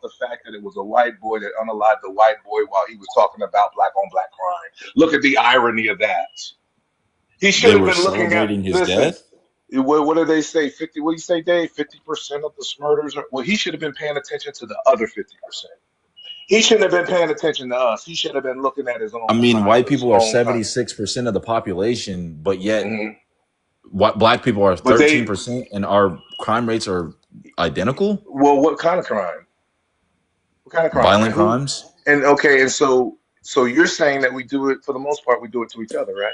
the fact that it was a white boy that unalived the white boy while he was talking about black on black crime. Look at the irony of that. He should They have were been looking at. celebrating his Listen, death. what do they say? 50. What do you say, Dave? 50% of the murders. Well, he should have been paying attention to the other 50%. He shouldn't have been paying attention to us. He should have been looking at his I own mean, crime, white his people are own kind. 76% of the population, but yet Hmm. what black people are But they, 13%, and our crime rates are identical. well, what kind of crime? What kind of crime? And Violent who? crimes. And okay, and so you're saying that we do it for the most part, we do it to each other, right?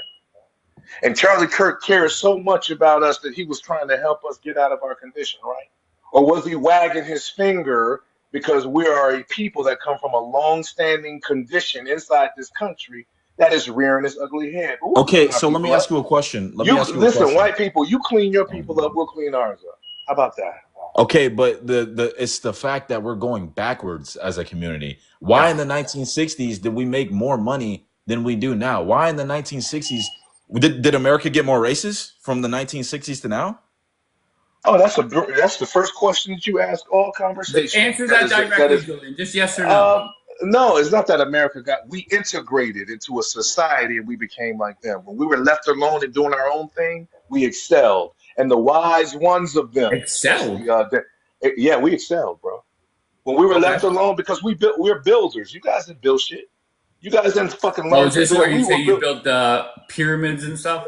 And Charlie Kirk cares so much about us that he was trying to help us get out of our condition, right? Or was he wagging his finger because we are a people that come from a long-standing condition inside this country that is rearing its ugly head? But we'll Okay, clean our so let me people ask up. you a question. Let me You ask you a listen, question. white people, you clean your people up, we'll clean ours up. How about that? Okay, but the it's the fact that we're going backwards as a community. Why in No. the 1960s did we make more money than we do now? Why in the 1960s did America get more races from the 1960s to now? Oh, that's the first question that you ask all conversation. Answer That that is that directly, is Julian. Just yes or no. Um, no, it's not that America got. We integrated into a society and we became like them. When we were left alone and doing our own thing, we excelled. And the wise ones of them, Excelled. especially, yeah, we excelled, bro. When we were left Okay. alone, because we're builders. You guys didn't build shit. You guys didn't fucking Oh, learn is to this where build. you We say were you built. built pyramids and stuff?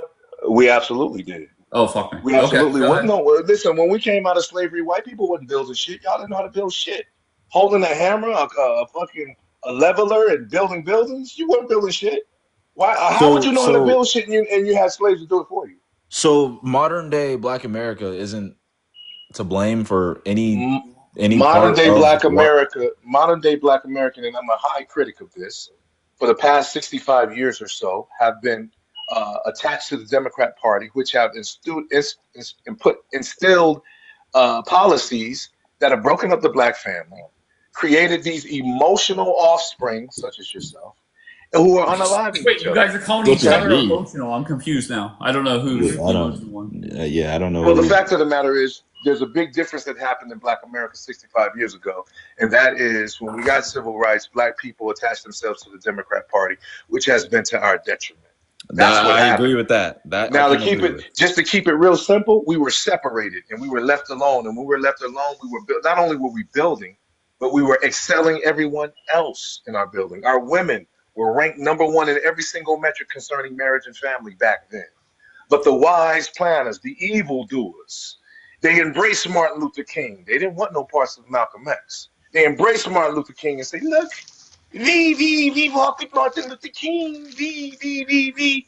We absolutely did. Oh, fuck me. We Okay, absolutely go what? ahead. No, listen. When we came out of slavery, white people wasn't building shit. Y'all didn't know how to build shit. Holding a hammer, a fucking a leveler, and building buildings. You weren't building shit. Why? How would So you know how to so build shit and you had slaves to do it for you? so modern day Black America isn't to blame for M- any part of what. Modern day Black American, and I'm a high critic of this. For the past 65 years or so, have been attached to the Democrat Party, which have instilled policies that have broken up the black family, created these emotional offspring, such as yourself, who are unaliving Wait, each you other. guys are calling Such each as Okay. other me. emotional. I'm confused now. I don't know Yeah, who's I the emotional don't. one. Yeah, I don't know Well, the who. fact of the matter is, there's a big difference that happened in Black America 65 years ago, and that is when we got civil rights, Black people attached themselves to the Democrat Party, which has been to our detriment. That's That what I agree happened. with that. That I Now, can agree with. just to keep it real simple, we were separated and we were left alone. And when we were left alone, not only were we building, but we were excelling everyone else in our building. Our women were ranked number one in every single metric concerning marriage and family back then. But the wise planners, the evildoers, they embraced Martin Luther King. They didn't want no parts of Malcolm X. They embraced Martin Luther King and say, look, vive Martin Luther King, vive.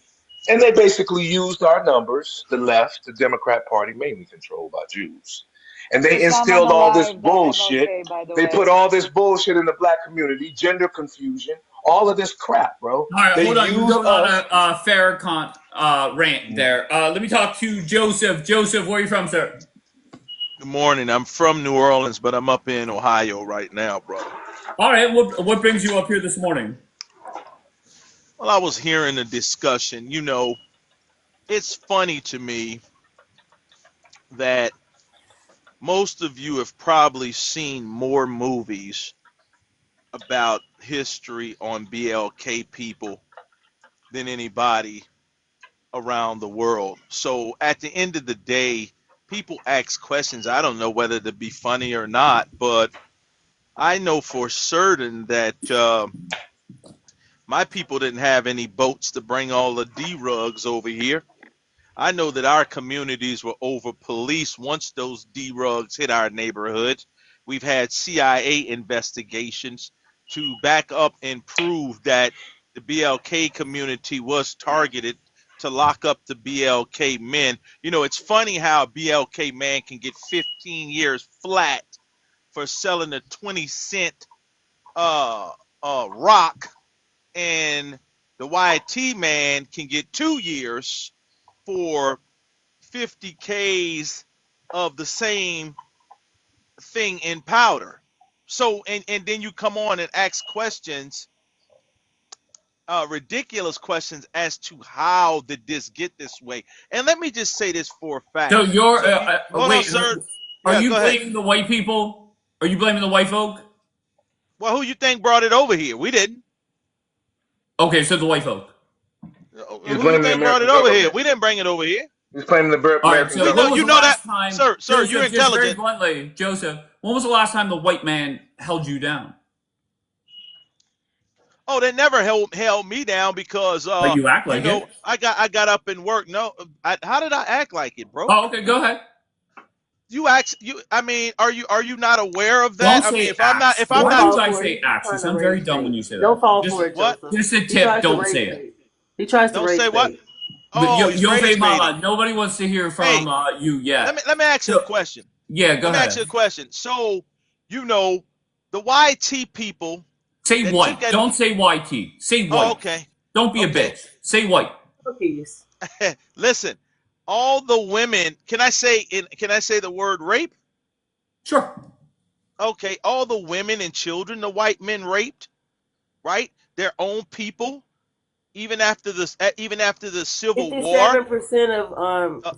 And they basically used our numbers, the left, the Democrat Party, mainly controlled by Jews. And they First time I'm instilled all this alive that bullshit. MLK, by the They way. put all this bullshit in the black community, gender confusion, all of this crap, bro. All right, They hold on. You're use going on us. a Farrakhan rant there. Let me talk to Joseph. Joseph, where are you from, sir? Good morning. I'm from New Orleans, but I'm up in Ohio right now, brother. All right, what brings you up here this morning? Well, I was hearing the discussion. It's funny to me that most of you have probably seen more movies about history on BLK people than anybody around the world. So at the end of the day, people ask questions. I don't know whether to be funny or not, but I know for certain that my people didn't have any boats to bring all the D-rugs over here. I know that our communities were over policed once those D-rugs hit our neighborhoods. We've had CIA investigations to back up and prove that the BLK community was targeted to lock up the BLK men. It's funny how a BLK man can get 15 years flat for selling a 20-cent rock, and the YT man can get 2 years for 50 Ks of the same thing in powder. So, and then you come on and ask questions, ridiculous questions as to how did this get this way. And let me just say this for a fact. So you're Hold on, wait. sir. Are Yeah, you go ahead. blaming the white people? Are you blaming the white folk? Well, who you think brought it over here? We didn't. Okay, so the white folk. He's Who you blaming the think brought it American over here? government. We didn't bring it over here. He's blaming the All right, American so We when know was government. you the know that, last time, sir. Joseph, You're just very intelligent. bluntly, Joseph, when was the last time the white man held you down? Oh, they never held me down because But you act like it. I got up and worked. No, how did I act like it, bro? Oh, okay, go ahead. I mean, are you not aware of Don't that? I mean, say if I'm acts. not Why do you guys for it. say He's acts? trying It to sounds very raise dumb when bait. you say Don't that. fall Just, for it, what? Joseph. just a He tip, tries to don't raise say it. bait. He tries to Don't raise say what? bait. But Oh, he's Yo rage Fave baiting. Mama, nobody wants to hear from Hey, you yet. let me ask you a So, question. yeah, go Let me ahead. ask you a question. So, the YT people Say that white. took Don't say YT. Say oh, white. okay, Don't be a okay. bitch. Say white. Cookies. Listen, all the women. Can I say the word rape? Sure. Okay, all the women and children the white men raped, right? Their own people, even after the Civil War. 57% of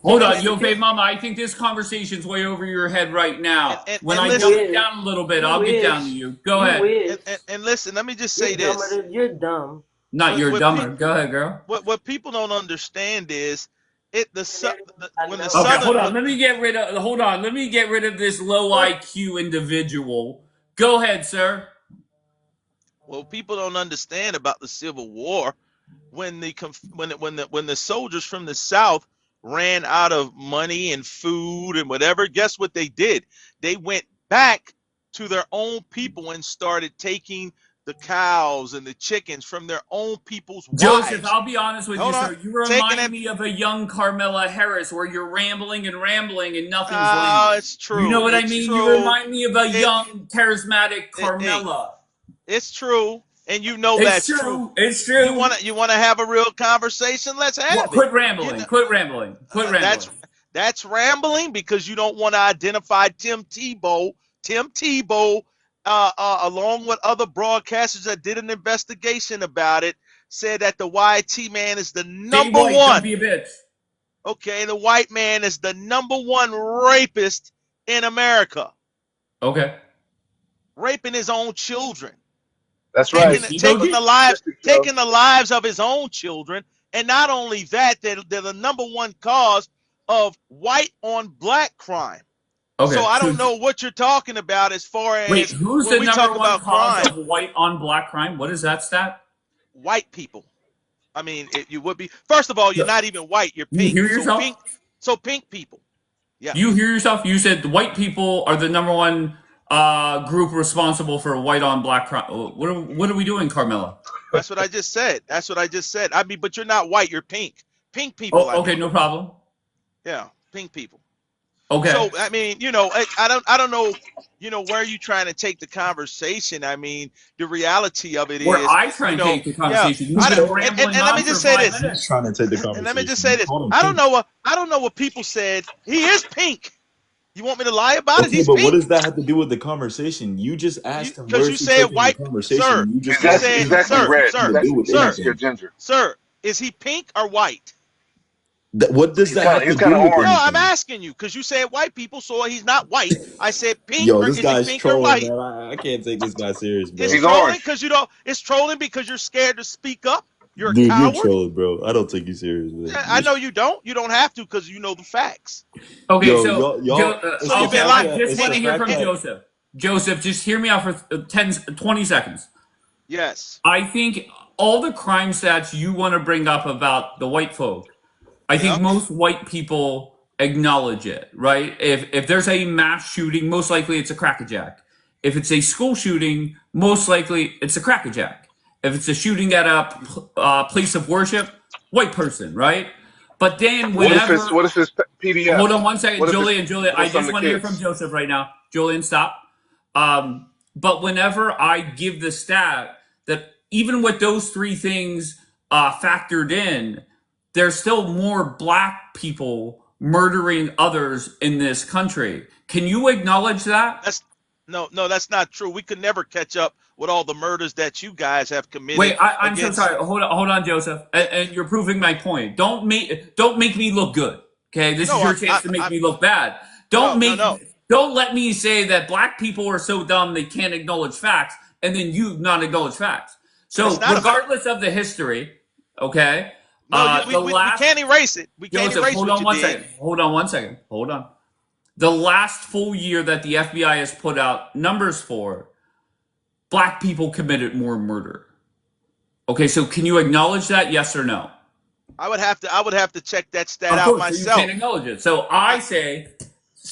Hold And on, and Yo Fave Mama. I think this conversation's way over your head right now. When I listen. dumb it down a little bit, You I'll get down to wish. you. Go You ahead. wish. And listen, let me just say You're dumber this. than you're dumb. Not you're What dumber. Go ahead, girl. what people don't understand is I when the know. Okay, southern hold on. Let me get rid of. Hold on. Let me get rid of this low IQ individual. Go ahead, sir. well, people don't understand about the Civil War when the soldiers from the South ran out of money and food and whatever. Guess what they did? They went back to their own people and started taking the cows and the chickens from their own people's Joseph, wives. I'll be honest with Hold you, on, sir. You taking remind it. me of a young Carmela Harris where you're rambling and rambling and nothing's Oh, landing. it's You know true. what I It's mean? You true. remind me of a It, young, charismatic hey, Carmela. it's true, and you know It's that's true. true. It's You true. wanna have a real conversation? Let's Well, have it. quit You rambling. know, Quit rambling. Quit rambling. that's rambling because you don't want to identify Tim Tebow. Tim Tebow, along with other broadcasters that did an investigation about it, said that the YT man is the Stay number white. Don't one. be a bitch. Okay, the white man is the number one rapist in America, Okay. raping his own children. That's You right. see, taking Boogie? the lives of his own children, and not only that, they're the number one cause of white on black crime. So Okay. I So, don't know what you're talking about as far wait, as who's when the we talk number one about cause crime. of white on black crime? What is that stat? White people. I mean, you would be. First of all, you're Yeah. not even white. You're You pink. hear So yourself? pink people. Yeah. You hear yourself? You said the white people are the number one group responsible for white on black crime. What are we doing, Carmela? That's what I just said. I mean, but you're not white. You're pink. Pink people. I Oh, okay, mean, no problem. yeah, pink people. Okay. So I mean, I don't know, where you trying to take the conversation. I mean, the reality of it Where is, I try and take the yeah. conversation. You've been rambling And let on me for just say 5 this. He's minutes. trying to take the And let me just conversation. say this. I don't know what people said. He is pink. You want me to lie about it? Okay, He's but what pink. does that have to do with the conversation? You just asked him Because where you is he said taking the white, conversation, sir. and you just You called He's said, pink. actually sir, It red. has nothing sir, to do He's, with he's sir, actually a anything. ginger. sir. Is he pink or white? What does that have He's to kind do of with orange. No, I'm anything? asking you because you said white people, so he's not white. I said pink, Yo, or this is he guy's pink or trolling, white? man. I can't take this guy serious, It's bro. He's trolling orange. because you don't. It's trolling because you're scared to speak up. You're a Dude, you're coward. trolling, bro. I don't take you serious, man. I know you don't. You don't have to because you know the facts. Okay, Yo, so y'all, it's So the you've been okay, fact lying. I that just it's want the to hear fact from that Joseph. Joseph, just hear me out for 20 seconds. Yes. I think all the crime stats you want to bring up about the white folk, I think Yep. most white people acknowledge it, right? If there's a mass shooting, most likely it's a crackerjack. If it's a school shooting, most likely it's a crackerjack. If it's a shooting at a place of worship, white person, right? But then whenever, What is his PDF? hold on one second, What is his? Julian, What are I some just of the want to hear from kids? Joseph right now. Julian, stop. But whenever I give the stat that even with those three things factored in, there's still more black people murdering others in this country. Can you acknowledge that? That's no. That's not true. We could never catch up with all the murders that you guys have committed Wait, I'm so against. sorry. Hold on, Joseph. And you're proving my point. Don't make me look good. Okay, this is No, your chance to make me look bad. Don't no, no, make no. don't let me say that black people are so dumb they can't acknowledge facts. and then you not acknowledge facts. So It's not a fact. regardless of the history, okay. No, The we last can't erase it. We can't Joseph, erase hold what on you one did. second. Hold on 1 second. Hold on. The last full year that the FBI has put out numbers for, black people committed more murder. Okay, so can you acknowledge that? Yes or no? I would have to check that stat Of out course, so you myself. can't acknowledge it. So I say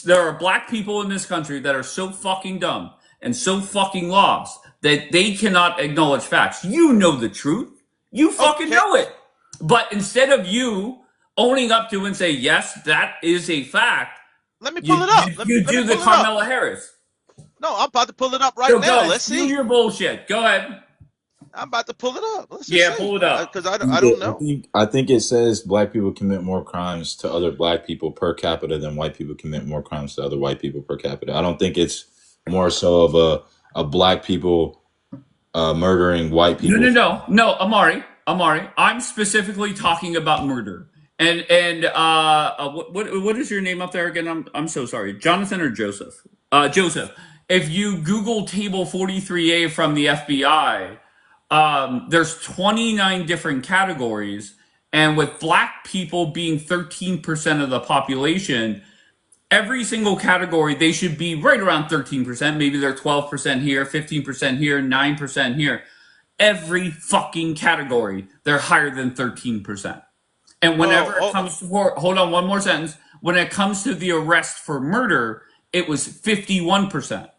there are black people in this country that are so fucking dumb and so fucking lost that they cannot acknowledge facts. You know the truth. You fucking Okay. know it. But instead of you owning up to and say, yes, that is a fact, Let me pull it up. you let do me the pull it up. Carmela Harris. No, I'm about to pull it up right So go now. ahead, Let's spew see. your bullshit. Go ahead. I'm about to pull it up. Let's just Yeah, see. pull it up. Because I don't know. I think it says black people commit more crimes to other black people per capita than white people commit more crimes to other white people per capita. I don't think it's more so of a black people murdering white people. No, Amari. I'm specifically talking about murder. And what is your name up there again? I'm so sorry, Jonathan or Joseph? Joseph. If you Google Table 43A from the FBI, there's 29 different categories, and with black people being 13% of the population, every single category they should be right around 13%. Maybe they're 12% here, 15% here, 9% here. Every fucking category, they're higher than 13%. And whenever it comes to, hold on, one more sentence. When it comes to the arrest for murder, it was 51%.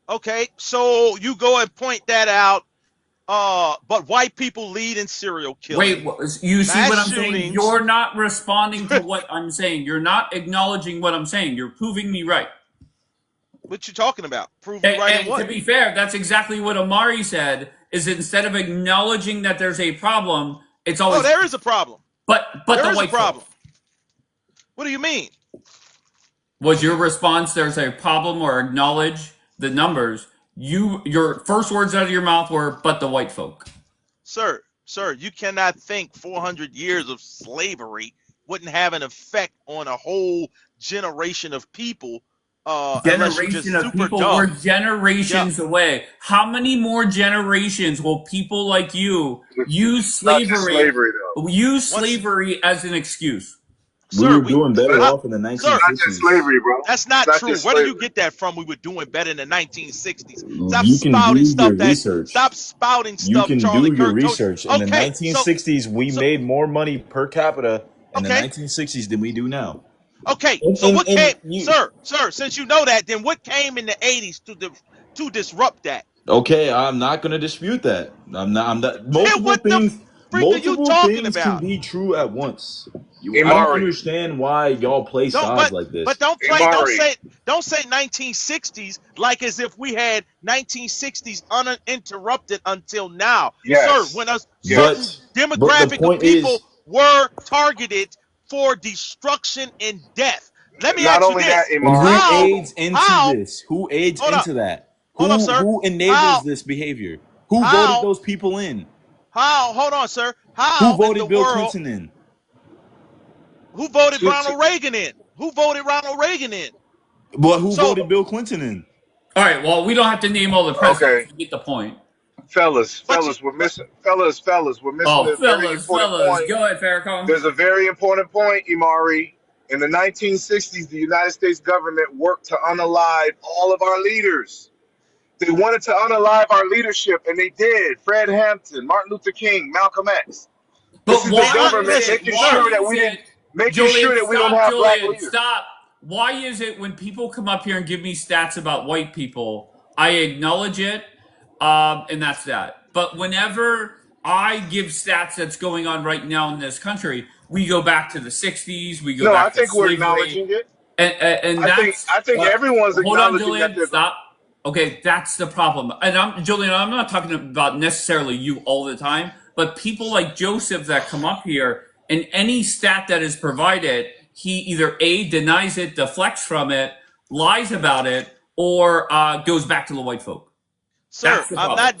Okay, so you go and point that out. But white people lead in serial killing. Wait, you see mass what I'm shootings. saying? You're not responding to what I'm saying. You're not acknowledging what I'm saying. You're proving me right. What you talking about? Prove me right in And what? to be fair, that's exactly what Amari said, is instead of acknowledging that there's a problem, it's always... there is a problem. But There the is white a problem. folk. What do you mean? Was your response there's a problem or acknowledge the numbers? Your first words out of your mouth were, but the white folk. Sir, you cannot think 400 years of slavery wouldn't have an effect on a whole generation of people. Unless you're just Generation of super people, dumb. we're generations away. How many more generations will people like you use Not just slavery, slavery, though. as an excuse? We Sir, were doing better off in the Not just 1960s. slavery, bro. That's not It's true. just Where do slavery. you get that from? We were doing better in the 1960s. You can do your research. Stop spouting You stuff. can Charlie do your Kirk told you. research. In the Okay, 1960s, we made more money per capita in the Okay. 1960s than we do now. Okay, so what came, sir? Since you know that, then what came in the 80s to disrupt that? Okay, I'm not going to dispute that. I'm not. Multiple what the things. freak are you Multiple talking things about? can be true at once. I Amari. don't understand why y'all play sides like this. But don't Amari. don't say 1960s like as if we had 1960s uninterrupted until now. Yes. Sir, when a Yes. certain But the demographic point of people is- were targeted for destruction and death. Let me Not ask you only this. that, And Amari. How- who aids into how- this? Who aids Hold up. into that? Hold up, sir. Who enables How- this behavior? Who How- voted those people in? Hold on, sir. Who How in the voted Bill world? Clinton in? Who voted Ronald Reagan in? Who voted Ronald Reagan in? But who So- voted Bill Clinton in? All right, well, we don't have to name all the presidents. Okay. You get the point. Fellas, But we're missing a very important Fellas. point. Go ahead, Farrakhan. There's a very important point, Imari. In the 1960s, the United States government worked to unalive all of our leaders. They wanted to unalive our leadership, and they did. Fred Hampton, Martin Luther King, Malcolm X. But This is the why government is it- making why sure that is we it- didn't making Julian, sure that we don't stop, have black Julian, leaders. Stop. Why is it when people come up here and give me stats about white people, I acknowledge it, and that's that. But whenever I give stats that's going on right now in this country, we go back to the 60s, we go No, back I think to we're slavery. acknowledging it. And I think everyone's hold on, acknowledging Julian, that they're- stop. Okay, that's the problem. And Julian, I'm not talking about necessarily you all the time, but people like Joseph that come up here, and any stat that is provided, he either A, denies it, deflects from it, lies about it, or goes back to the white folk. Sir, That's the I'm problem. not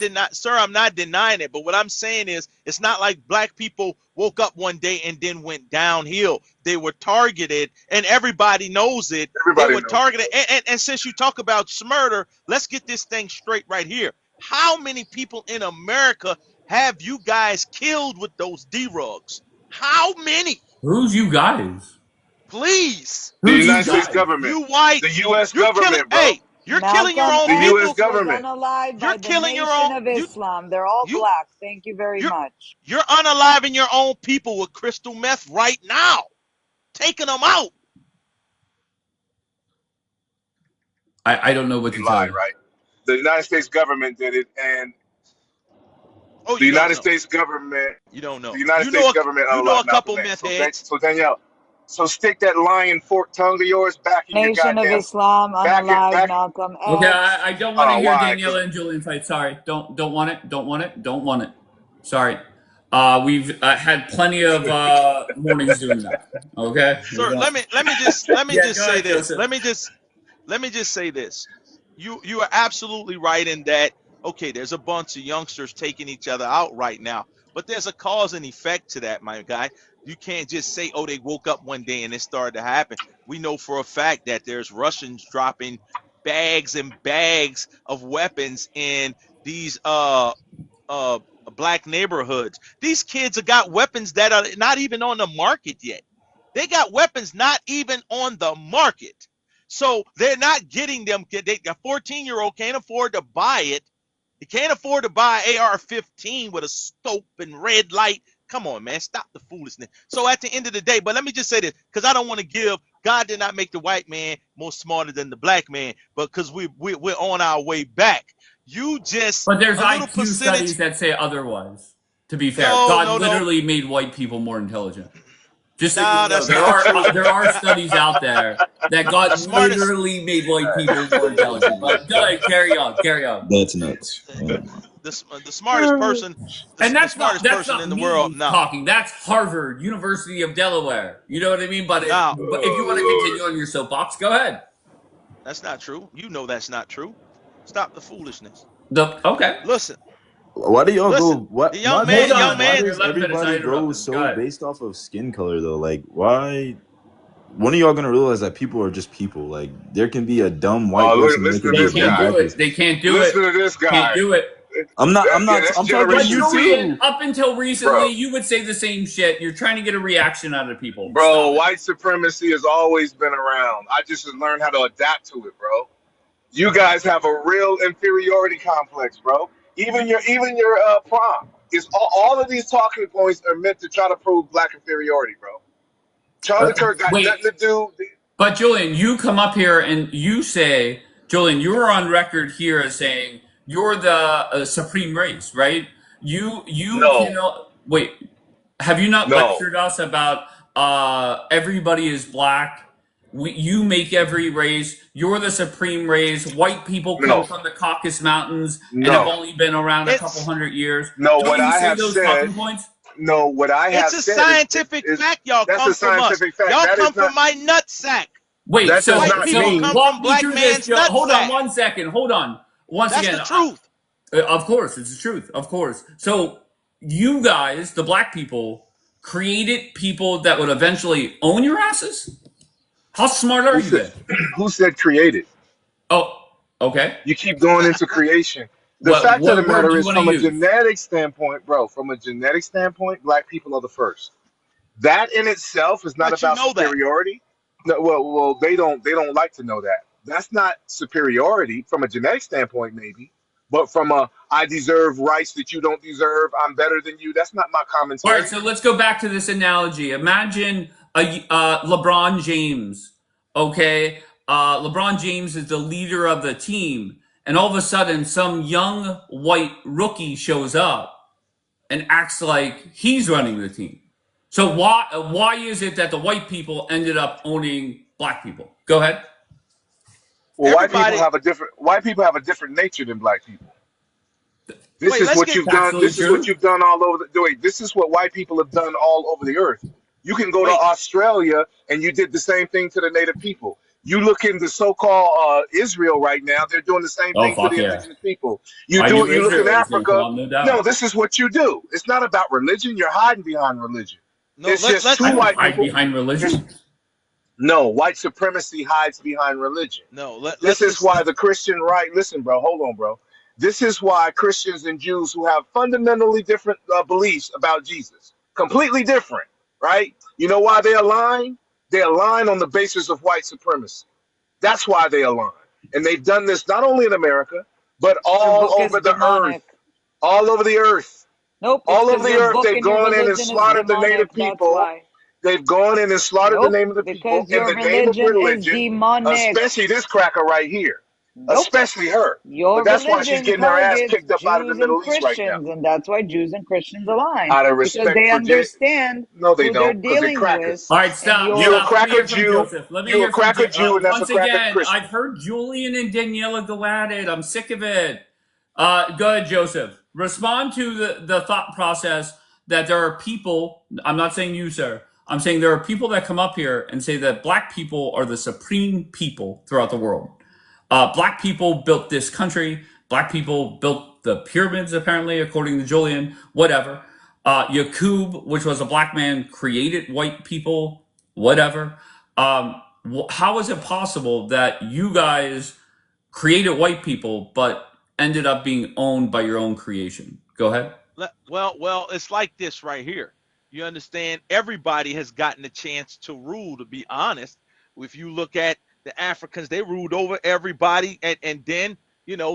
I'm not denying it. But what I'm saying is, it's not like black people woke up one day and then went downhill. They were targeted, and everybody knows it. They Everybody were knows. targeted. And since you talk about murder, let's get this thing straight right here. How many people in America have you guys killed with those D-rugs? How many? Who's you guys? Please. The Who's you United States guys? government. You The whites, U.S. you're killing, government, bro. hey, you're killing your Malcolm own The U.S. people. X was government. unalived You're by the killing your Nation own, of Islam. They're all you, black. Thank you very you're, much. you're unaliving your own people with crystal meth right now. Taking them out. I don't know what They to tell lied, you. right? The United States government did it, and Oh, the you don't United know. States government, You don't know. the United You know States a, government you know a unalived couple Malcolm X. meth heads. So Danielle, so stick that lion fork tongue of yours back in your Nation of goddamn Islam back it unalived back. Malcolm Okay, X. I don't want to Oh, hear why? Daniela and Julian fight. Sorry, don't want it. Don't want it. Don't want it. Sorry. We've had plenty of mornings doing that. Okay, we Sir, don't. let me just Go say ahead, this. Joseph. Let me just say this. You are absolutely right in that, okay, there's a bunch of youngsters taking each other out right now, but there's a cause and effect to that, my guy. You can't just say, oh, they woke up one day and it started to happen. We know for a fact that there's Russians dropping bags and bags of weapons in these uh black neighborhoods. These kids have got weapons that are not even on the market yet. They got weapons not even on the market. So they're not getting them. A 14-year-old can't afford to buy it. He can't afford to buy an AR-15 with a scope and red light. Come on, man, stop the foolishness. So at the end of the day, but let me just say this, because I don't want to give. God did not make the white man more smarter than the black man, but because we're on our way back. You just But there's a little IQ percentage. studies that say otherwise. To be fair, No, God no, no. literally made white people more intelligent. Just so you Nah, know, that's not true. there are studies out there that The God smartest, literally made white people more intelligent. But go ahead, carry on, carry on. That's nuts. the smartest person, And the smartest that's person in not the world. me Now, talking. That's Harvard, University of Delaware. You know what I mean? now, But if you want to continue on your soapbox, go ahead. that's not true. You know that's not true. Stop the foolishness. Okay. Listen, Why do y'all go? listen. What? The My Hold thing is, on. why man. Here, does let him finish. I everybody go interrupted him. Go so ahead. based off of skin color though? Like, why? When are y'all gonna realize that people are just people? Like, there can be a dumb white Oh, look! person, and there Listen can to be They a this dumb can't guy. black do it. person. They can't do it. Listen to this Can't guy. do it. I'm not. I'm Yeah, not. that's I'm talking But to you generation Z, Julian, too. up until bro. recently, you would say the same shit. You're trying to get a reaction out of people. Bro, Stop it. white supremacy has always been around. I just learned how to adapt to it, bro. You guys have a real inferiority complex, bro. Even your prom is all of these talking points are meant to try to prove black inferiority, bro. Charlie Kirk got Wait, nothing to do. but Julian, you come up here and you say, Julian, you're on record here as saying you're the supreme race, right? You No, cannot wait. Have you not no, lectured us about everybody is black? You make every race. You're the supreme race. White people come no, from the Caucasus Mountains and have no, only been around a couple It's hundred years. no. Don't What you I say have those said, talking points? no. What I it's have a said scientific is fact. Y'all that's a come from us. scientific fact. Y'all That is come not. from my nutsack. Wait, That does White not people mean. come walk from me black through this, man's Joe. Hold on nutsack. one second. Hold on. Once That's again, the truth. of course, it's the truth. Of course. So you guys, the black people, created people that would eventually own your asses? How smart are Who you said? then? Who said created? Oh, okay. You keep going into creation. The fact of the What word matter do you is, want to from a use? genetic standpoint, bro, from a genetic standpoint, black people are the first. That in itself is not But you about know that. superiority. No, well, they don't like to know that. That's not superiority from a genetic standpoint, maybe, but from a I deserve rights that you don't deserve. I'm better than you. That's not my All right, commentary. so let's go back to this analogy. Imagine a LeBron James. Okay, LeBron James is the leader of the team, and all of a sudden, some young white rookie shows up and acts like he's running the team. So why is it that the white people ended up owning black people? Go ahead. Well, Everybody, white people have a different nature than black people. This wait, is let's what get, you've done. Absolutely This is what true. you've done all over the. Wait, this is what white people have done all over the earth. You can go to wait, Australia and you did the same thing to the native people. You look into so-called Israel right now; they're doing the same Oh thing to fuck the yeah! indigenous people. You I do knew it. You look in Israel was going to Africa. come, no No, doubt. this is what you do. It's not about religion. You're hiding behind religion. No, It's just I two let's don't white hide people. behind It's religion. no white supremacy hides behind religion. This let's is just why the Christian right. Listen, bro. Hold on, bro. This is why Christians and Jews who have fundamentally different beliefs about Jesus, completely different, right? You know why they align? They align on the basis of white supremacy. That's why they align. And they've done this not only in America, but Your all book is over the earth. demonic. All over the earth. Nope, it's All over because the your earth. book They've and your gone in and religion is slaughtered the demonic. native That's people. why. They've gone in and slaughtered the Nope, name of the people because in your the name of religion is religion, demonic. especially this cracker right here. Nope. Especially her. But Your that's why she's religion getting her ass targets kicked up out of the Jews and Middle East right now. Christians, and that's why Jews and Christians align Out of because respect they for Jay. understand No, they who they're don't, because they're dealing with. crackers. All right, And stop, You a stop. your Let me cracker hear from Jew. Joseph. Let me You a hear from cracker Jew, and that's a once cracker again. Christian. I've heard Julian and Daniela go at it. I'm sick of it. Go ahead, Joseph. Respond to the thought process that there are people. I'm not saying you, sir. I'm saying there are people that come up here and say that black people are the supreme people throughout the world. Black people built this country. Black people built the pyramids, apparently, according to Julian. Whatever. Yaqub, which was a black man, created white people. Whatever. How is it possible that you guys created white people but ended up being owned by your own creation? Go ahead. well, it's like this right here. You understand? Everybody has gotten a chance to rule, to be honest. If you look at the Africans, they ruled over everybody, and then,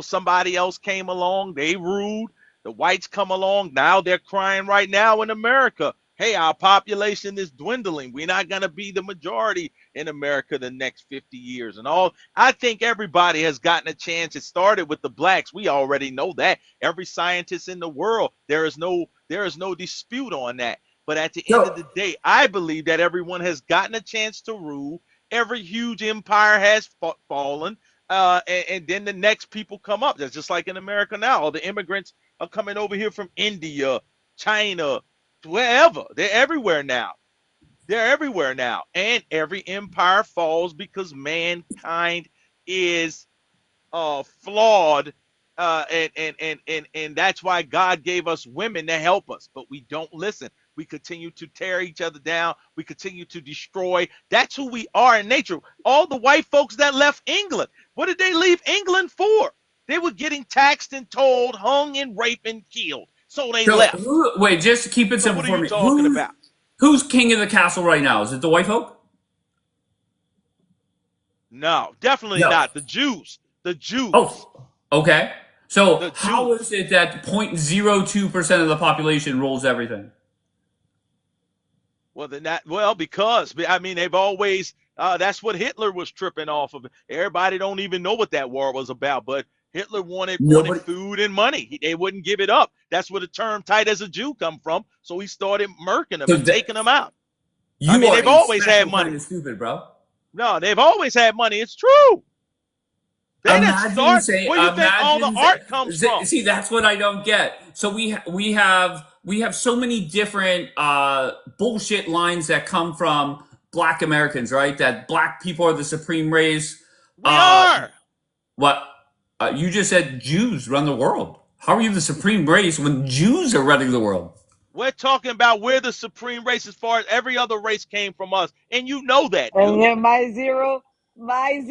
somebody else came along, they ruled. The whites come along, now they're crying right now in America. Hey, our population is dwindling. We're not going to be the majority in America the next 50 years and all. I think everybody has gotten a chance. It started with the blacks. We already know that. Every scientist in the world, there is no dispute on that. But at the end of So, the day, I believe that everyone has gotten a chance to rule. Every huge empire has fallen, and then the next people come up. That's just like in America now. All the immigrants are coming over here from India, China, wherever. They're everywhere now. They're everywhere now. And every empire falls because mankind is flawed, and that's why God gave us women to help us, but we don't listen. We continue to tear each other down. We continue to destroy. That's who we are in nature. All the white folks that left England, what did they leave England for? They were getting taxed and told, hung and raped and killed, so they left. wait, just keep it So simple what are for you me. talking about? Who's king of the castle right now? Is it the white folk? No, definitely No. not the Jews. The Jews. Oh, okay. So The how is Jews. it that 0.02% of the population rules everything? Well, then because I mean they've always that's what Hitler was tripping off of. Everybody don't even know what that war was about, but Hitler wanted Nobody. food and money. They wouldn't give it up. That's where the term "tight as a Jew" come from. So he started murking them So and taking them out. I you mean, are they've a always had special kind money. of stupid, bro. No, they've always had money. It's true. They didn't Imagine start. say, Where you think all the art comes from? see, that's what I don't get. So we have so many different bullshit lines that come from Black Americans, right? That Black people are the supreme race. We Uh, are. what you just said? Jews run the world. How are you the supreme race when Jews are running the world? We're talking about we're the supreme race as far as every other race came from us, and you know that, And dude. then my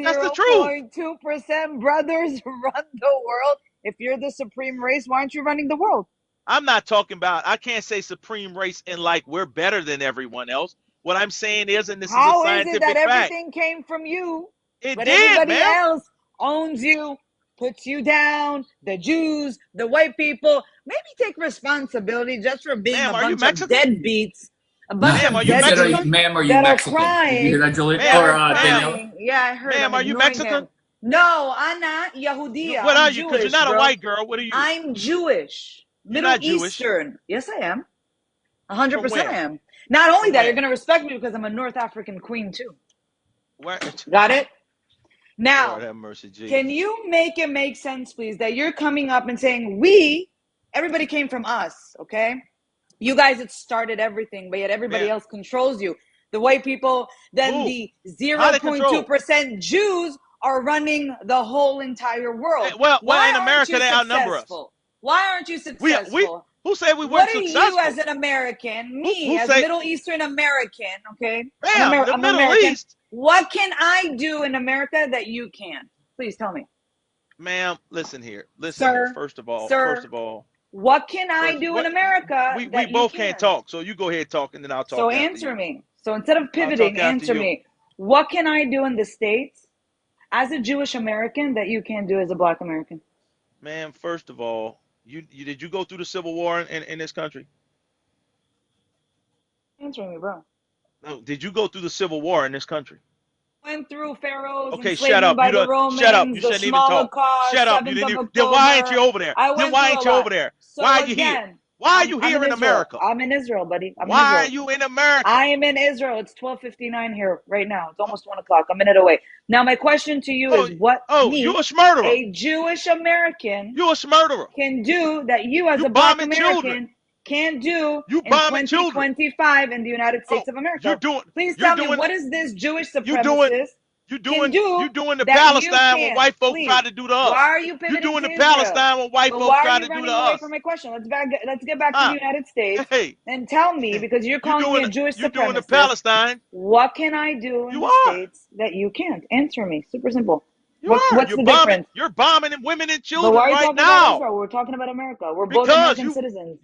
That's the truth. 0.2% brothers run the world. If you're the supreme race, why aren't you running the world? I'm not talking about, I can't say supreme race in like we're better than everyone else. What I'm saying is, and this is a How is it that scientific fact, everything came from you, it but did, everybody ma'am. else owns you, puts you down? The Jews, the white people. Maybe take responsibility just for being a Ma'am, are you bunch of Mexican? deadbeats, a bunch Ma'am, of are you You said, deadbeats Mexican? ma'am, are you that are Mexican? Did you hear crying, that, Juliet that Ma'am, are or ma'am, Danielle? crying. Yeah, I heard. ma'am, I'm are you ignoring Mexican? him. No, I'm not Yahudiya. What I'm are you? Because you're Jewish, not a bro. white girl. What are you? I'm Jewish. You're Middle not Jewish. Eastern. Yes, I am. From 100% I where? am. Not only From that, you're where? going to respect me because I'm a North African queen, too. Where? Got it? Lord Now, have mercy, can Jesus. you make it make sense, please, that you're coming up and saying, everybody came from us, okay? You guys had started everything, but yet everybody Ma'am, else controls you. the white people, then Who? the How they control? 0.2% Jews are running the whole entire world. Well, Why in aren't America you they outnumber us. successful? Why aren't you We successful? who said we What weren't are you successful? as an American, Who me as say, Middle Eastern American, okay? bam, the I'm Middle American. East? What can I do in America that you can? Please tell me. Ma'am, listen here. Sir, First of all, what can I do in what America we that you both can't can? talk. So you go ahead talk, and then I'll So talk after answer you. me. So instead of I'll talk pivoting, after answer you. me. What can I do in the States as a Jewish American that you can't do as a Black American? Ma'am, first of all, you did you go through the Civil War in this country? Answer me, bro. No, did you go through the Civil War in this country? Went through Pharaoh's Okay, shut enslavement up. by the Shut up. Romans, You the shouldn't even talk. Holocaust, Shut up. You 7th didn't of even. Then why ain't you October. over there? I Then went why through a ain't you lot. over there? So Why are you here? again, Why are you I'm here in in Israel. America? I'm in Israel, buddy. I'm in Why Israel. are you in America? I am in Israel. It's 12:59 here right now. It's almost 1 o'clock. A minute away. Now, my question to you is what You me, a murderer. a Jewish American, You a murderer. can do that you as You a Black bombing American children. can do You in bombing children. 2025 in the United States of You're America? doing. Please You're tell me, doing. what is this Jewish You doing. supremacist You can doing. do You doing the that you Palestine what can't? white folk Please. try to do to Why us. are you You pivoting doing to the Israel? Palestine what white But folk why are try you to do running to away us. from my question? Let's get back to the United States Hey. and tell me, because you're You calling me doing. a Jewish You doing the supremacist, Palestine. what can I do in You the are. States that you can't? Answer me. Super simple. You are. What's You're the bombing. difference? You're bombing women and But why children are you right talking about now. Israel? We're talking about America. We're both Because American citizens.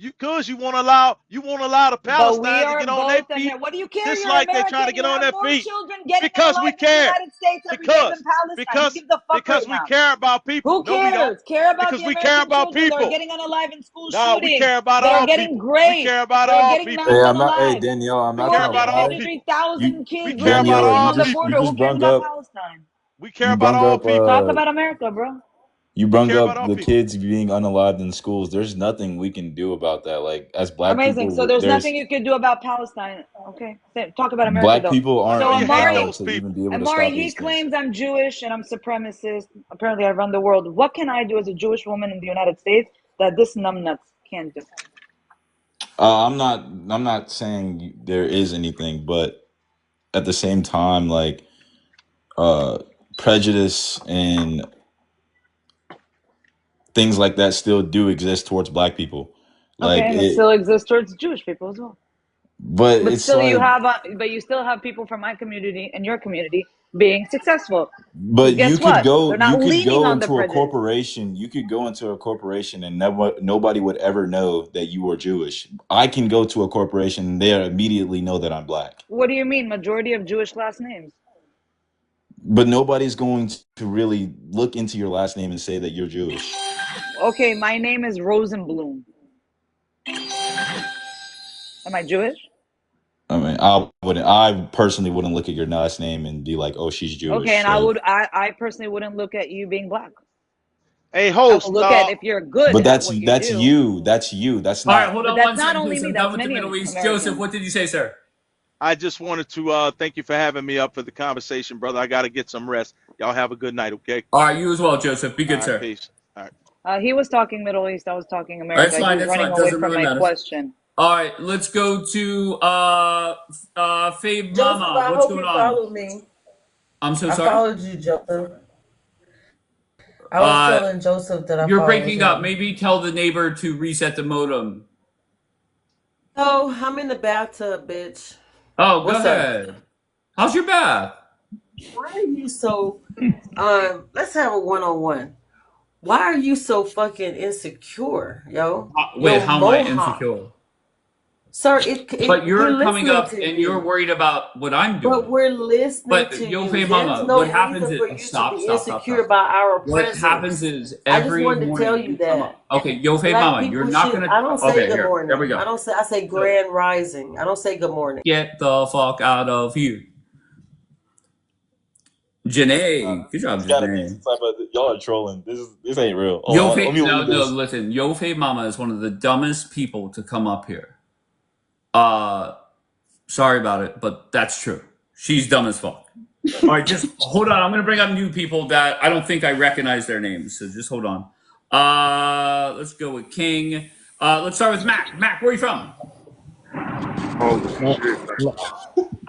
you won't allow the But we Palestine to are get on their both feet American. What do you care? just You're like they're trying to American. get You on have their more feet. children getting Because we unalived in the care. United States every day than Palestine. Who gives a fuck right Because we now? care about people. Who No, we don't. cares? Care about Because the we care American about children that are people. getting unalived in school No, we shootings, care about that are all getting people. We raped, care about that are all getting people. Hey, mass I'm not. Hey, unalived. Danielle, I'm not Care trying to about all lie. people. 250,000 We kids care running about Danielle, away you all from the just people. you border. Who just cares brung about up Palestine? We care you about brung all up people. Talk about America, bro. you We brung care about up all the people. kids being unalived in schools. There's nothing we can do about that. Like as black Amazing. So people, there's there's nothing you can do about Palestine. Okay. Talk about America, black though. people I aren't know So you hate Amari, empowered those to even people. be able to Amari, stop he these things. claims I'm Jewish and I'm supremacist. Apparently, I run the world. What can I do as a Jewish woman in the United States that this numbnuts can't do? I'm not saying there is anything, but at the same time, like uh, prejudice and things like that still do exist towards black people. Okay, Like and it still exists towards Jewish people as well. but But it's still, like, you still have people from my community and your community being successful. but Guess what? They're you not could leaning go on the into a prejudice. corporation, and nobody would ever know that you were Jewish. I can go to a corporation and they immediately know that I'm black. What do you mean, majority of Jewish last names? But nobody's going to really look into your last name and say that you're Jewish. Okay, my name is Rosenblum. Am I Jewish? I mean, I personally wouldn't look at your last name and be like, "Oh, she's Okay, Jewish." and Like, I personally wouldn't look at you being black. Hey, I will host. look at if you're good but at what you that's do. you. That's you. That's All right, not. hold But on that's one not second, only please. me, I'm done that's with the many Middle East. Joseph, Americans. what did you say, sir? I just wanted to thank you for having me up for the conversation, brother. I got to get some rest. Y'all have a good night, okay? All right, you as well, Joseph. Be All good, right, sir. peace. All right. He was talking Middle East, I was talking All right, it's America. He fine. was That's running fine. away Doesn't from really my matter. question. All right, let's go to Fave Joseph, Mama. I What's hope going you on? followed me. I'm so I sorry. followed you, Joseph. I was Uh, telling Joseph that I you're followed breaking up. him. Maybe tell the neighbor to reset the modem. Oh, I'm in the bathtub, bitch. Oh, go What's up? ahead. How's your bath? Why are you so let's have a one-on-one. Why are you so fucking insecure, yo? Wait, Your how am I mohawk. insecure? Sir, But we're you're coming listening up to and you're you. worried about what I'm But doing. we're listening But to Yo you. Hey There's Mama, no what happens reason is for you to stop, be stop, stop, insecure stop. about our What happens presence. is I just every wanted to tell morning you you come that. up. Okay, Yo Hey Black Mama, you're people not should gonna. I don't say Okay, good here we morning. go. I say So grand rising. I don't say good morning. get the fuck out of here, Janae. Good job, It's got to be Janae. some type of y'all are trolling. This ain't real. Hold Yo on, Hey, let me no, this. listen. Yo Hey Mama is one of the dumbest people to come up here. Sorry about it, but that's true. She's dumb as fuck. All right, just hold on. I'm gonna bring up new people that I don't think I recognize their names. So just hold on. Let's go with King. Let's start with Mac. Mac, where are you from? Oh No, shit! no.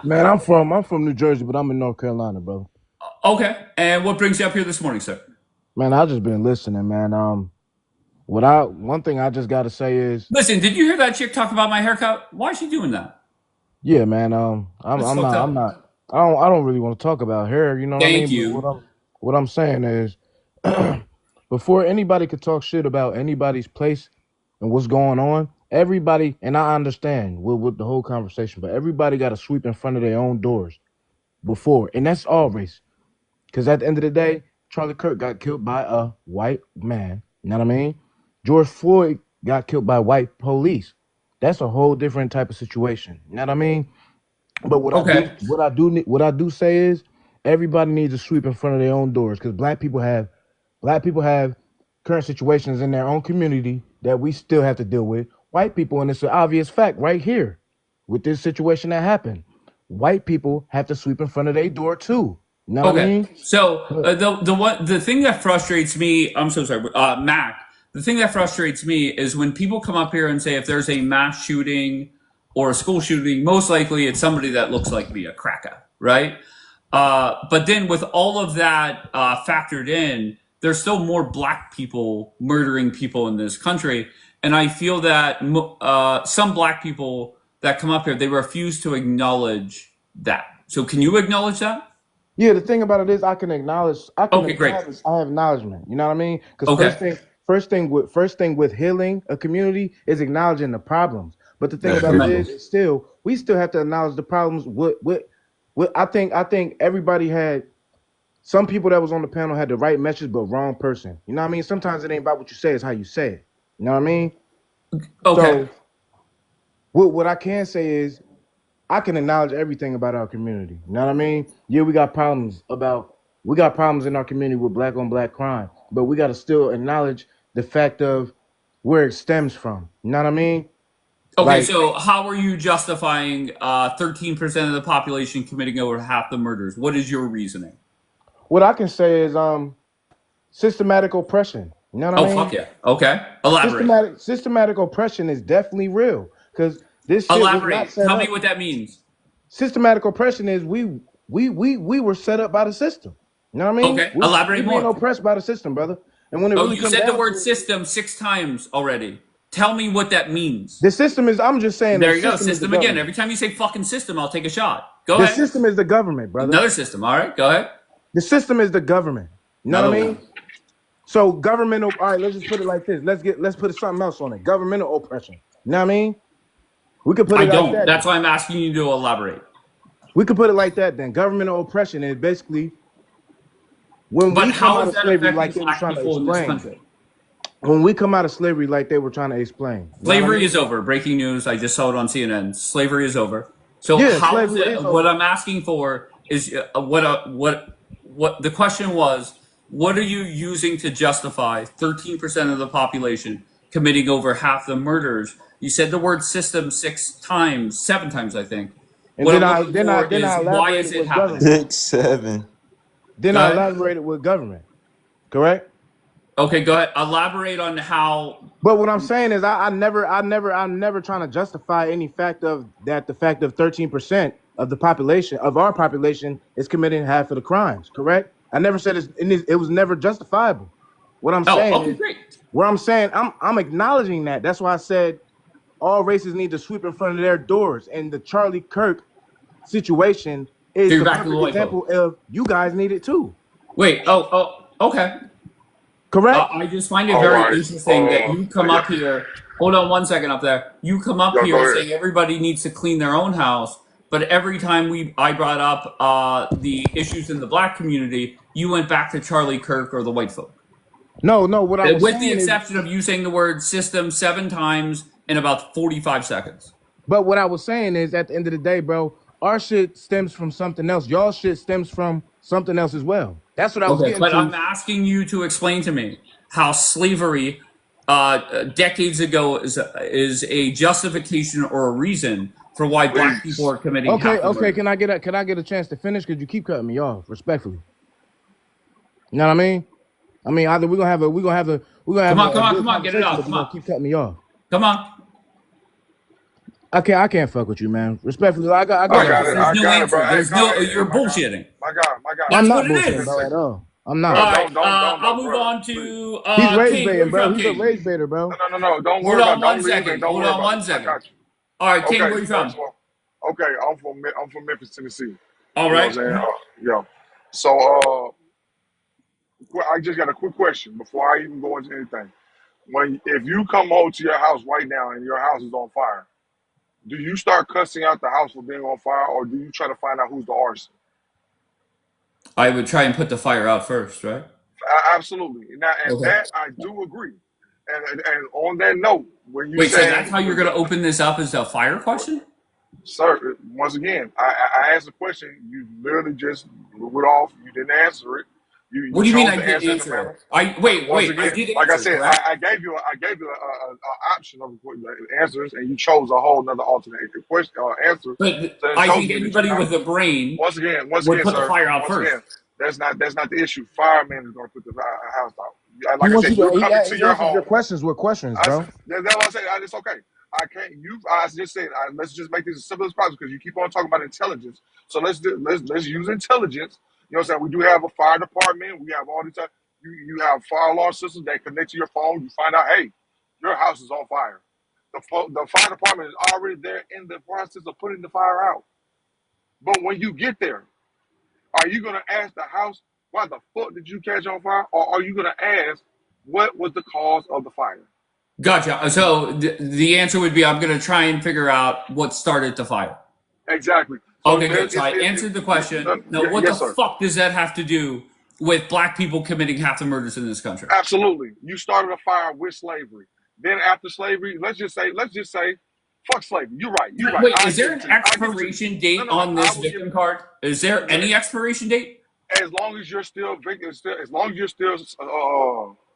Man, I'm from New Jersey, but I'm in North Carolina, brother. Okay. And what brings you up here this morning, sir? Man, I just been listening, man. One thing I just gotta say is, Listen, did you hear that chick talk about my haircut? Why is she doing that? yeah, man. That's I'm fucked not I'm up. not I don't really want to talk about hair. You know what I Thank mean? But you. what I'm saying is, before anybody could talk shit about anybody's place and what's going on, everybody, and I understand with the whole conversation, but everybody got to sweep in front of their own doors before, and that's all race. Because at the end of the day, Charlie Kirk got killed by a white man. You know what I mean? George Floyd got killed by white police. That's a whole different type of situation. You know what I mean? But Okay. what I do say is everybody needs to sweep in front of their own doors because black people have current situations in their own community that we still have to deal with. White people, and it's an obvious fact right here with this situation that happened. White people have to sweep in front of their door too. You know what I Okay. mean? So But the thing that frustrates me, I'm so sorry, Mac. The thing that frustrates me is when people come up here and say if there's a mass shooting or a school shooting, most likely it's somebody that looks like me, a cracker, right? But then with all of that factored in, there's still more black people murdering people in this country, and I feel that some black people that come up here they refuse to acknowledge that. So can you acknowledge that? yeah, the thing about it is Okay, great. I have acknowledgement. You know what I mean? Because Okay. first thing with healing a community is acknowledging the problems. But the thing That's about it very Tremendous. true. is still we still have to acknowledge the problems with I think everybody had some people that was on the panel had the right message but wrong person. You know what I mean? Sometimes it ain't about what you say, it's how you say it. You know what I mean? Okay. So what I can say is I can acknowledge everything about our community. You know what I mean? Yeah, we got problems in our community with black on black crime, but we got to still acknowledge the fact of where it stems from. You know what I mean? Okay, Like so how are you justifying 13% of the population committing over half the murders? What is your reasoning? what I can say is systematic oppression. You know what I Oh, mean? fuck yeah. Okay. Elaborate. Systematic oppression is definitely real because this shit was not Elaborate. set Tell me up. what that means. Systematic oppression is we were set up by the system. You know what I mean? Okay. We Elaborate being more. oppressed by the system, brother. And when it Oh, really you come said the down word to it, system 6 times already. Tell me what that means. the system is. I'm just saying the There you go. system is the System again. government. Every time you say fucking system, I'll take a shot. Go The ahead. system is the government, brother. Another system. All right. Go ahead. The system is the government. You know what Another I one. mean? So governmental. All right, let's just put it like this. Let's put something else on it. Governmental oppression. You know what I mean? We could put I it like don't. that. That's Then. why I'm asking you to elaborate. We could put it like that. Then governmental oppression is basically when But we come how out is of that slavery, affecting like they was black trying to people in this explain. country? When we come out of slavery, like they were trying to explain. You know what I Slavery mean? is over. Breaking news. I just saw it on CNN. Slavery is over. So Yeah, how is slavery it? is What over. I'm asking for is what the question was. What are you using to justify 13% of the population committing over half the murders? You said the word system 6 times, 7 times, I think. And What I'm looking for then is I why is elaborated it with happening? government. 6, 7. Then Go I ahead. elaborated with government. Correct? Okay, go ahead. Elaborate on how. But what I'm saying is I'm never trying to justify any fact of that the fact of 13% of the population of our population is committing half of the crimes, correct? I never said it was never justifiable. What I'm Oh, saying okay, is great. where I'm saying I'm acknowledging that. That's why I said all races need to sweep in front of their doors. And the Charlie Kirk situation So is you're the back to the perfect white example folk. of you guys need it too. Wait. Okay. Correct? I just find it All very right. interesting that you come Yeah, up here. Hold on 1 second up there. You come up y'all go here ahead. saying everybody needs to clean their own house, but every time I brought up the issues in the black community, you went back to Charlie Kirk or the white folk. No, what I was With the saying is exception of you saying the word system 7 times in about 45 seconds. but what I was saying is at the end of the day, bro, our shit stems from something else. Y'all shit stems from something else as well. That's what I was Okay, getting but I'm to. asking you to explain to me how slavery decades ago is a justification or a reason for why black people Please. are committing Okay, half the okay, murders. can I get a chance to finish? Because you keep cutting me off, respectfully. You know what I mean? I mean, either we're gonna Come have on, come a on, good come on, get it conversation, out. but Come you're gonna on, keep cutting me off. come on. I can't fuck with you, man. Respectfully, I All I got right, got because it. there's I no got it, bro. answer. Hey, There's no. hey, You're my God, bullshitting. my God. I'm That's not what it Let me bullshitting, just is. bro, say, at all. I'm bro, not. All right, I'll move bro, on please. to He's rage King. Where baiting, you bro. from, He's a King? rage baiter, bro. No. Don't Hold worry about on it. one Don't leave and second. don't Hold worry on about it. one I second. got you. All right, King. Okay, Where you first from? of all, okay, I'm from Memphis, Tennessee. All You know what I'm right. saying? Yeah. So, I just got a quick question before I even go into anything. If you come home to your house right now and your house is on fire, do you start cussing out the house for being on fire, or do you try to find out who's the arson? I would try and put the fire out first, right? Absolutely. Now, and Okay. that I do agree. And on that note, when you Wait, so that's saying, how you're going to open this up as a fire question? sir, once again, I asked a question. You literally just blew it off. You didn't answer it. You What do you mean chose I to didn't answer in the answer manner. it? I Once wait. I again, did like I answer, said, correct? I gave you a option of answers, and you chose a whole another alternate question answer. But So it I shows think me that you're anybody not. with a brain Once would again, put the sir. fire out Once first. again, that's not the issue. Fireman is going to put the house out. He Like I wants said, you you're to. coming to He your answers your home. questions with questions, bro. That's what I say. It's okay. I can't. I just said. Let's just make this as simple as possible because you keep on talking about intelligence. So let's use intelligence. You know what I'm saying? We do have a fire department. We have all these. You have fire alarm systems that connect to your phone. You find out, hey, your house is on fire. The fire department is already there in the process of putting the fire out. But when you get there, are you gonna ask the house why the fuck did you catch on fire, or are you gonna ask what was the cause of the fire? Gotcha. So the answer would be I'm going to try and figure out what started the fire. Exactly. So Okay, good. So I answered the question. Now, what the yes, sir. fuck does that have to do with black people committing half the murders in this country? Absolutely. You started a fire with slavery. Then after slavery, let's just say, fuck slavery. You're right. You're right. Wait, I is there give it an to you. I give it to you. expiration date No. on I this will give victim card? Is there any it. expiration date? As long as you're still victim, as long as you're still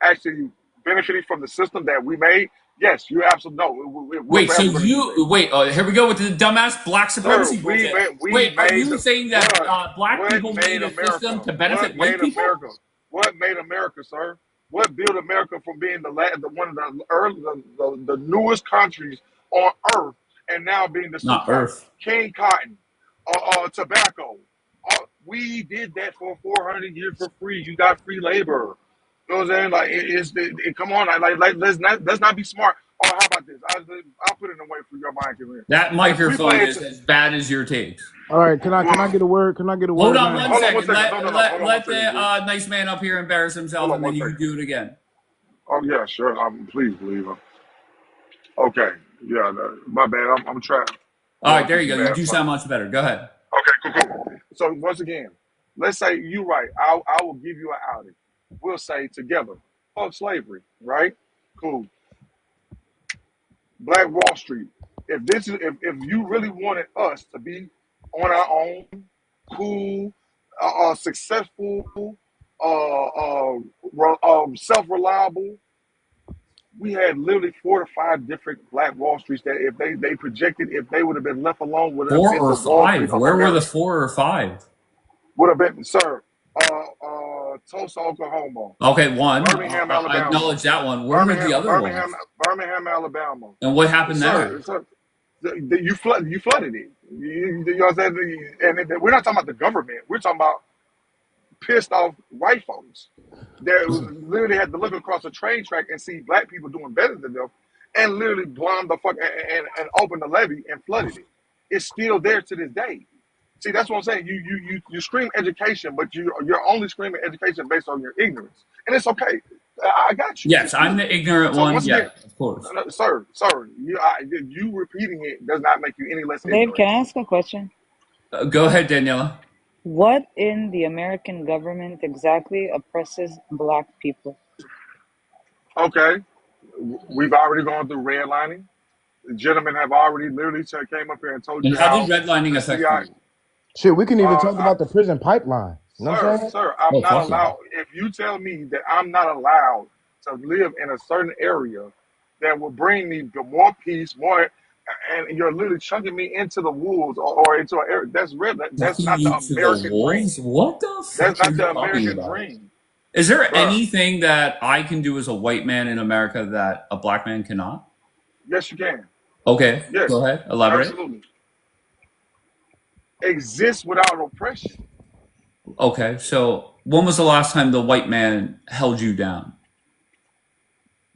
actually benefiting from the system that we made. Yes, you absolutely know. We're Wait, so forever going to use it. you wait? Here we go with the dumbass black Sir, supremacy we bullshit. made we Wait, are made you the saying that bruh, black what people made made a system America? to What benefit white made people? America? What made America, sir? What built America from being the one of the early the newest countries on earth and now being the Not superpower? Earth. King Cotton, tobacco. We did that for 400 years for free. You got free labor. You know what I'm saying? Like come on, like let's not be smart. Oh, how about this? I'll put it away for your mind to read. That If we microphone play it, is as bad as your takes. All right, can I well, get a word? Can I get a Hold word, on man? one hold on one second. second. No, Let no, no. Hold let on one let second, the G. nice man up here embarrass Hold himself, on and then one you can second. do it again. Oh yeah, sure. Please believe him. Okay. Yeah. My bad. I'm trying. I All don't right, want there to you keep go. you You bad. do sound much better. Go ahead. Okay. Cool. So once again, let's say you're right. I will give you an outing. We'll say together. Fuck slavery. Right. Cool. Black Wall Street. If you really wanted us to be on our own, cool, successful, self reliable, we had literally 4 to 5 different Black Wall Streets that if they projected if they would have been left alone would have Four been or the Wall Street five? of Where were the America. 4 or 5? Would have been, sir, Tulsa, Oklahoma, Okay, one. Birmingham, I Alabama, acknowledge that one. Where were the Birmingham, other Birmingham, ones? Birmingham, Alabama. And what happened there? Sir, you flooded it. You know what I'm saying? And we're not talking about the government. We're talking about pissed off white folks that literally had to look across the train track and see black people doing better than them, and literally bombed the fuck and opened the levee and flooded it. It's still there to this day. See, that's what I'm saying. You scream education, but you're only screaming education based on your ignorance, and it's okay. I got you. Yes, It's I'm cool. the ignorant So one. once again, Yeah, of course. sir, you repeating it does not make you any less Dave, ignorant. can I ask a question? Go ahead, Daniela. What in the American government exactly oppresses black people? Okay, we've already gone through redlining. The gentlemen have already literally came up here and told And you how did how redlining the affect CI. you? Shit, we can even Uh, talk about the prison pipeline. You know what I'm saying? sir, I'm Oh, not fuck yeah. allowed. If you tell me that I'm not allowed to live in a certain area that will bring me to more peace, more, and you're literally chunking me into the wolves or into an area, that's red. That's Sucking not the you to the American dream. wolves? What the That's fuck are not you the talking American about? dream, Is there bruh. anything that I can do as a white man in America that a black man cannot? Yes, you can. Okay, Yes, go ahead. Elaborate. absolutely. Exists without oppression. Okay, so when was the last time the white man held you down?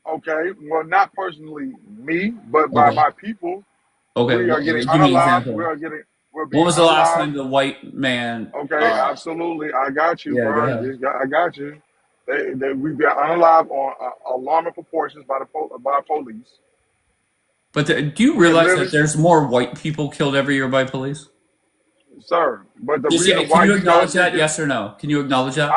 Okay, well, not personally me, but by Okay. my people. Okay. We are getting Give me an unalived. example. We're When being was the last unalived. time the white man? Okay, absolutely. I got you, Yeah, go bro. ahead. I got you. We've been unalived on alarming proportions by by police. But do you We are realize that literally, there's more white people killed every year by police? sir. But the Just yeah, reason can why you you guys acknowledge think that? this, Yes or no? Can you acknowledge that?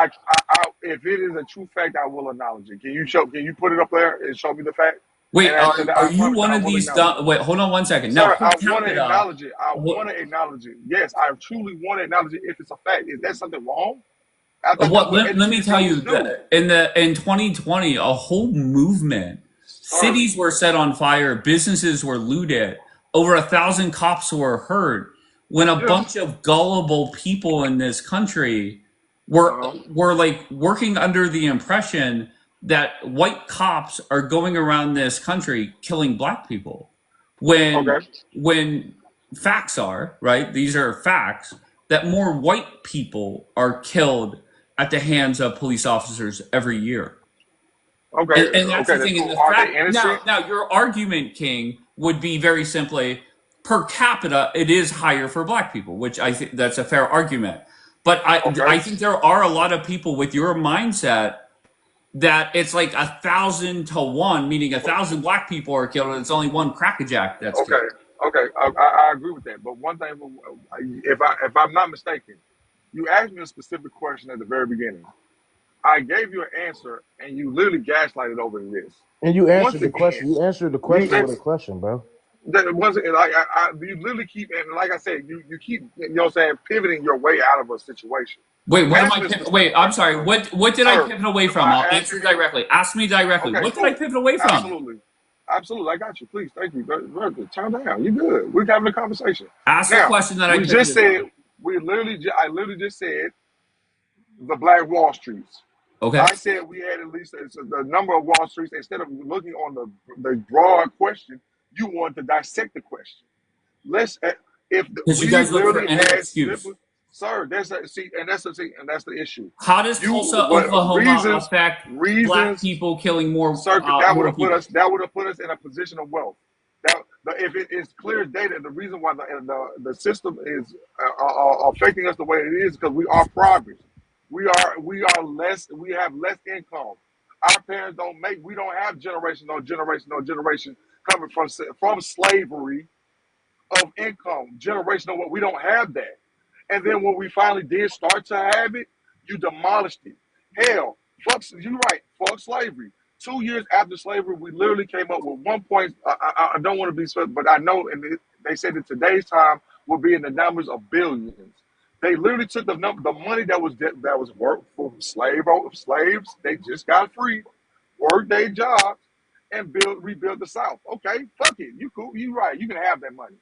if it is a true fact, I will acknowledge it. Can you show? Can you put it up there and show me the fact? And Wait, after that, are I you promise one I of will these acknowledge it. dumb? Wait, hold on one second. Now, Sir, per I want to capita, acknowledge it. I want to acknowledge it. Yes, I truly want to acknowledge it if it's a fact. Is that something wrong? I thought that's what? what Let me educated tell people you to do. that in 2020, a whole movement, Sir, cities were set on fire, businesses were looted, over 1,000 cops were hurt. When a yes. bunch of gullible people in this country were like working under the impression that white cops are going around this country killing black people when Okay. when facts are right, these are facts, that more white people are killed at the hands of police officers every year. Okay. And that's Okay. the That's thing. And cool. the Are they fact innocent? now your argument, King, would be very simply per capita it is higher for black people, which I think that's a fair argument. But Okay. I think there are a lot of people with your mindset that it's like 1,000 to 1, meaning 1,000 black people are killed and it's only one crackerjack that's Okay. killed. Okay. I agree with that. But one thing, if I'm not mistaken, you asked me a specific question at the very beginning. I gave you an answer, and you literally gaslighted over this. And you Once answered the again, question. You answered the you question with a question, bro. that it wasn't like you literally keep, and like I said, you keep, you know what I'm saying, pivoting your way out of a situation. Wait, You what am asked I? me a specific Wait, I'm question, sorry. sir. What did I Sir, pivot away am from? I'll I answer asking you? directly. Ask me directly. Okay, What did I cool. pivot away from? Absolutely. Absolutely. I got you. Please. Thank you. Brother, calm down. You good. We're having a conversation. Ask the Now, question that I we just pivoted said, from. I literally just said the Black Wall Streets. Okay. I said we had at least the number of Wall Streets. Instead of looking on the broad question, you want to dissect the question. Let's if Because you we guys look for literally any had excuse. sir, that's the issue. How does You Tulsa, what Oklahoma affect black reasons, people killing more sir? more people? That would have put us in a position of wealth. If it is clear data, the reason why the system is affecting us the way it is because we are progress. We are less. We have less income. Our parents don't make. We don't have generation coming from slavery of income, generational what we don't have that. And then when we finally did start to have it, you demolished it. Hell, fuck you right, fuck slavery. 2 years after slavery, we literally came up with 1 point. I don't want to be specific, but I know, and they said that today's time will be in the numbers of billions. They literally took the money that was worked for slaves. They just got free, worked their jobs, and rebuild the South. Okay, fuck it, you cool, you right, you can have that money.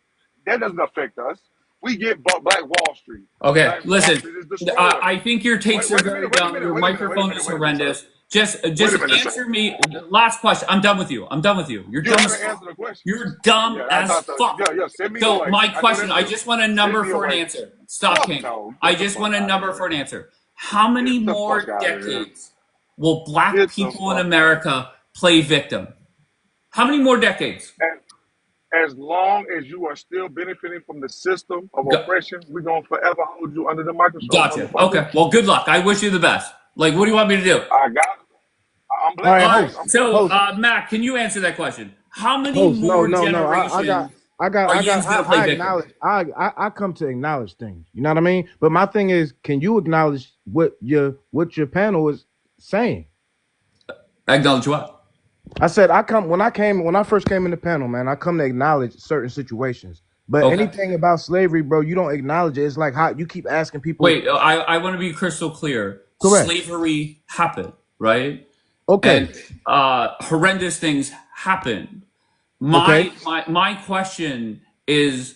That doesn't affect us. We get Black Wall Street. Okay, Black Wall listen. Street is destroyed. I think your takes are Wait a very minute, wait a dumb. minute, Your wait a minute, wait a microphone minute, is wait a minute, sir. horrendous. Just Wait a minute, sir. answer me. Last question. I'm done with you. I'm done with you. You're You dumb as haven't fuck. answered the question. You're dumb Yeah, I as thought so. fuck. Yeah, send me So away. my I know question, that's I you. just want a Send number me for an away. answer. Stop, Fuck King. no. I Get the just want fuck a out of number for here. an answer. How many Get the fuck more out of here. decades will black Get the people in fuck out of America play victim? How many more decades? here. As long as you are still benefiting from the system of Go- oppression, we're gonna forever hold you under the microscope, Gotcha. motherfucker. Okay. Well, good luck. I wish you the best. Like, what do you want me to do? I got it. I'm All blessed. right, All I'm, right. host, I'm blessed. So, host, Matt, can you answer that question? How many host. No, more no, no. generations are you going to play I victim? acknowledge. I come to acknowledge things. You know what I mean? But my thing is, can you acknowledge what your panel is saying? Acknowledge what? I said when I first came in the panel, man. I come to acknowledge certain situations. But Okay. anything about slavery, bro, you don't acknowledge it. It's like how you keep asking people. Wait, I want to be crystal clear. Correct. Slavery happened, right? Okay. And horrendous things happened. Okay. My question is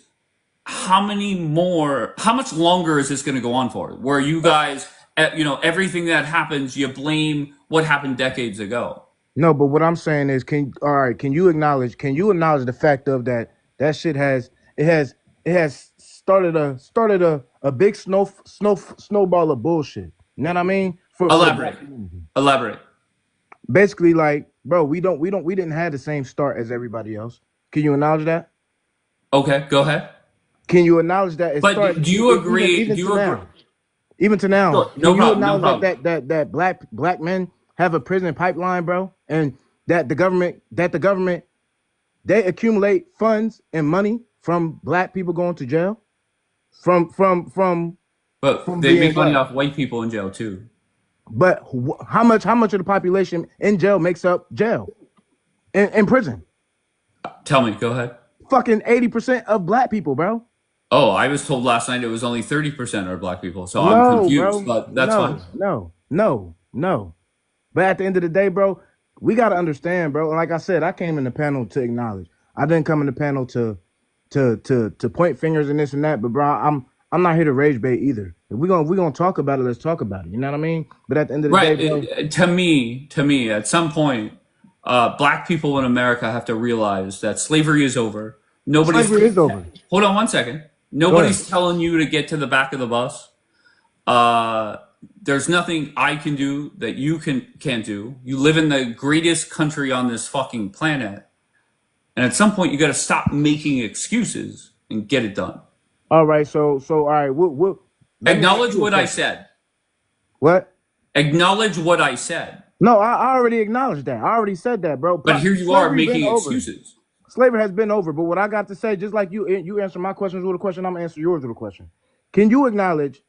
how much longer is this going to go on for? Where you guys, everything that happens, you blame what happened decades ago. No, but what I'm saying is, can you acknowledge the fact of that that shit has it has started a big snowball of bullshit. You know what I mean? For the Elaborate. black community. Elaborate. Basically, like, bro, we didn't have the same start as everybody else. Can you acknowledge that? Okay, go ahead. Can you acknowledge that it But started do you agree? even Do to you agree? now? Even to now, Sure, can no you problem. No acknowledge that problem. black men have a prison pipeline, bro, and that the government they accumulate funds and money from black people going to jail from But they being make money what? off white people in jail too. But how much of the population in jail makes up jail in prison? Tell me. Go ahead. Fucking 80% of black people, bro. Oh, I was told last night it was only 30% are black people, so I'm No, confused. bro. But that's fine. No. But at the end of the day, bro, we gotta understand, bro. And like I said, I came in the panel to acknowledge. I didn't come in the panel to point fingers and this and that. But bro, I'm not here to rage bait either. If we gonna talk about it, let's talk about it. You know what I mean? But at the end of the day, Right. bro, To me, at some point, black people in America have to realize that slavery is over. Nobody's. slavery is over. Hold on one second. Go ahead. Nobody's telling you to get to the back of the bus. Uh, there's nothing I can do that you can't do. You live in the greatest country on this fucking planet, and at some point, you got to stop making excuses and get it done. All right, so all right, let me ask Acknowledge you a what I question. said. What? Acknowledge what I said. No, I already acknowledged that. I already said that, bro. But here you are Slavery been making over. excuses. Slavery has been over. But what I got to say, just like you answer my questions with a question, I'm gonna answer yours with a question. Can you acknowledge?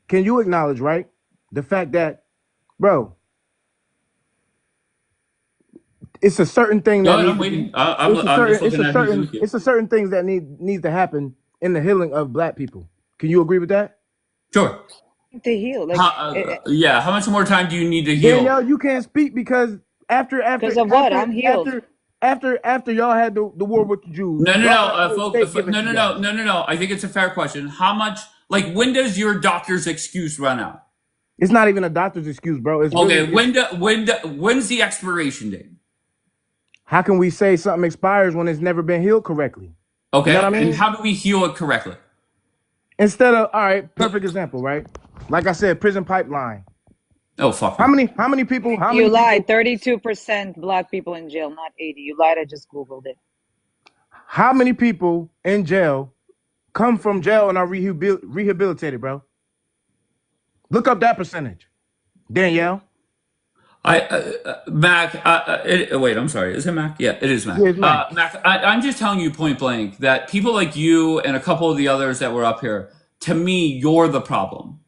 Can you acknowledge, right, the fact that, bro, it's a certain thing Go that ahead, needs I'm to be. waiting. I'm just looking at who's with you. It's a certain things that needs to happen in the healing of black people. Can you agree with that? Sure. To heal, like, Yeah. How much more time do you need to heal? Danielle, you can't speak because after because of what? I'm healed. after y'all had the war with the Jews, No, no, y'all no, got a whole state given no, to no, you no, guys. no, no, no. I think it's a fair question. How much? Like, when does your doctor's excuse run out? It's not even a doctor's excuse, bro. It's Okay. really When's the expiration date? how can we say something expires when it's never been healed correctly? You know Okay. what I And mean? how do we heal it correctly? Instead of all right, perfect example, right? Like I said, prison pipeline. Oh, fuck How me. many people? How You many lied. people? 32% black people in jail, not 80. You lied. I just Googled it. How many people in jail come from jail and are rehabilitated, bro? Look up that percentage, Danielle. Mac. Wait, I'm sorry. Is it Mac? Yeah, it is Mac. Yeah, it's Mac. Mac, I'm just telling you point blank that people like you and a couple of the others that were up here, to me, you're the problem.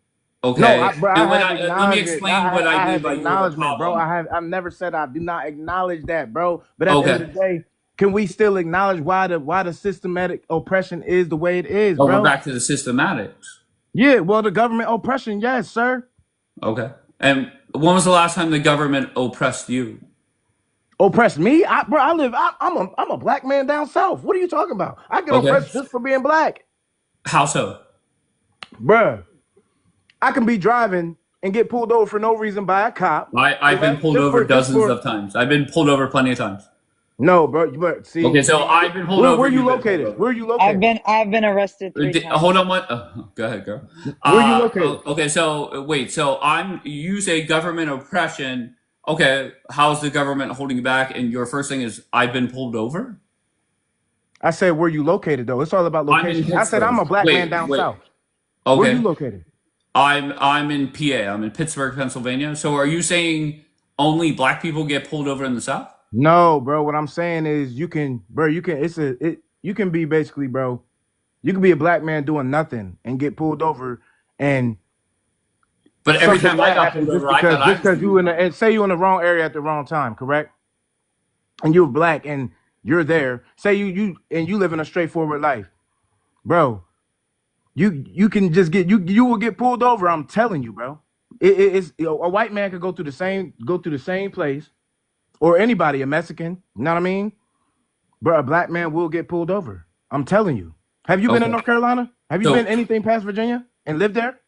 Okay. No, bro, And I when have let me acknowledged it. explain what I I mean have by you're the acknowledgement, bro. problem. I've never said I do not acknowledge that, bro. But at the end Okay. of the day, can we still acknowledge why the systematic oppression is the way it is, Oh, we're bro? back to the systematics. Yeah, well, the government oppression, yes, sir. Okay. And when was the last time the government oppressed you? Oppressed me, bro. I'm a black man down south. What are you talking about? I get Okay. oppressed just for being black, How so? bro. I can be driving and get pulled over for no reason by a cop. I've been Correct? pulled over dozens of times. I've been pulled over plenty of times. No, bro. But see, Okay, so I've been pulled over. where you You've been pulled located? over. Where you located? I've been arrested 3 times. Hold on one. Go ahead, girl. Where you located? Okay, so wait. So you say government oppression. Okay, how's the government holding you back? And your first thing is I've been pulled over. I said where you located though. It's all about I'm in location. I said I'm a black man down Wait. south. Where you Okay, located? I'm in PA. I'm in Pittsburgh, Pennsylvania. So are you saying only black people get pulled over in the South? No, bro. What I'm saying is you can, bro. You can. You can be basically, bro. You can be a black man doing nothing and get pulled over, and But every something time I bad got happens pulled just over, I thought I was because you in the and say you in the wrong area at the wrong time, correct? And you're black and you're there. Say you live in a straightforward life, bro. You can just you will get pulled over. I'm telling you, bro. It's a white man could go to the same place, or anybody, a Mexican. You know what I mean? But a black man will get pulled over. I'm telling you. Have you been in Okay. North Carolina? Have you So been anything past Virginia and lived there?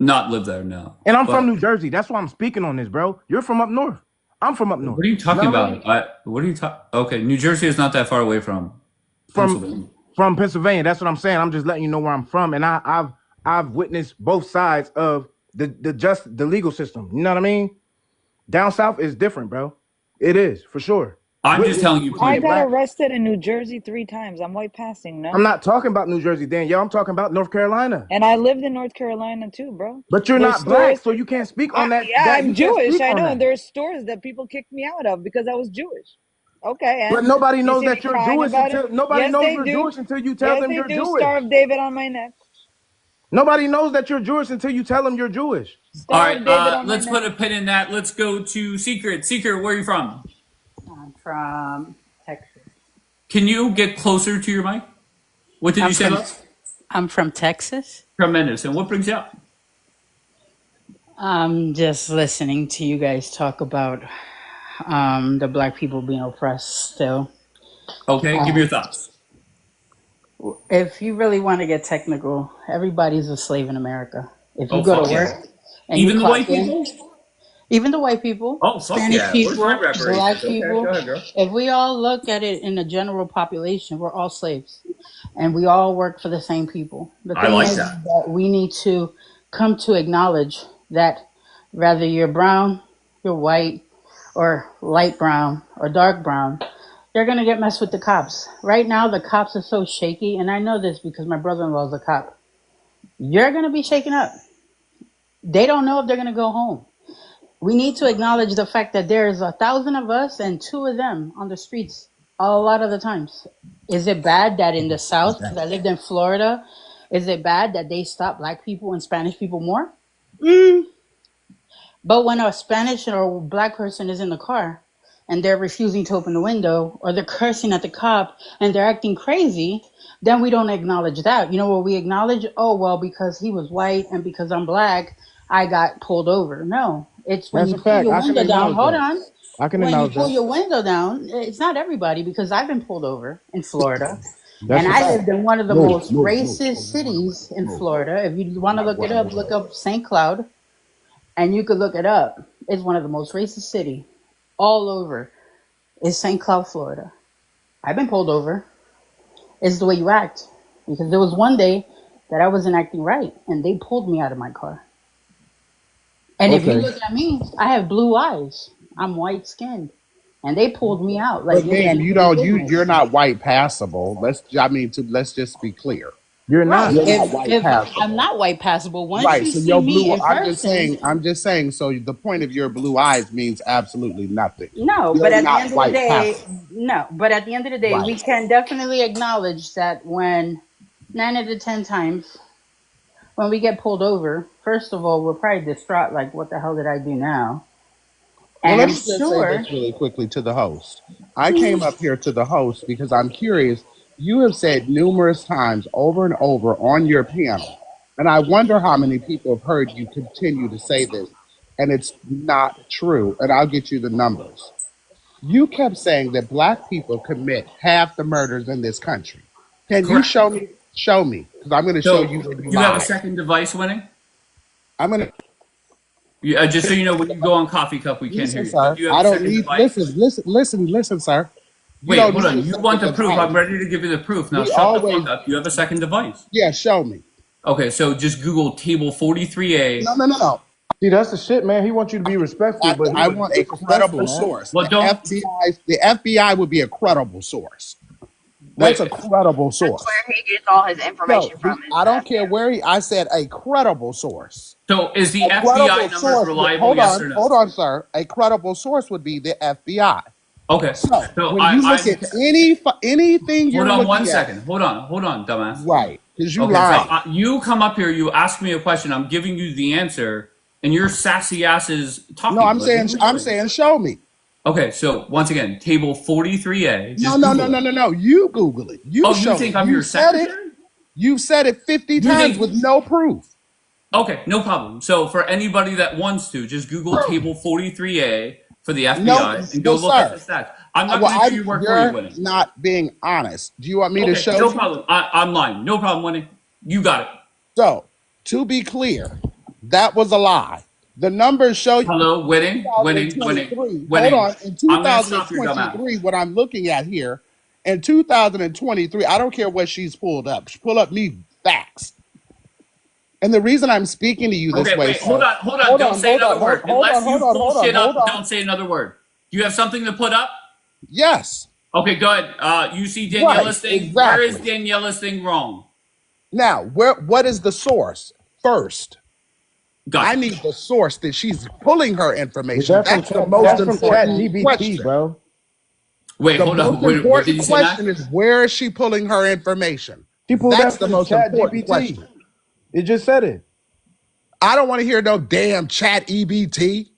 not live there, no. And I'm But from New Jersey. That's why I'm speaking on this, bro. You're from up north. I'm from up north. what are you talking know what I mean? about? What are you talking? Okay, New Jersey is not that far away from. Pennsylvania. from Pennsylvania. That's what I'm saying. I'm just letting you know where I'm from, and I've witnessed both sides of the legal system. You know what I mean? Down south is different, bro. It is for sure. I'm just telling you, I Being please. got black. arrested in New Jersey 3 times. I'm white passing, I'm no? not talking about New Jersey, Danielle. I'm talking about North Carolina. And I lived in North Carolina too, bro. But you're There's not black, stores. so you can't speak on that. Yeah, That I'm you can't Jewish. speak I on know. And that. there's stores that people kicked me out of because I was Jewish. Okay, But and nobody you knows see me that you're crying Jewish about it? until nobody Yes, knows they you're do. Jewish until you tell Yes, them they you're do. Star Jewish. of David on my neck. Nobody knows that you're Jewish until you tell them you're Jewish. All Star right, of David on my let's put neck. a pin in that. Let's go to Secret. Secret, where are you from? I'm from Texas. Can you get closer to your mic? What did you I'm say, from Les? I'm from Texas. Tremendous. And what brings you up? I'm just listening to you guys talk about the black people being oppressed still. Okay, give me your thoughts. If you really want to get technical, everybody's a slave in America. If you Oh, go to fuck yeah. work and you Even the white clock in, people? even the white people, Oh, fuck Spanish yeah. Where's my people, black reparations? Okay, go people, ahead, girl. if we all look at it in the general population, we're all slaves. And we all work for the same people. The I thing like is that. that we need to come to acknowledge that whether you're brown, you're white, or light brown, or dark brown, they're going to get messed with the cops. Right now, the cops are so shaky, and I know this because my brother-in-law is a cop. You're going to be shaken up. They don't know if they're going to go home. We need to acknowledge the fact that there's 1,000 of us and 2 of them on the streets a lot of the times. Is it bad that in the South, because I lived in Florida, is it bad that they stop black people and Spanish people more? But when a Spanish or black person is in the car and they're refusing to open the window or they're cursing at the cop and they're acting crazy, then we don't acknowledge that. You know what we acknowledge? Oh, well, because he was white and because I'm black, I got pulled over. No, it's when That's you a pull fact. your I can window down. acknowledge Hold that. on. I can When you acknowledge pull that. your window down, it's not everybody because I've been pulled over in Florida. That's And a I fact. lived in one of the No, most no, no. racist cities in Florida. If you want to look up St. Cloud, and you could look it up. It's one of the most racist city all over. Is St. Cloud, Florida. I've been pulled over. It's the way you act. Because there was one day that I wasn't acting right, and they pulled me out of my car. And if you Okay. look at me, I have blue eyes. I'm white skinned. And they pulled me out like But it was ma'am, nobody's you're business. not white passable. Let's just be clear. You're Right. not. You're not white If I'm passable. not white passable, once Right. you So see your me blue in person, I'm just saying, so the point of your blue eyes means absolutely nothing. no, but You're at the not end of the white day, passable. no, but at the end of the day, Right. we can definitely acknowledge that when 9 out of 10 times when we get pulled over, first of all, we're probably distraught, like, what the hell did I do now? Well, And let I'm me just say sure, this really quickly to the host. I came up here to the host because I'm curious. You have said numerous times over and over on your panel, and I wonder how many people have heard you continue to say this, and it's not true. And I'll get you the numbers. You kept saying that black people commit half the murders in this country. Can you Correct. show me? Show me, because I'm going to show you So, where you you have a lied. second device winning? I'm going to Just so you know, when you go on Coffee Cup, we can't hear listen, you. But sir. do you have I a don't second need device? listen, sir. You Wait, don't hold need on. a You want second the proof? I'm device. ready to give you the proof. Now We shut the always, fuck up. You have a second device. yeah, show me. Okay, so just Google table 43A. No. See, that's the shit, man. He wants you to be respectful, but I he's want a disrespectful, credible man. source. Well, don't. The FBI would be a credible source. That's Wait. a credible That's source. where he gets all his No, information from is I the don't care FBI. where I said a credible source. So is the A FBI credible numbers source. reliable? Yes or no? Hold on, sir. A credible source would be the FBI. Okay. So So when you look I'm. at anything Hold you're on one looking at, second. Hold on, dumbass. right? Because you Okay, so lying. you come up here, you ask me a question, I'm giving you the answer, and your sassy ass is No, talking. Like, what are we I'm doing? saying, show me. Okay, so once again, table 43A. No, Just Google it. no. You Google it. You Oh, you show me. think I'm You your said it. secretary? You've said it 50 You times think? with no proof. Okay, no problem. So for anybody that wants to, just Google table 43A for the No, FBI and go well, look at the sir. stats. I'm not Well, going to do your work for you, you're Winnie. not being honest. Do you want me to Okay, show no you? problem. I'm lying. No problem, Winnie. You got it. So, to be clear, that was a lie. The numbers show you Hello, winning. 2023. Hold Winning. on. In I'm going to stop your dumb ass. 2023, what I'm looking at here, in 2023, I don't care what she's pulled up. Pull up me facts. And the reason I'm speaking to you this Okay, way, wait, sir, hold on. Don't say another word. Unless you pull shit hold up, on. don't say another word. Do you have something to put up? Yes, Okay, go ahead. You see right, Daniela's thing? Where is exactly. Daniela's thing wrong? Now, what is the source? First, I Gotcha. need the source that she's pulling her information. That's from That's the Chat. most That's from Chat important GBT, question. bro. Wait, The hold most on. What did important you say, Mac? question is where is she pulling her information? She pulled That's that the from most Chat important GPT. question. It just said it. I don't want to hear no damn chat EBT.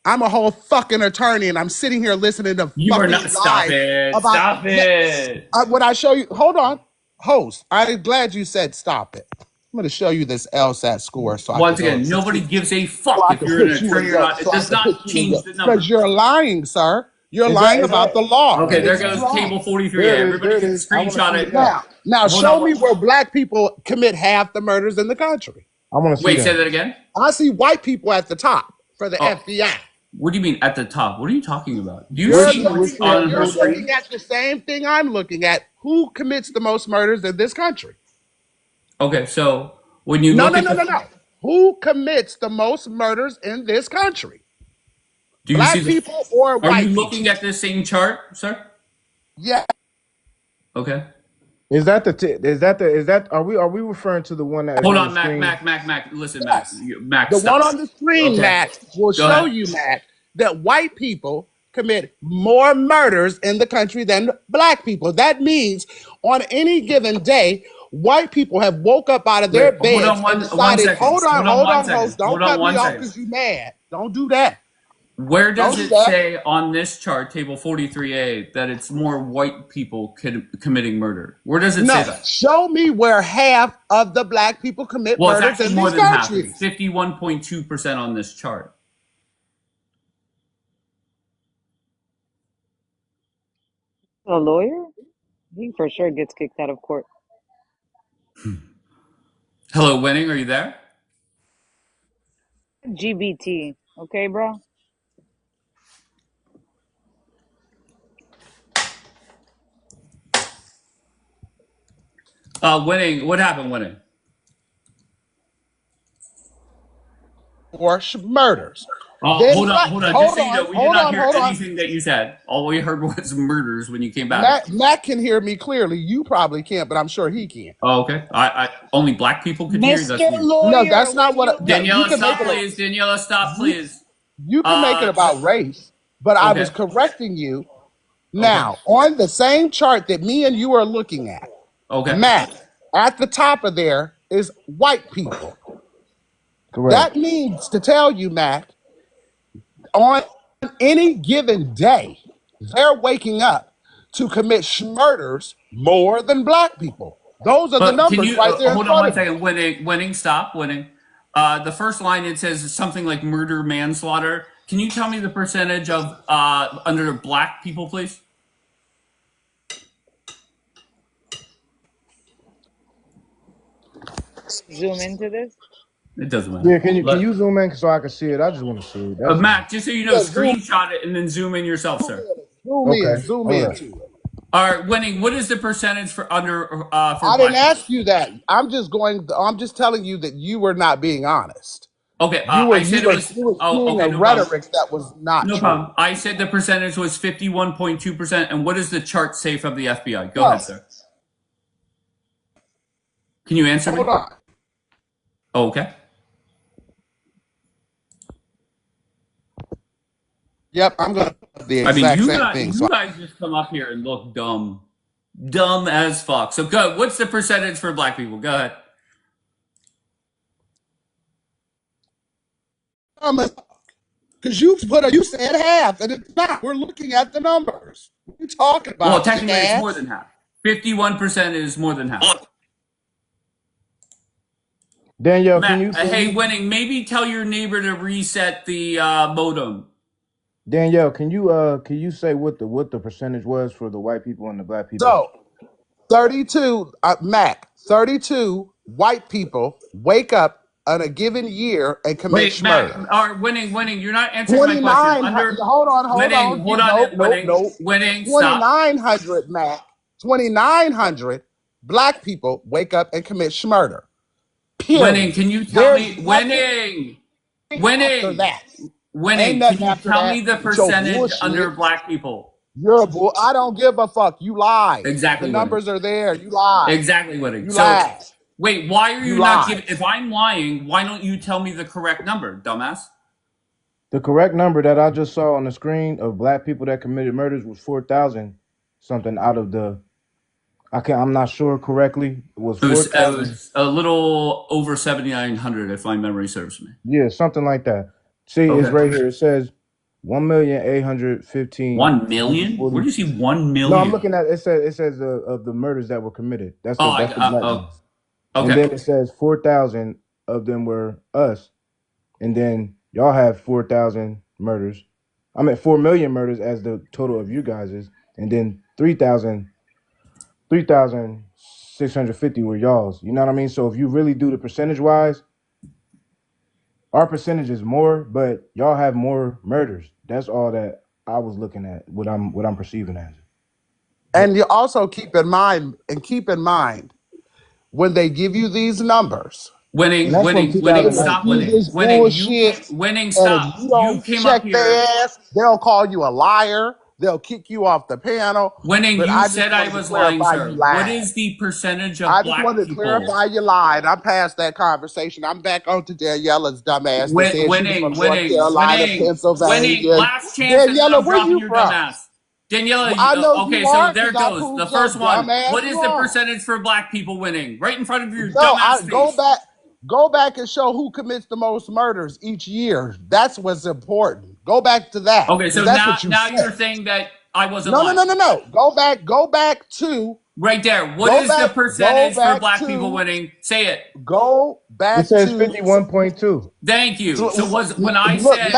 I'm a whole fucking attorney and I'm sitting here listening to You are fucking not. Stop lies it. about Stop yes. it. When I show you, hold on, host. I'm glad you said stop it. I'm going to show you this LSAT score so I can Once go again, put nobody you, gives a so fuck I if can you're an put you in attorney or your, not. It so I does can put not you in your, change the because numbers. you're lying, sir. You're Is that lying is about that the law, Okay, and there it's goes wrong. table 43A. there it is? Everybody There it can is. I want to screenshot see it. that. Now Hold show me on. where black people commit half the murders in the country. I want to see Wait, say that. that again? I see white people at the top for the Oh, FBI. what do you mean at the top? What are you talking about? Do you Where's see she? what's Where's she on at? her You're Hold on. screen? looking at the same thing I'm looking at. Who commits the most murders in this country? Okay, so when you No, look no, at no, no, the, no. Who commits the most murders in this country? do you see Black the, people or are you white people? looking at the same chart, sir? Yeah. Okay. Is that the? Is that? Are we referring to the one that is Hold on the on, Mac, screen? Mac, Mac, Mac. Listen, Mac, Yes. Mac, The one stop. on the screen, Okay, Matt, will go show ahead. you, Matt, that white people commit more murders in the country than black people. That means on any given day, white people have woke up out of their Wait, hold beds on and one decided, second. Hold on hold one on, second. host, don't Hold on cut me one off second. because you mad. Don't do that. Where does Don't do it that. say on this chart, table 43A, that it's more white people committing murder? Where does it say No, that? show me where half of the black people commit Well, it's murders actually in more this than half. It's country. 51.2% on this chart. A lawyer? He for sure gets kicked out of court. Hello, Winning, are you there? GBT. Okay, bro? Winning, what happened, Winning? Or murders. Then black. Hold on. Just Hold so you know, on, we did hold not on, hear hold on. anything that you said. All we heard was murders when you came back. Matt can hear me clearly. You probably can't, but I'm sure he can. Oh, okay. Only black people could hear you. That's Mr. weird. No, Lawyer, that's not when what. you No, you Daniela, can make stop, it. please. Daniela, stop, You, please. you can make it about race, but I was Okay. correcting you. Okay. Now, on the same chart that me and you are looking at, Okay. Matt, at the top of there is white people. Correct. That means to tell you, Matt, on any given day, they're waking up to commit murders more than black people. Those are the But can numbers you right there in hold on front one of you. second? Winning, stop, winning. The first line it says something like murder manslaughter. Can you tell me the percentage of under black people, please? zoom into this? It doesn't matter. Yeah. Can you zoom in so I can see it? I just want to see it. That's all. Mac, just so you know, Yeah, zoom, screenshot it and then zoom in yourself, sir. Okay. zoom Hold in up. to it. All right, winning. What is the percentage for under for I didn't black people? ask you that. I'm just telling you that you were not being honest. Okay, You were I you said it were was. you were Oh, spewing okay, a no problem. rhetoric that was not No true. problem. I said the percentage was 51.2%. And what does the chart say from the FBI? Go No, ahead, sir. Can you answer me? hold on. Oh, okay. Yep, I'm gonna do the I mean, exact same thing. you So guys just come up here and look dumb, dumb as fuck. So go. What's the percentage for black people? Go ahead. because you said half and it's not. We're looking at the numbers. What are you talking Well, about, technically, it's more jackass? than half. 51% is more than half. Danielle, can Matt, you? hey, winning. Maybe tell your neighbor to reset the modem. Danielle, can you say what the percentage was for the white people and the black people? So 32, Mac, 32 white people wake up in a given year and commit Wait, Mac, murder. or winning. You're not answering my question. 29, hold on, Winning, hold on, nope, winning, stop. 2,900, Mac. 2,900 black people wake up and commit murder. Winning, Period. can you tell There's me nothing winning? after Winning. that. Ain't Winning. Can nothing you after tell me that the with your percentage under bullshit. black people? You're a bull. I don't give a fuck. You lied. The Exactly winning. numbers are there. You lied. Exactly winning. You So lied. wait, why are You you not lied. giving? If I'm lying, why don't you tell me the correct number, dumbass? The correct number that I just saw on the screen of black people that committed murders was 4,000 something out of the. I'm not sure correctly. It was It 4,000. was a little over 7,900, if my memory serves me. Yeah, something like that. See, it's Okay. right here. It says 1,815,140. 1 million? Where do you see 1 No, I'm million? looking at it says of the murders that were committed. Oh, That's the black oh, ones. And okay. then it says 4,000 of them were us. And then y'all have 4,000 murders. I mean 4 million murders as the total of you guys is. And then 3,650 were y'all's. You know what I mean? So if you really do the percentage wise, our percentage is more, but y'all have more murders. That's all that I was looking at. What I'm perceiving as. And you also keep in mind, when they give you these numbers, And Winning, that's from winning, winning. they will Stop 2019. do winning. this Winning. You bullshit. can't. Winning. And if Stop. you You don't came up check here. their ass, they'll call you a liar. They'll kick you off the panel. Winning. But You I just said I wanted to was lying, clarify you sir. What lied. is the percentage of I just black wanted to people? clarify you lied. I'm past that conversation. I'm back on to Daniela's dumbass that said she was from Winning, North winning, Carolina, winning, winning. Pennsylvania. Last chance, and then Daniela, I'm where dropping you your from? dumbass. Daniela, I know okay, you so are there because it I goes. The proved your first one. dumbass What is the wrong. percentage for black people winning? Right in front of your No, dumbass face. go back and show who commits the most murders each year. That's what's important. Go back to that Okay, because so that's now what you now said. you're saying that I wasn't No, no, lying. no, no, no. Go back to Right there. What go is the back go percentage for back black people to winning? Say it. go It back says to 51.2. Thank you. So was when I look, said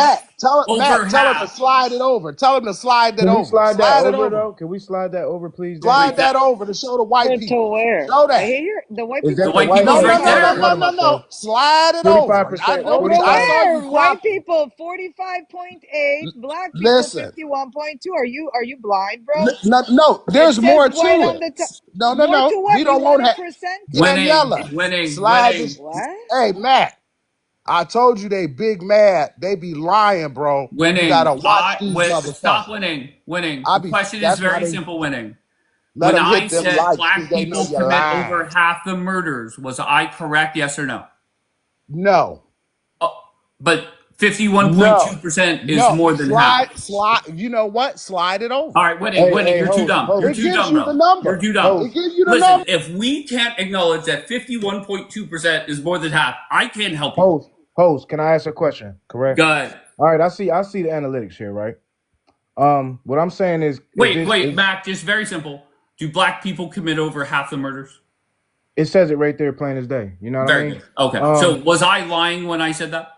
over Tell him to half. slide it over. Tell him to slide that Can we over. slide that Slide it over over. though? Can we slide that over, please, Wait, Slide Danielle? that that over to show the white To people. where? Show I that. hear the white Is people. the that the white white? people's No, No, no, right no, no, no, no. there. What no, am no, I saying? no. Slide it over. I 45%. know what Over I saw 45. where? you White clapping. people 45.8, black people Listen. 51.2. Are you blind, bro? No, no, It there's says more right to on it. the top. No, no, More no. to We what? You don't want want a to. percentage? Winning, Daniela, winning, slide this. winning, What? Hey, Matt, I told you they big mad. They be lying, bro. You gotta winning. watch these Stop motherfuckers. winning. Winning. The question is That's why very they simple. Winning. let When them I hit them said likes because black they know people you're commit over lying. half the murders, was I correct? Yes or no? No, Oh, but no, 51.2% is no. more than half. Slide. You know what? Slide it All over. right, winning, Hey, winning. hey, You're too host, dumb. You're host, It too gives dumb, you the bro. You're number. too dumb. host. It gives you the Listen, number. if we can't acknowledge that 51.2% is more than half, I can't help you. Host, can I ask a question? Correct. Go ahead. All right, I see the analytics here, right? What I'm saying is, if Wait, Mac, just very simple. Do black people commit over half the murders? it says it right there, plain as day. You know what I Very mean? good. Okay. So was I lying when I said that?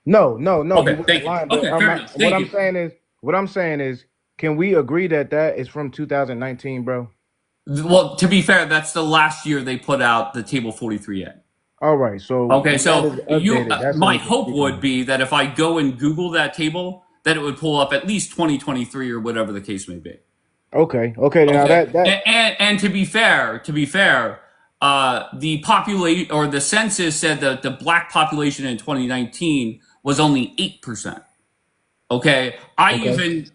No, no, no, you Okay, wasn't thank you. lying. But Okay, fair enough. what Thank I'm you. saying is, can we agree that that is from 2019, bro? Well, to be fair, that's the last year they put out the table 43A. All right, so Okay, when that so is updated, that's when my we can hope speak on would it. be that if I go and Google that table, that it would pull up at least 2023 or whatever the case may be. Okay, okay. Now Okay, that and to be fair, the population or the census said that the black population in 2019 was only 8%. Okay, I okay. even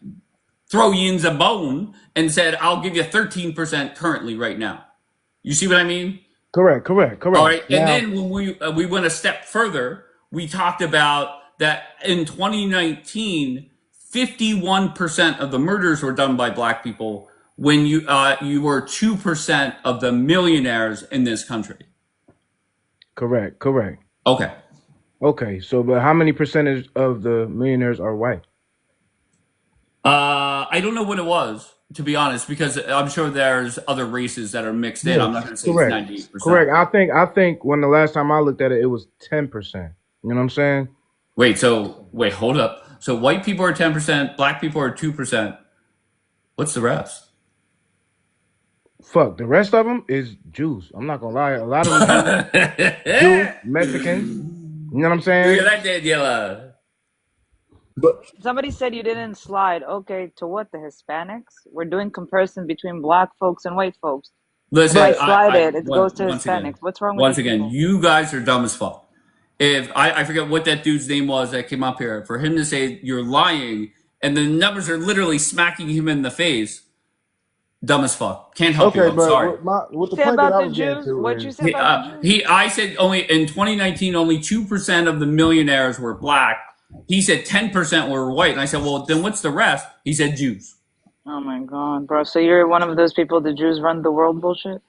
throw yins a bone and said I'll give you 13% currently right now. You see what I mean? Correct, All correct. right, and Now, then when we went a step further, we talked about that in 2019, 51% of the murders were done by black people when you were 2% of the millionaires in this country. correct. Okay. Okay, so but how many percentage of the millionaires are white? I don't know what it was, to be honest, because I'm sure there's other races that are mixed in. Yes, I'm not going to say it's correct, 98%. correct. I think when the last time I looked at it, it was 10%. You know what I'm saying? Wait, hold up. So white people are 10%, black people are 2%. What's the rest? Fuck, the rest of them is Jews. I'm not gonna lie, a lot of them Jews, Mexicans. You know what I'm Look at saying? that, Daniela. But Somebody said you didn't slide. Okay, to what? The Hispanics? We're doing comparison between black folks and white folks. If I Listen, but slide it, it goes to once again, Hispanics. What's wrong with you people? you guys are dumb as fuck. If I forget what that dude's name was that came up here, for him to say you're lying and the numbers are literally smacking him in the face, dumb as fuck. Can't help you. okay, I'm but sorry. what the Say point that about I the was getting Jews? to What you is say about the Jews? I said only in 2019, only 2% of the millionaires were black. He said 10% were white. And I said, well, then what's the rest? He said Jews. Oh my God, bro. So you're one of those people, the Jews run the world bullshit?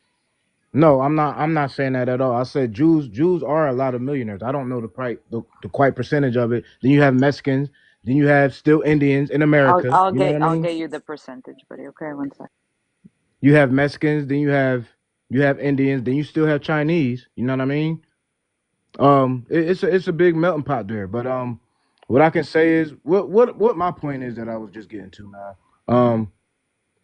no, I'm not saying that at all. I said Jews are a lot of millionaires. I don't know the quite percentage of it. Then you have Mexicans, then you have still Indians in I'll America. I'll You know what get I I'll mean? get you the percentage, buddy. Okay, one sec. You have Mexicans, then you have Indians, then you still have Chinese. You know what I mean? It's a big melting pot there. But what I can say is what my point is that I was just getting to, man.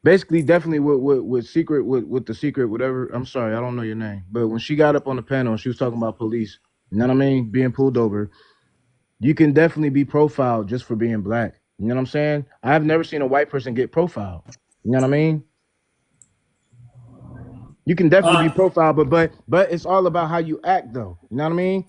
Basically, definitely with secret with the secret whatever. I'm sorry, I don't know your name, but when she got up on the panel and she was talking about police, you know what I mean, being pulled over, you can definitely be profiled just for being black. You know what I'm saying? I've never seen a white person get profiled. You know what I mean? You can definitely be Uh, profiled, but it's all about how you act, though. You know what I mean?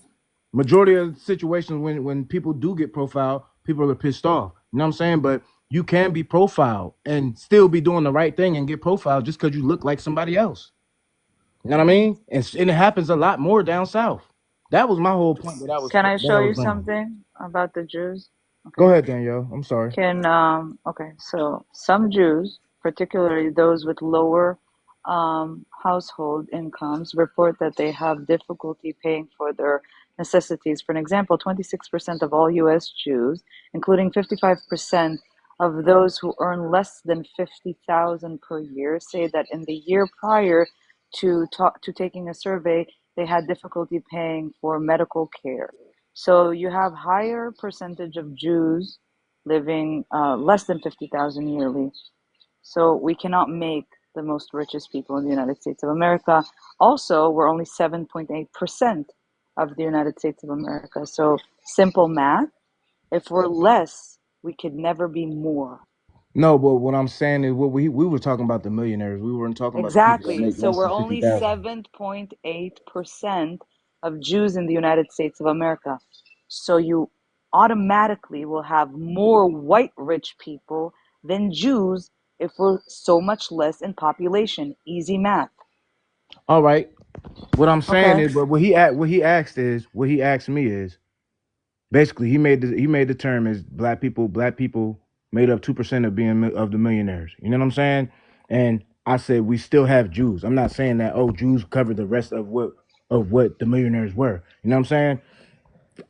Majority of situations when people do get profiled, people are pissed off. You know what I'm saying? But you can be profiled and still be doing the right thing and get profiled just because you look like somebody else. You know what I mean? And it happens a lot more down south. That was my whole point Can I that show I you was bringing. something about the Jews? Go Okay. ahead, Danielle. I'm sorry. Okay, so some Jews, particularly those with lower household incomes, report that they have difficulty paying for their necessities. For an example, 26% of all US Jews, including 55% of those who earn less than 50,000 per year, say that in the year prior to taking a survey, they had difficulty paying for medical care. So you have higher percentage of Jews living less than 50,000 yearly. So we cannot make the most richest people in the United States of America. Also, we're only 7.8% of the United States of America. So simple math, if we're less, we could never be more. No, but what I'm saying is what we were talking about the millionaires. We weren't talking about the people that Exactly. make So less we're than only 50,000. 7.8% of Jews in the United States of America. So you automatically will have more white rich people than Jews if we're so much less in population. Easy math. All right. What I'm saying Okay. is, but what he asked me is basically he made the term is black people made up 2% of of the millionaires. You know what I'm saying? And I said we still have Jews. I'm not saying that Jews cover the rest of what the millionaires were. You know what I'm saying?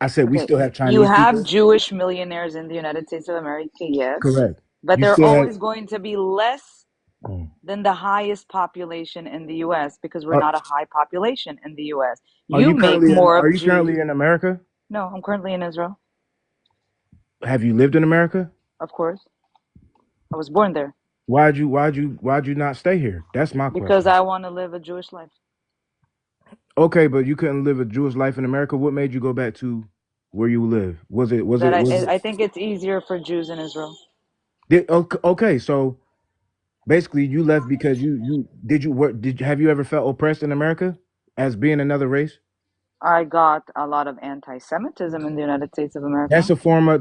I said we Okay. still have You Chinese have people. Jewish millionaires in the United States of America, yes, Correct. but You they're still have. always going to be less Mm. than the highest population in the US because we're Are, not a high population in the US. are You make more are of you Jews. currently in America? No, I'm currently in Israel, Have you lived in America? of course. I was born there Why'd you not stay here? That's my because question. I want to live a Jewish life. Okay, but you couldn't live a Jewish life in America. What made you go back to where you live? That Was it I think it's easier for Jews in Israel. okay, okay, so basically you left because you work have you ever felt oppressed in America as being another race? I got a lot of anti-Semitism in the United States of America,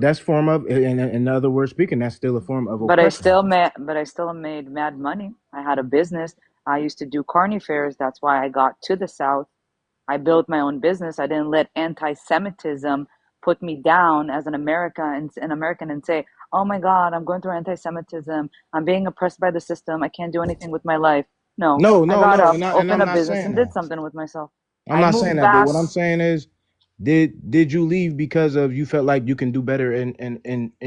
That's form of in other words speaking, that's still a form of but I oppression. still made mad money. I had a business. I used to do carny fairs. That's why I got to the South. I built my own business. I didn't let anti-Semitism put me down as an American and say, "Oh my God, I'm going through anti-Semitism. I'm being oppressed by the system. I can't do anything with my life." No, No, I no, got no, up, and opened I'm a not business, saying and did that. something with myself. I'm I not saying moved that, but back. what I'm saying is did you leave because of you felt like you can do better in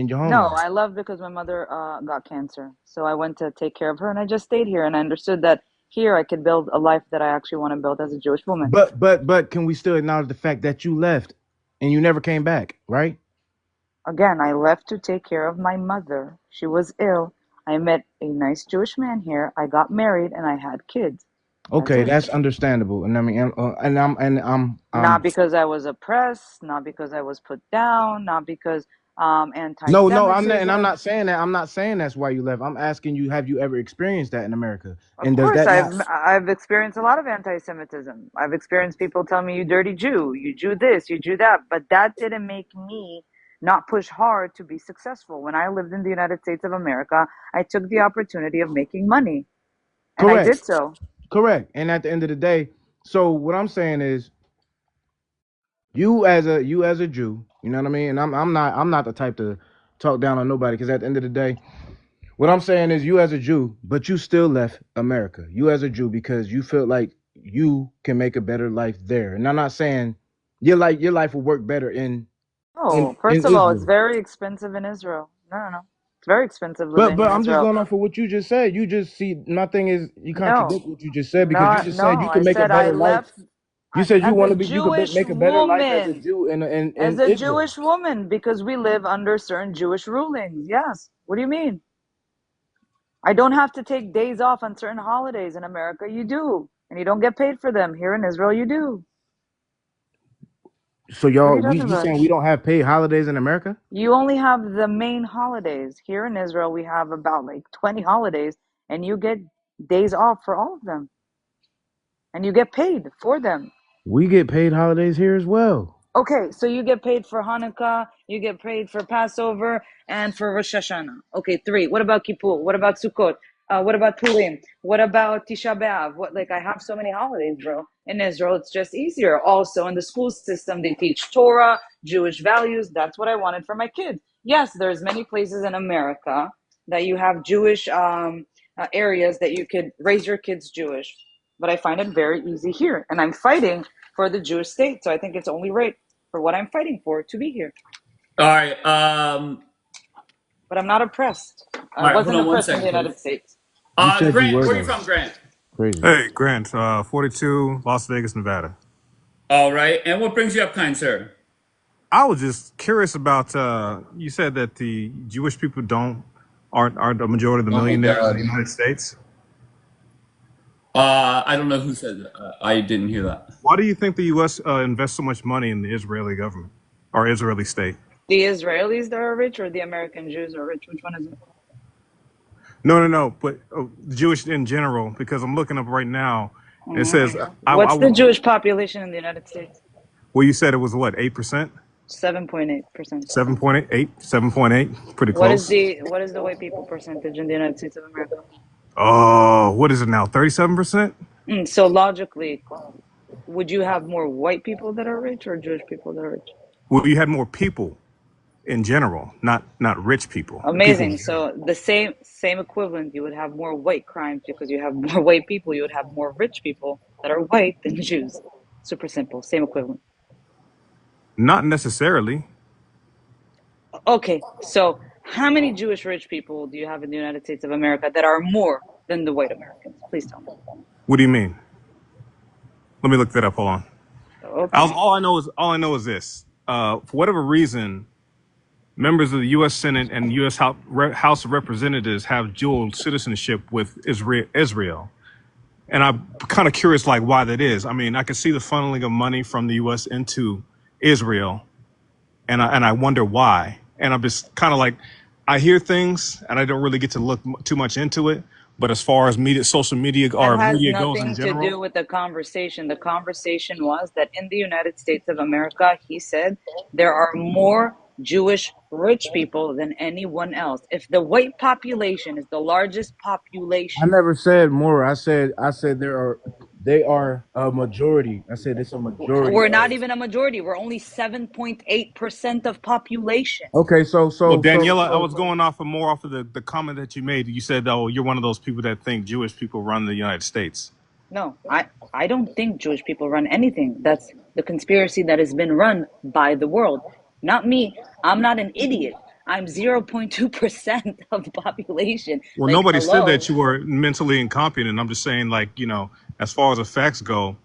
your No, homeland? I left because my mother got cancer. So I went to take care of her, and I just stayed here. And I understood that here I could build a life that I actually want to build as a Jewish woman. But can we still acknowledge the fact that you left and you never came back, right? Again, I left to take care of my mother. She was ill. I met a nice Jewish man here. I got married and I had kids. That's Okay, it. that's understandable. And I mean, and I'm Not because I was oppressed, not because I was put down, not because No, I'm not, and I'm anti-Semitism. not saying that. I'm not saying that's why you left. I'm asking you, have you ever experienced that in America? Of And does course, that not? I've experienced a lot of anti-Semitism. I've experienced people tell me, "You dirty Jew, you Jew this, you Jew that," but that didn't make me not push hard to be successful. When I lived in the United States of America, I took the opportunity of making money, and I Correct, did so. correct. And at the end of the day, so what I'm saying is, you as a Jew, you know what I mean. And I'm not the type to talk down on nobody, because at the end of the day, what I'm saying is, you as a Jew, but you still left America. You as a Jew, because you feel like you can make a better life there. And I'm not saying your life will work better Oh, in first of all, it's Israel. very expensive in Israel. No, no, no. It's very expensive living But in I'm just Israel. going off of what you just said. You just see, my thing is, you No, contradict what you just said, because you no, just said no. you I can make a said I better life. left You said you as a want to be, you could Jewish make a better life as a woman. Jew As in a Israel. Jewish woman, because we live under certain Jewish rulings. Yes. What do you mean? I don't have to take days off on certain holidays in America. You do. And you don't get paid for them. Here in Israel, you do. So What are y'all, you talking you about? saying we don't have paid holidays in America? You only have the main holidays. Here in Israel, we have about like 20 holidays, and you get days off for all of them. And you get paid for them. We get paid holidays here as well. Okay, so you get paid for Hanukkah, you get paid for Passover, and for Rosh Hashanah. Okay, three. What about Kippur? What about Sukkot? What about Purim? What about Tisha B'Av? What, like, I have so many holidays, bro. In Israel, it's just easier. Also, in the school system, they teach Torah, Jewish values. That's what I wanted for my kids. Yes, there's many places in America that you have Jewish areas that you could raise your kids Jewish, but I find it very easy here, and I'm fighting for the Jewish state. So I think it's only right for what I'm fighting for to be here. All right. But I'm not oppressed. I All right. Hold wasn't on one oppressed in the second, United please. States. You said you Grant, were where are you though. from, Grant? Crazy. Hey, Grant, 42, Las Vegas, Nevada. All right. And what brings you up, kind sir? I was just curious about, you said that the Jewish people aren't the majority of the Oh my millionaires in God. the United States. I don't know who said that. I didn't hear that. Why do you think the U.S. Invests so much money in the Israeli government or Israeli state? The Israelis that are rich or the American Jews are rich? Which one is it? No, but the Jewish in general, because I'm looking up right now. It Mhm. says, What's the Jewish population in the United States? well, you said it was what, 8%? 7.8%. 7.8? 7.8? Pretty What is close. the white people percentage in the United States of America? Oh, what is it now? 37%? So logically, would you have more white people that are rich or Jewish people that are rich? Well, you had more people in general, not rich people. People in Amazing. general. So the same equivalent, you would have more white crimes because you have more white people. You would have more rich people that are white than Jews. Super simple. Same equivalent. Not necessarily. Okay. So how many Jewish rich people do you have in the United States of America that are more than the white Americans? Please tell me. What do you mean? Let me look that up. Hold on. Okay. All I know is this. For whatever reason, members of the U.S. Senate and U.S. House of Representatives have dual citizenship with Israel. And I'm kind of curious, like, why that is. I mean, I can see the funneling of money from the U.S. into Israel, and I wonder why. And I'm just kind of like, I hear things, and I don't really get to look too much into it. But as far as media, social media, That or has media goes in nothing to general, do with the conversation. The conversation was that in the United States of America, he said there are more Jewish rich people than anyone else. If the white population is the largest I population, never said more. I said they are a majority. I said it's a majority we're not of. even a majority. We're only 7.8% of population. Okay, well, Daniela, I was going more off of the comment that you made. You said, "Oh, you're one of those people that think Jewish people run the United States." No, I don't think Jewish people run anything. That's the conspiracy that has been run by the world. Not me. I'm not an idiot. I'm 0.2% of the population. Well, Like, nobody said hello. that you were mentally incompetent. I'm just saying, like, as far as the facts go,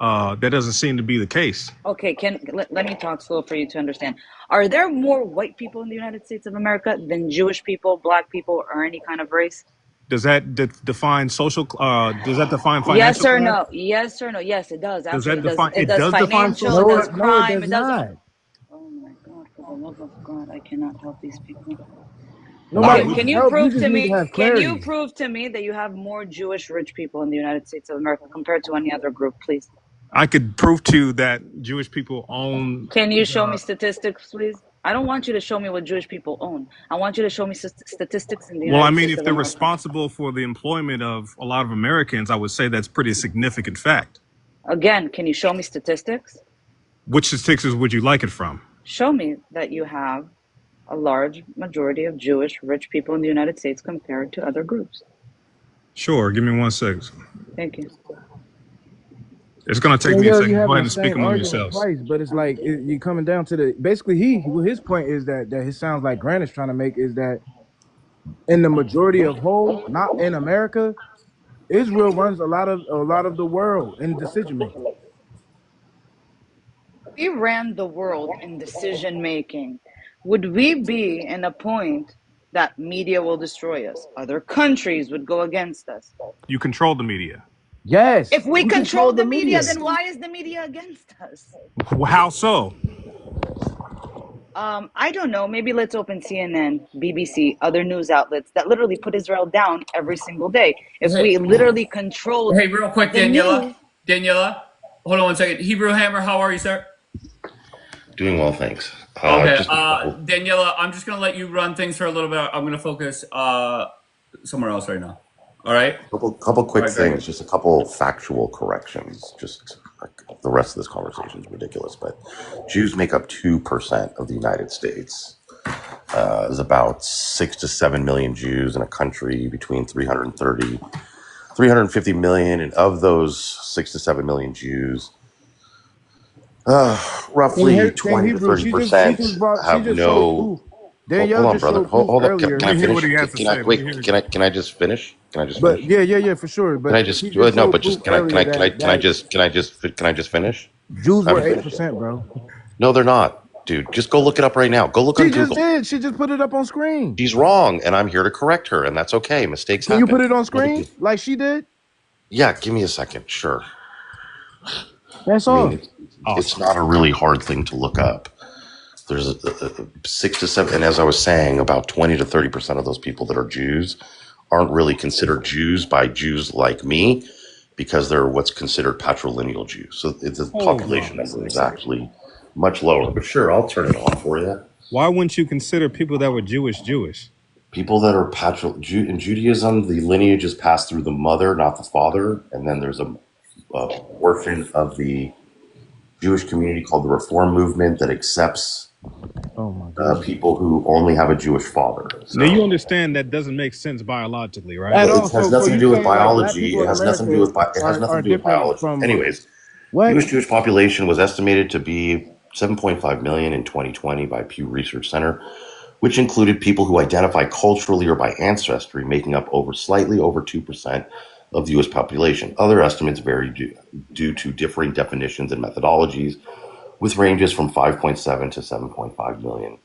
that doesn't seem to be the case. Okay, let me talk slow for you to understand. Are there more white people in the United States of America than Jewish people, black people, or any kind of race? Does that define social? Does that define Yes financial or crime? no? Yes or no? Yes, it does. Does Actually, that it does. define? It It does does define financial. It social. No, does no, it crime. does It does. not. Oh my God, for the love of God, I cannot help these people. Nobody Okay, needs can you help. You prove just to need to me? have Can you clarity. prove to me that you have more Jewish rich people in the United States of America compared to any other group, please? I could prove to you that Jewish people own. Can you show me statistics, please? I don't want you to show me what Jewish people own. I want you to show me statistics in the Well, I United mean, States if of they're America. responsible for the employment of a lot of Americans, I would say that's pretty significant fact. Again, can you show me statistics? Which statistics would you like it from? Show me that you have a large majority of Jewish rich people in the United States compared to other groups. Sure, give me 1 second. Thank you. It's going to take me a Danielle, you second. Go having ahead the and speak same among argument yourselves. twice, but it's like you coming down to the basically his point is that his sounds like Grant is trying to make is that in the majority of whole, not in America, Israel runs a lot of the world in decision making. We ran the world in decision making. Would we be in a point that media will destroy us? Other countries would go against us. You control the media. Yes, If we we control control the the media, media. then why is the media against us? How so? I don't know. Maybe let's open CNN, BBC, other news outlets that literally put Israel down every single day. If Hey, we literally controlled hey, real quick, the news. Daniela, hold on 1 second. Hebrew Hammer, how are you, sir? Doing well, thanks. Okay, Just a couple, Daniela, I'm just gonna let you run things for a little bit. I'm gonna focus somewhere else right now. All right. couple All quick right, go ahead. things. Just a couple factual corrections. Just the rest of this conversation is ridiculous, but Jews make up 2% of the United States. There's about 6 to 7 million Jews in a country between 350 million, and of those 6 to 7 million Jews, roughly Same 20 to Hebrew. 30 She just percent brought. She have just showed no. proof. Danielle Hold on, just brother. showed proof Hold up. Can earlier. Let I me hear what finish? he has to Can I say. Let me hear. wait? Can I just finish? Can I just But finish? yeah, for sure. Can But I just she just no? showed But proof just earlier that can I just finish? Jews I were haven't finished yet. 8%, bro. No, they're not, dude. Just go look it up right now. Go look on She just Google. did. She just put it up on screen. She's wrong, and I'm here to correct her, and that's okay. Mistakes Can you put happen. it on No big screen deal. like she did? Yeah, give me a second. Sure. That's I mean, all. it's Awesome. not a really hard thing to look up. There's 6 to 7, and as I was saying, about 20 to 30% of those people that are Jews aren't really considered Jews by Jews like me, because they're what's considered patrilineal Jews. So the Hold population on number for a is second. actually much lower. But sure, I'll turn it on for you. Why wouldn't you consider people that were Jewish? People that are in Judaism, the lineage is passed through the mother, not the father. And then there's a portion of the Jewish community called the Reform movement that accepts Oh my goodness. people who only have a Jewish father. Now you So understand that doesn't make sense biologically, right? At well, all. it has So nothing to you do with saying like black biology. people It in has nothing to do America with it has nothing are to do with different biology. from Anyways, what? Jewish population was estimated to be 7.5 million in 2020 by Pew Research Center, which included people who identify culturally or by ancestry, making up slightly over 2% of the U.S. population. Other estimates vary due to differing definitions and methodologies, with ranges from 5.7 to 7.5 million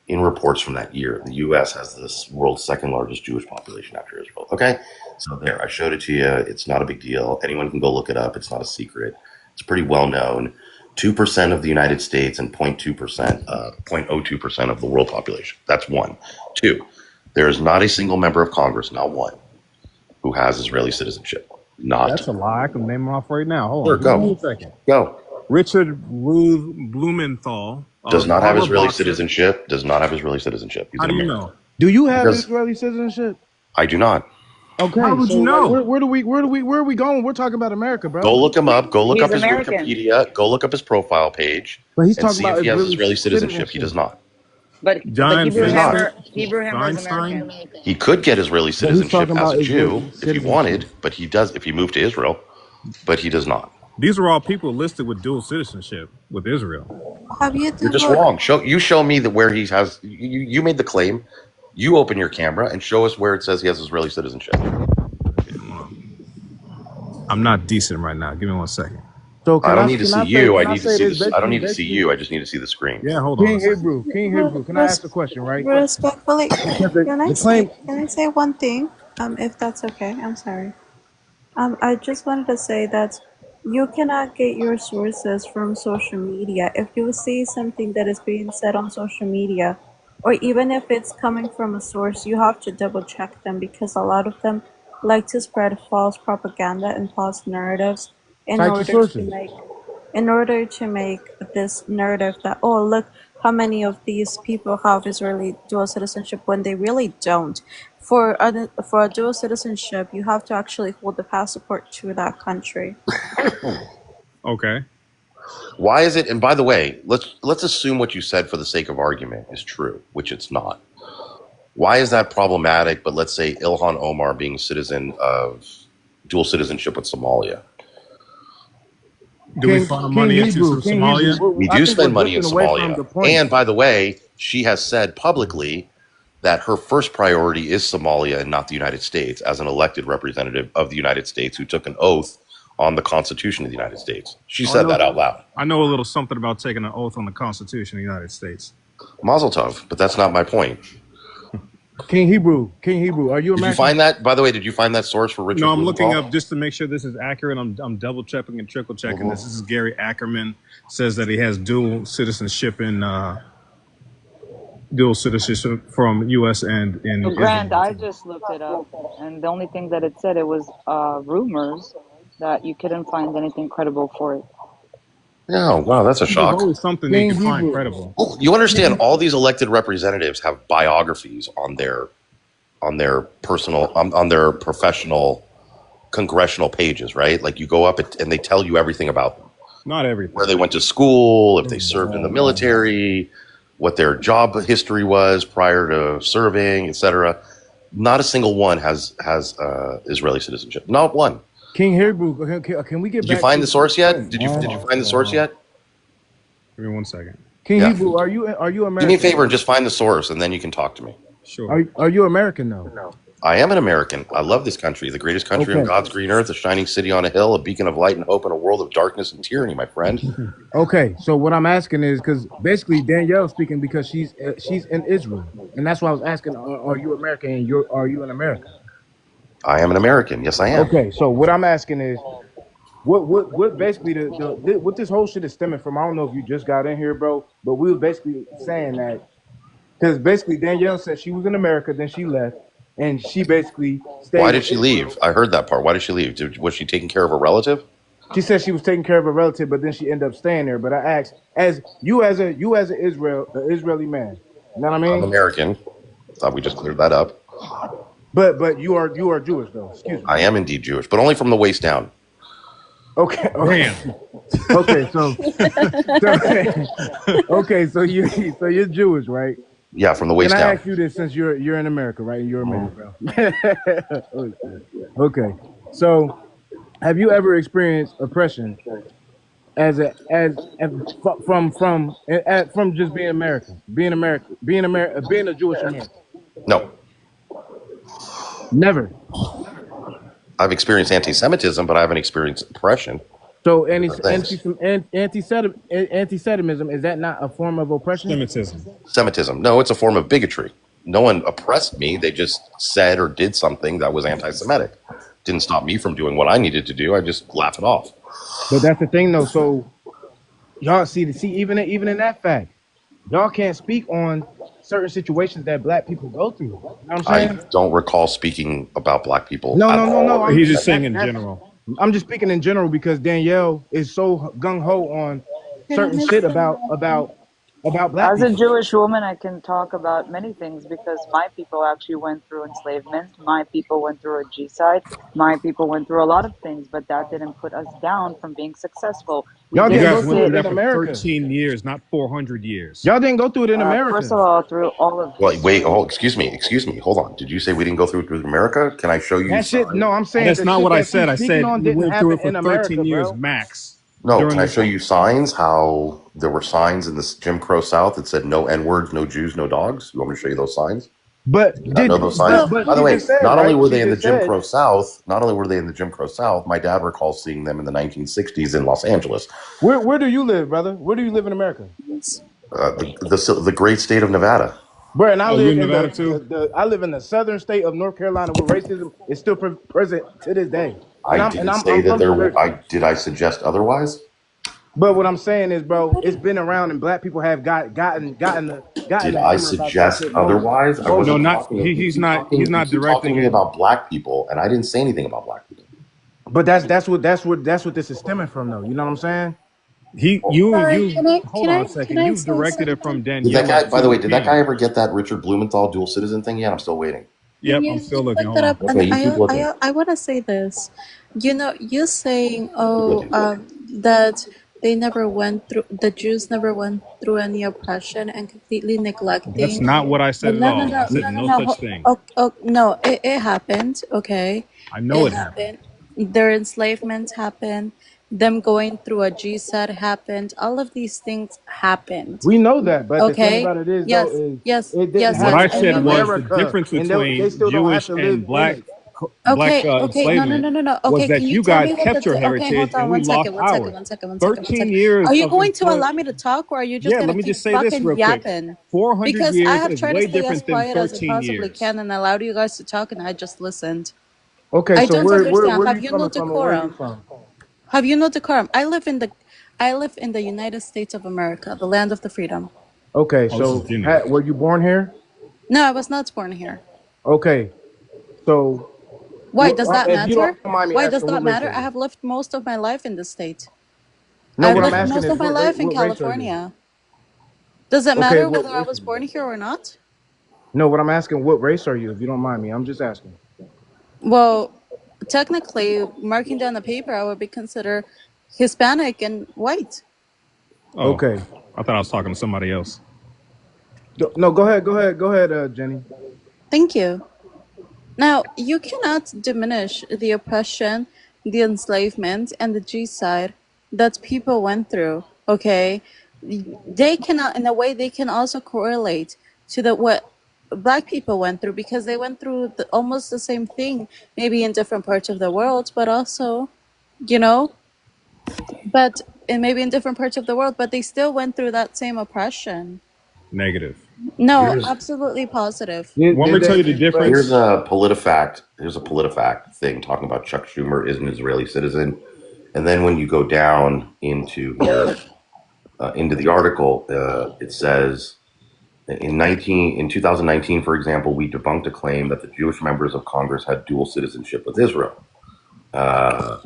in reports from that year. The U.S. has this world's second largest Jewish population after Israel. Okay, so there, I showed it to you. It's not a big deal. Anyone can go look it up. It's not a secret. It's pretty well known. 2% of the United States and 0.02% of the world population. That's one. Two, there is not a single member of Congress, not one, who has Israeli citizenship. Not. That's a lie. I can name them off right now. Hold Sure, on. Give me go. 1 second. Go. Richard Ruth Blumenthal, Does not have former Israeli boxer. citizenship. Does not have Israeli citizenship. He's How an do you American. know? Do you have Because Israeli citizenship? I do not. How Okay, would so you like know? where are we going? We're talking about America, Go bro. look him up. Go look He's up his American, Wikipedia. Go look up his profile page But he's and talking see if about he has Israeli Israeli citizenship. He citizenship. does not. but John He does not. Hebrew Hammer is Feinstein? American. He could get Israeli But he's citizenship talking as about a Jew Israeli if he citizenship. wanted, but he does if he moved to Israel, but he does not. These are all people listed with dual citizenship with Israel. Have you You're just developed? wrong. Show me that where he has you made the claim. You open your camera and show us where it says he has Israeli citizenship. I'm not decent right now. Give me 1 second. So I don't need to see you. I can I need to say see this this. I don't need to see basically? you. I just need to see the screen. Yeah, hold on a King second. Hebrew, King Re- Hebrew. Can I ask a res- question, right? respectfully, Because can I the say claim. one thing? If that's okay, I'm sorry. I just wanted to say that You cannot get your sources from social media. If you see something that is being said on social media, or even if it's coming from a source, you have to double check them because a lot of them like to spread false propaganda and false narratives in Cite your order to sources. make in order to make this narrative that, oh, look how many of these people have Israeli dual citizenship when they really don't. For a dual citizenship, you have to actually hold the passport to that country. Okay. Why is it? And by the way, let's assume what you said for the sake of argument is true, which it's not. Why is that problematic? But let's say Ilhan Omar being a citizen of dual citizenship with Somalia. Do we funnel money into some King Somalia? Hebrew. We I do think we're spend money in drifting away from Somalia. the point. And by the way, she has said publicly that her first priority is Somalia and not the United States as an elected representative of the United States who took an oath on the Constitution of the United States. She said that out loud. I know a little something about taking an oath on the Constitution of the United States. Mazel tov, but that's not my point. King Hebrew, are you American? Did you find that? By the way, did you find that source for Richard? No, I'm looking Blumenthal? up just to make sure this is accurate. I'm double checking and triple checking this. This is Gary Ackerman, says that he has dual citizenship from U.S. and in So, Grant, Israel. I just looked it up, and the only thing that it said, it was rumors that you couldn't find anything credible for it. No, wow, that's a There's shock. always something you can find credible. Well, you understand, all these elected representatives have biographies on their personal, on their professional congressional pages, right? Like you go up and they tell you everything about them. Not everything. Where they went to school, if they served in the military, what their job history was prior to serving, etc. Not a single one has Israeli citizenship. Not one. King Hebrew, can we get Did back you find to the source yet? Did you find the source yet? Give me 1 second. King Hebrew, are you American? Do me a favor and just find the source, and then you can talk to me. Sure. Are you American though? I am an American. I love this country, the greatest country on God's green earth, a shining city on a hill, a beacon of light and hope in a world of darkness and tyranny, my friend. Okay, so what I'm asking is because basically Danielle's speaking because she's in Israel, and that's why I was asking, are you American and are you in America? I am an American. Yes, I am. Okay, so what I'm asking is, what basically what this whole shit is stemming from? I don't know if you just got in here, bro, but we were basically saying that because basically Danielle said she was in America, then she left, and she basically stayed. Why did she leave? I heard that part. Why did she leave? Was she taking care of a relative? She said she was taking care of a relative, but then she ended up staying there. But I asked, as an Israeli man, you know what I mean? I'm American. Thought we just cleared that up. But you are Jewish though. Excuse me. I am indeed Jewish, but only from the waist down. Okay. Okay. So you're Jewish, right? Yeah, from the waist down. down. Can I ask you this since you're in America, right? And you're American, bro. Okay. So, have you ever experienced oppression from just being American, being a Jewish American? No. Never. I've experienced anti-Semitism, but I haven't experienced oppression. So anti-Semitism, is that not a form of oppression? Semitism. No, it's a form of bigotry. No one oppressed me. They just said or did something that was anti-Semitic. Didn't stop me from doing what I needed to do. I just laughed it off. But that's the thing, though. So y'all see even in that fact, y'all can't speak on certain situations that black people go through. You know what I'm saying? I don't recall speaking about black people. No. He's just saying in general. I'm just speaking in general because Danielle is so gung-ho on certain shit about black As people. a Jewish woman, I can talk about many things because my people actually went through enslavement. My people went through a G-side. My people went through a lot of things, but that didn't put us down from being successful. Y'all You didn't guys go went through through it that in for America. 13 years, not 400 years. Y'all didn't go through it in America. First of all, through all of Wait. Oh, excuse me. Hold on. Did you say we didn't go through it with America? Can I show you? That shit. No, I'm saying that's not what I said. I said we went through it for 13 America, years bro. max. No, can I show you signs? How there were signs in the Jim Crow South that said no N-words, no Jews, no dogs. You want me to show you those signs? But know those signs? By the way, not only were they in the Jim Crow South, my dad recalls seeing them in the 1960s in Los Angeles. Where do you live, brother? Where do you live in America? The great state of Nevada. Bro, and I live in Nevada too? I live in the southern state of North Carolina, where racism is still present to this day. And I didn't say I'm that from the there. church. I suggest otherwise? But what I'm saying is, bro, What it's do been around, and black people have gotten Did the I hammer about that suggest shit otherwise? I No, wasn't not talking. You keep he's talking. You not keep talking to directing me it. about black people, and I didn't say anything about black people. But that's what this is stemming from, though. You know what I'm saying? Sorry, You hold on a can second. I You've say directed it something? from Did that Daniela guy? By the to way, did that guy King. ever get that Richard Blumenthal dual citizen thing yet? I'm still waiting. Yep, I'm Yeah, still just looking. look Hold that on. up. Okay, And you keep looking. I want to say this. You know, you saying, Keep looking. that they never went through, the Jews never went through any oppression and completely That's neglecting. not what I said at No, no, all. I no, said no, no, no no. such thing. Oh, oh, no, it happened. Okay. I know It it happened. happened. Their enslavement happened. Them going through a G set happened. All of these things happened. We know that, but the thing Okay. about it is, though, Yes, is yes, it didn't yes, What yes. I happen And in said you know, was the America, difference and they between still don't have Jewish to live and in it. black okay, okay, no, no, enslavement no, no, no. was Okay, can that you you tell guys me what kept your okay, hold heritage and on we one second, lost one second, ours. one second, one second, one 13 second. years Are you of going to employ. allow me to talk, or are you just Yeah, gonna let me keep just say this fucking real quick. yapping? 400 Because I years have is tried to way stay as different than quiet as I 13 possibly years. can and allowed you guys to talk, and I just listened. Okay, I so don't understand. where are Have you you no coming from, and where are you decorum? from? Have you no decorum? I live in the United States of America, the land of the freedom. Okay, Oh, this is so Jenny. were you born here? No, I was not born here. Okay, so Why does that if you don't matter? mind me Why does asking, that what race matter? are I you? have lived most of my life in the state. No, I've what I'm lived asking most is of my life in what race are you? California. Does it Okay, matter what whether I race are was you? born here or not? No, what I'm asking, what race are you? If you don't mind me, I'm just asking. Well, technically, marking down the paper, I would be considered Hispanic and white. Oh, Okay, I thought I was talking to somebody else. no, go ahead, Jenny. Thank you. Now, you cannot diminish the oppression, the enslavement, and the genocide that people went through. Okay, they cannot, in a way, they can also correlate to the what Black people went through because they went through almost the same thing, maybe in different parts of the world, but also, you know, but and maybe in different parts of the world, but they still went through that same oppression. Negative. No, Here's absolutely positive. Want me to tell you the But here's difference? a PolitiFact. Here's a PolitiFact thing talking about Chuck Schumer is an Israeli citizen, and then when you go down into here into the article, it says in 2019, for example, we debunked a claim that the Jewish members of Congress had dual citizenship with Israel. Uh,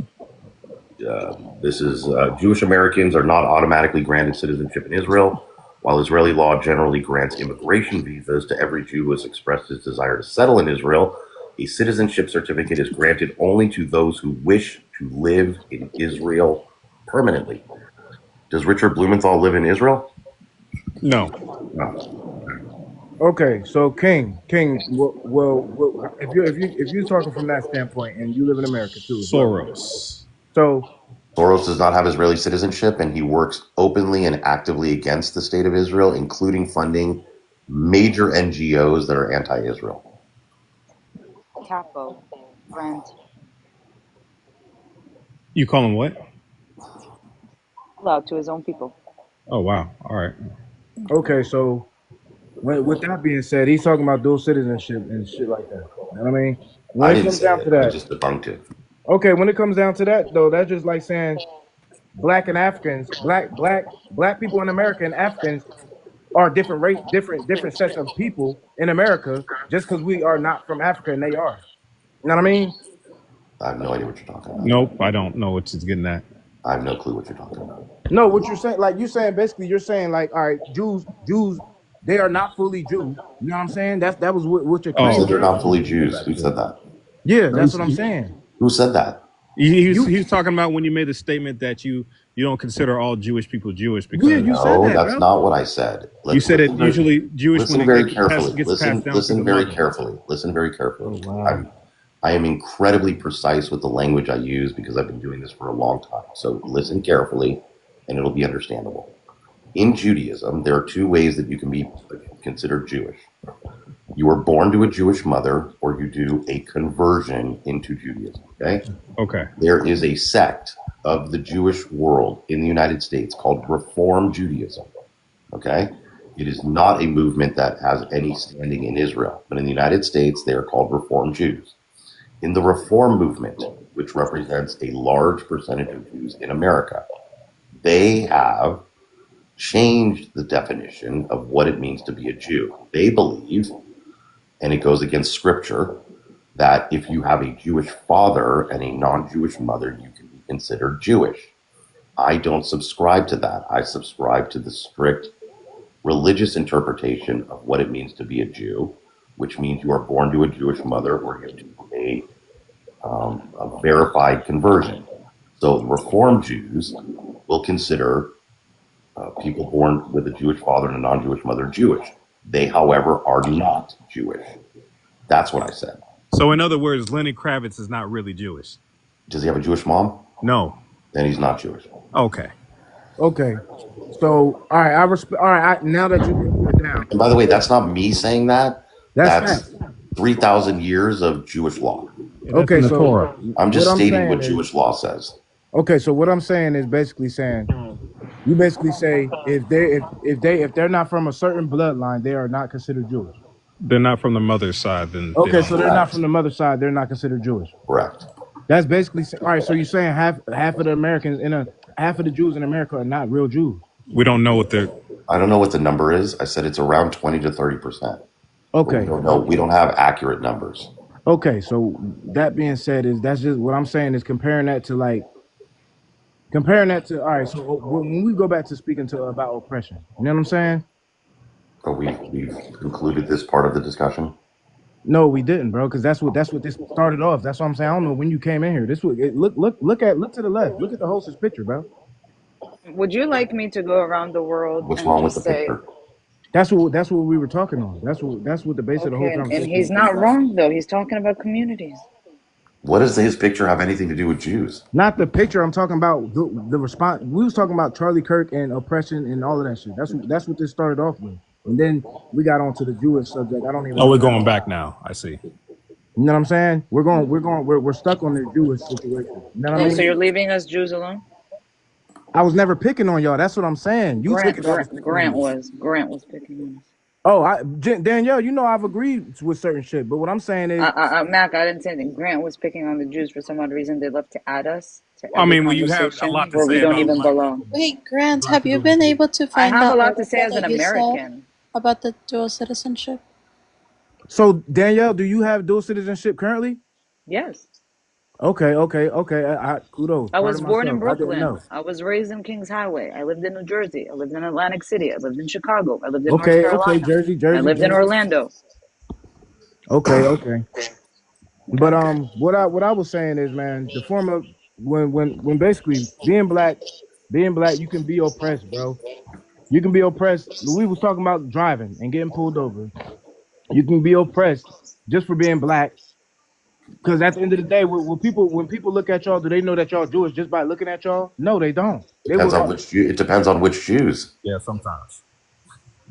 this is Jewish Americans are not automatically granted citizenship in Israel, while Israeli law generally grants immigration visas to every Jew who has expressed his desire to settle in Israel. A citizenship certificate is granted only to those who wish to live in Israel permanently. Does Richard Blumenthal live in Israel? No. No. okay, so King, if you're talking from that standpoint, and you live in America too as well, Soros. so Soros does not have Israeli citizenship, and he works openly and actively against the state of Israel, including funding major NGOs that are anti-Israel. Capo, friend, You call him what? allowed to his own people. Oh, wow. All right. okay, so with that being said, he's talking about dual citizenship and shit like that. You know what I mean? When I it didn't comes say down it. to I that, just debunked it. okay, when it comes down to that though, that's just like saying black and Africans, black people in America and Africans are different race, different sets of people in America just because we are not from Africa and they are. You know what I mean? I have no idea what you're talking about. Nope. I don't know what she's getting at. I have no clue what you're talking about. No, what you're saying, like you're saying, basically, you're saying like, all right, Jews, they are not fully Jew. You know what I'm saying? That was what your Who claim said Oh, they're was. not fully Jews? Who said that? Yeah, no, that's what I'm saying. Who said that? You, he's talking about when you made the statement that you don't consider all Jewish people Jewish yeah, you because said No, that, that's bro. not what I said. you said it usually Jewish when Listen very it carefully. gets passed down through the Listen very mother. carefully. Listen very Oh carefully. wow. I am incredibly precise with the language I use because I've been doing this for a long time. So listen carefully, and it'll be understandable. In Judaism, there are two ways that you can be considered Jewish. You are born to a Jewish mother, or you do a conversion into Judaism. Okay? Okay. There is a sect of the Jewish world in the United States called Reform Judaism. Okay? It is not a movement that has any standing in Israel, but in the United States, they are called Reform Jews. In the Reform movement, which represents a large percentage of Jews in America. They have changed the definition of what it means to be a Jew. They believe, and it goes against scripture, that if you have a Jewish father and a non-Jewish mother, you can be considered Jewish. I don't subscribe to that. I subscribe to the strict religious interpretation of what it means to be a Jew, which means you are born to a Jewish mother or you do a verified conversion. So the Reform Jews will consider people born with a Jewish father and a non-Jewish mother Jewish. They, however, are not Jewish. That's what I said. So in other words, Lenny Kravitz is not really Jewish. Does he have a Jewish mom? No. Then he's not Jewish. Okay. Okay. So, all right, all right. Now that you broke it down, And by the way, that's not me saying that. that's fact. 3,000 years of Jewish law. Okay, so I'm just what stating what saying is- Jewish law says. Okay, so what I'm saying is basically saying you basically say if they're not from a certain bloodline, they are not considered Jewish. They're not from the mother's side. Then Okay, so they're not from the mother's side, they're not considered Jewish. Correct. That's basically all right. So you're saying half of the Americans half of the Jews in America are not real Jews. we don't know what they're. I don't know what the number is. I said it's around 20 to 30%. Okay. We don't know. We don't have accurate numbers. Okay, so that being said, that's just what I'm saying is comparing that to all right. So when we go back to speaking to about oppression, you know what I'm saying? But we've concluded this part of the discussion. No, we didn't, bro, because that's what this started off. That's what I'm saying. I don't know when you came in here. Look to the left. Look at the host's picture, bro. Would you like me to go around the world What's and wrong with just the say, picture? That's what we were talking on. That's what the base of the whole okay, conversation. and he's not wrong though. He's talking about communities. What does his picture have anything to do with Jews? Not the picture. I'm talking about the response. We was talking about Charlie Kirk and oppression and all of that shit. That's what this started off with, and then we got onto the Jewish subject. I don't even. Oh, we're going back now. I see. You know what I'm saying? We're stuck on the Jewish situation. You know what I mean? So you're leaving us Jews alone? I was never picking on y'all. That's what I'm saying. Grant was picking on us. Oh, Danielle, you know I've agreed with certain shit, but what I'm saying is, Mac, I didn't say anything. Grant was picking on the Jews for some odd reason. They love to add us to I every mean, when you have a conversation lot to where we say don't about even black belong. Wait, Grant, have you been able to I find have out a lot to say as an American. about the dual citizenship? so Danielle, do you have dual citizenship currently? Yes. Okay. Kudos. I was Pardon born in myself. I didn't Brooklyn. know. I was raised in Kings Highway. I lived in New Jersey. I lived in Atlantic City. I lived in Chicago. I lived in North Carolina. Jersey. I lived in Orlando. Okay. But what I was saying is, man, the form of when basically being black, you can be oppressed, bro. You can be oppressed. We was talking about driving and getting pulled over. You can be oppressed just for being black. Because at the end of the day, when people look at y'all, do they know that y'all Jewish just by looking at y'all? No, they don't. It depends on which Jews. Yeah, sometimes.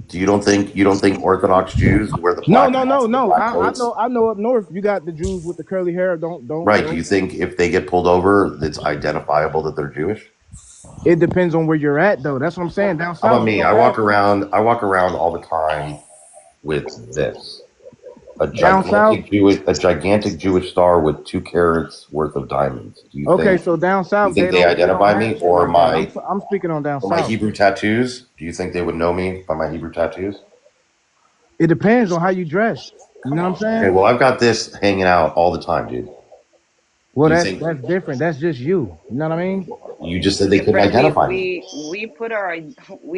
You don't think Orthodox Jews wear the No. black hats, the black coats? I know up north you got the Jews with the curly hair. Don't. Right. Do you think if they get pulled over, it's identifiable that they're Jewish? It depends on where you're at, though. That's what I'm saying. Down south. How about me? I walk around all the time with this. A gigantic Jewish star with 2 carats worth of diamonds. Do you think, so down south, you think they identify me, or I'm speaking on down south. my Hebrew tattoos? Do you think they would know me by my Hebrew tattoos? It depends on how you dress. You know what I'm saying? Okay, well, I've got this hanging out all the time, dude. Well, that's different. That's just you. You know what I mean? You just said they couldn't identify me. We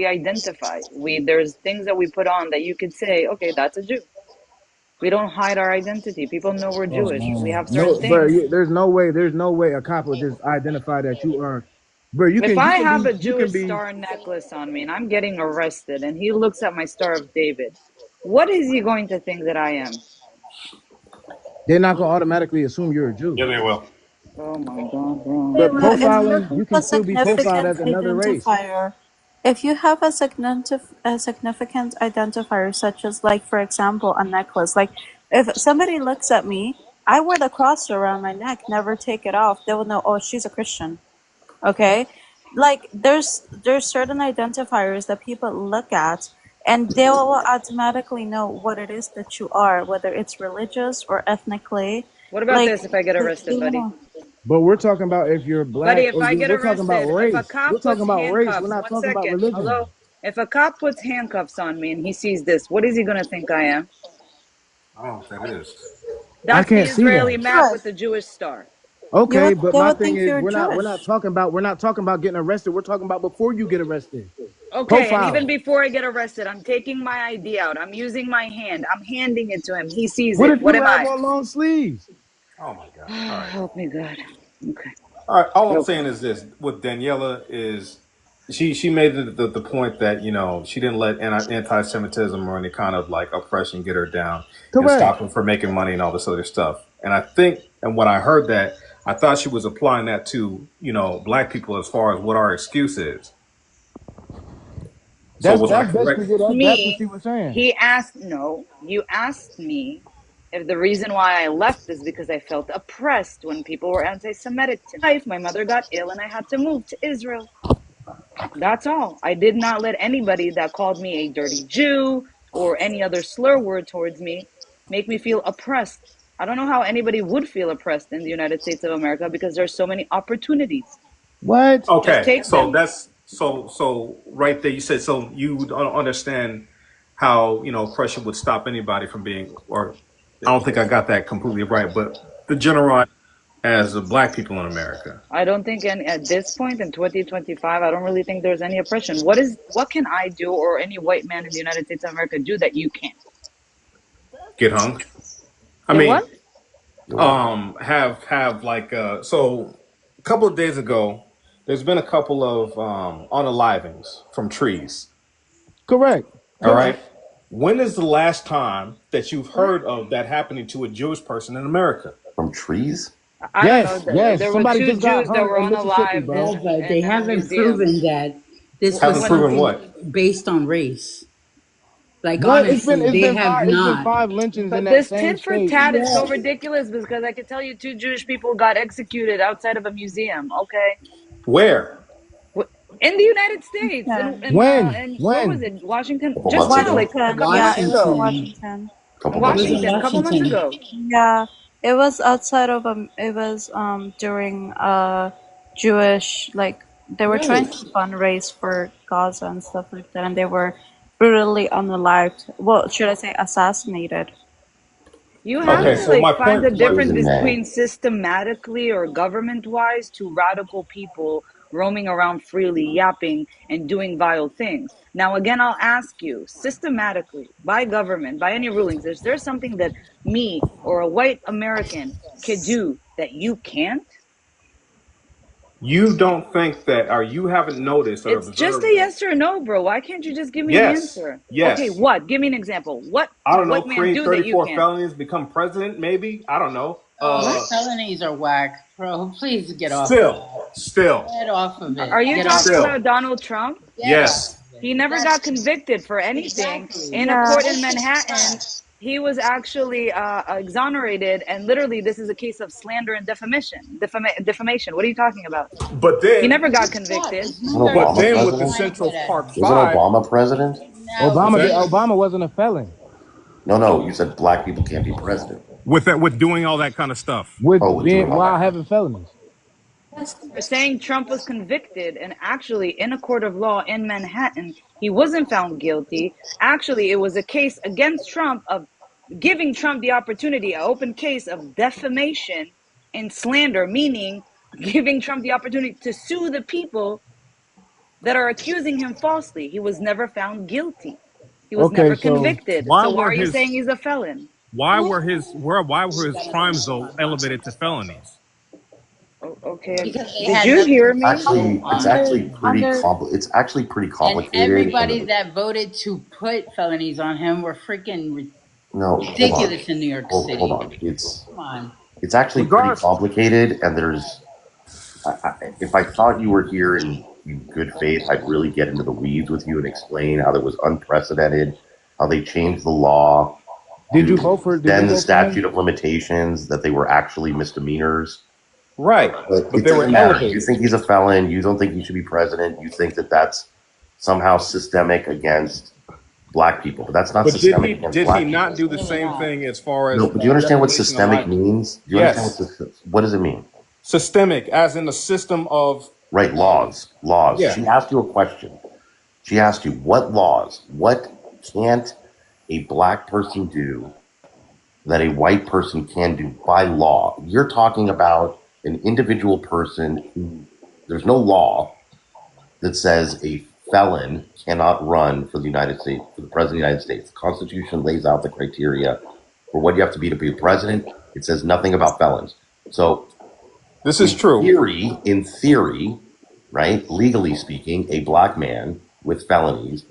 identify. There's things that we put on that you could say, okay, that's a Jew. We don't hide our identity. People know we're Jewish. We have certain things. But there's no way a cop will just identify that you are. Bro, if I have a Jewish star necklace on me and I'm getting arrested and he looks at my Star of David, what is he going to think that I am? They're not going to automatically assume you're a Jew. Yeah, they will. Oh my God, bro. But profiling, you can still be profiled as another race. If you have a significant identifier, such as, like, for example, a necklace, like if somebody looks at me, I wear the cross around my neck, never take it off, they will know, oh, she's a Christian. Okay? Like, there's certain identifiers that people look at, and they will automatically know what it is that you are, whether it's religious or ethnically. What about this if I get arrested, buddy? But we're talking about if you're Buddy, black if or I get we're talking about arrested, if a race. We're cop talking puts about race. We're handcuffs, not one talking about second, religion. hello? If a cop puts handcuffs on me and he sees this, what is he going to think I am? I don't know what that is. I That's the can't see Israeli that. map with Jewish. the Jewish star. Okay, but They my would thing think is you're we're not Jewish. talking about getting arrested. We're talking about before you get arrested. Okay, and even Profile. before I get arrested, I'm taking my ID out. I'm using my hand. I'm handing it to him. He sees What it. if What you am have I? on long sleeves? Oh my god! All right, Help me, God. Okay. all right. All I'm Go. saying is this: with Daniela is she made the point that she didn't let anti-Semitism or any kind of like oppression get her down and Correct. stop her from making money and all this other stuff. And I think, and when I heard that, I thought she was applying that to black people as far as what our excuse is. So was I That's correct? basically that's what Me, she was saying. he asked, no, you asked me if the reason why I left is because I felt oppressed when people were anti Semitic to me. My mother got ill and I had to move to Israel. That's all. I did not let anybody that called me a dirty Jew or any other slur word towards me make me feel oppressed. I don't know how anybody would feel oppressed in the United States of America because there's so many opportunities. What? Just Okay, take so them. that's so right there. You said so you don't understand how oppression would stop anybody from being, or I don't think I got that completely right, but the general as the black people in America I don't think any, at this point in 2025, I don't really think there's any oppression. What can I do or any white man in the United States of America do that you can't? get hung. I Get mean, what? You're welcome. have like so a couple of days ago, there's been a couple of unalivings from trees. Correct. All right. When is the last time that you've heard of that happening to a Jewish person in America? From trees? I don't know. Yes, yes. There were Somebody two just got Jews that hung were in Mississippi, unalived bro. Yeah, but they in a haven't museum. proven that this was Haven't When proven something what? based on race. Like, What? honestly, they have It's been not. five lynchings in but that this same tit for state. tat is so Yeah. ridiculous because I could tell you two Jewish people got executed outside of a museum. Okay, Where? in the United States, Washington. in where was When? it? Washington. A couple Just months now, ago. like a Washington. couple Yeah, months it was ago. Washington. Washington. A In couple It months was in ago. Washington, a couple months Washington. ago. Yeah, it was outside of it was during Jewish, like they were trying Right. to fundraise for Gaza and stuff like that, and they were brutally unalived. Well, should I say assassinated? You have Okay, Yeah. to so like my find the point, It was difference in May. between systematically or government wise to radical people roaming around freely, yapping and doing vile things. Now, again, I'll ask you systematically by government, by any rulings, is there something that me or a white American could do that you can't? you don't think that, or you haven't noticed or It's just observed a that? yes or no, bro. Why can't you just give me an Yes, answer? Okay, yes. what? Give me an example. What I could a don't know. white man Create do that you 34 can't? felonies, become president, maybe. I don't know. What? Oh, felonies are whack, bro. Please get off of Still, that. still, Get off of Are it. you Get off talking of still. it. about Donald Trump? Get off Yes. of He it. never got That's convicted for anything. exactly. In a Yeah, court in Manhattan, he was actually exonerated, and literally, this is a case of slander and defamation. What are you talking about? But He then, never got What? convicted. There's Wasn't numerous but Obama then ways with to the president? try to Central get at Park it. Wasn't Five, Obama president? Now what's Obama did. that? we Obama wasn't a felon No, no. You said black people can't be president. With that, with doing all that kind of stuff. with Oh, with doing being all while that kind having felonies. They're saying Trump was convicted, and actually, in a court of law in Manhattan, he wasn't found guilty. Actually, it was a case against Trump of giving Trump the opportunity, an open case of defamation and slander, meaning giving Trump the opportunity to sue the people that are accusing him falsely. He was never found guilty. He was Okay, never so convicted. Why So why were are you his saying he's a felon? why were his crimes though elevated to felonies? Oh, okay. because they Did had you nothing hear to me? go it's on. under actually pretty under it's actually pretty And complicated. everybody And that voted to put felonies on him were freaking no, hold on, ridiculous in New York hold City. on. Come on. It's actually pretty Regardless, complicated, and if I thought you were here in good faith, I'd really get into the weeds with you and explain how that was unprecedented, how they changed the law did you to vote for? Did you extend the vote for him? statute of limitations, that they were actually misdemeanors. right? But But it they were doesn't matter. You elevated. think he's a felon. You don't think he should be president. You think that that's somehow systemic against black people. But that's not But did systemic he against did he black not people. do It's the really same not. thing as far as No, but do you understand what defamation of systemic libel? means? Do you understand Yes. what does it mean? Systemic, as in the system of Right, laws. yeah. She asked you a question. She asked you, what laws? What can't a black person do that a white person can do by law? You're talking about an individual person who there's no law that says a felon cannot run for the United States, for the president of the United States. The Constitution lays out the criteria for what you have to be president. It says nothing about felons. So This is true. in theory, right, legally speaking, a black man with felonies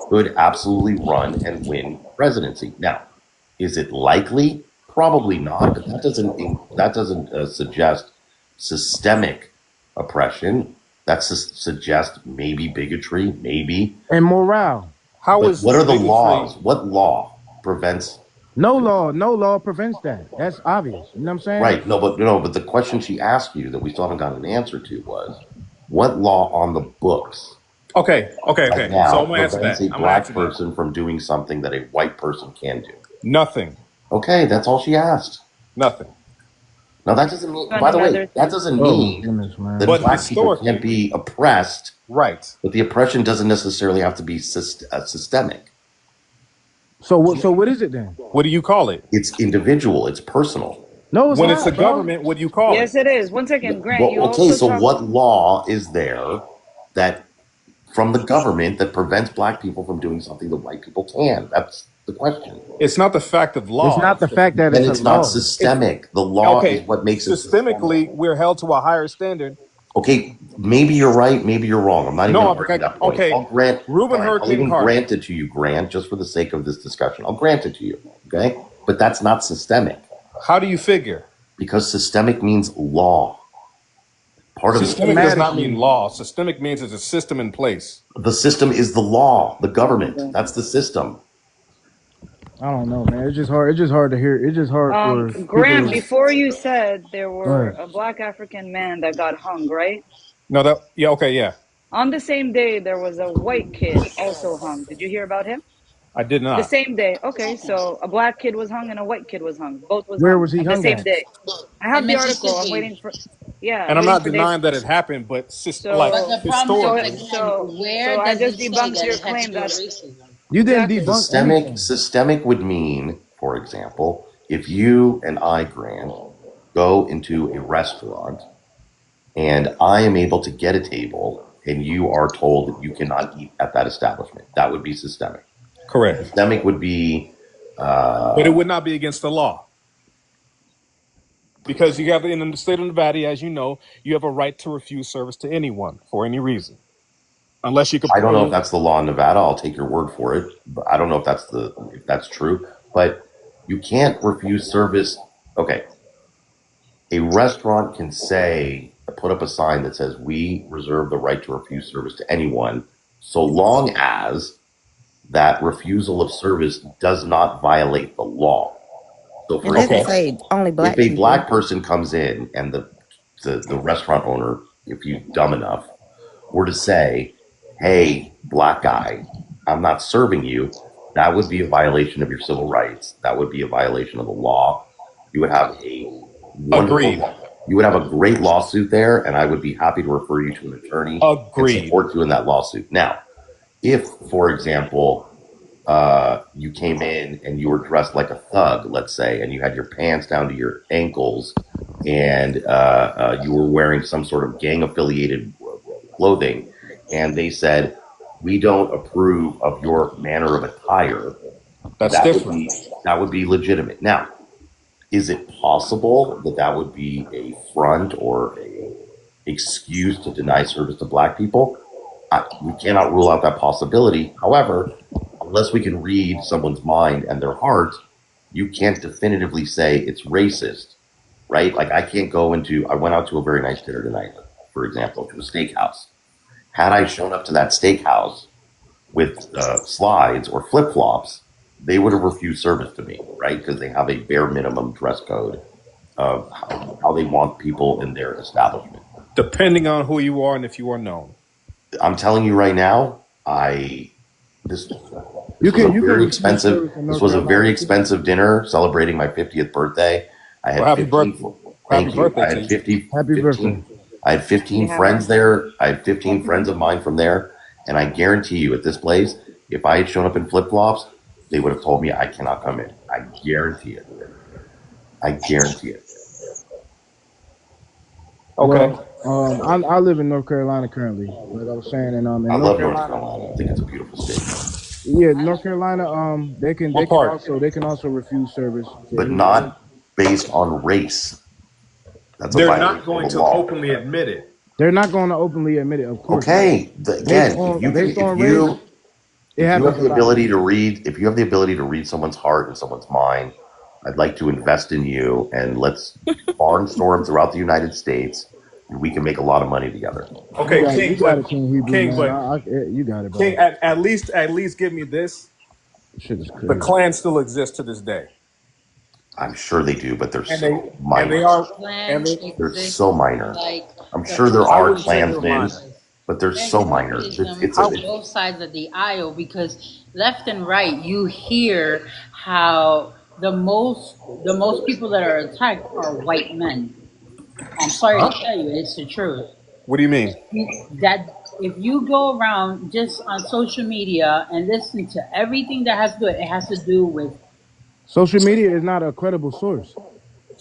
could absolutely run and win presidency. Now, is it likely? Probably not, but that doesn't suggest systemic oppression. That suggests maybe bigotry, maybe. And morale. How But is what are the bigotry? laws? What law prevents? No law prevents that. That's obvious. You know what I'm saying? Right? But the question she asked you that we still haven't got an answer to was, what law on the books Okay. right now So I'm gonna answer prevents that. a black person from doing something that a white person can do? Nothing. Okay, that's all she asked. Nothing. Now that doesn't mean, And by the way, another that thing. doesn't Oh mean goodness, man. that But black people historically- can't be oppressed, Right. but the oppression doesn't necessarily have to be systemic. So what is it then? What do you call it? It's individual. It's personal. No, it's When not, it's the bro. government, what do you call Yes, it? it is. One second, Grant. Well, You okay, also so talk. what law is there that from the government that prevents black people from doing something that white people can? That's the question. It's not the fact of law. It's not the fact that And it's it's a not law. systemic. The law Okay. is what makes it Systemically, we're held to a higher standard. Okay, maybe you're right, maybe you're wrong. I'm not even No, going to argue that point. okay. I'll grant. Reuben fine, Hurd I'll even King Hart. grant it to you, Grant, just for the sake of this discussion. I'll grant it to you, okay? But that's not systemic How do you figure? because systemic means law. Part of Systemic does not Systematically. mean law. Systemic means there's a system in place. the system is the law, the government. That's the system. I don't know, man. It's just hard. It's just hard to hear. It's just hard for Grant, people. before you said there Go were ahead. a black African man that got hung, right? No, yeah. On the same day, there was a white kid also hung. Did you hear about him? I did The not. same day. Okay, so a black kid was hung and a white kid was hung. Both was Where hung was he at the hung same at? day. I have In the article. I'm Mississippi. waiting for. Yeah, And I'm waiting not for denying Dave. that it happened, but So- like But the problem historically, is, again, where so I does just it say debunked that your it had claim to do that. with racism? You didn't Exactly. debunk anything. Systemic would mean, for example, if you and I, Grant, go into a restaurant and I am able to get a table and you are told that you cannot eat at that establishment, that would be systemic. correct. Systemic would be But it would not be against the law. Because you have in the state of Nevada, as you know, you have a right to refuse service to anyone for any reason. Unless you could I don't know if prove that's the law in Nevada. I'll take your word for it. But I don't know if that's true. But you can't refuse service. Okay, a restaurant can put up a sign that says we reserve the right to refuse service to anyone, so long as that refusal of service does not violate the law. So, It for doesn't example, say only black if a people. black person comes in and the restaurant owner, if you're dumb enough, were to say, hey, black guy, I'm not serving you, that would be a violation of your civil rights. That would be a violation of the law. You would have a Agreed. You would have a great lawsuit there, and I would be happy to refer you to an attorney Agreed. and support you in that lawsuit. Now, if, for example, you came in and you were dressed like a thug, let's say, and you had your pants down to your ankles, and you were wearing some sort of gang-affiliated clothing, and they said, we don't approve of your manner of attire, that's different. that would be legitimate. Now, is it possible that would be a front or a excuse to deny service to black people? We cannot rule out that possibility. However, unless we can read someone's mind and their heart, you can't definitively say it's racist, right? Like I went out to a very nice dinner tonight, for example, to a steakhouse. Had I shown up to that steakhouse with slides or flip-flops, they would have refused service to me, right? Because they have a bare minimum dress code of how they want people in their establishment. Depending on who you are and if you are known. I'm telling you right now, this was a very expensive dinner celebrating my 50th birthday. I had Well, happy 15 birthday. Happy Thank you. birthday to you. 'Birthday. I had 15 Yeah. friends there. I had 15 friends of mine from there. And I guarantee you at this place, if I had shown up in flip flops, they would have told me I cannot come in. I guarantee it. I guarantee it. Okay. Well, I live in North Carolina currently, like I was saying, and I in North love North Carolina, Carolina. I think it's a beautiful state, yeah, North Carolina, What part? they can also refuse service to but anybody. not based on race. That's a They're not violation of going the to law. openly admit it. They're not going to openly admit it, of course not. Okay. Again, if you can, Based on race, it if you have happens a the lot. ability to read, if you have the ability to read someone's heart and someone's mind, I'd like to invest in you and let's barnstorm throughout the United States, and we can make a lot of money together. Okay, You King, got but it, King Hebrew, King, man. but You got it, King, bro. at least give me this. Shit is The crazy. Klan still exists to this day, I'm sure they do, but they're and so they minor. are, Klan and they. They're exists so minor. like I'm the sure there I are wouldn't say they're Klansmen, minor. but they're there's so minor. racism It's I, on both sides of the aisle because left and right you hear how the most people that are attacked are white men. I'm sorry to tell you, it's the truth. what do you mean? That if you go around just on social media and listen to everything that has to do it has to do with. Social media is not a credible source.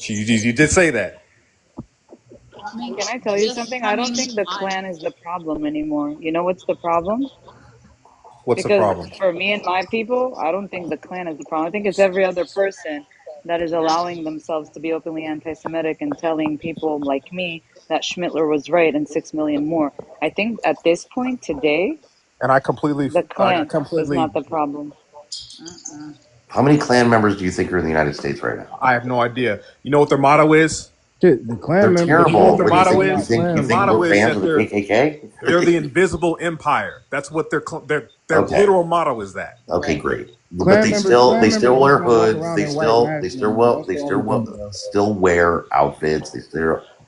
You did say that. Can I tell you Just something? I don't coming think the on. Klan is the problem anymore. You know what's the problem? What's the Because problem? for me and my people, I don't think the Klan is the problem. I think it's every other person that is allowing themselves to be openly anti-Semitic and telling people like me that Schmittler was right and 6 million more. I think at this point today, And the I Klan is completely, not the problem. how many Klan members do you think are in the United States right now? I have no idea. You know what their motto is? Shit, They're the You know what Klan terrible. their What do you members motto think? are You not is? think Their you Klan think members. motto we're is fans that of the KKK? they're the invisible empire. That's what their Okay. literal motto is. That Okay, great. But Clan they members still just wear don't walk hoods. around in white masks no more. That's the only thing, bro. Still wear outfits. They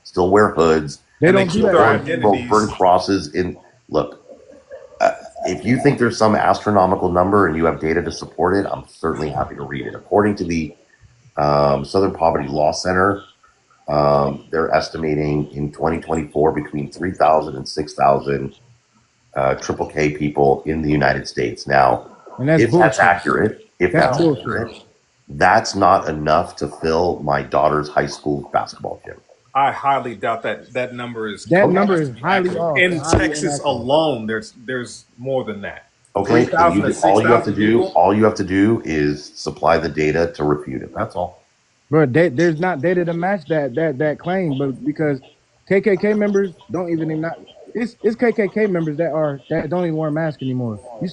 still wear hoods. They and they don't do keep that their anymore. Burn identities. crosses in. Look, if you think there's some astronomical number and you have data to support it, I'm certainly happy to read it. According to the Southern Poverty Law Center, they're estimating in 2024 between 3,000 and 6,000 triple K people in the United States. Now, And that's if that's bullshit. accurate, That's bullshit. that's not enough to fill my daughter's high school basketball gym. I highly doubt that number is That close number to is being highly accurate. off and In highly Texas inaccurate. alone, there's more than that. Okay, 3,000 to 6,000 people. all you have to do is supply the data to refute it. That's all. Bro, there's not data to match that claim, but because KKK members don't even not it's KKK members that don't even wear masks anymore. You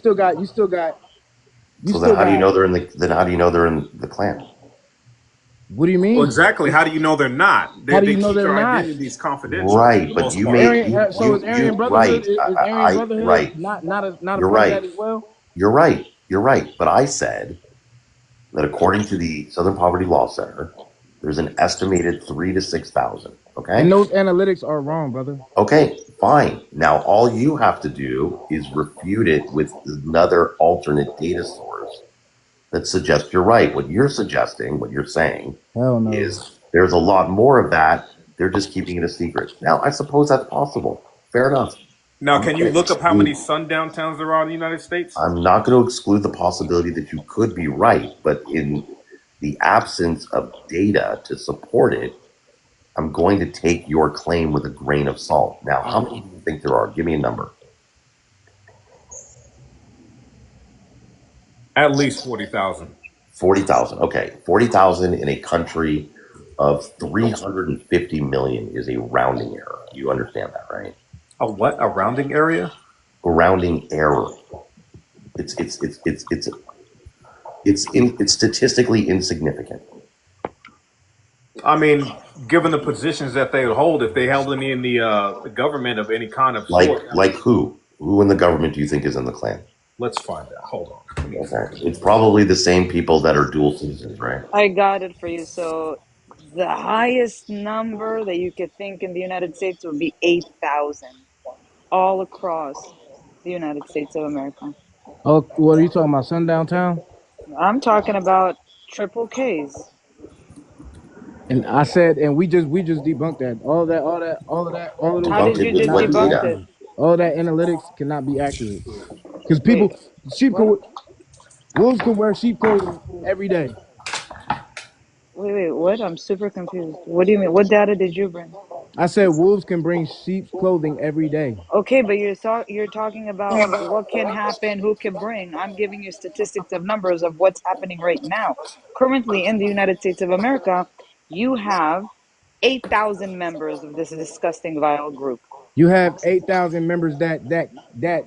So then, still how do you got. know they're in the? Then how do you know they're in the Klan? What do you Well, mean? exactly. How do you know they're not? How do They you know keep they're their not? identities confidential for Right, the but most you part. made So is Aryan you Brotherhood right. is Aryan Brotherhood Right. not a You're part of right. that as well? You're right. You're right. But I said that according to the Southern Poverty Law Center, there's an estimated 3 to 6,000. And Okay. those analytics are wrong, brother. Okay. Fine. Now all you have to do is refute it with another alternate data source that suggests you're right. What you're suggesting, what you're saying, Hell no. is there's a lot more of that. They're just keeping it a secret. Now, I suppose that's possible. Fair enough. Now, I'm not can you going to look up how many exclude. sundown towns there are in the United States? I'm not going to exclude the possibility that you could be right, but in the absence of data to support it, I'm going to take your claim with a grain of salt. Now, how many do you think there are? Give me a number. At least 40,000. 40,000. Okay. 40,000 in a country of 350 million is a rounding error. You understand that, right? A what? A rounding area? A rounding error. It's statistically insignificant. I mean, given the positions that they would hold, if they held any in the government of any kind of sort. Like who? Who in the government do you think is in the Klan? Let's find out. Hold on. Okay. It's probably the same people that are dual citizens, right? I got it for you. So the highest number that you could think in the United States would be 8,000 all across the United States of America. Oh, what are you talking about? Sundown Town? I'm talking about triple Ks. And I said, and we just debunked that. All of those How did Debunked you it numbers with just cannot what be debunk data? it? accurate. All that analytics cannot be accurate. Because Wait, sheep what? could, wolves can wear sheep clothing every day. Wait, what? I'm super confused. What do you mean? What data did you bring? I said wolves can bring sheep's clothing every day. Okay, but you're talking about what can happen, who can bring. I'm giving you statistics of numbers of what's happening right now. Currently in the United States of America, you have 8,000 members of this disgusting vile group You have 8,000 members that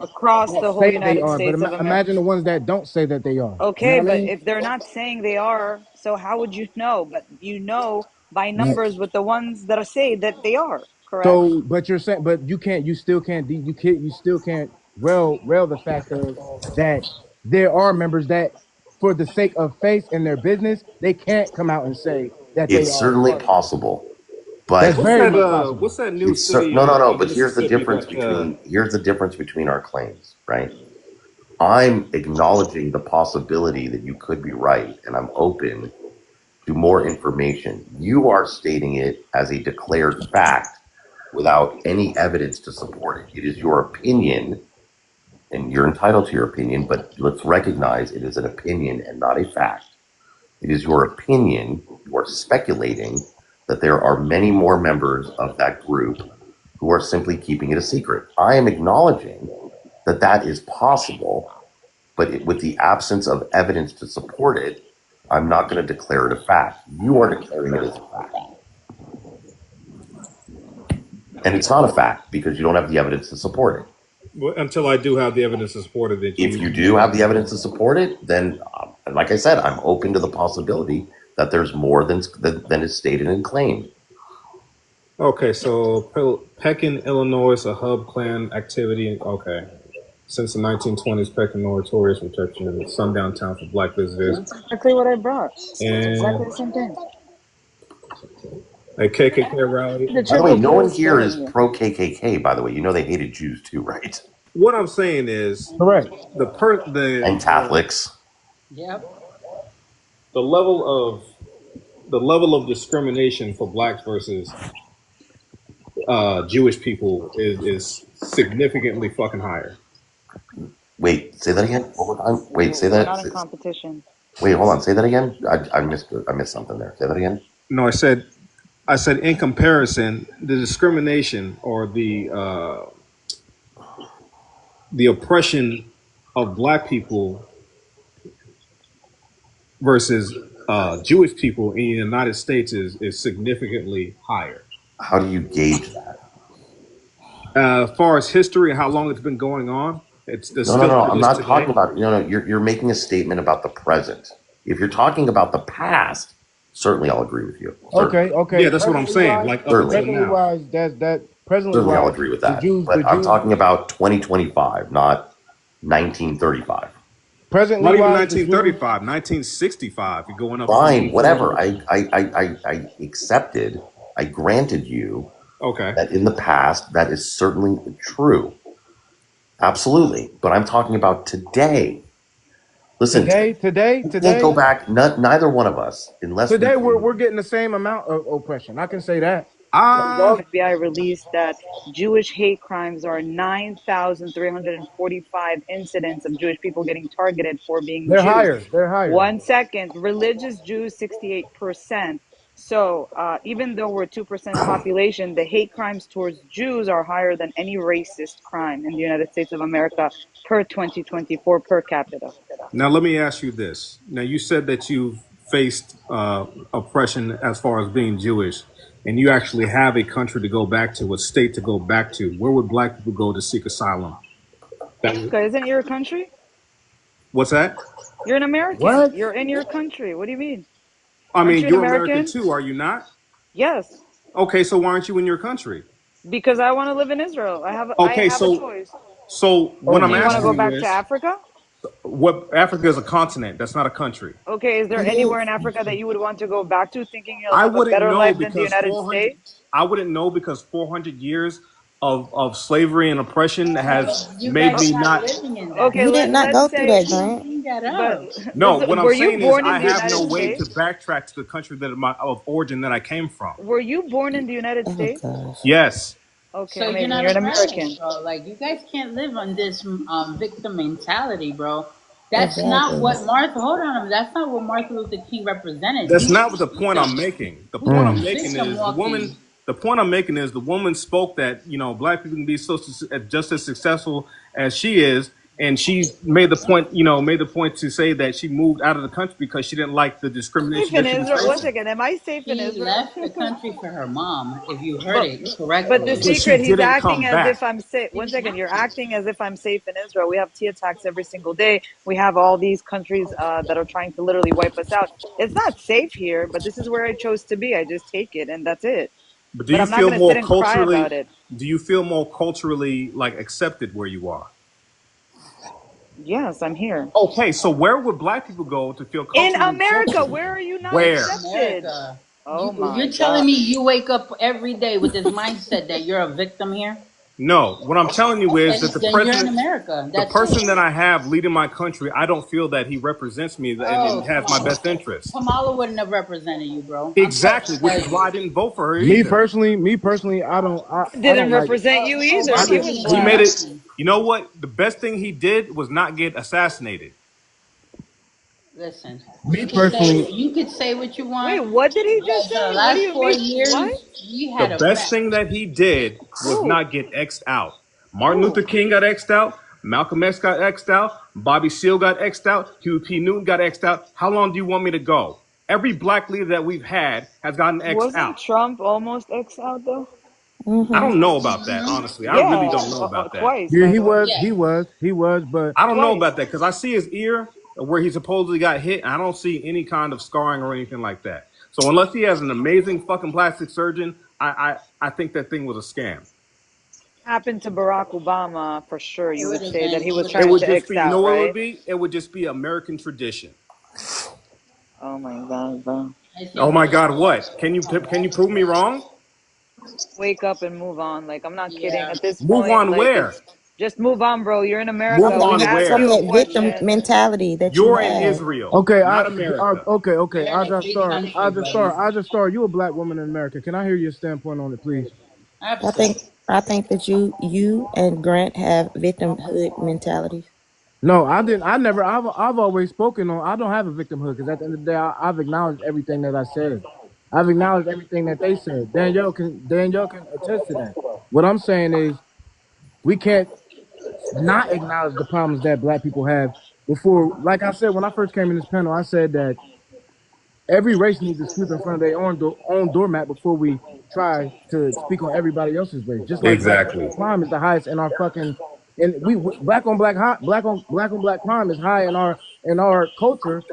across the whole say they United are, but States of America. imagine the ones that don't say that they are. You know Okay, what I but mean? if they're not saying they are, so how would you know? But you know by No. numbers with the ones that are say that they are, correct? So, but you're saying, but you still can't, you still can't rail the fact of that there are members that, for the sake of face and their business, they can't come out and say that they It's are certainly part of it. possible, That's but very much possible. What's that new it's city no, no, no. in But Mississippi that here's the difference between our claims, right? I'm acknowledging the possibility that you could be right, and I'm open to more information. You are stating it as a declared fact without any evidence to support it. It is your opinion, and you're entitled to your opinion, but let's recognize it is an opinion and not a fact. It is your opinion. You are speculating that there are many more members of that group who are simply keeping it a secret. I am acknowledging that that is possible, but with the absence of evidence to support it, I'm not going to declare it a fact. You are declaring it as a fact. And it's not a fact because you don't have the evidence to support it. until I do have the evidence to support it that If you do have the evidence to support it, then, like I said, I'm open to the possibility that there's more than is stated and claimed. Okay, so Pekin, Illinois, a hub clan activity. Okay. Since the 1920s, Pekin notorious for protection of sundown town for black visitors. That's exactly what I brought. It's And exactly the same thing. a KKK rally. The By the way, triple no one P's here killing is you. pro KKK, by the way. You know they hated Jews too, right? What I'm saying is Correct. And Catholics. Yep. the level of discrimination for blacks versus Jewish people is significantly fucking higher. Wait, say that again. One more time. Wait, say We're that. not in competition. Wait, hold on. Say that again. I missed something there. Say that again. No, I said in comparison, the discrimination or the oppression of black people versus Jewish people in the United States is significantly higher. How do you gauge that? As far as history and how long it's been going on, it's No, no, still no. like I'm this not talking today. about. No, no. You're making a statement about the present. If you're talking about the past, certainly I'll agree with you. Okay, Certainly, okay. Yeah, that's what I'm saying. Like up until certainly, Presently now. wise, presently certainly I'll wise, agree with the that. Jews, the But I'm Jews, talking about 2025, not 1935. presently Not even wise, the Jews. 1935, 1965. You're going up Fine, from. whatever. I accepted. I granted you Okay. that in the past that is certainly true. Absolutely. But I'm talking about today. Listen, we can't go Today, back. Neither one of us, unless we today can. we're getting the same amount of oppression. I can say that. The FBI released that Jewish hate crimes are 9,345 incidents of Jewish people getting targeted for being They're Jews. higher. They're higher. 1 second, religious Jews 68%. So even though we're 2% population, the hate crimes towards Jews are higher than any racist crime in the United States of America per 2024 per capita. Now, let me ask you this. Now, you said that you've faced oppression as far as being Jewish, and you actually have a country to go back to, a state to go back to. Where would black people go to seek asylum? America, isn't it your country? What's that? You're an American. What? You're in your country. What do you mean? I Aren't mean, you an you're American American? too, are you not? Yes, Okay, so why aren't you in your country? because I want to live in Israel. I Okay, have a so choice. what Oh Do I'm my you want to asking go God. you back to is, Africa? what Africa is a continent. That's not a country. Okay, is there anywhere in Africa that you would want to go back to thinking you'll I have a wouldn't better know life than the because United 400. States? I wouldn't know because 400 years of slavery and oppression has You made guys me not not. living in that. Okay, You did not let's go through say that, Grant. that But up. No, what I'm were you saying is born I in the have United no way to States? backtrack to the country of origin that I came from. Were you born in the United Oh States? gosh. Yes. Okay, So you're amazing. not You're an American, American. bro. Like you guys can't live on this victim mentality, bro. That's not Exactly. what Martha. Hold on, that's not what Martin Luther King represented. That's He was not what a the point I'm victim. making. The He point was I'm a making victim is the woman. walking. The point I'm making is the woman spoke that black people can be just as successful as she is, and she made the point. Made the point to say that she moved out of the country because she didn't like the Safe discrimination in that she was Israel. One facing. second. Am I safe in She Israel? left the country for her mom. If you heard But it the correctly. But she secret, he's didn't acting come as if back. I'm safe. She One didn't second, have you're to. acting as if I'm safe in Israel. We have tea attacks every single day. We have all these countries that are trying to literally wipe us out. It's not safe here, but this is where I chose to be. I just take it, and that's it. But But I'm not gonna sit and cry about it. do you feel more culturally like accepted where you are? Yes, I'm here Okay, so where would black people go to feel in culturally America. accepted? Where are you not Where? accepted? America. Oh my You're telling me gosh. you wake up every day with this mindset that you're a victim here? No. What I'm telling you is Okay, that then you're in America. the That's it. person that I have leading my country, I don't feel that he represents me and Oh, come has my on. best interest. Kamala wouldn't have represented you, bro. I'm sorry Exactly, to which tell is why you. I didn't vote for her Me either. personally, I don't Didn't like. represent you either. He was He black. made it. Exactly. You know what? The best thing he did was not get assassinated. Listen, Me personally, you could say what you Wait, want, what did he just but for the say? What do last you four mean? What? years, we The had a best mess. thing that he did was Who? not get X'd out. Martin Who? Luther King got X'd out. Malcolm X got X'd out. Bobby Seale got X'd out. Huey P. Newton got X'd out. How long do you want me to go? Every black leader that we've had has gotten X'd Wasn't out. Trump almost X out though? I Mm-hmm. don't know about that, Hmm. honestly. I really Yeah, don't know about that. twice, yeah, by he the way. was, Yeah. but I don't know Twice. about that because I see his ear where he supposedly got hit, and I don't see any kind of scarring or anything like that. So unless he has an amazing fucking plastic surgeon, I think that thing was a scam. Happened to Barack Obama for sure. It You would would have say that been, he it was would have It trying would to been, just X be, you know out, what it would right? be? It would just be American tradition. Oh my god, bro. I Oh think my it would God, have what? Can you prove me wrong? Wake up and move on. Like I'm not kidding. Yeah. At this Move point, on like where? it's just move on, bro. You're in Move America. From We on asked from where? you a that victim question. mentality that you You're in have. Israel, okay. not America. Okay. You're in a free country, buddy. I just start. You a black woman in America. Can I hear your standpoint on it, please? I Absolutely. think I think that you and Grant have victimhood mentality. No, I didn't. I never. I've always spoken on. I don't have a victimhood because at the end of the day, I've acknowledged everything that I said. I've acknowledged everything that they said. Danielle can attest to that. What I'm saying is we can't not acknowledge the problems that black people have. Before, like I said, when I first came in this panel, I said that every race needs to sweep in front of their own doormat before we try to speak on everybody else's race. Just like black on Exactly. black crime is the highest in our fucking, and black on black black on black crime is high in our culture.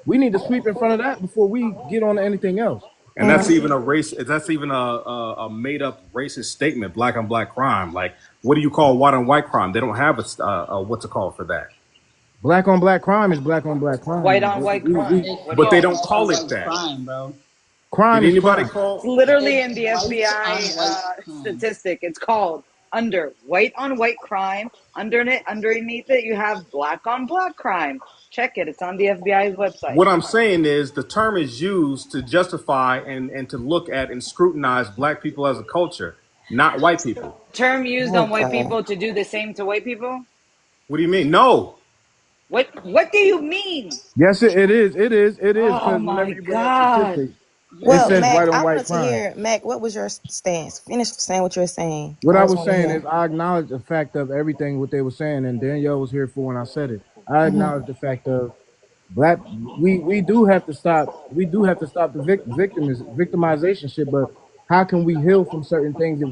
We need to sweep in front of that before we get on to anything else. And that's Mm. even a race. That's even a made up racist statement. Black on black crime. Like, what do you call white on white crime? They don't have a what's it called for that. Black on black crime is black on black crime. White on white crime. We It's What do But you they called mean? don't white on call it white that. crime, bro. Did crime is anybody crime. It's call? literally It's in the white FBI on white crime. statistic. It's called under white on white crime. Underneath it, you have black on black crime. Check it. It's on the FBI's website. What I'm saying is the term is used to justify and to look at and scrutinize black people as a culture, not white people. Term used Oh on white God. people to do the same to white people. What do you mean? No. What do you mean? Yes, it is. Oh Because whenever my you bring up god. statistics, it Well, says Yeah. Mac, white on I white wanted to crime. hear Mac. What was your stance? Finish saying what you were saying. What I I just was want to saying hear. is I acknowledge the fact of everything what they were saying, and Danielle was here for when I said it. I Hmm. acknowledge the fact of black. We do have to stop. We do have to stop the victimization shit. But how can we heal from certain things if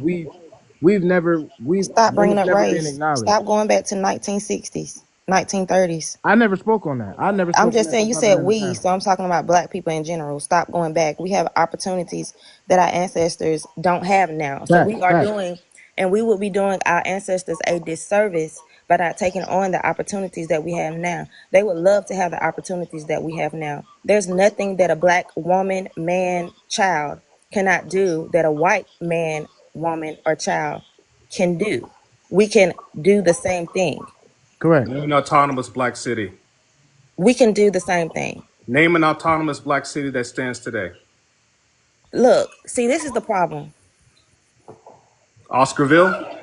Stop they bringing have up never been race. acknowledged? Stop going back to 1960s, 1930s. I never spoke on that. I never I'm spoke on just that saying, since you I've been said in the we, panel. so I'm talking about black people in general. Stop going back. We have opportunities that our ancestors don't have now. So Facts, we are facts. doing, and we will be doing our ancestors a disservice by not taking on the opportunities that we have now. They would love to have the opportunities that we have now. There's nothing that a black woman, man, child cannot do that a white man, woman, or child can do. We can do the same thing. Correct. We're an autonomous black city. We can do the same thing. Name an autonomous black city that stands today. Look, see, this is the problem. Oscarville,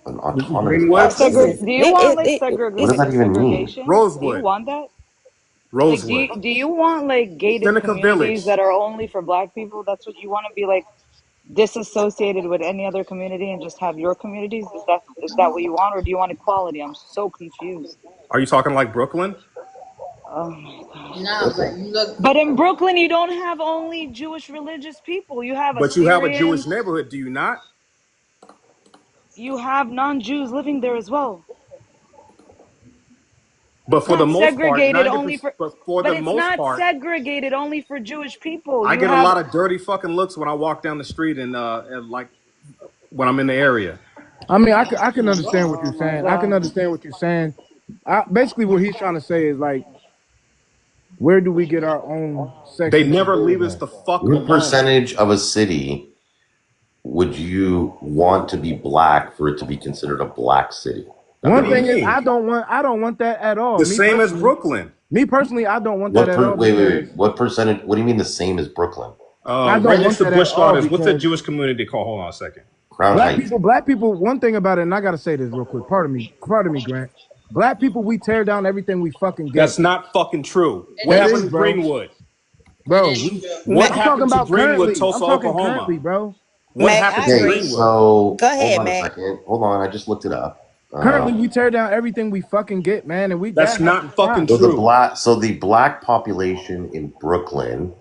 An autonomous Greenwood, black This city. is Do you want like What does that even mean? segregation? Do you Rosewood, want that? Like, Rosewood, do you want like gated Seneca communities Village. that are only for black people? That's what you want to be like disassociated with any other community and just have your communities? Is that what you want, or do you want equality? I'm so confused. Are you talking like Brooklyn? Oh my gosh. No, Okay. but you look. But in Brooklyn, you don't have only Jewish religious people. You have But you have a Jewish Assyrians. neighborhood, do you not? You have non-Jews living there as well. But It's for the not most part, segregated 90%. only for. But for But the it's most not part, segregated only for Jewish people. I You get a have. lot of dirty fucking looks when I walk down the street and like when I'm in the area. I mean, I can understand what Oh you're my saying. I can god. understand what you're saying. Basically, what he's trying to say is like, where do we get our own They section to never leave live us at? the fuck What alone. percentage of a city would you want to be black for it to be considered a black city? What One do you thing is, mean? I don't want that at all. The same as Brooklyn. Me personally, I don't want that at all because What percentage? What do you mean the same as Brooklyn? I Right don't want next to that at Busch all Gardens. What's the because Jewish community called? Hold on a second. Crown Heights. black people. One thing about it, and I gotta say this real quick. Pardon me, Grant. Black people, we tear down everything we fucking get. That's not fucking true. It What That is happened is, to true. bro. Greenwood? It Bro, is true. What I'm talking happened to about Greenwood, currently. I'm Tulsa, talking Oklahoma? currently, bro. What Mac, happened I to Okay, agree. Greenwood? so Go hold ahead, on a Mac. second. Hold on, I just looked it up. Currently, we tear down everything we fucking get, man, and That's that has to not fucking stop. true. The black population in Brooklyn,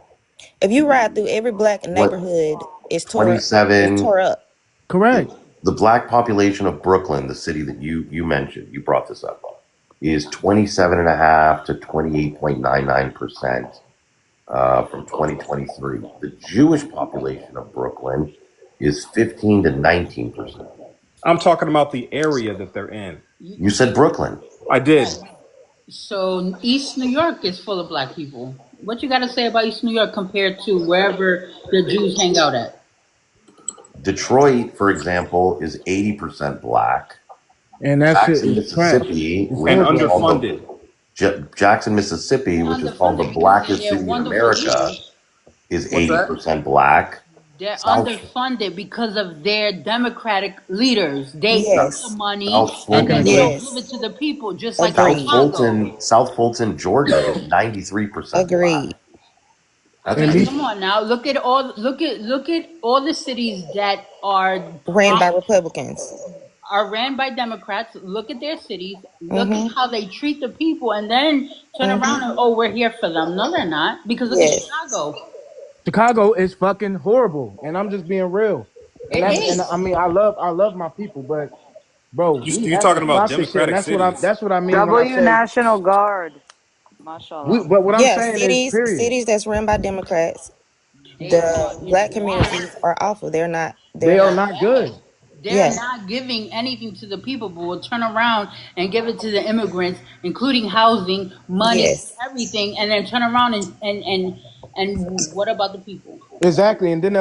If you ride through every black what neighborhood, it's 27? tore up. Correct. The black population of Brooklyn, the city that you mentioned, you brought this up, is 27.5 to 28.99% from 2023. The Jewish population of Brooklyn is 15 to 19%. I'm talking about the area that they're in. You said Brooklyn. I did. So East New York is full of black people. What you got to say about East New York compared to wherever the Jews hang out at? Detroit, for example, is 80% black. And that shit Jackson, is trash. Mississippi, It's which And is horrible. called underfunded. Jackson, Mississippi, which is called the Underfunded because blackest they're city in wonderful America, leaders. is What's that? 80% black. They're South underfunded because of their democratic leaders. They take the Yes. money South and then Fulton, they don't Yes. give it to the people, just like Agreed. Chicago. South Fulton, Georgia is 93% black. Agreed. That's And And these come on now, look at all the cities that Ran by Republicans. are ran by Democrats. Look at their cities. Look at Mm-hmm. how they treat the people, and then turn Mm-hmm. around and we're here for them. No, they're not. Because look at Yes. Chicago. Chicago is fucking horrible, and I'm just being real. It And is. I mean, I love my people, but bro, we You're have to talking about stop this shit, and democratic cities. that's what I mean when I W say National Guard. Mashallah. But what I'm Yeah, saying is, cities period. cities that's run by Democrats, They the are black it's wrong. communities are awful. They're They are not not good. They're yeah. not giving anything to the people, but will turn around and give it to the immigrants, including housing, money, Yes. everything, and then turn around and what about the people? Exactly, and then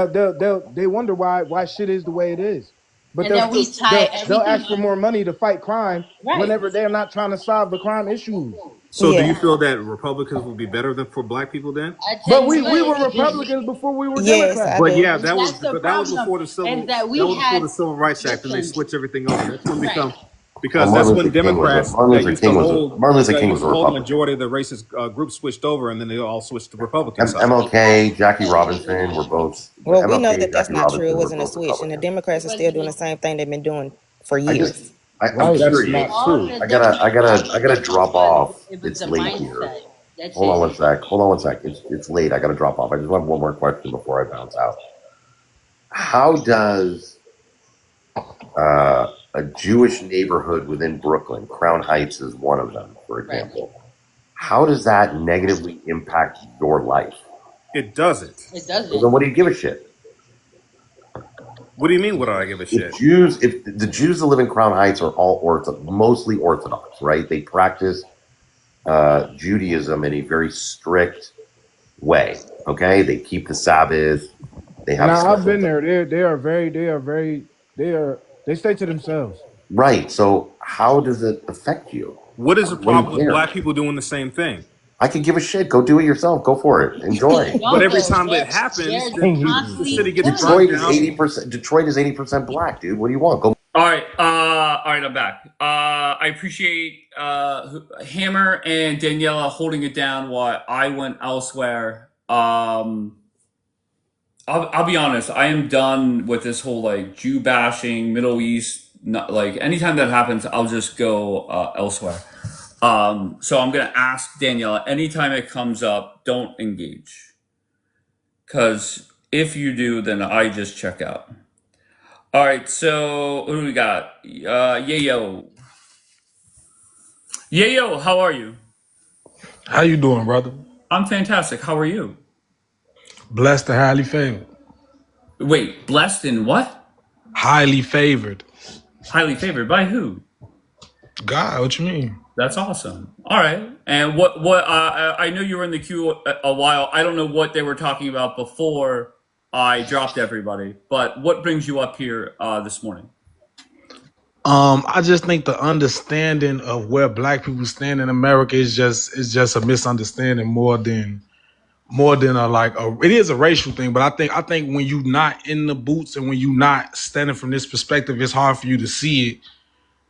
they wonder why shit is the way it is. But And then we tie they'll everything ask for in. more money to fight crime Right. whenever they're not trying to solve the crime issues. So do Yeah. you feel that Republicans would be better than for black people then? I tell But you we what, were Republicans before we were Yes, I Democrats. But do. yeah, that's the that was problem. before Is that we had the Civil Rights Act, and they listen, switched everything over. That's when right? become because that's when Democrats that used to hold the majority of the racist groups switched over, and then they all switched to Republican side. MLK, Jackie Robinson were both Well, we know MLK, that that's Jackie not true. It Robinson were wasn't a both switch, and the Republicans. Democrats are still doing the same thing they've been doing for years. I'm Right, That's it's not curious. not All true. the I Democrats gotta drop off. it was It's the late here. mindset. That's Hold on it. one sec. It's late. I gotta drop off. I just have one more question before I bounce out. How does a Jewish neighborhood within Brooklyn, Crown Heights is one of them, for example, how does that negatively impact your life? It doesn't. It So doesn't. then what do you give a shit? What do you mean? What do I give a shit? If the Jews that live in Crown Heights are all mostly Orthodox, right? They practice Judaism in a very strict way. Okay, they keep the Sabbath. They have. Now I've been there. They stay to themselves. Right. So How does it affect you? What is the What do you problem with care? black people doing the same thing? I could give a shit. Go do it yourself. Go for it. Enjoy. But Don't every though. time that They're happens, the constantly city gets doing burnt Detroit is down. 80%. Detroit is 80% black, dude. What do you want? Go. All right, I'm back. I appreciate Hammer and Daniela holding it down while I went elsewhere. I'll be honest. I am done with this whole like Jew bashing, Middle East. Not, like anytime that happens, I'll just go elsewhere. So I'm gonna ask Daniela. Anytime it comes up, don't engage, because if you do, then I just check out. All right. So who do we got? Yayo. Yayo, how are you? How you doing, brother? I'm fantastic. How are you? Blessed and highly favored. Wait, blessed in what? Highly favored. Highly favored by who? God, what you mean? That's awesome. All right. And what? I know you were in the queue a while. I don't know what they were talking about before I dropped everybody. But what brings you up here this morning? I just think the understanding of where black people stand in America is just a misunderstanding more than it is a racial thing, but I think when you not in the boots and when you not standing from this perspective, it's hard for you to see it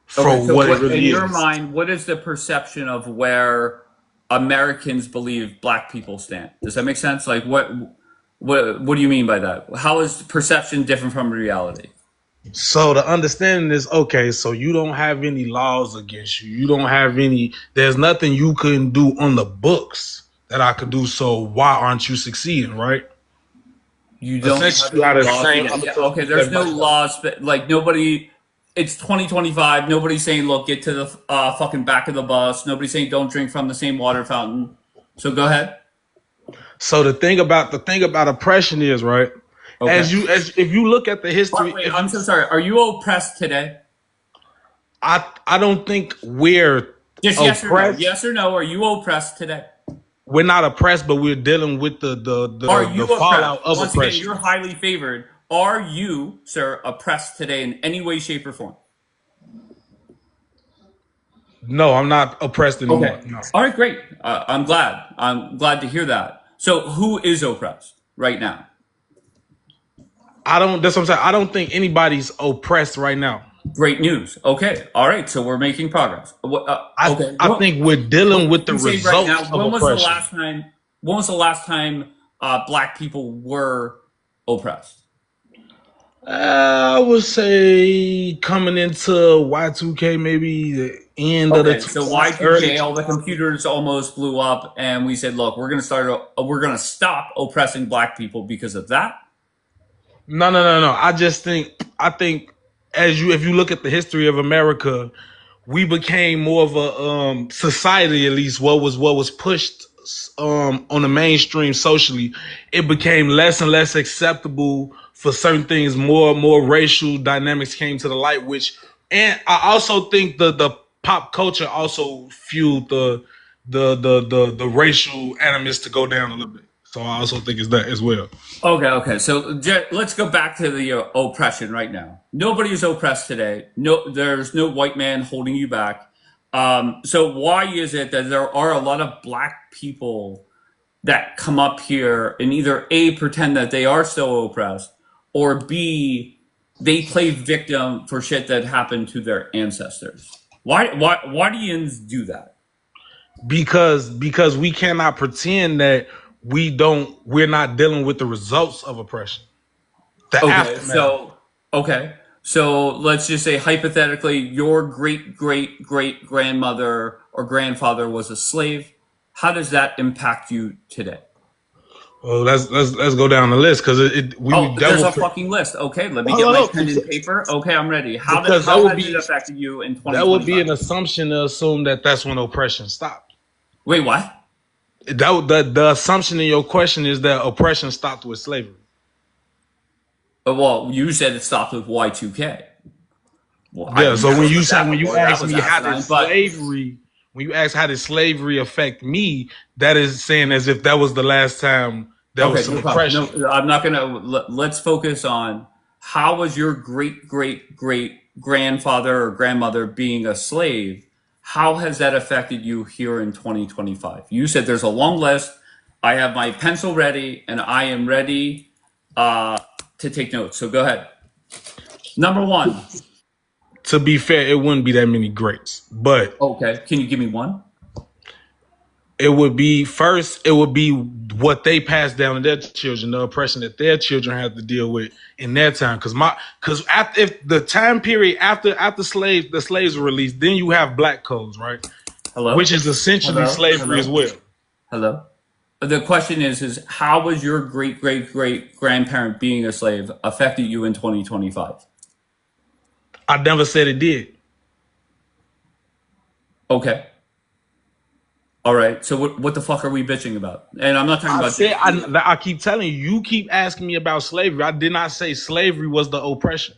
for Okay. So what it what, in really your is. mind, what is the perception of where Americans believe black people stand? Does that make sense? Like what do you mean by that? How is perception different from reality? So the understanding is okay. So you don't have any laws against you. You don't have any. There's nothing you couldn't do on the books that I could do. So why aren't you succeeding? Right? You don't have Essentially, you any got the laws. same Yeah, undertone okay, as there's no everybody else. laws, but like nobody. It's 2025. Nobody's saying, "Look, get to the fucking back of the bus." Nobody's saying, "Don't drink from the same water fountain." So go ahead. So the thing about oppression is right. Okay. As if you look at the history, Wait, I'm so sorry. Are you oppressed today? I don't think we're Just yes or no. oppressed. Yes or no. Are you oppressed today? We're not oppressed, but we're dealing with Are the you oppressed? fallout of Once again, oppression. you're highly favored. Are you, sir, oppressed today in any way, shape, or form? No, I'm not oppressed anymore. Okay. No. All right, great. I'm glad. I'm glad to hear that. So, who is oppressed right now? I don't. That's what I'm saying. I don't think anybody's oppressed right now. Great news. Okay. All right. So we're making progress. Okay. I think we're dealing with the You say right results now. of When was the oppression. last time? When was the last time black people were oppressed? I would say coming into Y2K, maybe the end of the Okay. So 2000s, early Y2K, all the 2000s. computers almost blew up, and we said, "Look, we're going to start. We're going to stop oppressing black people because of that." No. I think if you look at the history of America, we became more of a society, at least what was pushed on the mainstream socially. It became less and less acceptable for certain things. More racial dynamics came to the light, and I also think the pop culture also fueled the racial animus to go down a little bit. So I also think it's that as well. Okay. So let's go back to the oppression right now. Nobody is oppressed today. No, there's no white man holding you back. So why is it that there are a lot of black people that come up here and either A, pretend that they are still oppressed, or B, they play victim for shit that happened to their ancestors? Why do yins do that? Because we cannot pretend that we're not dealing with the results of oppression, the Okay, aftermath. so let's just say hypothetically, your great great great grandmother or grandfather was a slave. How does that impact you today? Well, let's go down the list because we Oh, that there's will a fucking list. Okay, let me get my hold pen on, and paper. Okay, I'm ready. because How has it affected you in that would be 2025? an assumption to assume that that's when oppression stopped. Wait, what? The assumption in your question is that oppression stopped with slavery. Well, you said it stopped with Y2K. Well, I Yeah. didn't So know when you what say that when you was. That ask was me how did asinine. But slavery when you ask how did slavery affect me, that is saying as if that was the last time there was okay, some no problem. oppression. No, I'm not gonna. Let's focus on how was your great great great grandfather or grandmother being a slave, how has that affected you here in 2025? You said there's a long list. I have my pencil ready and I am ready to take notes. So go ahead. Number one. To be fair, it wouldn't be that many greats, but Okay. Can you give me one? it would be first. It would be what they pass down to their children, the oppression that their children have to deal with in their time. Because if the time period after the slaves were released, then you have black codes, right? Hello? Which is essentially Hello? slavery as Hello? well. Hello? The question is how was your great great great grandparent being a slave affected you in 2025? I never said it did. Okay. All right. So what the fuck are we bitching about? And I'm not talking about I keep telling you, you keep asking me about slavery. I did not say slavery was the oppression.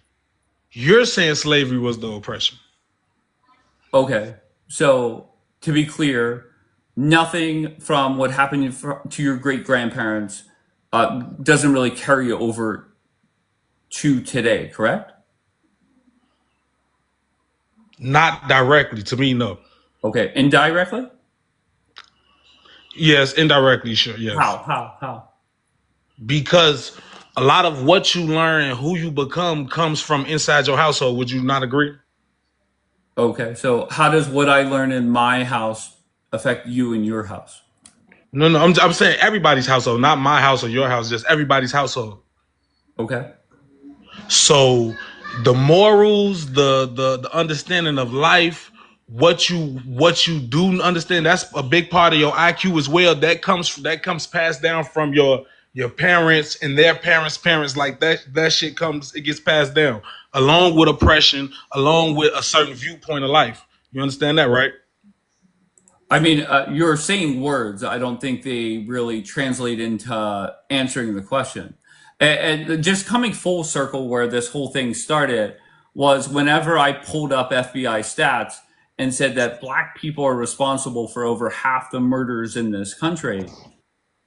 You're saying slavery was the oppression. Okay. So to be clear, nothing from what happened to your great grandparents doesn't really carry over to today, correct? Not directly. To me, no. Okay. Indirectly? Yes, indirectly, sure. Yes. How? Because a lot of what you learn and who you become comes from inside your household. Would you not agree? Okay. So how does what I learn in my house affect you in your house? No, no. I'm saying everybody's household, not my house or your house, just everybody's household. Okay. So the morals, the understanding of life, what you do understand, that's a big part of your IQ as well. That comes passed down from your parents and their parents like that shit comes, it gets passed down along with oppression, along with a certain viewpoint of life. You understand that, right? I mean, you're saying words. I don't think they really translate into answering the question. And just coming full circle where this whole thing started was whenever I pulled up FBI stats and said that black people are responsible for over half the murders in this country,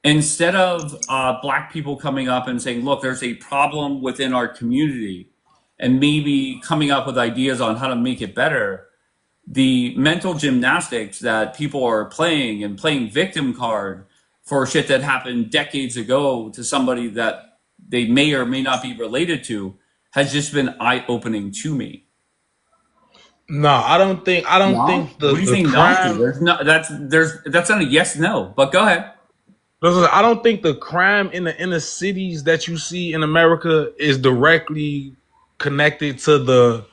instead of black people coming up and saying, look, there's a problem within our community and maybe coming up with ideas on how to make it better, the mental gymnastics that people are playing and playing victim card for shit that happened decades ago to somebody that they may or may not be related to has just been eye-opening to me. No, I don't think No? What do you the think no to? crime. That's not a yes no, but go ahead. I don't think the crime in the inner cities that you see in America is directly connected to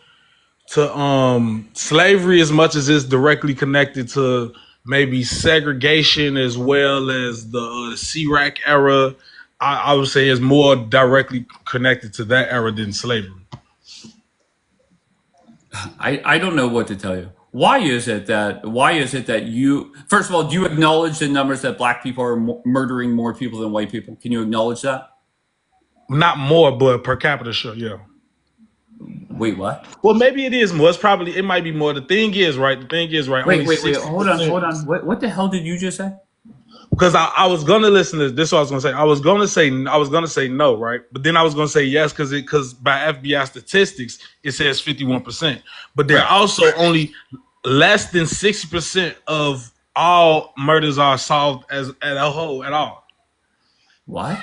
slavery as much as it's directly connected to maybe segregation as well as the CRAC era. I would say is more directly connected to that era than slavery. I don't know what to tell you. Why is it that you first of all, do you acknowledge the numbers that black people are murdering more people than white people? Can you acknowledge that? Not more, but per capita, sure, yeah. Wait, what? Well, maybe it is more. It might be more. The thing is, right? Wait, Only wait, wait. Hold on, 60%. hold on. What the hell did you just say? Because I was gonna listen to this. Is what I was gonna say. I was gonna say no, right? But then I was gonna say yes because by FBI statistics it says 51%. But they're Right. also only less than 60% of all murders are solved as at a whole at all. What?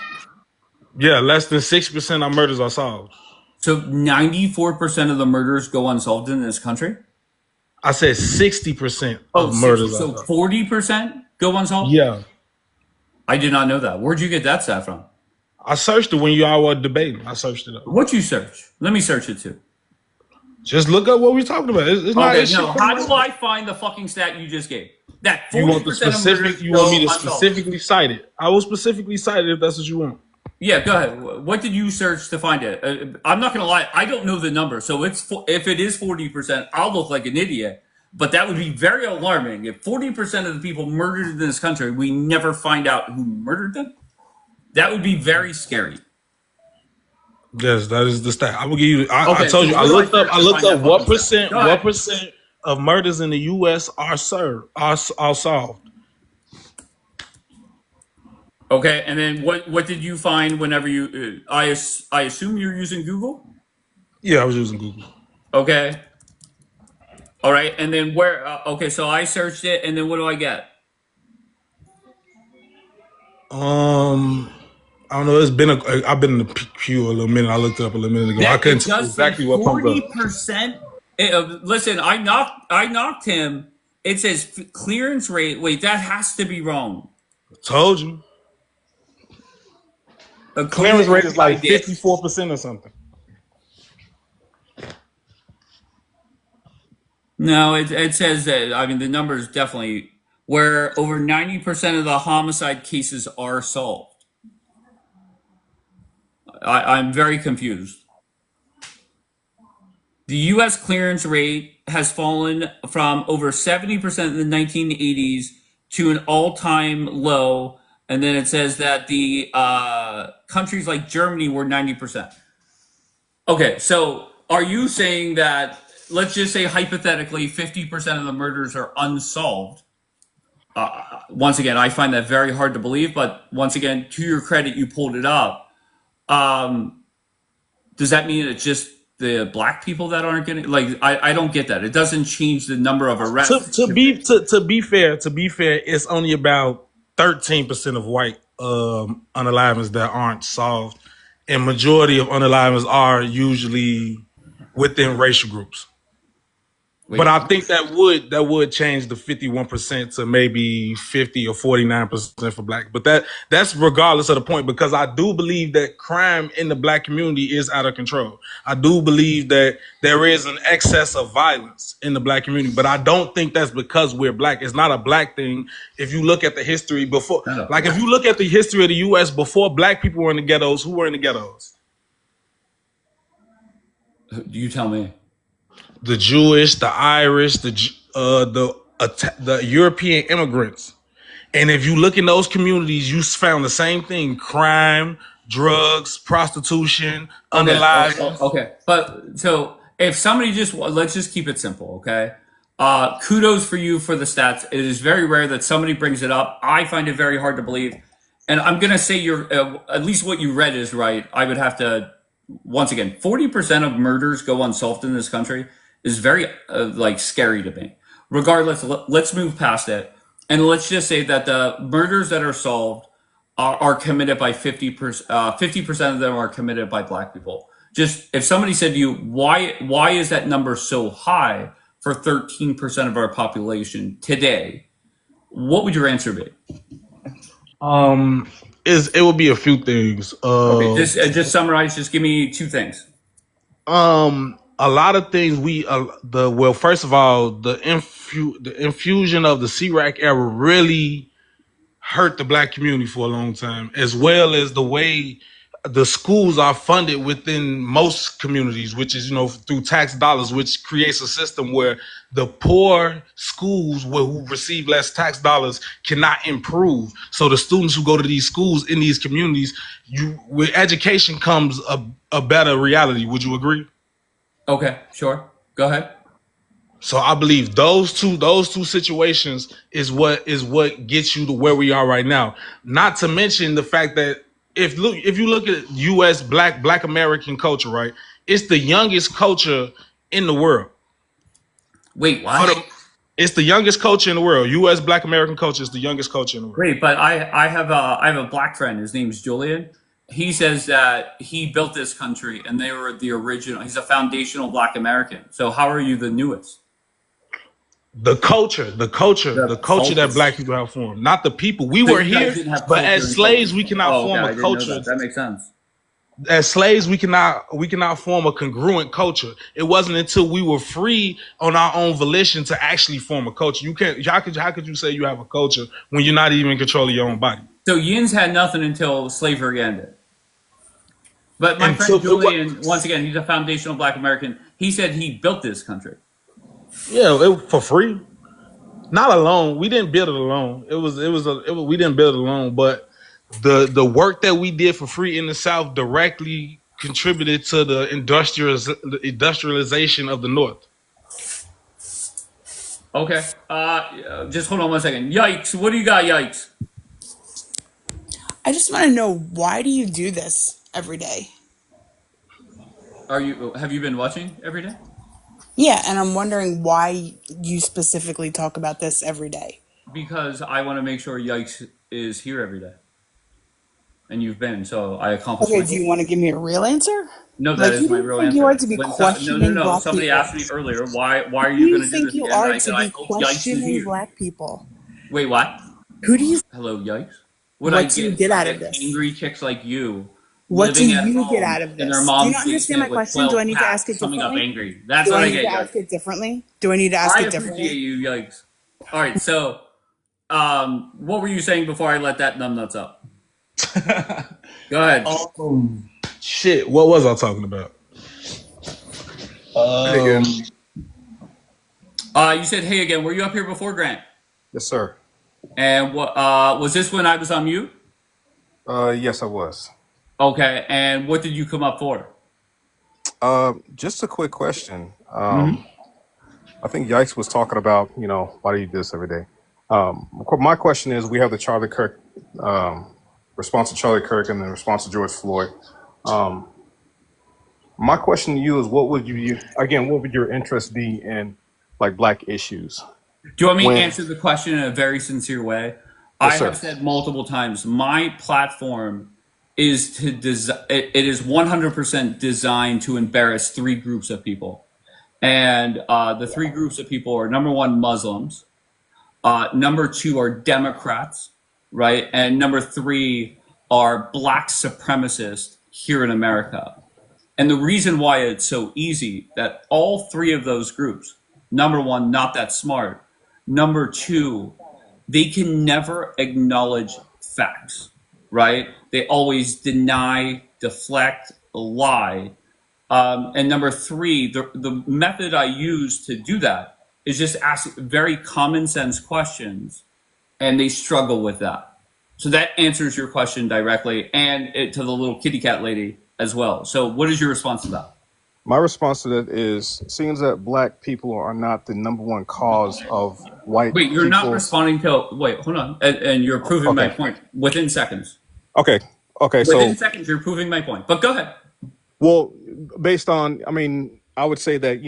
Yeah, less than 60% of murders are solved. So 94% of the murders go unsolved in this country? I said 60% Oh, of 60. murders are So solved. 40% go unsolved? Yeah, I did not know that. Where'd you get that stat from? I searched it when you all were debating. I searched it up. What you search? Let me search it too. Just look up what we're talking about. It's not. Okay, It's shit no. How do I find the fucking stat you just gave? That You want the 40% of murders specific? You want me to go unsolved. specifically cite it? I will specifically cite it if that's what you want. Yeah, go ahead. What did you search to find it? I'm not gonna lie, I don't know the number. So if it is 40%, I'll look like an idiot. But that would be very alarming if 40% of the people murdered in this country, we never find out who murdered them. That would be very scary. Yes, that is the stat. I will give you. I Okay, told so you. I what do looked up. search I to looked find up that what fucking stat? percent. Go What ahead. percent of murders in the U.S. are solved? Okay, and then what did you find whenever you? I assume you're using Google. Yeah, I was using Google. Okay. All right. And then where? Okay. So I searched it, and then what do I get? I don't know. I've been in the queue a little minute. I looked it up a little minute ago. I That couldn't it tell you does say exactly what comes up. 40%. Listen, I knocked him. It says clearance rate. Wait, that has to be wrong. Told you. Clearance rate is like 54% or something. No, it says that. I mean, the numbers definitely where over 90% of the homicide cases are solved. I'm very confused. The U.S. clearance rate has fallen from over 70% in the 1980s to an all-time low, and then it says that the countries like Germany were 90%. Okay, so are you saying that, let's just say hypothetically, 50% of the murders are unsolved? Once again, I find that very hard to believe, but once again, to your credit, you pulled it up. Does that mean it's just the black people that aren't getting, like, I don't get that. It doesn't change the number of arrests. To be fair, it's only about 13% of white unalivings that aren't solved, and majority of unalivings are usually within racial groups. Wait, But I think that would change the 51% to maybe 50 or 49% for black. But that's regardless of the point, because I do believe that crime in the black community is out of control. I do believe that there is an excess of violence in the black community, but I don't think that's because we're black. It's not a black thing. If you look at the history before, like if you look at the history of the U.S. before black people were in the ghettos, who were in the ghettos? you tell me. The Jewish, the Irish, the European immigrants. And if you look in those communities, you found the same thing: crime, drugs, prostitution, Okay, unaliving. okay. But so if somebody just, let's just keep it simple, okay? Kudos for you for the stats. It is very rare that somebody brings it up. I find it very hard to believe. And I'm going to say you're, at least what you read is right. I would have to, once again, 40% of murders go unsolved in this country is very, like, scary to me. Regardless, let's move past it. And let's just say that the murders that are solved are committed by 50%. 50% of them are committed by black people. Just if somebody said to you, why is that number so high for 13% of our population today? What would your answer be? It would be a few things. Okay, just summarize. Just give me two things. A lot of things first of all, the infusion of the C-Rack era really hurt the black community for a long time, as well as the way the schools are funded within most communities, which is, through tax dollars, which creates a system where the poor schools who receive less tax dollars cannot improve. So the students who go to these schools in these communities, with education comes a better reality. Would you agree? Okay, sure. Go ahead. So I believe those two situations is what gets you to where we are right now. Not to mention the fact that if you look at U.S. black American culture, right, it's the youngest culture in the world. Wait, what? It's the youngest culture in the world. U.S. black American culture is the youngest culture in the world. Great, but I have a black friend. His name's Julian. He says that he built this country and they were the original. He's a foundational black American. So how are you the newest? The culture that black people have formed, not the people. We were here, but as slaves, we cannot form a culture. That makes sense. As slaves, we cannot form a congruent culture. It wasn't until we were free on our own volition to actually form a culture. You can't. How could you say you have a culture when you're not even in control of your own body? So Yin's had nothing until slavery ended. But my friend Julian, once again, he's a foundational black American. He said he built this country. Yeah, for free. Not alone. We didn't build it alone. We didn't build it alone, but the work that we did for free in the South directly contributed to the industrialization of the North. Okay. Just hold on one second. Yikes. What do you got, Yikes? I just want to know, why do you do this every day? Have you been watching every day? Yeah, and I'm wondering why you specifically talk about this every day. Because I want to make sure Yikes is here every day, and you've been, so I accomplished Okay, my do goal. you want to give me a real answer? No, that Like, is who do my you real think you are answer. to be When no, questioning no. black Somebody people? asked me earlier, why are Who do you going you to do think this you again? And are I to said I be hope Yikes is questioning here. black people? Wait, what? Who do you? Hello, Yikes. What I What do you get? get I out of get this? angry chicks like you What do living at you get home out of in their this? Do you mom's not understand my basement with question? Do I 12 need to ask cats it coming up differently? angry. That's Do what I I need to get, ask Yikes. it differently? Do I need to ask I it appreciate differently? you, Yikes. All right, so what were you saying before I let that numbnuts up? Go ahead. Shit. What was I talking about? Hey again. You said, hey again, were you up here before, Grant? Yes, sir. And what was this when I was on mute? Yes, I was. Okay, and what did you come up for? Just a quick question. Mm-hmm. I think Yikes was talking about, why do you do this every day? My question is, we have the Charlie Kirk response to Charlie Kirk and the response to George Floyd. Um, my question to you is, what would your interest be in like black issues? Do you want me to When, answer the question in a very sincere way? yes, I have sir. said multiple times, my platform is it is 100% designed to embarrass three groups of people. And the three groups of people are number one, Muslims. Number two are Democrats, right? And number three are black supremacists here in America. And the reason why it's so easy that all three of those groups, number one, not that smart. Number two, they can never acknowledge facts, right? They always deny, deflect, lie. And number three, the method I use to do that is just ask very common sense questions, and they struggle with that. So that answers your question directly, and to the little kitty cat lady as well. So, what is your response to that? My response to that is, it seems that black people are not the number one cause of white Wait, you're not people's. responding to. Wait, hold on, and you're proving my Okay. point within seconds. Okay. Okay. Within So, seconds, you're proving my point. But go ahead. well, based on, I would say that,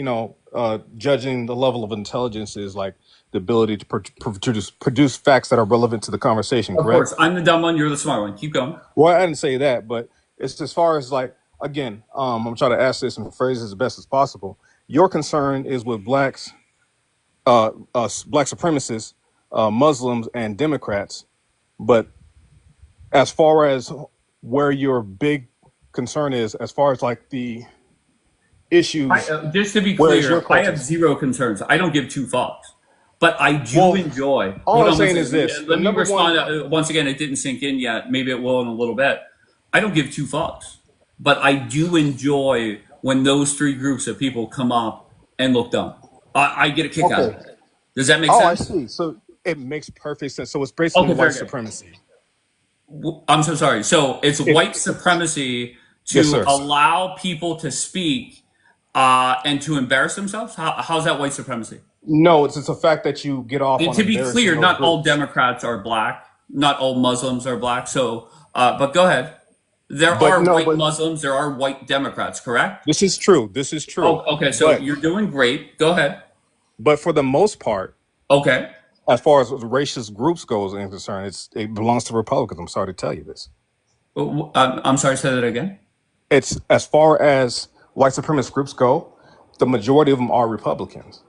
judging the level of intelligence is like the ability to produce facts that are relevant to the conversation, Of correct? course, I'm the dumb one. You're the smart one. Keep going. Well, I didn't say that, but it's as far as like, again, I'm trying to ask this and phrase it as best as possible. Your concern is with blacks, black supremacists, Muslims, and Democrats. But as far as where your big concern is, as far as like the issues, Just to be where is your clear, I have focus? zero concerns. I don't give two fucks. But I do Well, enjoy. all Hold I'm on one saying is second. this: the Let me number one. respond. Once again, it didn't sink in yet. Maybe it will in a little bit. I don't give two fucks. But I do enjoy when those three groups of people come up and look dumb. I get a kick out of Okay. it. Does that make Oh, I sense? see. So it makes perfect sense. So it's basically Okay, white very good. supremacy. I'm so sorry. So it's It, white supremacy yes, to sir. allow people to speak and to embarrass themselves? How's that white supremacy? No, it's a fact that you get off And on to be embarrassing clear, those not all groups. Democrats are black. Not all Muslims are black. So, but go ahead. There But are no, white but Muslims. There are white Democrats. Correct? this is true. This is true. Oh, okay. So But you're doing great. Go ahead. but for the most part, Okay. as far as racist groups goes and concerned, it belongs to Republicans. I'm sorry to tell you this. I'm sorry. Say that again. It's as far as white supremacist groups go, the majority of them are Republicans.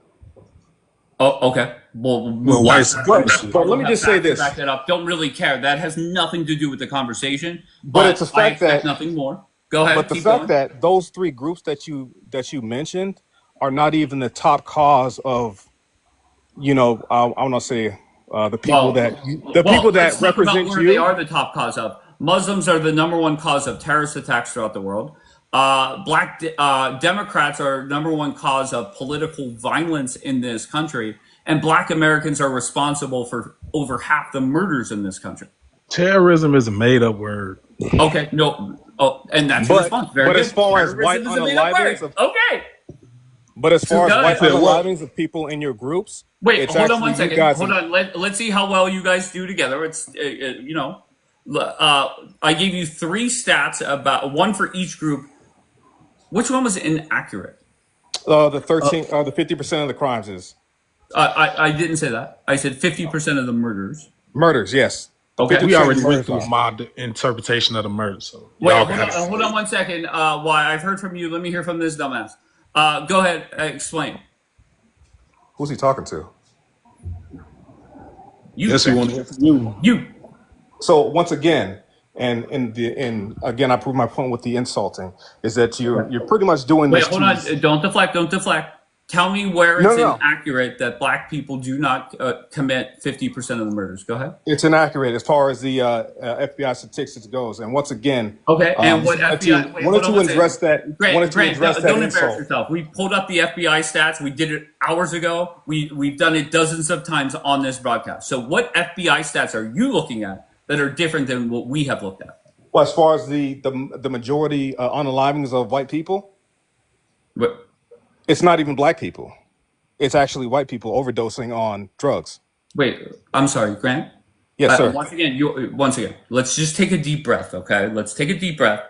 Oh, okay. We'll Well, move white past that. supremacy. I But let will me have just say facts to this. back that up. Don't really care. That has nothing to do with the conversation, But it's but a I fact expect that nothing more. Go but ahead. the Keep fact going. that those three groups that you mentioned are not even the top cause of, I want to say the people Well, let's that talk about represent where they you. are the top cause of. Muslims are the number one cause of terrorist attacks throughout the world. Democrats are number one cause of political violence in this country, and Black Americans are responsible for over half the murders in this country. Terrorism is a made up word. Okay, no, oh, and that's your But response. Very but as good. far as white Terrorism is a made-up word. unalivings of Okay, but as so far as go You white ahead. said what? unalivings of people in your groups, Wait, it's hold on actually one you second. guys. Hold on. Let's see how well you guys do together. I gave you three stats about one for each group. Which one was inaccurate? The 13, the 50% of the crimes is I didn't say that. I said 50% of the murders. murders. Yes, the Okay. 50% We of the already went murders through a are. mob interpretation of the murder, so Wait, y'all can have it. hold on one second. Why I've heard from you. Let me hear from this dumbass. Go ahead. Explain. Who's he talking to? You. Yes, we want to hear from you. You. So once again, and again, I prove my point with the insulting is that you're pretty much doing Wait, this hold to. on. Don't deflect. Don't deflect. Tell me where No, it's no, no. inaccurate that black people do not commit 50% of the murders. Go ahead. It's inaccurate as far as the FBI statistics goes. And once again, Okay. And what wanted FBI? Wait, wanted hold on to one second. address that. Wanted to address that Don't embarrass insult. yourself. We pulled up the FBI stats. We did it hours ago. We've done it dozens of times on this broadcast. So what FBI stats are you looking at that are different than what we have looked at? Well, as far as the majority unalivings of white people, What? it's not even black people. It's actually white people overdosing on drugs. Wait, I'm sorry, Grant. Yes, sir. Once again, let's just take a deep breath, okay? Let's take a deep breath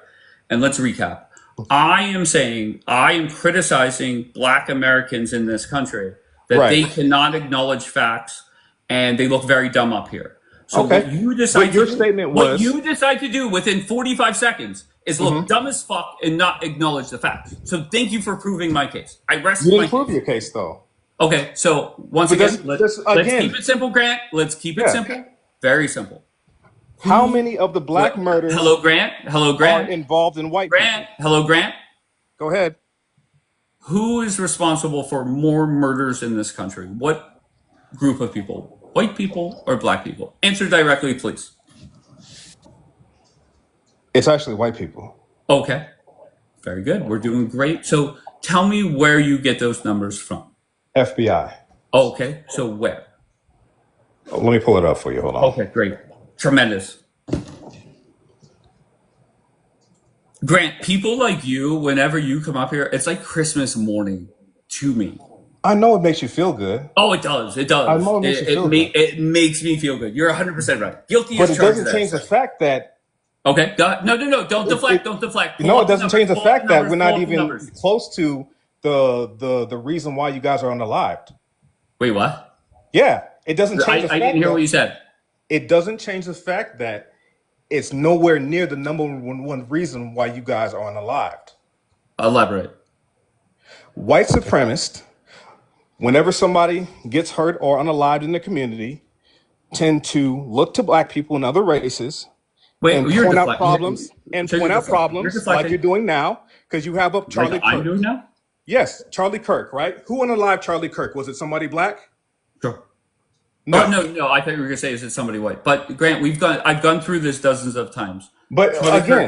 and let's recap. I am criticizing black Americans in this country that Right. they cannot acknowledge facts and they look very dumb up here. So Okay. what you decide But your to do, statement what was- you decide to do within 45 seconds is look dumb as fuck and not acknowledge the facts. So thank you for proving my case. I rest You my didn't prove case. your case, though. Okay, so once But again, that's- let's again- keep it simple, Grant. Let's keep it Yeah. simple. Very simple. How many of the black murders Hello, Grant. Hello, are Grant. involved in white Grant. Hello, Grant. people? Go ahead. Who is responsible for more murders in this country? What group of people? White people or black people? Answer directly, please. It's actually white people. Okay. Very good. We're doing great. So tell me where you get those numbers from. FBI. Okay. So where? Oh, let me pull it up for you. Hold on. Okay, great. Tremendous. Grant, people like you, whenever you come up here, it's like Christmas morning to me. I know it makes you feel good, Oh, it does. It does. I know it makes you feel good. It makes me feel good. You're 100% right. Guilty but as it charged. doesn't to that change the extent. fact that Okay. No. Don't deflect. Don't deflect. Pull no, up it the doesn't numbers, change the pull up fact that numbers, we're pull not up the even numbers. close to the reason why you guys are unalived. Wait, what? Yeah, it doesn't change the I fact didn't hear that what you said. it doesn't change the fact that it's nowhere near the number one reason why you guys are unalived. Elaborate. White supremacists, whenever somebody gets hurt or unalived in the community, tend to look to black people and other races Wait, and you're point out deflecting. problems So you're deflecting. You're like deflecting. you're doing now because you have up Charlie Like I'm Kirk. doing now? Yes, Charlie Kirk, right? Who unalived Charlie Kirk? Was it somebody black? Sure. No. Oh, no. I thought you were going to say, is it somebody white? But Grant, I've gone through this dozens of times. But again,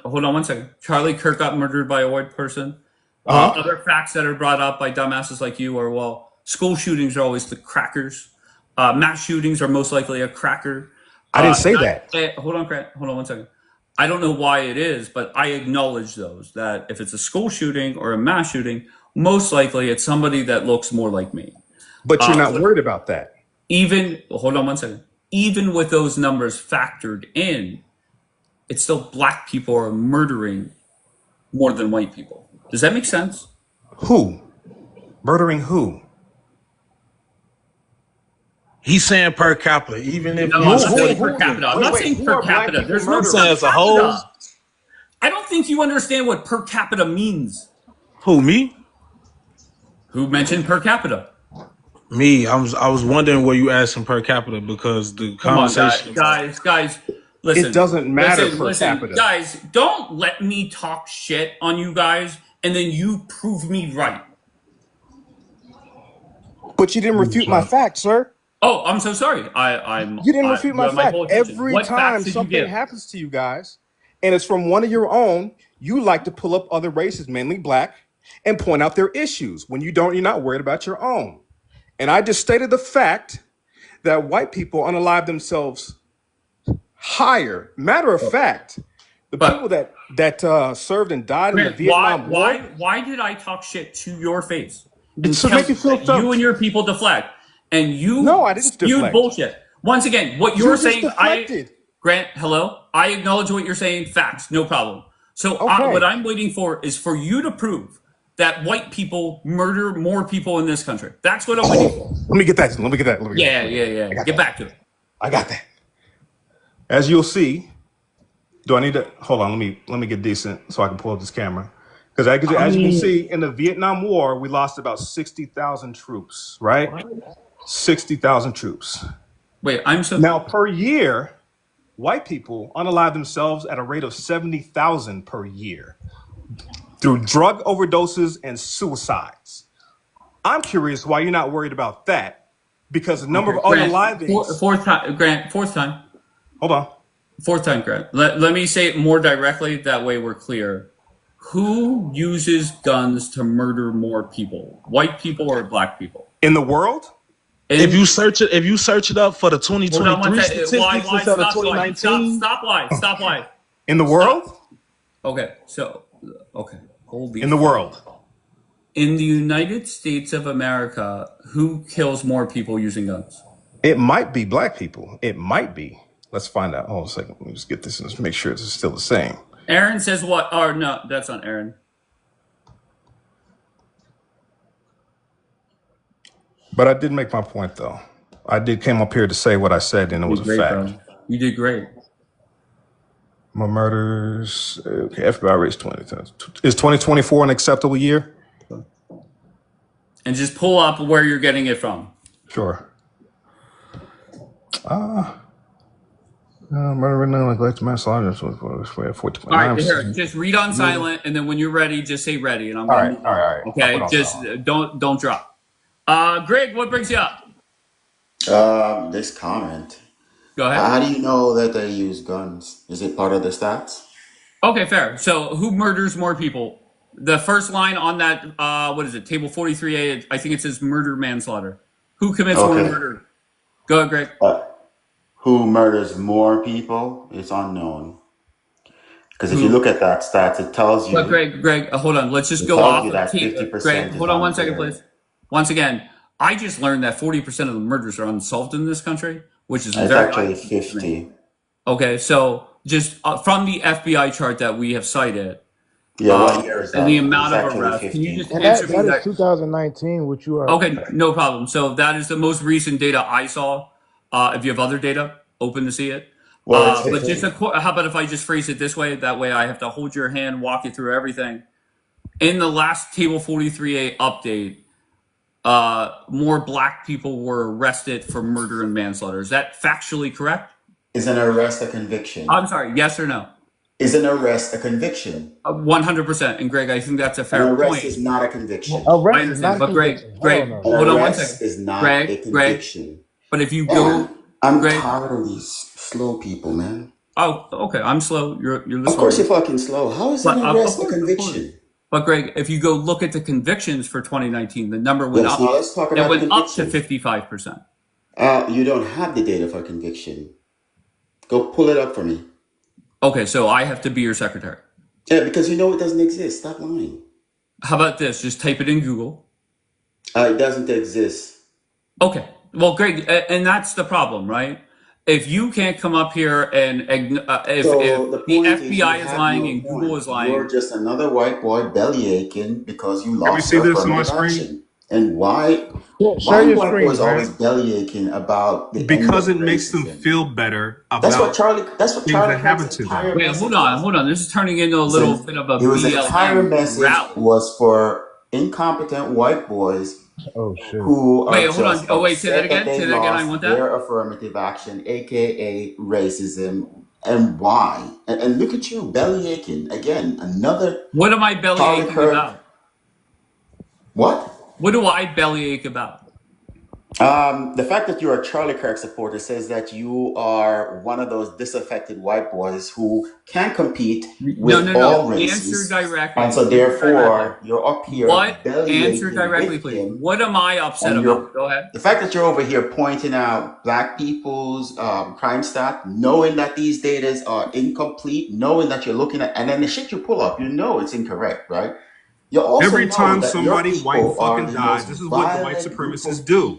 Hold on one second. Charlie Kirk got murdered by a white person. Other facts that are brought up by dumbasses like you are, well, school shootings are always the crackers. Mass shootings are most likely a cracker. I didn't say that. Hold on, Grant. Hold on one second. I don't know why it is, but I acknowledge those, that if it's a school shooting or a mass shooting, most likely it's somebody that looks more like me. But you're not worried about that. Hold on one second. Even with those numbers factored in, it's still black people are murdering more than white people. Does that make sense? Who? Murdering who? He's saying per capita, even if No, I'm not saying per capita. I'm not wait, saying who per are black capita. people There's no I'm per saying as a whole. capita. I don't think you understand what per capita means. Who, me? Who mentioned per capita? Me. I was wondering what you asking per capita because the Come on, conversation. guys. Listen. It doesn't matter per listen, capita. Guys, don't let me talk shit on you guys and then you prove me right. But you didn't refute my fact, sir. Oh, I'm so sorry. You didn't refute my fact. full attention. Every What time facts did you something give? happens to you guys, and it's from one of your own, you like to pull up other races, mainly black, and point out their issues. When you don't, you're not worried about your own. And I just stated the fact that white people unalive themselves higher. Matter of fact, the people that served and died in the Vietnam War. Why did I talk shit to your face? It's to make you feel that you and your people deflect, and you No, I didn't spewed deflect. bullshit. Once again, what You you're just saying, deflected. Grant, hello. I acknowledge what you're saying. Facts, no problem. So Okay. what I'm waiting for is for you to prove that white people murder more people in this country. That's what I'm waiting for. Let me get that. Let me get that. Yeah. Get back to it. I got that. As you'll see, do I need to hold on? Let me get decent so I can pull up this camera. Because as you can see, in the Vietnam War, we lost about 60,000 troops, right? 60,000 troops. Wait, Now per year, white people unalive themselves at a rate of 70,000 per year through drug overdoses and suicides. I'm curious why you're not worried about that, because the number of unalivings. Fourth time, Grant. Fourth time. Hold on. Fourth time, Grant. Let me say it more directly. That way we're clear. Who uses guns to murder more people? White people or black people? In the world? If you search it up for the 2023 statistics instead of 2019. Stop lie. In the world? Okay. Hold in the world. In the United States of America, who kills more people using guns? It might be black people. It might be. Let's find out. Hold on a second. Let me just get this and just make sure it's still the same. Aaron says what? Oh, no, that's not Aaron. But I did make my point, though. I did came up here to say what I said, and it was a fact. Bro. You did great. My murders. Okay, FBI rates 20. Is 2024 an acceptable year? And just pull up where you're getting it from. Sure. Murder, neglect, manslaughter. All right, here, just read on silent, and then when you're ready, just say ready, and I'm all right. Okay, just don't drop. Greg, what brings you up? This comment. Go ahead. How do you know that they use guns? Is it part of the stats? Okay, fair. So, who murders more people? The first line on that, what is it? Table 43A. I think it says murder, manslaughter. Who commits more murder? Go ahead, Greg. Who murders more people is unknown. Because if you look at that stats, it tells you. But Greg, hold on. Let's just go off of that 50%. Greg, hold on 1 second, please. Once again, I just learned that 40% of the murders are unsolved in this country, which is it's very actually 50. Okay, so just from the FBI chart that we have cited. Yeah, what year is that? And the amount of arrests. Can you just answer me that? 2019, which you are. Okay, no problem. So that is the most recent data I saw. If you have other data, open to see it. But just how about if I just phrase it this way? That way I have to hold your hand, walk you through everything. In the last Table 43A update, more black people were arrested for murder and manslaughter. Is that factually correct? Is an arrest a conviction? I'm sorry, yes or no? Is an arrest a conviction? 100%. And Greg, I think that's a fair point. An arrest is not a conviction. I understand, but Greg, hold on 1 second. Is not a conviction. But if you go, I'm tired of these slow people, man. Oh, okay. I'm slow. You're the Of course you're fucking slow. How is an arrest a conviction? But Greg, if you go look at the convictions for 2019, the number went up. Let's talk about it went up to 55%. You don't have the data for conviction. Go pull it up for me. Okay, so I have to be your secretary. Yeah, because you know it doesn't exist. Stop lying. How about this? Just type it in Google. It doesn't exist. Okay. Well, Greg, and that's the problem, right? If you can't come up here and if the FBI is lying and Google is lying, you're just another white boy belly aching because you lost. Can we see this on my screen? And why? Why white boys always belly aching about the because it makes them feel better about That's what Charlie happened to them. Wait, hold on. This is turning into a little bit of a BLM entire message rally. Was for incompetent white boys. Oh shit! Who wait, hold on. Oh wait, say that again. Say that again. I want that. Their affirmative action, aka racism, and why? And look at you, belly aching again. Another. What am I belly aching about? What? What do I bellyache about? The fact that you're a Charlie Kirk supporter says that you are one of those disaffected white boys who can't compete with all races. Answer directly. And so therefore, you're up here. Answer directly, please. What am I upset about? Go ahead. The fact that you're over here pointing out black people's crime stat, knowing that these data are incomplete, knowing that you're looking at, and then the shit you pull up, you know it's incorrect, right? Every time somebody white fucking dies, this is what the white supremacists do.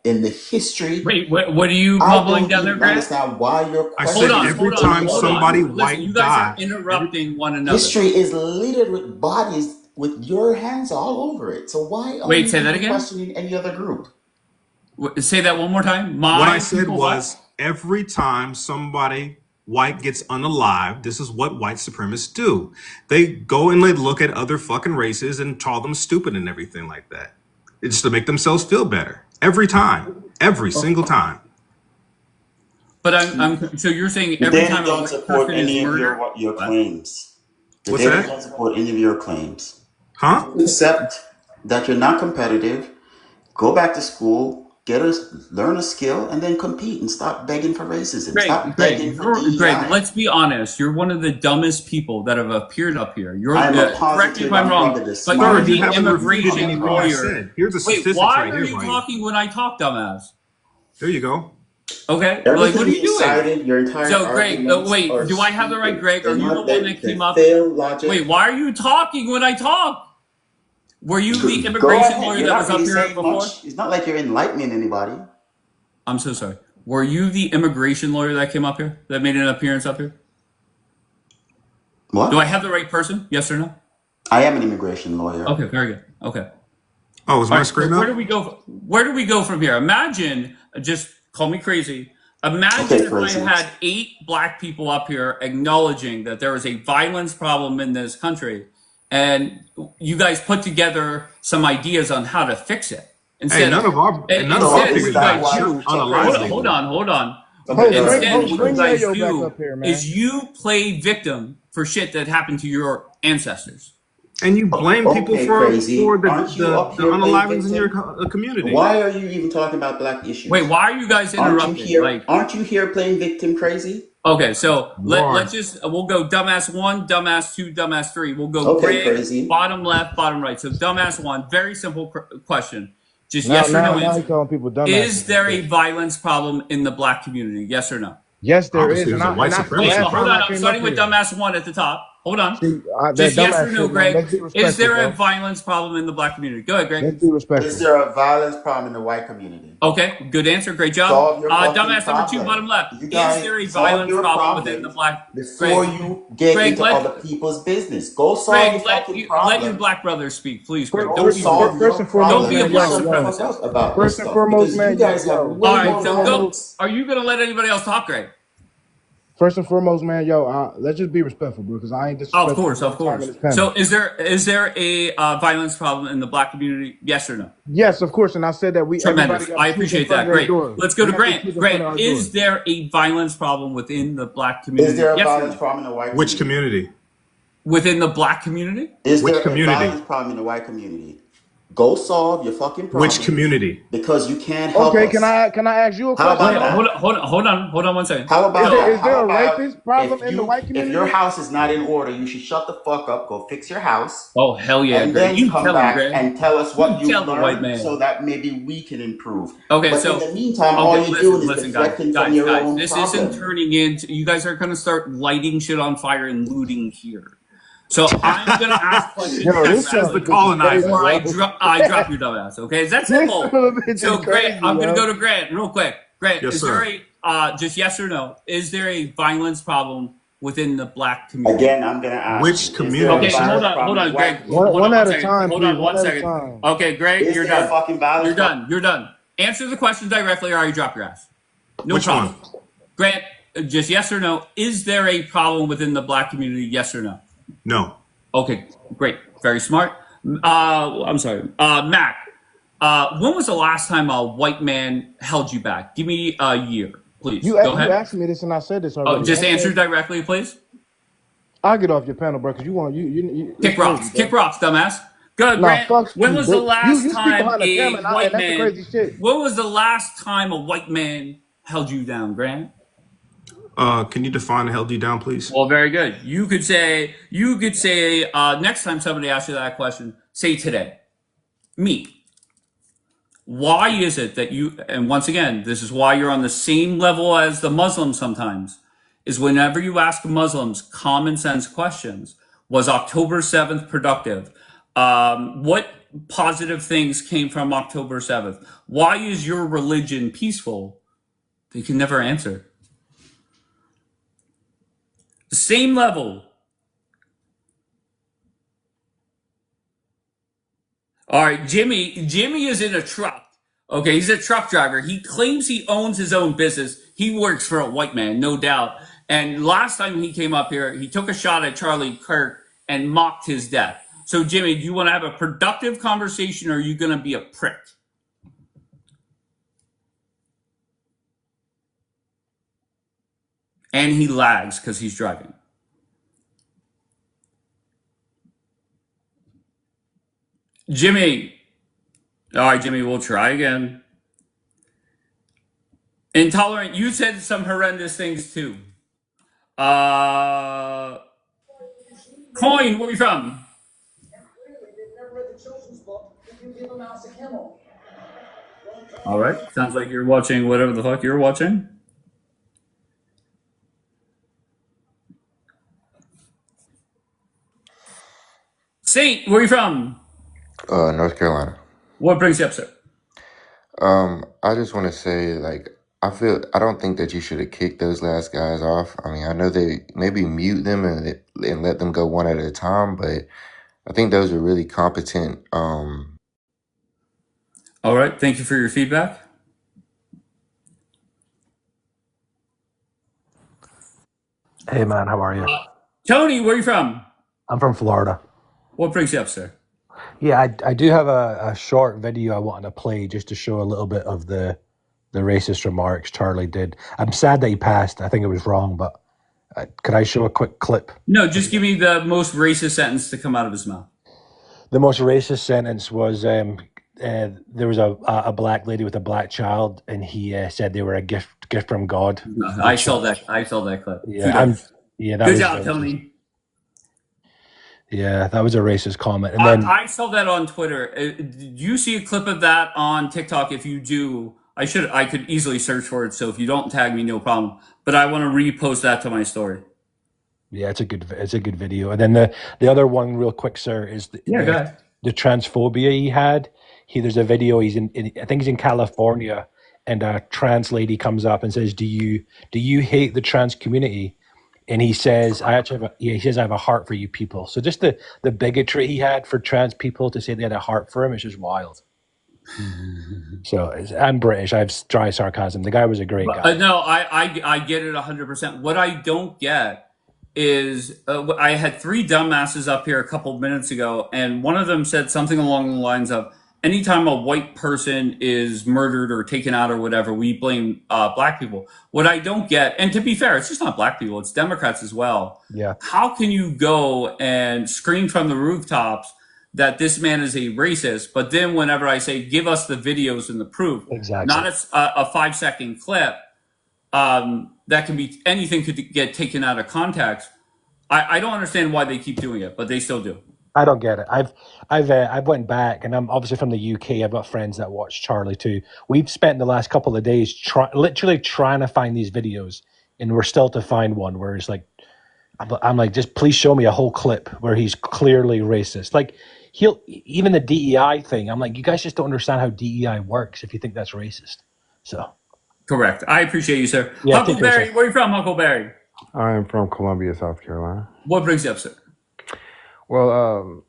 In the history. Wait, what are you bubbling down there, Grant? I understand why you're. I said every time somebody white dies. You guys are interrupting one another. History is littered with bodies with your hands all over it. So why are Wait, you say that even again. questioning any other group? Say that one more time. What I My said people, what? was every time somebody white gets unalived, this is what white supremacists do. They go and they look at other fucking races and call them stupid and everything like that. It's to make themselves feel better. Every time. Every single time. But I'm. So you're saying The every data time a don't white support person is any of murdered? your What? claims. The What's data that? don't support any of your claims. Huh? Accept that you're not competitive. Go back to school, learn a skill, and then compete and stop begging for racism. Stop begging for Greg. DEI. Let's be honest. You're one of the dumbest people that have appeared up here. You're. I'm a Correct me if positive, I'm I'm wrong, probably the but you're Sir, you the smartest haven't person you've refuted come immigration anything I across. lawyer. said. Here's the Wait, statistics why right are here, you buddy. talking when I talk, dumbass? There you go. Okay, like what Everything are you you doing? cited, your entire So, Greg, arguments wait, are do I have the right stupid. Greg? Are They're you the not, one that they came up? fail logic. Wait, why are you talking when I talk? Were you the Go immigration ahead. lawyer You're that not was up really here saying before? much. It's not like you're enlightening anybody. I'm so sorry. Were you the immigration lawyer that came up here, that made an appearance up here? Do I What? have the right person? Yes or no? I am an immigration lawyer. Okay, very good. Okay. Oh, is All my right. So screen where up? do we go? Where do we go from here? Imagine, just call me crazy. Imagine Okay, if I crazy. had 8 black people up here acknowledging that there is a violence problem in this country, and you guys put together some ideas on how to fix it. Hey, Instead of none of our So instead, is what you figures that guys why? do. So Hold unalive on, crazy. hold people. on, hold on. Okay, go Host, ahead. Instead, host, what Finish you bring yours. guys Yayo back do up here, man. is you play victim for shit that happened to your ancestors. And you blame people Okay, for crazy. Aren't you up the here playing unalivings in your victim? community. Why are you even talking about black Wait, issues? why are you guys interrupting? Like, Aren't you here playing victim, crazy? okay, so You let's are. just we'll go dumbass 1, dumbass 2, dumbass 3. We'll go Okay, Greg, crazy. bottom left, bottom right. So dumbass 1, very simple question. Just Now, yes or no now he answer. calling people Is dumbasses and there a shit. violence problem in the black community? Yes or no? Yes, there is, Obviously, there's a white Wait, supremacy last hold time problem. on. I I'm came up starting with here. dumbass 1 at the top. Hold on. See, that Just yes or dumbass no, shit, man. Greg. Let's be Is respectful, there a bro. violence problem in the black community? Go ahead, Greg. Let's be Is respectful. there a violence problem in the white community? Okay, good answer. Great job. Solve your fucking Dumbass number 2, problem. bottom left. You Is guys there a solve violence your problem within the problems black? before Greg, you get Greg, into other people's business. Go solve your Greg, fucking let your problem. black brothers speak, please, Greg. First, Go Don't be rude. solve first your and foremost, Don't problem be a man, and black yo, shut the yo. fuck supremacist. up about this First and stuff foremost, because you man, yo, guys have yo. All way First right, more and so go. foremost, violence. Are you gonna let anybody else talk, Greg? first and foremost, man, yo. Let's just be respectful, bro, because I ain't Oh, of disrespecting course, of nobody's time in course. this panel. So, is there a violence problem in the black community? Yes or no? Yes, of course, and I said that everybody Tremendous. got to I sleep in appreciate front of that. their Great. door. Let's go We to have to Grant. sleep in front Grant, of our door. is there a violence problem within the black Is community? there a Yes or violence no? problem in the white Which community? community? Within the black community? Is Which there a community? violence problem in the white community? Go solve your fucking Which problems community? because you can't help Okay, us. can I ask you a How question Wait, about though? that? hold on 1 second. How about that? Is there How a about rapist problem in the white if your community? house is not in order, you should shut the fuck up, go fix your house, Oh, hell yeah, and Greg. then You come tell him, back Greg. and tell us You what you've tell the white learned so man. that maybe we can improve. Okay, But in so the meantime, all you're doing is listen, guys, deflecting from your own this isn't problem. turning into. You guys are going to start lighting shit on fire and looting here. So I'm going to ask questions Yo, this Yes, son says of a the directly, bitch is crazy, colonizer. or I yo. drop your dumbass. Okay, is that This simple? son of a bitch So is Grant, crazy, I'm going to yo. go to Grant real quick. Grant, Yes, is there sir. a just yes or no? Is there a violence problem within the black community? Again, I'm going to ask Which you, is there a community, Okay, sir? violence problem hold in the on, Greg. white community? Hold on One one at a second. time, Hold please. on One one at a second. time. Okay, Greg, Is you're there a done. fucking violence You're problem? done. You're done. Answer the question directly, or I drop your ass. No Which problem. one? Grant, just yes or no. Is there a problem within the black community? Yes or no? No. Okay, great. Very smart. I'm sorry. Mac, when was the last time a white man held you back? Give me a year, please. You Go you ahead. asked me this and I said this Oh, already. just answer directly, please. I'll get off your panel, bro, because you it's Kick crazy, rocks. bro. Kick rocks, dumbass. Good, Nah, Grant. fuck When you. was the last You speak time behind the camera, a white and that's the man? crazy shit. When was the last time a white man held you down, Grant? Can you define held you down, please? Well, very good. You could say next time somebody asks you that question, say today. Me. Why is it that you, and once again, this is why you're on the same level as the Muslims sometimes, is whenever you ask Muslims common sense questions, was October 7th productive? What positive things came from October 7th? Why is your religion peaceful? They can never answer. The same level. All right, Jimmy. Jimmy is in a truck. Okay, he's a truck driver. He claims he owns his own business. He works for a white man, no doubt. And last time he came up here, he took a shot at Charlie Kirk and mocked his death. So, Jimmy, do you want to have a productive conversation, or are you going to be a prick? And he lags because he's driving. Jimmy. All right, Jimmy, we'll try again. Intolerant, you said some horrendous things too. Coin, where are you from? All right, sounds like you're watching whatever the fuck you're watching. Saint, where are you from? North Carolina. What brings you up, sir? I just want to say, like, I don't think that you should have kicked those last guys off. I mean, I know they maybe mute them and let them go one at a time, but I think those are really competent. All right, thank you for your feedback. Hey man, how are you? Tony, where are you from? I'm from Florida. What brings you up, sir? Yeah, I do have a short video I wanted to play just to show a little bit of the racist remarks Charlie did. I'm sad that he passed. I think it was wrong, but could I show a quick clip? No, just give me the most racist sentence to come out of his mouth. The most racist sentence was there was a black lady with a black child, and he said they were a gift from God. I saw that clip. Yeah, that good was job, racist. Tony. Yeah, that was a racist comment. And then I saw that on Twitter. Did you see a clip of that on TikTok? If you do, I could easily search for it. So if you don't tag me, no problem. But I want to repost that to my story. Yeah, it's a good video. And then the other one, real quick, sir, is go ahead. The transphobia he had. There's a video. He's I think he's in California, and a trans lady comes up and says, "Do you hate the trans community?" And he says, "I actually have a heart for you people." So just the bigotry he had for trans people, to say they had a heart for him, is just wild. So I'm British. I have dry sarcasm. The guy was a great guy. No, I get it 100%. What I don't get is I had three dumbasses up here a couple minutes ago, and one of them said something along the lines of, anytime a white person is murdered or taken out or whatever, we blame black people. What I don't get, and to be fair, it's just not black people, it's Democrats as well. Yeah. How can you go and scream from the rooftops that this man is a racist, but then whenever I say, give us the videos and the proof, exactly, not a 5-second clip, that can be, anything could get taken out of context. I don't understand why they keep doing it, but they still do. I don't get it. I've went back, and I'm obviously from the UK. I've got friends that watch Charlie too. We've spent the last couple of days literally trying to find these videos, and we're still to find one where it's like, I'm like, just please show me a whole clip where he's clearly racist. Like even the DEI thing. I'm like, you guys just don't understand how DEI works if you think that's racist. So. Correct. I appreciate you, sir. Yeah, Huckleberry, where are you from, Huckleberry? I am from Columbia, South Carolina. What brings you up, sir? Well,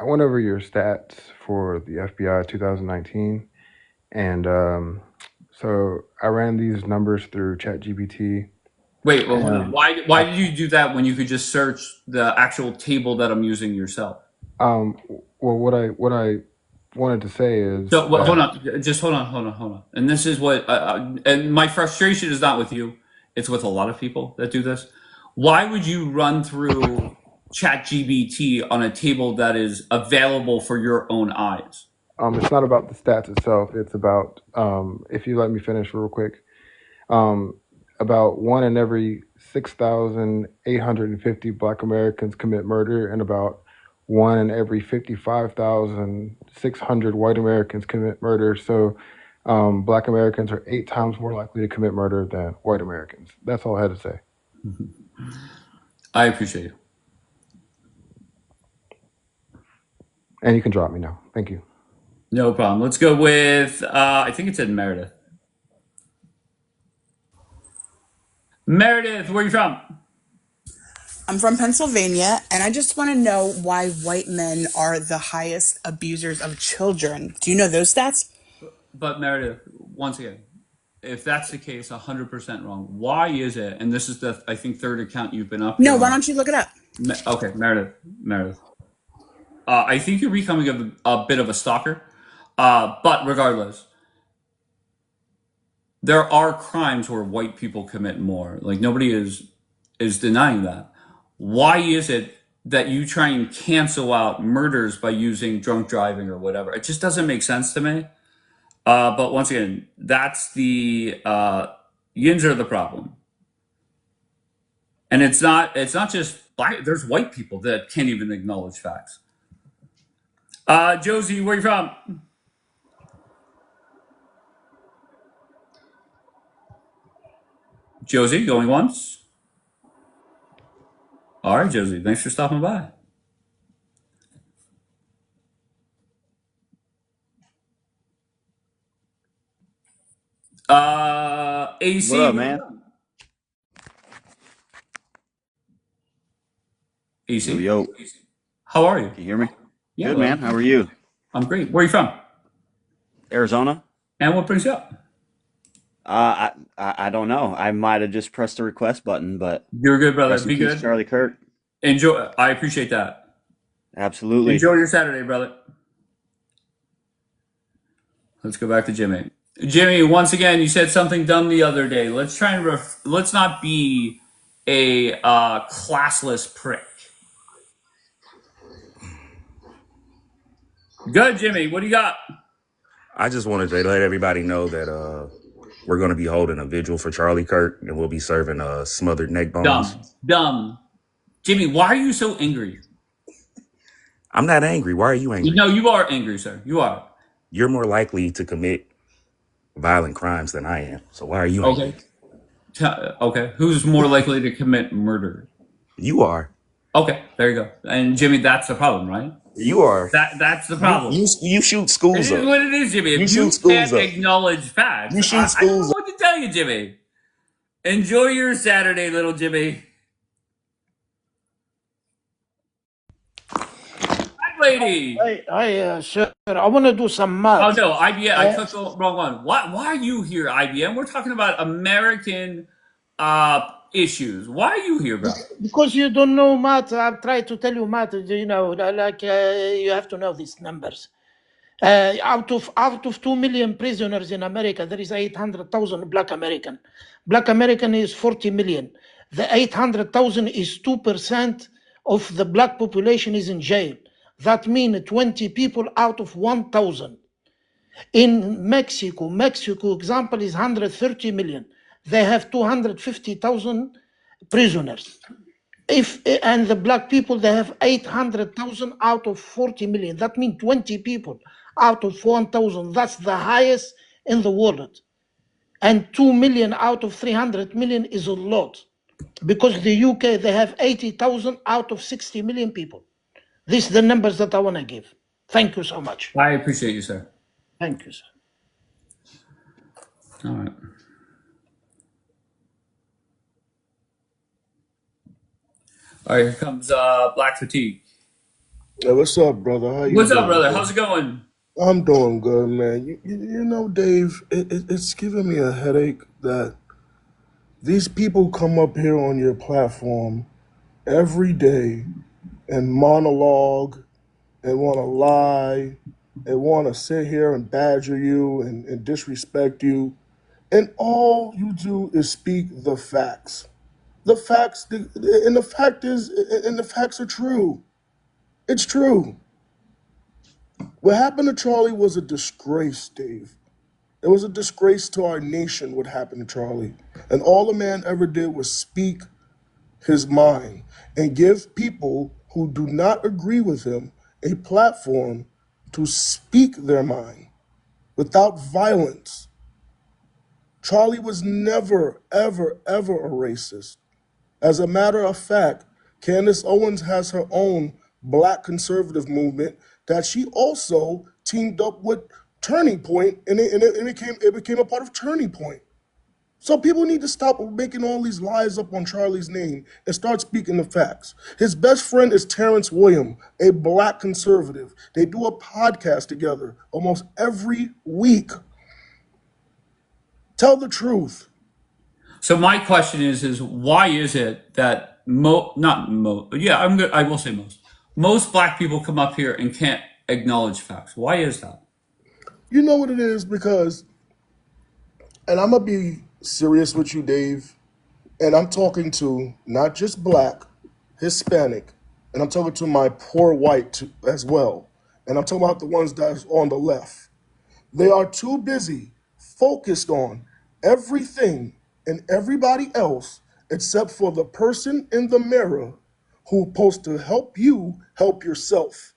I went over your stats for the FBI 2019, and so I ran these numbers through ChatGPT. Wait, well, hold on. Why did you do that when you could just search the actual table that I'm using yourself? Well, what I wanted to say is, so hold on. And this is what, and my frustration is not with you; it's with a lot of people that do this. Why would you run through ChatGPT on a table that is available for your own eyes? It's not about the stats itself. It's about, if you let me finish real quick, about 1 in every 6,850 Black Americans commit murder, and about 1 in every 55,600 white Americans commit murder. So Black Americans are 8 times more likely to commit murder than white Americans. That's all I had to say. I appreciate you. And you can drop me now. Thank you. No problem. Let's go with, I think it said Meredith. Meredith, where are you from? I'm from Pennsylvania, and I just want to know why white men are the highest abusers of children. Do you know those stats? But Meredith, once again, if that's the case, 100% wrong. Why is it? And this is the, I think, third account you've been up No, here why on. don't you look it up? Okay, Meredith. I think you're becoming a bit of a stalker. But regardless, there are crimes where white people commit more. Like nobody is denying that. Why is it that you try and cancel out murders by using drunk driving or whatever? It just doesn't make sense to me. But once again, that's the yins are the problem, and it's not just black. There's white people that can't even acknowledge facts. Josie, where you from? Josie, going once. All right, Josie, thanks for stopping by. What AC, up, where you man? from? Yo, AC, yo. how are you? Can you hear me? Yeah, Good, well, man. How are you? I'm great. Where are you from? Arizona? And what brings you up? I don't know. I might have just pressed the request button, but You're good, brother. rest in Be peace, good. Charlie Kirk. Enjoy. I appreciate that. Absolutely. Enjoy your Saturday, brother. Let's go back to Jimmy. Jimmy, once again, you said something dumb the other day. Let's try and let's not be a classless prick. Good, Jimmy. What do you got? I just wanted to let everybody know that we're going to be holding a vigil for Charlie Kirk, and we'll be serving smothered neck bones. Dumb. Jimmy, why are you so angry? I'm not angry. Why are you angry? No, you are angry, sir. You are. You're more likely to commit violent crimes than I am. So why are you angry? Okay. Okay. Who's more likely to commit murder? You are. Okay, there you go. And Jimmy, that's the problem, right? You are. That's the problem. You shoot It schools is up. what it is, Jimmy. You If shoot you schools can't up. acknowledge facts, You shoot I don't know schools up. what to tell you, Jimmy. Enjoy your Saturday, little Jimmy. Hi, lady. Sir, I want to do some Oh math. no, IBM. I clicked the wrong one. Why are you here, IBM? We're talking about American issues. Why are you here, bro? Because you don't know math, I've tried to tell you math. You know, you have to know these numbers. Out of 2 million prisoners in America, there is 800,000 Black American. Black American is 40 million. The 800,000 is 2% of the Black population is in jail. That means 20 people out of 1,000. In Mexico example is 130 million. They have 250,000 prisoners. And the Black people, they have 800,000 out of 40 million. That means 20 people out of 1,000. That's the highest in the world. And 2 million out of 300 million is a lot. Because the UK, they have 80,000 out of 60 million people. These are the numbers that I want to give. Thank you so much. I appreciate you, sir. Thank you, sir. All right. All right, here comes Black Fatigue. Hey, what's up, brother? How you What's up, doing, brother? man? How's it going? I'm doing good, man. You know, Dave, it's giving me a headache that these people come up here on your platform every day and monologue and want to lie and want to sit here and badger you and disrespect you. And all you do is speak the facts. The facts, and the fact is, and the facts are true. It's true. What happened to Charlie was a disgrace, Dave. It was a disgrace to our nation what happened to Charlie. And all the man ever did was speak his mind and give people who do not agree with him a platform to speak their mind without violence. Charlie was never, ever, ever a racist. As a matter of fact, Candace Owens has her own Black conservative movement that she also teamed up with Turning Point, and it became a part of Turning Point. So people need to stop making all these lies up on Charlie's name and start speaking the facts. His best friend is Terrence William, a black conservative. They do a podcast together almost every week. Tell the truth. So my question is why is it that I will say most black people come up here and can't acknowledge facts? Why is that? You know what it is? Because, and I'm going to be serious with you, Dave, and I'm talking to not just black, Hispanic, and I'm talking to my poor white as well. And I'm talking about the ones that's on the left. They are too busy focused on everything and everybody else except for the person in the mirror who's supposed to help you help yourself.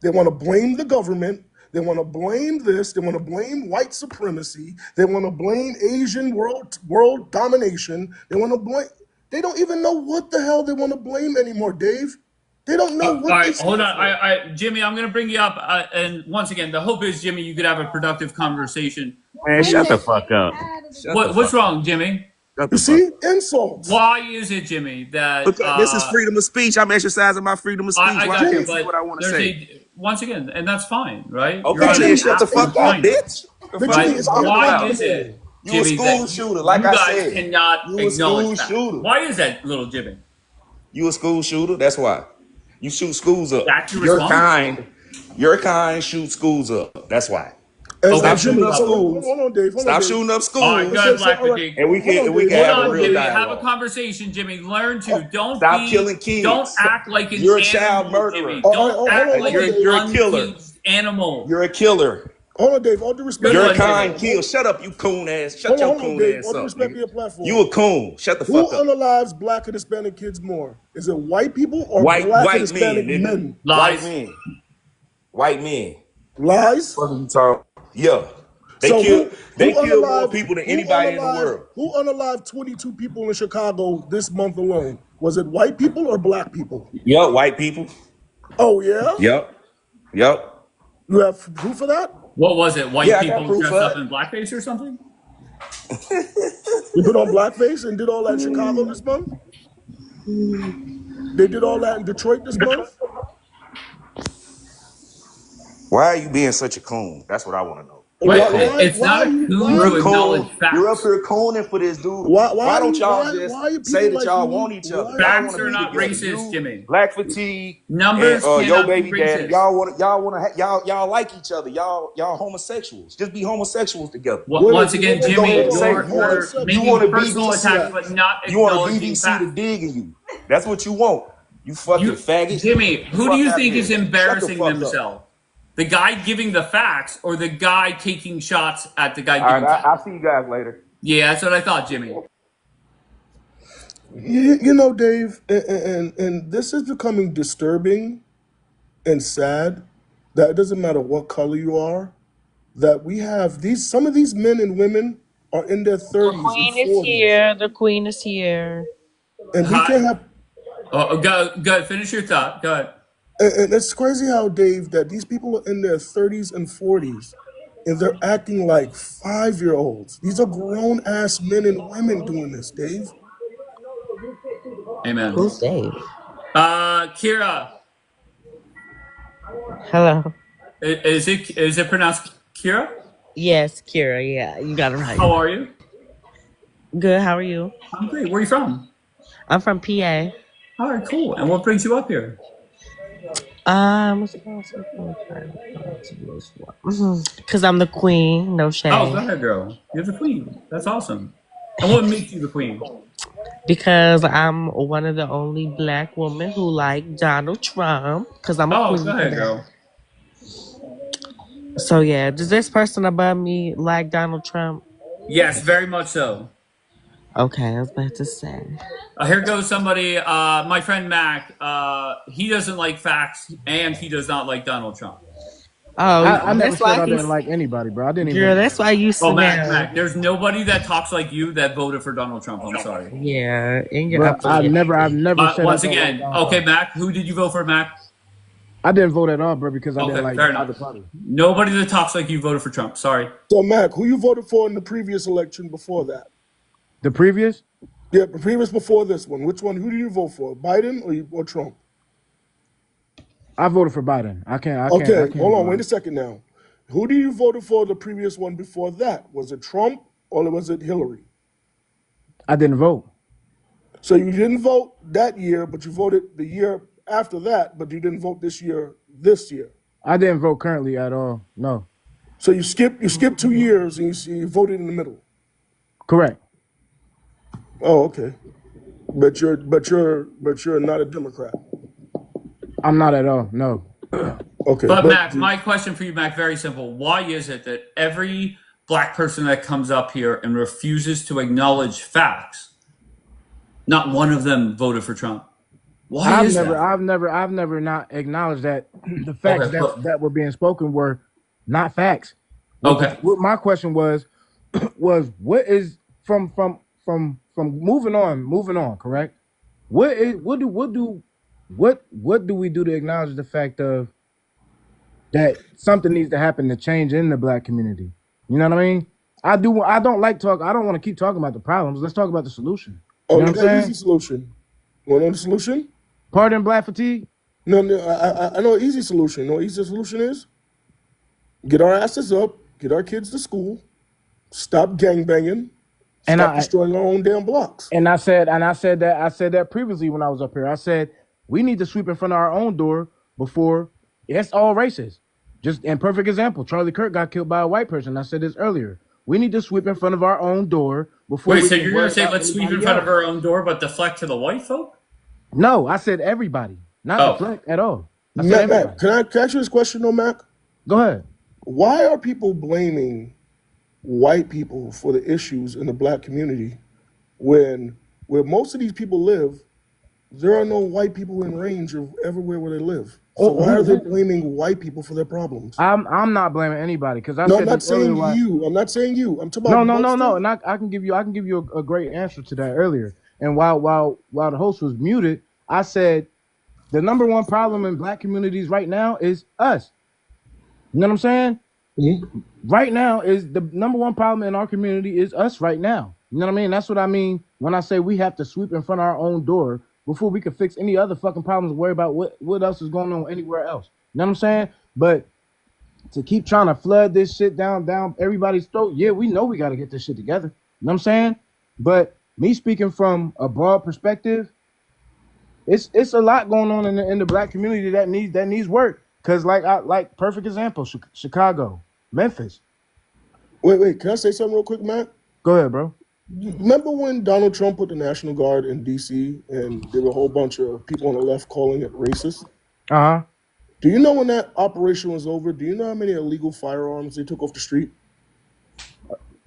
They want to blame the government. They want to blame this. They want to blame white supremacy. They want to blame Asian world domination. They want to blame. They don't even know what the hell they want to blame anymore, Dave. They don't know All what they right, stand hold on. for. Jimmy, I'm going to bring you up. And once again, the hope is, Jimmy, you could have a productive conversation. Man, shut the fuck up. What's wrong, Jimmy? You see? Insults. Why is it, Jimmy, that Because this is freedom of speech. I'm exercising my freedom of speech. I Why got you, can't say but what I want to say? once again, and that's fine, right? Okay, You're on then an shut the app fuck in up, China. bitch. But Right? Jimmy, it's Why is it, You a Jimmy, school that shooter, like you I guys said. cannot You a school acknowledge that? shooter. Why is that, little Jimmy? You a school shooter. That's why. You shoot schools up. That's your response? Your kind shoot schools up. That's why. And Stop Jimmy, shooting up so schools. hold on, Dave. Stop shooting up All right, schools. go ahead, Black all right. Critique. And we Hold on, can Dave. have Hold a on, real Jimmy. Have a dialogue. conversation, Jimmy. Learn to. Stop killing kids. Don't act like an You're a animal, child murderer. Jimmy. All right, Don't hold act on, like Dave. an You're a killer. uncaged animal. You're a killer. Hold on, Dave. All due respect. Good Your one, kind Jimmy. kill. Shut up, you coon ass. Shut Hold your on, coon Dave. ass All due up, respect to nigga. your platform. You a coon. Shut the Who fuck up. unalives black and Hispanic kids more? Is it white people or White black and men, Hispanic nigga. men? White Lies. men. White men. Lies? What are you talking? Yeah. They So kill more unalived? people than anybody in the world. Who unalived 22 people in Chicago this month alone? Was it white people or black people? Yup, white people. Oh yeah? Yup. Yup. You have proof of that? What was it? White Yeah, I got people proof dressed of up it. in blackface or something? You put on blackface and did all that in Chicago this month? They did all that in Detroit this month? Why are you being such a coon? That's what I want to know. Wait, it's Why not are a you coon You're to a acknowledge coon. You're up facts. here cooning for this dude. why don't y'all why just are say people that like y'all you? want each other? Why Y'all are want Facts to are be not together. racist, You, Jimmy. Black Fatigue, Numbers and your cannot be baby daddy. racist. Y'all like each other. Y'all homosexuals. Just be homosexuals together. Once again, Just go ahead Jimmy, and say you're you want making a personal attacks BBC. but not You want a acknowledging BBC facts. to dig in you. That's what you want. You fucking faggot. Jimmy, who do you think is Shut the embarrassing fuck up. themselves? The guy giving the facts or the guy taking shots at the guy All giving right, facts? I'll see you guys later. Yeah, that's what I thought, Jimmy. You know, Dave, and this is becoming disturbing and sad that it doesn't matter what color you are, that we have some of these men and women are in their 30s and 40s. The queen is here. And we can't have Go finish your thought. Go ahead. and it's crazy how, Dave, that these people are in their 30s and 40s and they're acting like 5-year-olds. These are grown ass men and women doing this, Dave. Amen. Who's Dave? Kira. Hello. Is it pronounced Kira? Yes, Kira. Yeah, you got it right. How are you? Good. How are you? I'm great. Where are you from? I'm from PA. All right, cool. And what brings you up here? Because I'm the queen. No shade. Oh, go ahead, girl. You're the queen. That's awesome. And what makes you the queen? Because I'm one of the only black women who like Donald Trump. Because I'm a queen. Go ahead, girl. So yeah, does this person above me like Donald Trump? Yes, very much so. Okay, I was about to say. Here goes somebody. My friend Mac. He doesn't like facts, and he does not like Donald Trump. Oh, I never that's said why I didn't like anybody, bro. I didn't even. Girl, that's why you Oh, smell. Mac, there's nobody that talks like you that voted for Donald Trump. I'm sorry. Yeah, and you're Bro, up to I've it. never said. Once I don't again, like Donald okay, Trump. Mac. Who did you vote for, Mac? I didn't vote at all, bro, because I Okay, didn't like fair enough. either party. Nobody that talks like you voted for Trump. Sorry. So, Mac, who you voted for in the previous election before that? The previous? Yeah, the previous before this one. Which one? Who do you vote for? Biden or Trump? I voted for Biden. I Okay, can't hold on. Wait lie. a second now. Who do you voted for the previous one before that? Was it Trump or was it Hillary? I didn't vote. So you didn't vote that year, but you voted the year after that, but you didn't vote this year. I didn't vote currently at all. No. So you skipped 2 years and you voted in the middle. Correct. Oh, okay. But you're not a Democrat. I'm not at all. No. Okay. But Mac, my question for you, Mac, very simple. Why is it that every black person that comes up here and refuses to acknowledge facts, not one of them voted for Trump? Why is that? I've never not acknowledged that the facts that were being spoken were not facts. What my question was what is from moving on, correct? What do we do to acknowledge the fact of that something needs to happen to change in the black community? You know what I mean? I don't want to keep talking about the problems. Let's talk about the solution. Oh, You know what I'm saying? Easy solution. You want to know the solution? Pardon black fatigue? No, I know an easy solution. You know what easy solution is? Get our asses up, get our kids to school, stop gangbanging, stop destroying our own damn blocks. And I said that previously when I was up here. I said we need to sweep in front of our own door before it's all racist. Just in perfect example, Charlie Kirk got killed by a white person. I said this earlier. We need to sweep in front of our own door before. Wait, so you're going to say let's sweep in front of our own door, but deflect to the white folk? No, I said everybody, not deflect at all. I said Mac, can I ask you this question, though, Mac? Go ahead. Why are people blaming white people for the issues in the black community when where most of these people live, there are no white people in range of everywhere where they live? So why are they blaming white people for their problems? I'm not blaming anybody because I'm not saying you. I'm not saying you. I'm talking about no. And I can give you a great answer to that earlier. And while the host was muted, I said the number one problem in black communities right now is us. You know what I'm saying? Mm-hmm. Right now is the number one problem in our community is us right now. You know what I mean? That's what I mean when I say we have to sweep in front of our own door before we can fix any other fucking problems and worry about what else is going on anywhere else. You know what I'm saying? But to keep trying to flood this shit down everybody's throat, yeah, we know we got to get this shit together. You know what I'm saying? But me speaking from a broad perspective, it's a lot going on in the black community that needs work. Cause like perfect example, Chicago, Memphis. Wait, can I say something real quick, Matt? Go ahead, bro. Remember when Donald Trump put the National Guard in D.C. and there were a whole bunch of people on the left calling it racist? Uh-huh. Do you know when that operation was over, do you know how many illegal firearms they took off the street?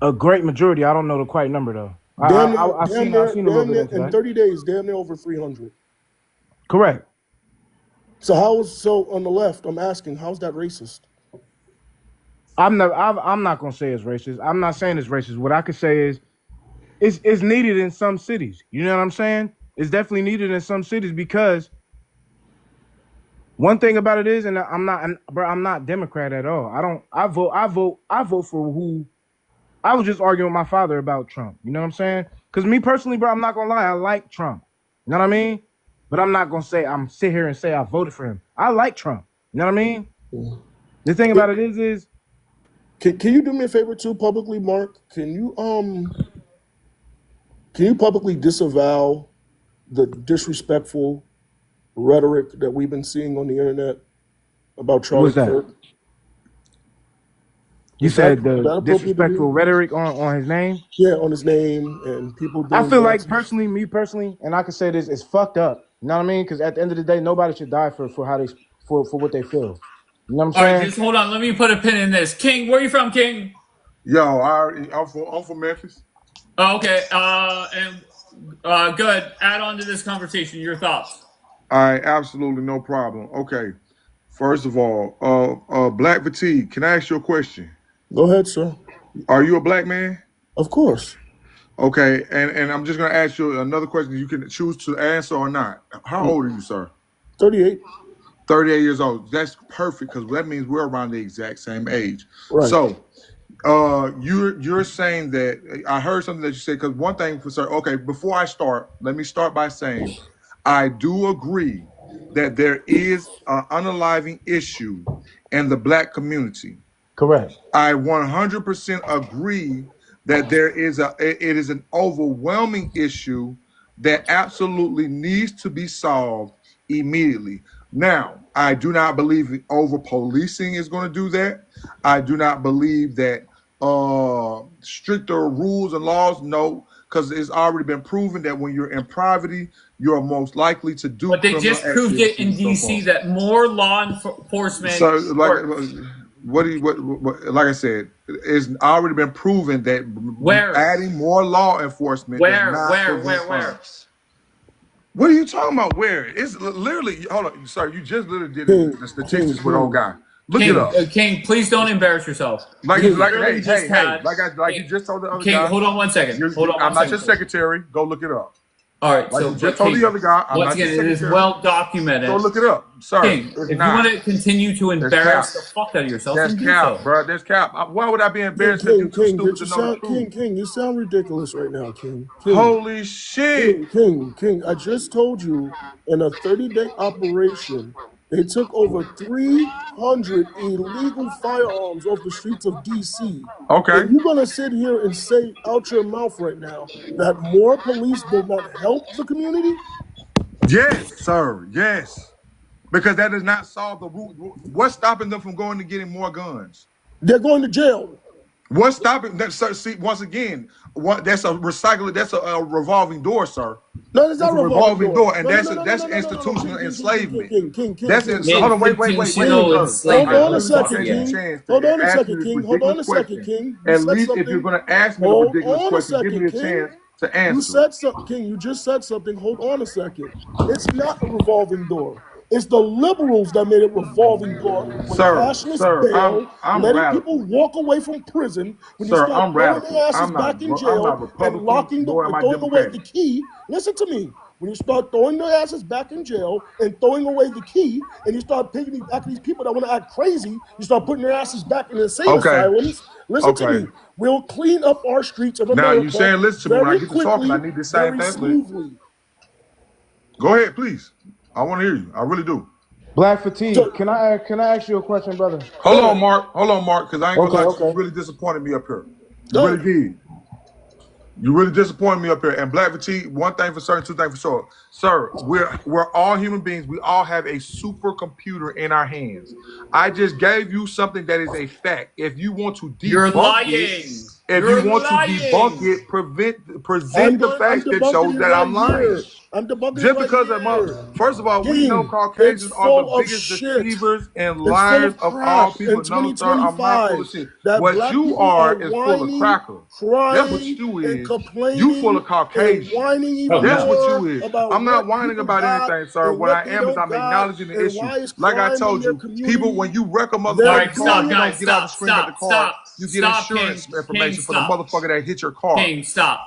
A great majority. I don't know the quite number though. I've seen a little bit into that. In 30 days, damn near over 300. Correct. So on the left, I'm asking, how's that racist? I'm not gonna say it's racist. I'm not saying it's racist. What I could say is it's needed in some cities. You know what I'm saying? It's definitely needed in some cities because one thing about it is, and I'm not Democrat at all. I vote for who. I was just arguing with my father about Trump. You know what I'm saying? Because me personally, bro, I'm not gonna lie, I like Trump. You know what I mean? But I'm not gonna say sit here and say I voted for him. I like Trump. You know what I mean? The thing about it is can you do me a favor too publicly, Mark? Can you publicly disavow the disrespectful rhetoric that we've been seeing on the internet about Charlie Kirk? You said the disrespectful rhetoric on his name? Yeah, on his name and people doing I feel like me personally, and I can say this, it's fucked up. You know what I mean? Because at the end of the day, nobody should die for how they for what they feel. You know what I'm saying? All right, just hold on. Let me put a pin in this. King, where are you from, King? Yo, I'm from Memphis. Oh, okay. Good. Add on to this conversation. Your thoughts. All right, absolutely no problem. Okay. First of all, Black Fatigue, can I ask you a question? Go ahead, sir. Are you a black man? Of course. Okay, and I'm just gonna ask you another question. You can choose to answer or not. How old are you, sir? 38. 38 years old. That's perfect because that means we're around the exact same age. Right. So, You're saying that I heard something that you said, because one thing for certain. Okay, before I start, let me start by saying I do agree that there is an unaliving issue in the black community. Correct. I 100% agree that it is an overwhelming issue that absolutely needs to be solved immediately. Now, I do not believe over policing is going to do that. I do not believe that stricter rules and laws, no, because it's already been proven that when you're in poverty, you're most likely to do But they criminal just proved it in activities and so DC forth. that more law enforcement. So, like, like I said, it's already been proven that Where? adding more law enforcement does not prevent crime. What are you talking about? Where? It's literally. Hold on, sir. You just literally did the statistics with old guy. Look it up. King, please don't embarrass yourself. Like, You like, literally hey, just hey, had. like you just told the other King, guy. hold on one second. I'm not your secretary. Go look it up. All right, Like so you just told the other guy. I'm once not your again, it is secretary. well documented. Go look it up, sir. King, if you want to continue to embarrass the fuck out of yourself, that's then do cap, so. bro. That's cap. Why would I be embarrassed if you're too stupid to know the truth? King, you sound ridiculous right now, King. Holy shit. King, I just told you in a 30-day operation, they took over 300 illegal firearms off the streets of DC. Okay. And you're going to sit here and say out your mouth right now that more police did not help the community? Yes, sir. Yes. Because that does not solve the root. What's stopping them from going to getting more guns? They're going to jail. What's stopping that? Sir, see, once again, that's a recycling. That's a revolving door, sir. No, it's not a revolving door. And that's institutional enslavement. King. That's it. Hold on, wait. Hold on a second, King. Hold on a second, King. Hold on a second, King. At least if you're going to ask me a ridiculous question, give me a chance to answer. You said something, King. You just said something. Hold on a second. It's not a revolving door. It's the liberals that made it revolving door with cashless bail, letting people walk away from prison when you start throwing their asses back in jail and locking them and throwing away the key. Listen to me. When you start throwing their asses back in jail and throwing away the key, and you start picking after these people that want to act crazy, you start putting their asses back in the insane asylums. Listen to me. We'll clean up our streets of America. Now you saying, listen to me. When I get to talking, I need the same thing. Smoothly. Go ahead, please. I want to hear you. I really do. Black Fatigue, can I ask you a question, brother? Hold on, Mark, because I ain't gonna lie, you really disappointed me up here. You really did. You really disappointed me up here. And Black Fatigue, one thing for certain, two things for sure. Sir, we're all human beings. We all have a supercomputer in our hands. I just gave you something that is a fact. If you want to debunk it, present the facts that shows that I'm lying. I'm debunking just because first of all, we know Caucasians are the biggest deceivers and liars of all people. No, sir, I'm not full of shit. What you are is full of crackers. That's what you is. You full of Caucasian. That's what you is. I'm not whining about anything, sir. What I am is I'm acknowledging the issue. Like I told you, people, when you wreck a motherfucking car, you don't get out and scream at the car. You get insurance information for the motherfucker that hit your car. King, stop,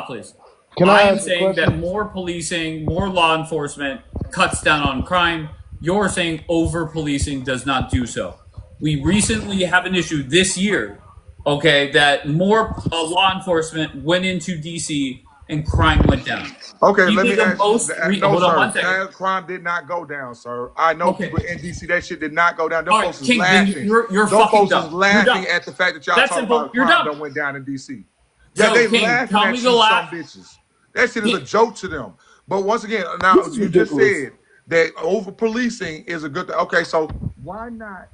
please. I'm saying that more policing, more law enforcement cuts down on crime. You're saying over-policing does not do so. We recently have an issue this year, okay, that more law enforcement went into D.C. and crime went down. Okay, let me ask you. No, sir, crime did not go down, sir. I know people in D.C., that shit did not go down. Them folks is laughing. You're fucking dumb. Laughing at the fact that y'all talking about crime that went down in D.C. Yeah, they laughing at you, some bitches. That shit is a joke to them. But once again, now you just said that over policing is a good thing. Okay, so why not,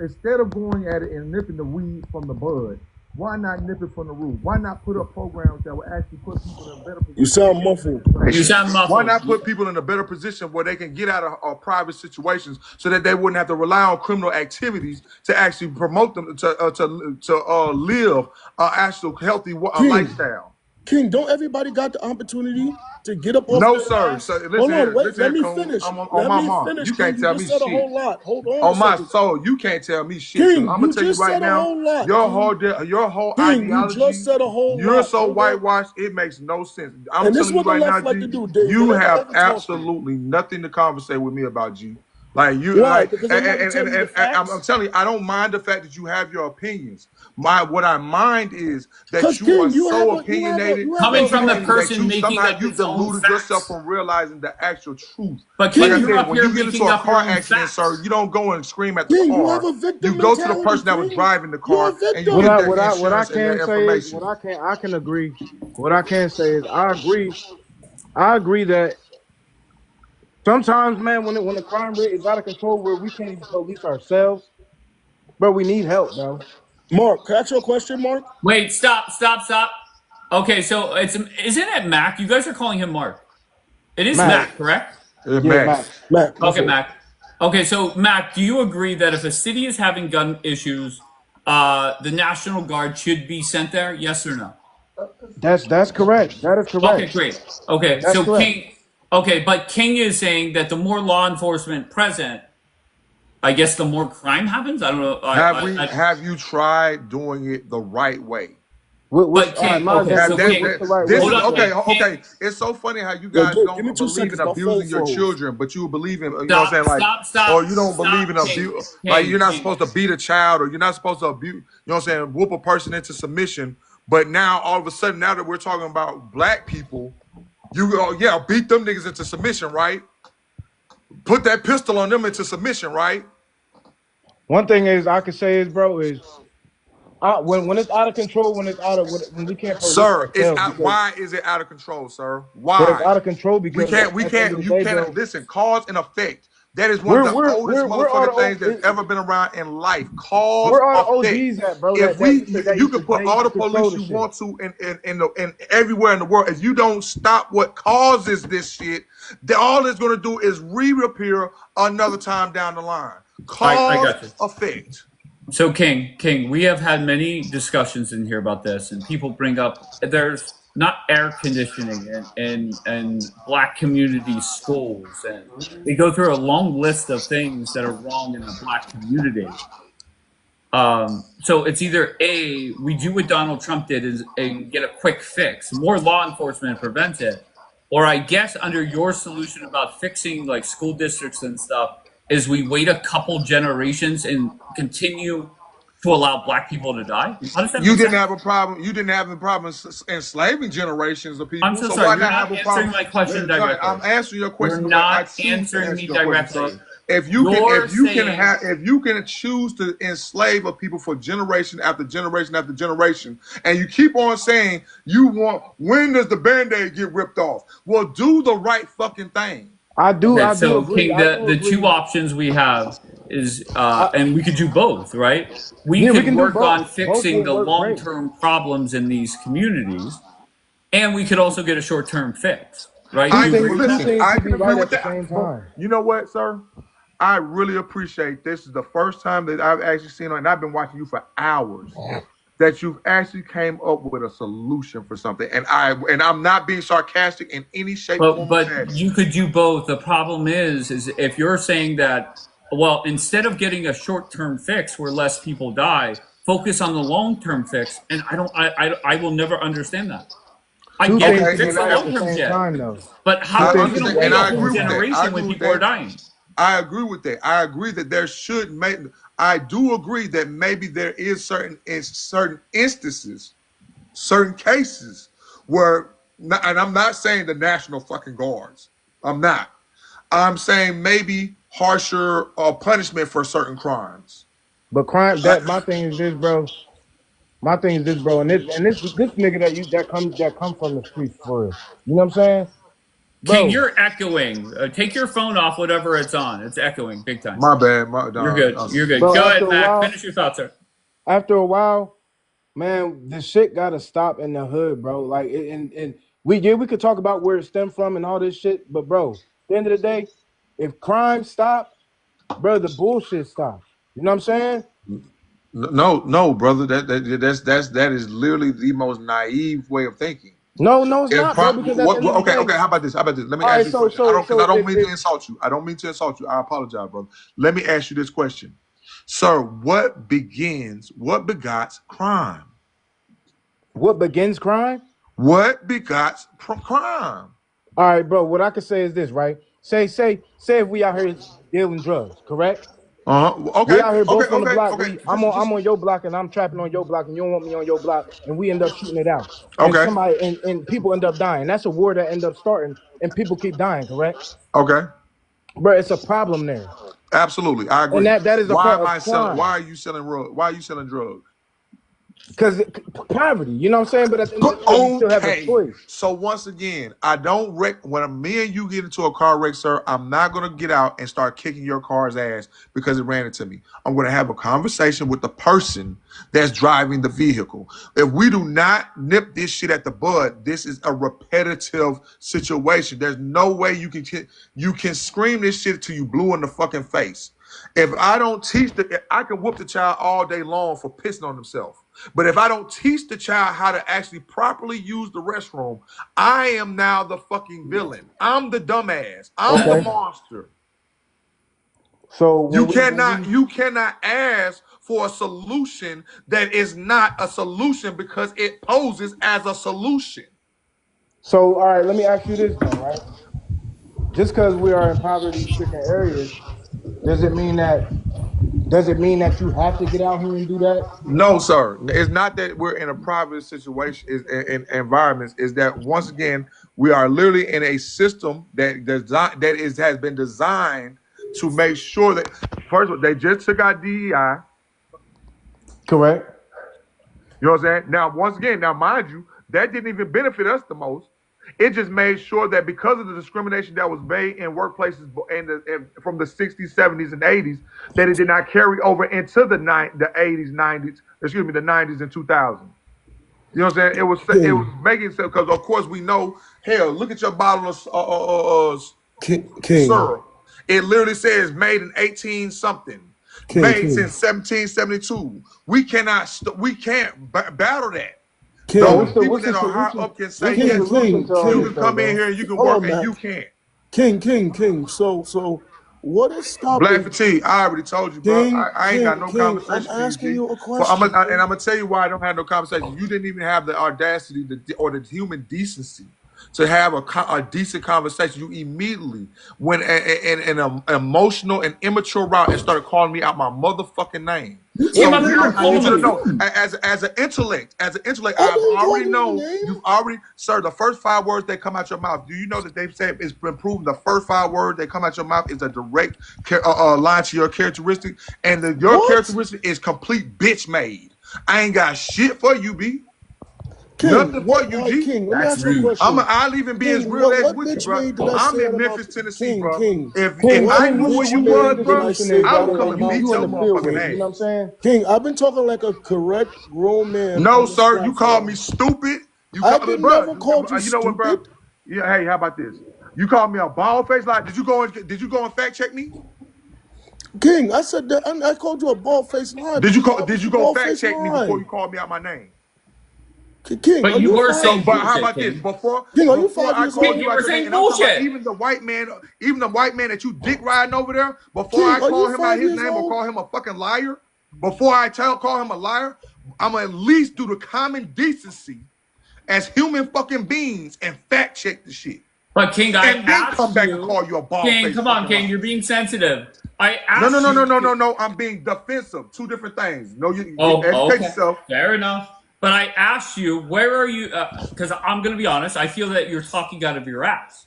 instead of going at it and nipping the weed from the bud, why not nip it from the root? Why not put up programs that will actually put people in a better position? You sound muffled. Why not put people in a better position where they can get out of private situations so that they wouldn't have to rely on criminal activities to actually promote them to live an actual healthy lifestyle? King, don't everybody got the opportunity to get up off their ass? Sir. Listen, hold on, wait, let me finish. You can't tell me shit. A whole lot. Hold on. On my soul, you can't tell me shit. King, I'm gonna tell you right now, your whole King, ideology, you just said a whole you're lot. so whitewashed, it makes no sense. I'm telling you right now, G, you have absolutely nothing to conversate with me about, G. Like you, Why? like, Because I'm not gonna tell you the and I'm facts. telling you, I don't mind the fact that you have your opinions. What I mind is that Because you are King, so opinionated, Coming from the that person you making somehow up you his own deluded yourself facts. from realizing the actual truth. But Like I King, King, you're said, up when here you get into making a up your car own accident, sir, facts. you don't go and scream at the King, you have car. a You victim go to the mentality, person that was King. driving the You're a car and you What victim. get I their what I what I insurance and can their say is information. what I can agree. What I can say is I agree that sometimes, man, when the crime rate is out of control, where we can't even police ourselves, bro, we need help, bro. Mark, can I ask you a question, Mark? Wait, stop. Okay, so isn't it Mac? You guys are calling him Mark. It is Max, Mac, correct? yeah, Max. Max. Matt, that's Okay, it. Mac. Okay, so Mac, do you agree that if a city is having gun issues, the National Guard should be sent there? Yes or no? That's correct. That is Okay, correct. great. Okay, That's so correct. King. Okay, but King is saying that the more law enforcement present, I guess the more crime happens. I don't know. Have you tried doing it the right way? What's But all right? King. My Okay, so example. King. What's the right This way? Hold is on, okay. wait. King. Okay, it's so funny how you Yo, guys Dave, give me don't 2 believe in seconds. My phone abusing your froze. children, but you believe in, you know what I'm saying, Stop, like, stop, or stop, you don't believe in stop, King. abuse, like you're King, not King. supposed to beat a child, or you're not supposed to abuse, you know what I'm saying, whoop a person into submission. But now all of a sudden, now that we're talking about black people, you go, yeah, beat them niggas into submission, right? Put that pistol on them into submission, right? One thing is I can say is, bro, is when it's out of control, when we can't police Sir, ourselves, because why is it out of control, sir? but it's Why? out of control because at the end of the You day, can't bro, listen, cause and effect. That is one of we're the we're oldest we're we're all motherfucking things that's the ever been around in life. Cause we're all the effect. OGs that, bro, If that you used can to put all the control police the you shit. want to in everywhere in the world. If you don't stop what causes this shit, all it's gonna do is reappear another time down the line. I Cause got you. effect. So King, we have had many discussions in here about this, and people bring up there's not air conditioning in black community schools, and they go through a long list of things that are wrong in the black community. So it's either A, we do what Donald Trump did and get a quick fix, more law enforcement prevent it, or I guess under your solution about fixing like school districts and stuff is we wait a couple generations and continue to allow black people to die. How does that You make didn't sense? have a problem. You didn't have a problem enslaving generations of I'm people. so So sorry. why You're not have not a answering problem? my question I'm directly. answering your You're question the way I not choose to answering answer me your question, sir. directly. If you can, You're saying if you can choose to enslave a people for generation after generation after generation, and you keep on saying you want, when does the band-aid get ripped off? Well, do the right fucking thing. okay, I do so agree. King, I do the two agree. options we have is, I, and we could do both, right? We yeah, we could can do work on both. Both fixing will the work long great. term problems in these communities, and we could also get a short term fix, right? Do you agree with Two that? Listen, things I could can be agree right with at the that. same But time. you know what, sir? I really appreciate this. Is the first time that I've actually seen, and I've been watching you for hours, that you've actually came up with a solution for something. And I'm not being sarcastic in any shape, form, or But fashion. you could do both. The problem is if you're saying that, well, instead of getting a short term fix where less people die, focus on the long term fix, and I will never understand that. I Two get things it, could be fix the Okay, right at long the term same shit. time, though. But Two how I are you things could going be to understand, right wait and a at I the whole agree same with that. time. I generation agree when with people are that. dying? I agree with that. I agree that there should make. I do agree that maybe there is certain instances, certain cases where, and I'm not saying the National fucking Guards. I'm not. I'm saying maybe harsher punishment for certain crimes. But crime that my thing is this, bro. My thing is this, bro, and this nigga that come from the streets for real. You know what I'm saying, King, bro? you're echoing. Take your phone off, whatever it's on. It's echoing big time. My bad. You're good. You're good. Bro, Go ahead, Mac. Finish your thoughts, sir. after a while, man, the shit gotta stop in the hood, bro. Like, and we could talk about where it stemmed from and all this shit, but bro, at the end of the day, if crime stop, bro, the bullshit stop. You know what I'm saying? No, brother. That is literally the most naive way of thinking. No, it's If not, bro, because at the end of the okay, day, okay. How about this? How about this? Let me all ask right, you a question. I don't, because I don't mean to if insult you. I don't mean to insult you. I apologize, brother. Let me ask you this question, sir. What begots crime? what begins crime? What begots crime? All right, bro. What I can say is this, right? say if we out here dealing drugs, correct? Okay. We out here both on the Okay. block. Okay. I'm on your block and I'm trapping on your block and you don't want me on your block and we end up shooting it out. And Okay. somebody and people end up dying. That's a war that end up starting and people keep dying, correct? Okay. Bro, it's a problem there. Absolutely, I And agree. that is a Why part am of I selling? crime. Why are you selling drugs? Why are you selling drugs? Because poverty, you know what I'm saying? But at the end of the day, we still have a Okay. choice. So once again, I don't when me and you get into a car wreck, sir, I'm not gonna get out and start kicking your car's ass because it ran into me. I'm gonna have a conversation with the person that's driving the vehicle. If we do not nip this shit at the bud, this is a repetitive situation. There's no way you can scream this shit till you blue in the fucking face. If I don't teach I can whoop the child all day long for pissing on himself. But if I don't teach the child how to actually properly use the restroom, I am now the fucking villain. I'm the dumbass. I'm the monster. So you cannot ask for a solution that is not a solution because it poses as a solution. So all right, let me ask you this then, right? Just because we are in poverty-stricken areas, does it mean that you have to get out here and do that? No, sir. It's not that we're in a private situation, in environments. Is that once again we are literally in a system has been designed to make sure that first of all they just took out DEI. Correct. You know what I'm saying? Now, once again, mind you, that didn't even benefit us the most. It just made sure that because of the discrimination that was made in workplaces from the 60s, 70s, and 80s, that it did not carry over into the 80s, 90s, the 90s and 2000s. You know what I'm saying? It was making sense because, of course, we know, hell, look at your bottle of syrup. It literally says made in 18-something. Made since 1772. We can't battle that. Those people that are high up can say, yes, you can come in here and you can work and you can't. King. So what is stopping? Black fatigue. I already told you, bro. I ain't got no conversation. I'm asking you a question. And I'm gonna tell you why I don't have no conversation. You didn't even have the audacity or the human decency to have a decent conversation. You immediately went in an emotional and immature route and started calling me out my motherfucking name. So I need you to know, as an intellect, I've already known. You've already, sir. The first 5 words that come out your mouth. Do you know that they've said it's been proven the first 5 words that come out your mouth is a direct line to your characteristic, and your characteristic is complete bitch made. I ain't got shit for you, B. King, nothing for you, G. King, let me ask you a question. I'll even be as real as with you, bro. I'm in Memphis, Tennessee, bro. If I knew where you was, bro, I would come and beat your motherfucking ass. You know what I'm saying? King, I've been talking like a correct grown man. No, sir, you called me stupid. I never called you stupid. You know what, bro? Yeah, hey, how about this? You called me a bald face. Like, did you go and fact check me? King, I said that I called you a bald faced liar. Did you go fact check me before you called me out my name? King, but you were saying bullshit, how about King. this? Before you I called you were saying bullshit. Even the white man that you dick riding over there, before I call him out his name or call him a fucking liar, before I call him a liar, I'm gonna at least do the common decency as human fucking beings and fact check the shit. But King, I asked come back and call you a bald King, face. come on, King, you're being sensitive. I asked No. I'm being defensive. 2 different things. No, you educate yourself. Fair enough. But I asked you, where are you? Because I'm going to be honest, I feel that you're talking out of your ass.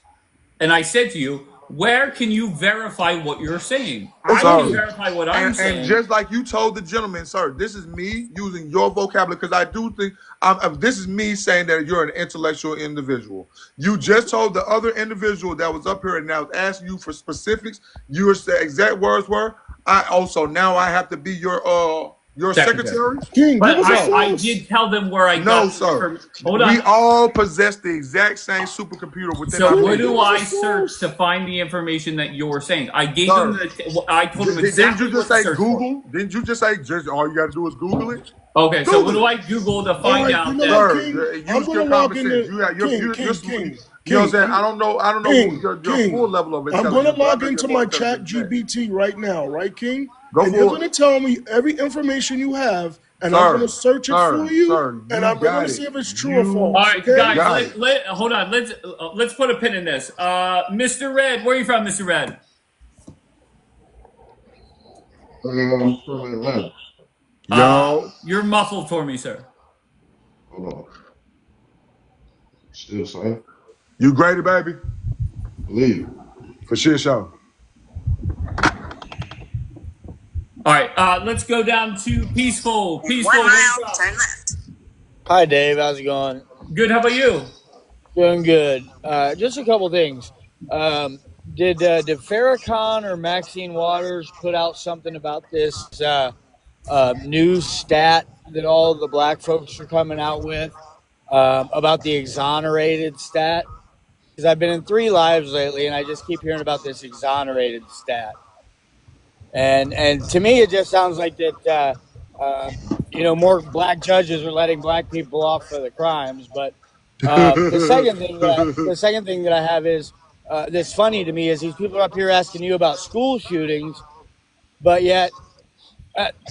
And I said to you, where can you verify what you're saying? I can verify what I'm saying. And just like you told the gentleman, sir, this is me using your vocabulary because I do think this is me saying that you're an intellectual individual. You just told the other individual that was up here and now asking you for specifics. Your exact words were, I have to be your secretary? King, but I did tell them where I got. No, sir. Hold on. We all possess the exact same supercomputer within our So where do I search to find the information that you're saying? I gave them I told them exactly. Didn't you just say Google? Didn't you just say all you got to do is Google it? Okay, so what do I Google to find out that? Use your common sense. King. You know what I'm saying? I don't know your full level of intelligence. I'm going to log into my chat GPT right now, right, King? Go and for you're it. going to tell me every information you have and I'm going to search it for you, and I'm going got to it. see if it's true or All false. right, Okay, guys, hold on. Let's put a pin in this. Mr. Red, where are you from, Mr. Red? from Atlanta. Yo, You're muffled for me, sir. Hold on. Still same. you graded, baby? Leave. For shit show. All right, let's go down to Peaceful. Peaceful, 1 mile, turn left. Hi, Dave. How's it going? Good. How about you? Doing good. Just a couple things. Did Farrakhan or Maxine Waters put out something about this new stat that all the black folks are coming out with about the exonerated stat? Because I've been in 3 lives lately, and I just keep hearing about this exonerated stat. And to me, it just sounds like that. More black judges are letting black people off for the crimes. But the second thing that I have is that's funny to me is these people are up here asking you about school shootings, but yet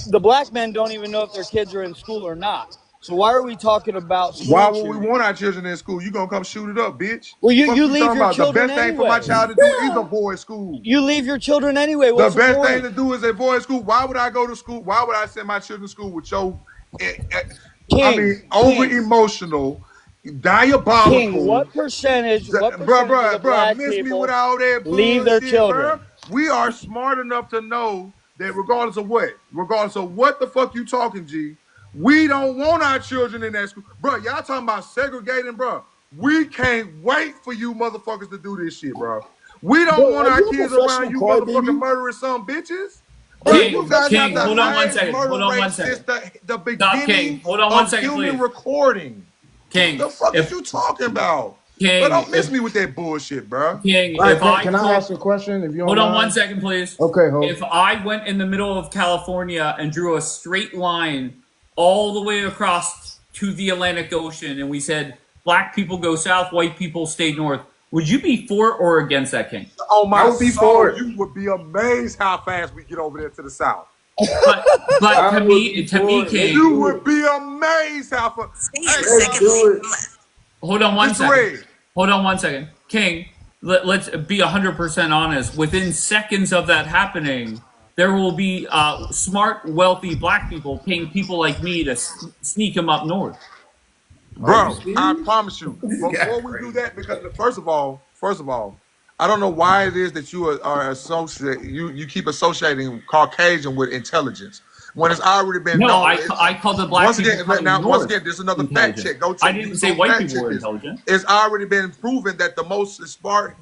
the black men don't even know if their kids are in school or not. So why are we talking about school Why would shootings? we want our children in school? You gonna come shoot it up, bitch? Well, you leave talking your about? children The best thing for anyway. my child to do is avoid school. You leave your children anyway. The What's the best point? thing to do is avoid school. Why would I go to school? Why would I send my children to school with your, over emotional, diabolical? King, what percentage of the black miss me people with all that leave their bullshit, children? bruh. We are smart enough to know that regardless of what the fuck you talking, G, we don't want our children in that school. Bro, y'all talking about segregating, bro. We can't wait for you motherfuckers to do this shit, bro. We don't want our kids around you motherfucking murdering some bitches. King, hold on 1 second. Hold on 1 second. The beginning King, hold on 1 of second, human please. recording. King, The fuck is you talking about? King, but don't miss me with that bullshit, bro. King, can I ask a question? If you hold on mind? 1 second, please. Okay, hold. If I went in the middle of California and drew a straight line all the way across to the Atlantic Ocean, and we said black people go south, white people stay north, would you be for or against that, King? Oh my soul, you would be amazed how fast we get over there to the south. But to me, King, you would be amazed how far. Hold on 1 second. Hold on 1 second, King. Let's be 100% honest. Within seconds of that happening, there will be smart, wealthy black people paying people like me to sneak them up north. Bro, I promise you. Before we do that, because first of all, I don't know why it is that you are you keep associating Caucasian with intelligence when it's already been known. I call the black people once again, this is another fact check. Go check. I didn't say white people were intelligent. It's already been proven that the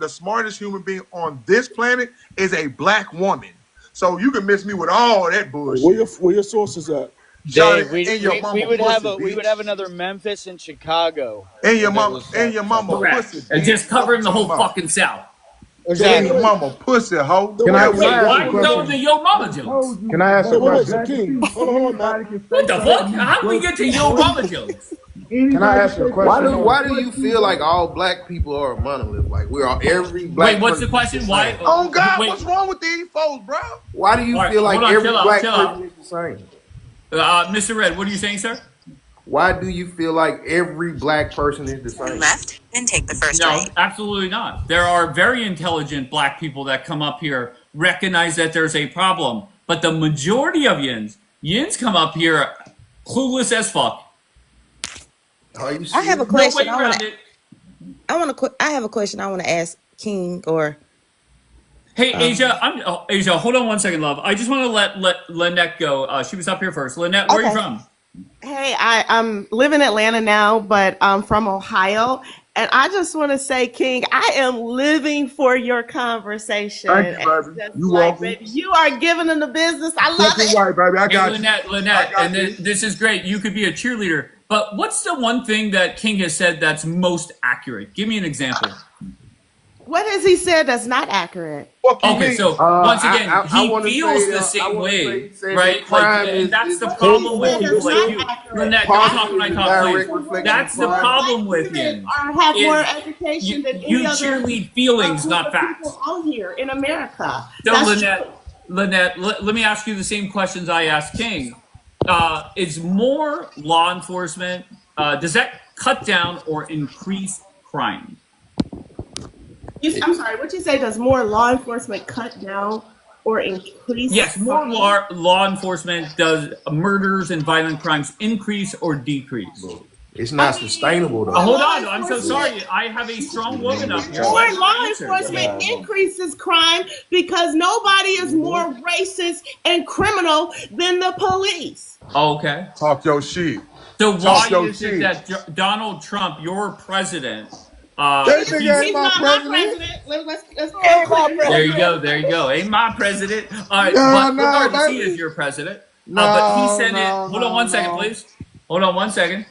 smartest human being on this planet is a black woman. So you can miss me with all that bullshit. Where your sources at? Dave, we would have another Memphis and Chicago. And your mama pussy. And just covering the whole fucking South. Exactly. Your mama pussy, hoe. Why go to your mama jokes? Can I ask a question? What the fuck? How do we get to your mama jokes? Can I ask a question? Why do you feel like all black people are a monolith? Like we're all every black. Wait, what's the question? Why? Oh God, what's wrong with these folks, bro? Why do you feel like every black person is the same? Mr. Red, what are you saying, sir? Why do you feel like every black person is the same? Left, then take the first No, right. absolutely not. There are very intelligent black people that come up here, recognize that there's a problem, but the majority of yins come up here clueless as fuck. I have a question. I have a question I want to ask King or. Hey, Asia, Asia, hold on 1 second, love. I just want to let Lynette go. She was up here first. Lynette, where are you from? Hey, I'm live in Atlanta now, but I'm from Ohio. And I just want to say, King, I am living for your conversation. Thank you, baby. You welcome. Baby, you are giving them the business. I love it. Right, baby. I got you. Lynette, and this is great. You could be a cheerleader. But what's the one thing that King has said that's most accurate? Give me an example. What has he said that's not accurate? Okay, so once again, he feels the same way, right? Like, that's the problem with you. Lynette, don't talk when I talk, please. That's the problem with him. Have more education than any other. You cheerlead feelings, not facts. Out here in America. So, Lynette, let me ask you the same questions I asked King. is more law enforcement, does that cut down or increase crime? I'm sorry, what you say? Does more law enforcement cut down or increase? Yes, more law enforcement. Does murders and violent crimes increase or decrease? It's not sustainable though. Hold on, I'm so sorry. I have a strong woman up here. More law enforcement increases crime because nobody is more racist and criminal than the police. Okay. Talk your shit. So why is it that Donald Trump, your president, he's not my president. Let's there you go. There you go. Ain't my president. All right, but regardless, he is your president. But he sent in. Hold on one second, please. Hold on one second.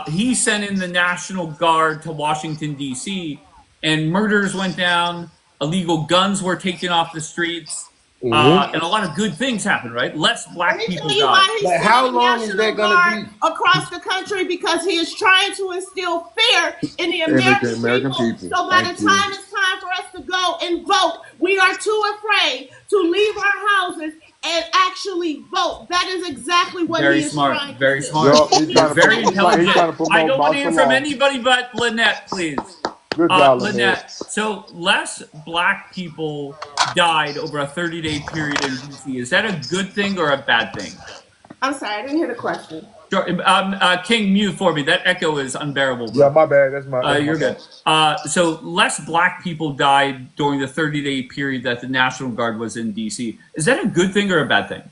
He sent in the National Guard to Washington, D.C., and murders went down. Illegal guns were taken off the streets. And a lot of good things happened, right? Less black people died. But how long is that going to be? Across the country, because he is trying to instill fear in the American people. So by the time it's time for us to go and vote, we are too afraid to leave our houses and actually vote. That is exactly what he is trying to do. Very smart. Very intelligent. I don't want to hear from anybody but Lynette, please. Good job, Lynette. So less black people died over a 30-day period in DC. Is that a good thing or a bad thing? I'm sorry, I didn't hear the question. Sure. King, mute for me. That echo is unbearable. Bro. Yeah, my bad. That's my. You're good. So less black people died during the 30-day period that the National Guard was in DC. Is that a good thing or a bad thing?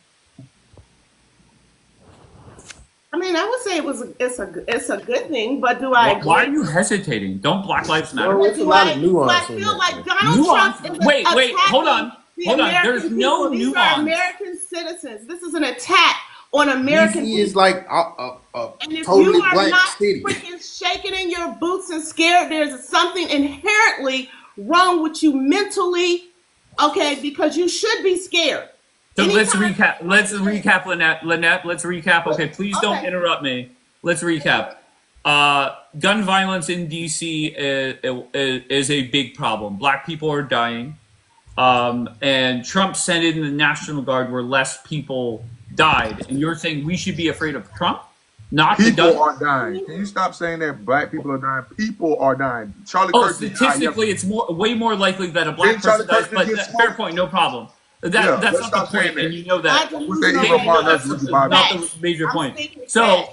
I mean, I would say it's a good thing, but do I? Why are you hesitating? Don't Black Lives Matter? Bro, it's a lot of nuance. I feel like Donald Trump is wait, hold on. There's no nuance. These are American citizens. This is an attack on American DC is like a and if totally you are black not city. Freaking shaking in your boots and scared, there's something inherently wrong with you mentally, okay? Because you should be scared. So let's recap, Lynette. Let's recap. Okay, please don't interrupt me. Let's recap. Gun violence in DC is a big problem. Black people are dying. And Trump sent in the National Guard where less people died. And you're saying we should be afraid of Trump? Not people are dying. Can you stop saying that black people are dying? People are dying. Charlie Kirk statistically, it's way more likely that a black person dies. But fair point, no problem. That's not the point, and you know that. Not the major point. So,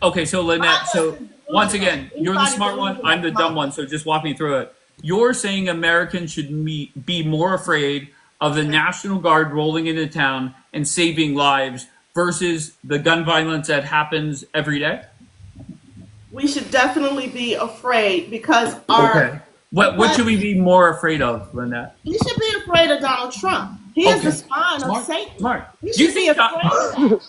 okay, so Lynette, so once again, you're the smart one, I'm the dumb one, so just walk me through it. You're saying Americans should be more afraid of the National Guard rolling into town and saving lives versus the gun violence that happens every day? We should definitely be afraid because What should we be more afraid of, Lynette? We should be afraid of Donald Trump. He is the spine of Satan. Smart. You should be afraid of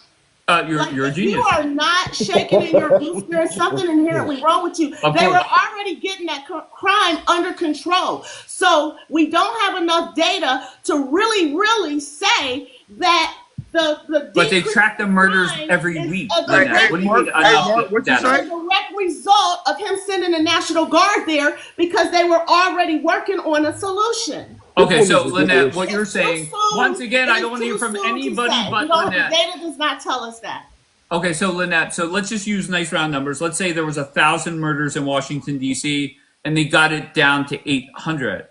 that. You're a genius. You are not shaking in your boots. There's something inherently wrong with you. They were already getting that crime under control. So we don't have enough data to really say that but they track the murders every week. What do you mean enough data? A direct result of him sending the National Guard there because they were already working on a solution. Okay, so Lynette, what you're saying, once again, I don't want to hear from anybody but Lynette. The data does not tell us that. Okay, so Lynette, so let's just use nice round numbers. Let's say there was 1,000 murders in Washington, D.C., and they got it down to 800.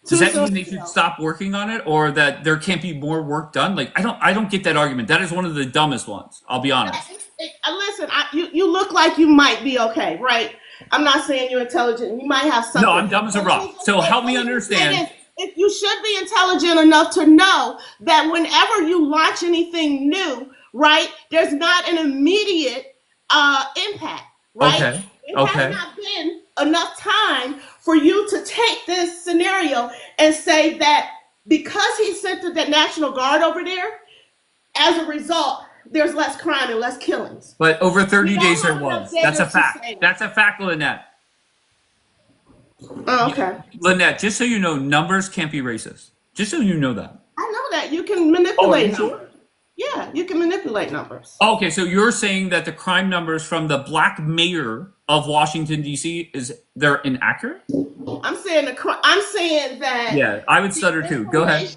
Does that mean they should stop working on it, or that there can't be more work done? Like, I don't get that argument. That is one of the dumbest ones. I'll be honest. Listen, you look like you might be okay, right? I'm not saying you're intelligent. You might have something. No, I'm dumb as a rock. So help me understand. If you should be intelligent enough to know that whenever you launch anything new, right, there's not an immediate impact, right? Okay. It has not been enough time for you to take this scenario and say that because he sent the National Guard over there, as a result, there's less crime and less killings. But over 30 days there was. That's a fact. That's a fact, Lynette. Oh, okay. Lynette, just so you know, numbers can't be racist. Just so you know that. I know that. You can manipulate numbers. Yeah, you can manipulate numbers. Okay, so you're saying that the crime numbers from the black mayor of Washington, D.C. they're inaccurate? I'm saying that. Yeah, I would stutter too. Go ahead.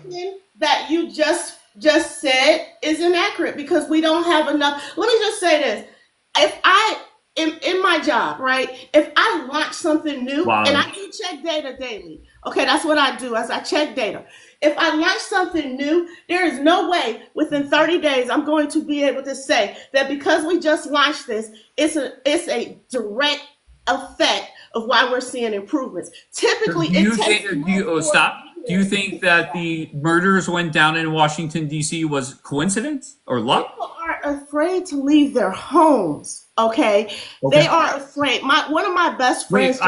That you just just said is inaccurate because we don't have enough. Let me just say this. If I, in my job, right, if I launch something new, and I do check data daily, okay, that's what I do as I check data. If I launch something new, there is no way within 30 days I'm going to be able to say that because we just launched this, it's a direct effect of why we're seeing improvements. Typically, it takes stop. Do you think that the murders went down in Washington, D.C. was coincidence or luck? People are afraid to leave their homes. Okay, they are afraid. One of my best friends.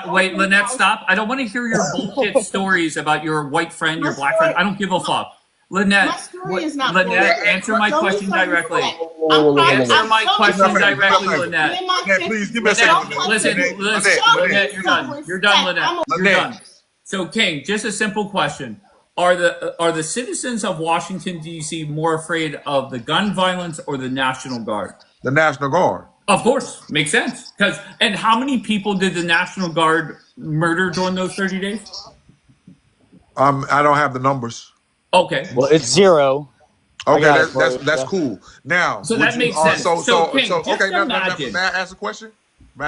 Wait, Lynette, stop. I don't want to hear your bullshit stories about your white friend, your black friend. I don't give a fuck. Lynette, my story is not Lynette, answer my question directly. Answer my question directly, Lynette. Please give me a second. Listen, Lynette, you're done. You're done, Lynette. You're done. So, King, just a simple question. Are the citizens of Washington, D.C. more afraid of the gun violence or the National Guard? The National Guard. Of course. Makes sense. And how many people did the National Guard murder during those 30 days? I don't have the numbers. Okay. Well, it's 0. Okay, that's cool. Now, so that makes sense. King, okay, may I ask a question?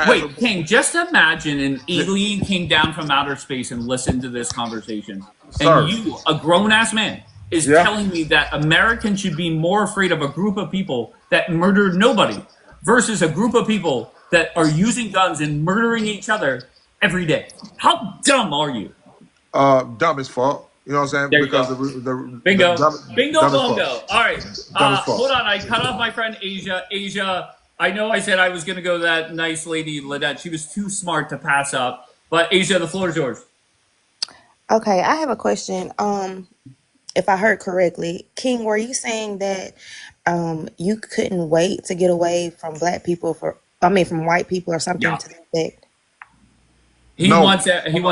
Wait, King, just imagine an alien came down from outer space and listened to this conversation. And you, a grown-ass man, is telling me that Americans should be more afraid of a group of people that murdered nobody versus a group of people that are using guns and murdering each other every day. How dumb are you? Dumb as fuck. You know what I'm saying? There because Bingo. Bingo bongo. All right. Hold on. I cut off my friend Asia. Asia, I know I said I was going to go to that nice lady, Lynette. She was too smart to pass up. But Asia, the floor is yours. Okay, I have a question. If I heard correctly, King, were you saying that you couldn't wait to get away from black people from white people or something to that effect? He wants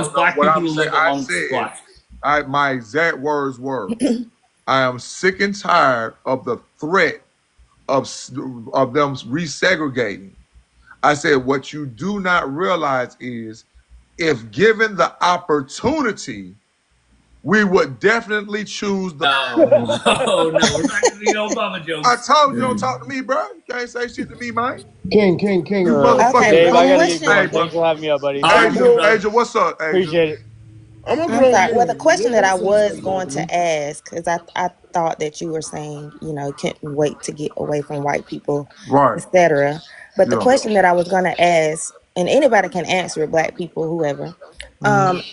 black people to live amongst blacks. My exact words were, I am sick and tired of the threat of them resegregating. I said, what you do not realize is, if given the opportunity, we would definitely choose the. No, we're not going to read Obama jokes. I told you, don't talk to me, bro. You can't say shit to me, man. King. You motherfucking. Dave, I gotta get going. Thanks for having me up, buddy. Asia, what's up, Asia? Appreciate it. I'm sorry. Well, the question that I was going to ask, because I thought that you were saying, couldn't wait to get away from white people, right, etc. But the question that I was going to ask, and anybody can answer it, black people, whoever,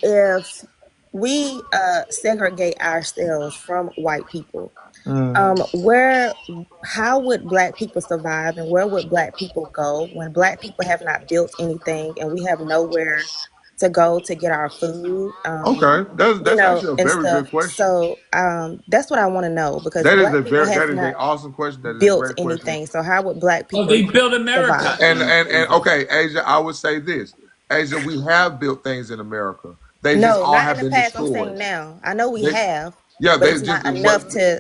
if we segregate ourselves from white people, how would black people survive, and where would black people go when black people have not built anything and we have nowhere to go to get our food? Okay, that's actually a very good question. So that's what I want to know, because that is an awesome question. That is built a great anything. question. So how would black people? They built America. And okay, Asia, I would say this, Asia, we have built things in America. They just all have been destroyed. I'm saying now. I know we have. Yeah, but it's not enough to.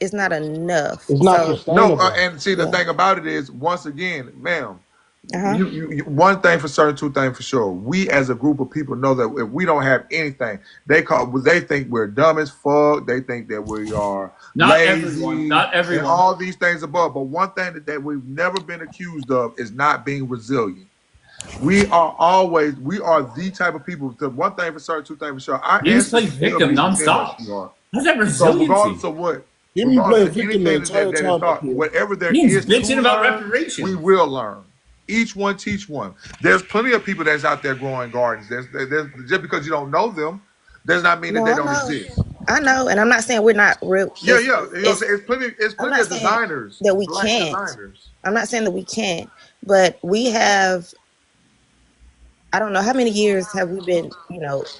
It's not enough. It's not sustainable. No, and see, the thing about it is, once again, ma'am, you, one thing for certain, two things for sure. We as a group of people know that if we don't have anything, they think we're dumb as fuck. They think that we are lazy. Not everyone. And all these things above. But one thing that we've never been accused of is not being resilient. We are the type of people. One thing for certain, two things for sure. Our you play victim nonstop. How's that resiliency? So regardless of what, whatever there is to learn, we will learn. Each one teach one. There's plenty of people that's out there growing gardens. There's just because you don't know them, does not mean that they don't exist. I know, and I'm not saying we're not real. It's plenty of designers that we can't. I'm not saying that we can't, but we have. I don't know how many years have we been,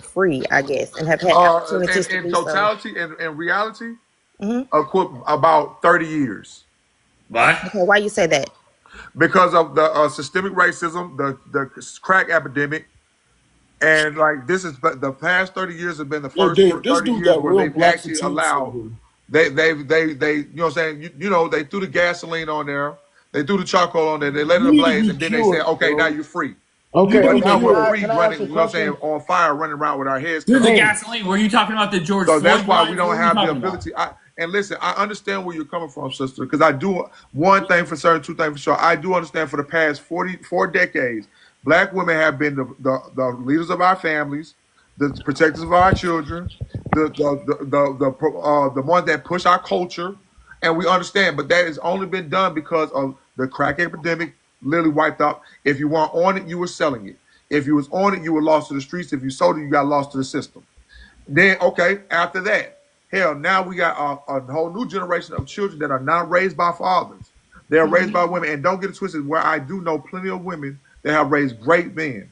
free, I guess, and have had opportunities to do totality so. And reality, about 30 years. Why? Okay, why you say that? Because of the systemic racism, the crack epidemic, and this is the past 30 years have been the first 30 years where they've actually allowed. They you know what I'm saying? They threw the gasoline on there, they threw the charcoal on there, they let it ablaze, and then they said, okay, now you're free. Okay, but now we're free running, you know what I'm saying, on fire, running around with our heads. Through the gasoline. Were you talking about the George Floyd? So that's why we don't have the ability. And listen, I understand where you're coming from, sister, because I do one thing for certain, two things for sure. I do understand for the past 44 decades, Black women have been the leaders of our families, the protectors of our children, the ones that push our culture, and we understand. But that has only been done because of the crack epidemic. Literally wiped out. If you weren't on it, you were selling it. If you was on it, you were lost to the streets. If you sold it, you got lost to the system. Then, okay, after that, hell, now we got a whole new generation of children that are not raised by fathers. They're raised by women. And don't get it twisted, where I do know plenty of women that have raised great men.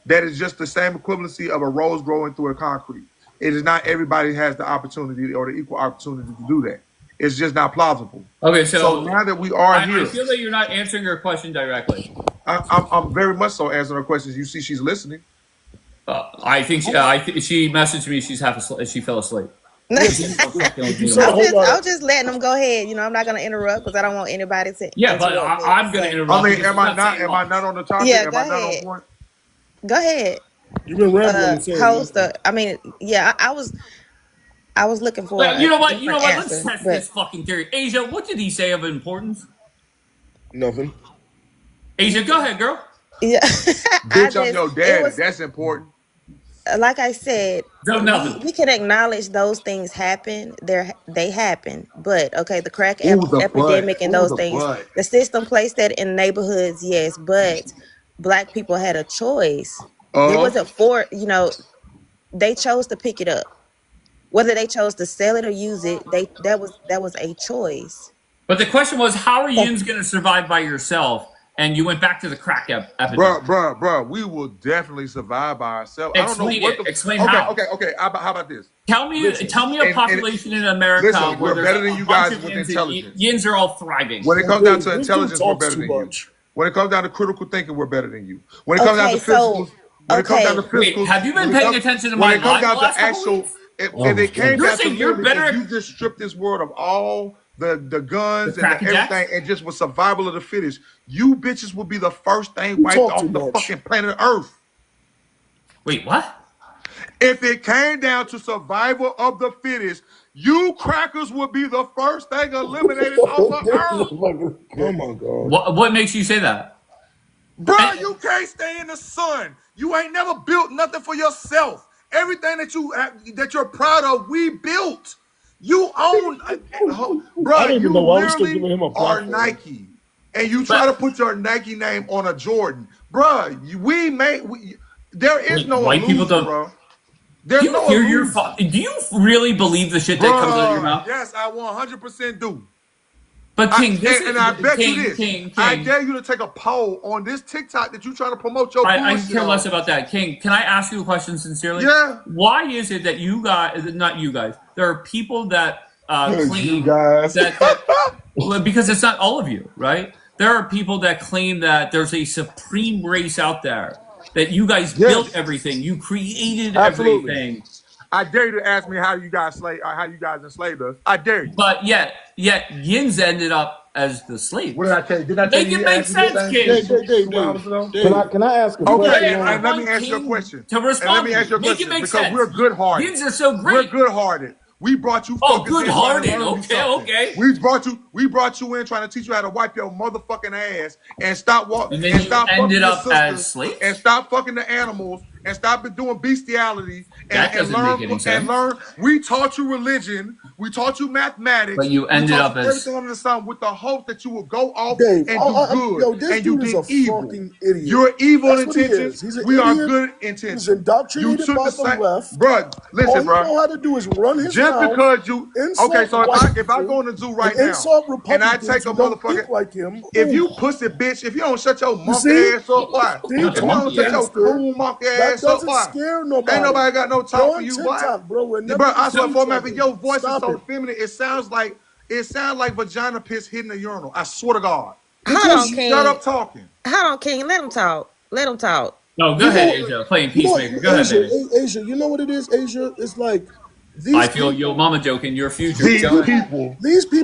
That is just the same equivalency of a rose growing through a concrete. It is not everybody has the opportunity or the equal opportunity to do that. It's just not plausible. Okay, so now that we are here, I feel that you're not answering her question directly. I'm very much so answering her questions. You see, she's listening. I think she messaged me. She fell asleep. I'm just letting them go ahead. I'm not going to interrupt because I don't want anybody to. Yeah, but I'm going to interrupt. I mean, am I not on the topic? Yeah, am go I ahead. not on point? Go ahead. You've been rambling. Host. I mean, yeah, I was looking for. You know what? Answer, let's test this fucking theory. Asia, what did he say of importance? Nothing. Asia, go ahead, girl. Yeah, bitch, I'm your dad. That's important. Like I said, nothing. We can acknowledge those things happen. They happen, but okay, the crack epidemic and those things. The system placed that in neighborhoods, yes, but Black people had a choice. It wasn't for they chose to pick it up. Whether they chose to sell it or use it, that was a choice. But the question was, how are yins going to survive by yourself? And you went back to the crack epidemic. Bruh, we will definitely survive by ourselves. Explain how. Okay. How about this? Tell me a population in America where we're better than you guys with intelligence. Yins are all thriving. When it comes down to intelligence, we're better than you. When it comes down to critical thinking, we're better than you. When it comes down to physicals, Wait, have you been paying attention to my life? When it comes down to actual, if it came down to you're better. If you just strip this world of all the guns and everything and just with survival of the fittest, you bitches will be the first thing wiped off the fucking planet Earth. Wait, what? If it came down to survival of the fittest, you crackers would be the first thing eliminated off the Earth. Oh my God. What makes you say that? Bro, you can't stay in the sun. You ain't never built nothing for yourself. Everything that you're proud of, we built. You own, bro. You literally are Nike, and you try to put your Nike name on a Jordan, bro. There is no white people don't. Bro. There's no illusion. Do you really believe the shit that comes out of your mouth? Yes, I 100% do. But King, I bet you this. King. I dare you to take a poll on this TikTok that you trying to promote your bullshit. I care less about that. King, can I ask you a question sincerely? Yeah. Why is it that you guys, not you guys, there are people that claim you guys. because it's not all of you, right? There are people that claim that there's a supreme race out there, that you guys built everything, you created everything. I dare you to ask me how you guys enslaved us. I dare you. But yet yins ended up as the slaves. What did I tell you? Did I tell you? Make it make sense, King. Can I ask a question? Okay, let me ask you a question. To respond, let me ask you a question because we're good-hearted. Yins are so great. We're good-hearted. We brought you. Oh, good-hearted. Okay. We brought you in trying to teach you how to wipe your motherfucking ass and stop walking. And then you ended up as slaves. And stop fucking the animals and stop doing bestiality and learn. We taught you religion. We taught you mathematics. But you ended up as everything under the sun with the hope that you will go off and do good. And you did evil. You're evil intentions. We are good intentions. He's indoctrinated by the left. Bro, listen, bro. All you know how to do is run his just because you so if I go in the zoo right now and I take a motherfucker like him, if you pussy bitch, if you don't shut your monkey ass up, why? If you don't shut your cool monkey ass up, why? Scare nobody. Ain't nobody got no talk for you, boy. Bro, I swear for man, your voice is so feminine. It sounds like vagina piss hitting a urinal. I swear to God. Shut up talking. Hold on, King. Let him talk. No, go ahead, Asia. Playing peacemaker. Go ahead, baby. Asia, you know what it is, Asia? It's like I feel your mama joking. Your future. These people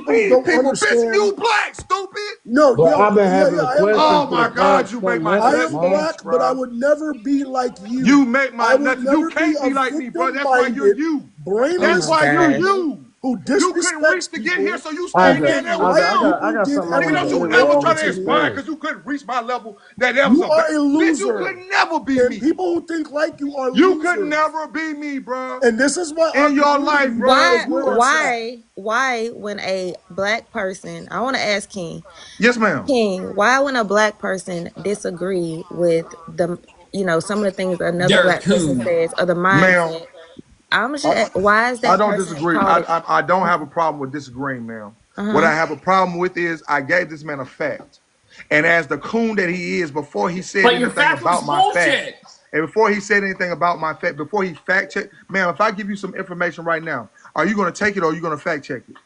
don't understand. You black, stupid. No, I've been having a question. Oh my God, you make my I am black, but I would never be like you. You make my nuts. You can't be like me, bro. That's why you're you. Brainless. That's why you're you. who You couldn't reach disrespects to get here, people, so you who stayed did down there with white them. people did something I Nigga, wanted don't to you everything ever interject try wrong to to into. explain me. because you couldn't reach my level that was You a are a bitch, you loser. could never be And me. people who think like you are You could losers. never be me, bro. And this is why our In your life, community bro. is Why where it's at. why when a black person, I want to ask Yes, ma'am. King, why when a black person disagree with the some of the things another They're a black person coon. says or the Ma'am, mindset, I'm I, just why is I that don't person disagree. called I don't have a problem with disagreeing, ma'am. What uh-huh. I have a problem with is I gave this man a fact. And as the coon that he is, before he said But your anything fact was about my fact, bullshit. and before he said anything about my fact, before he fact checked, ma'am, if I give you some information right now, are you going to take it or are you going to fact check it?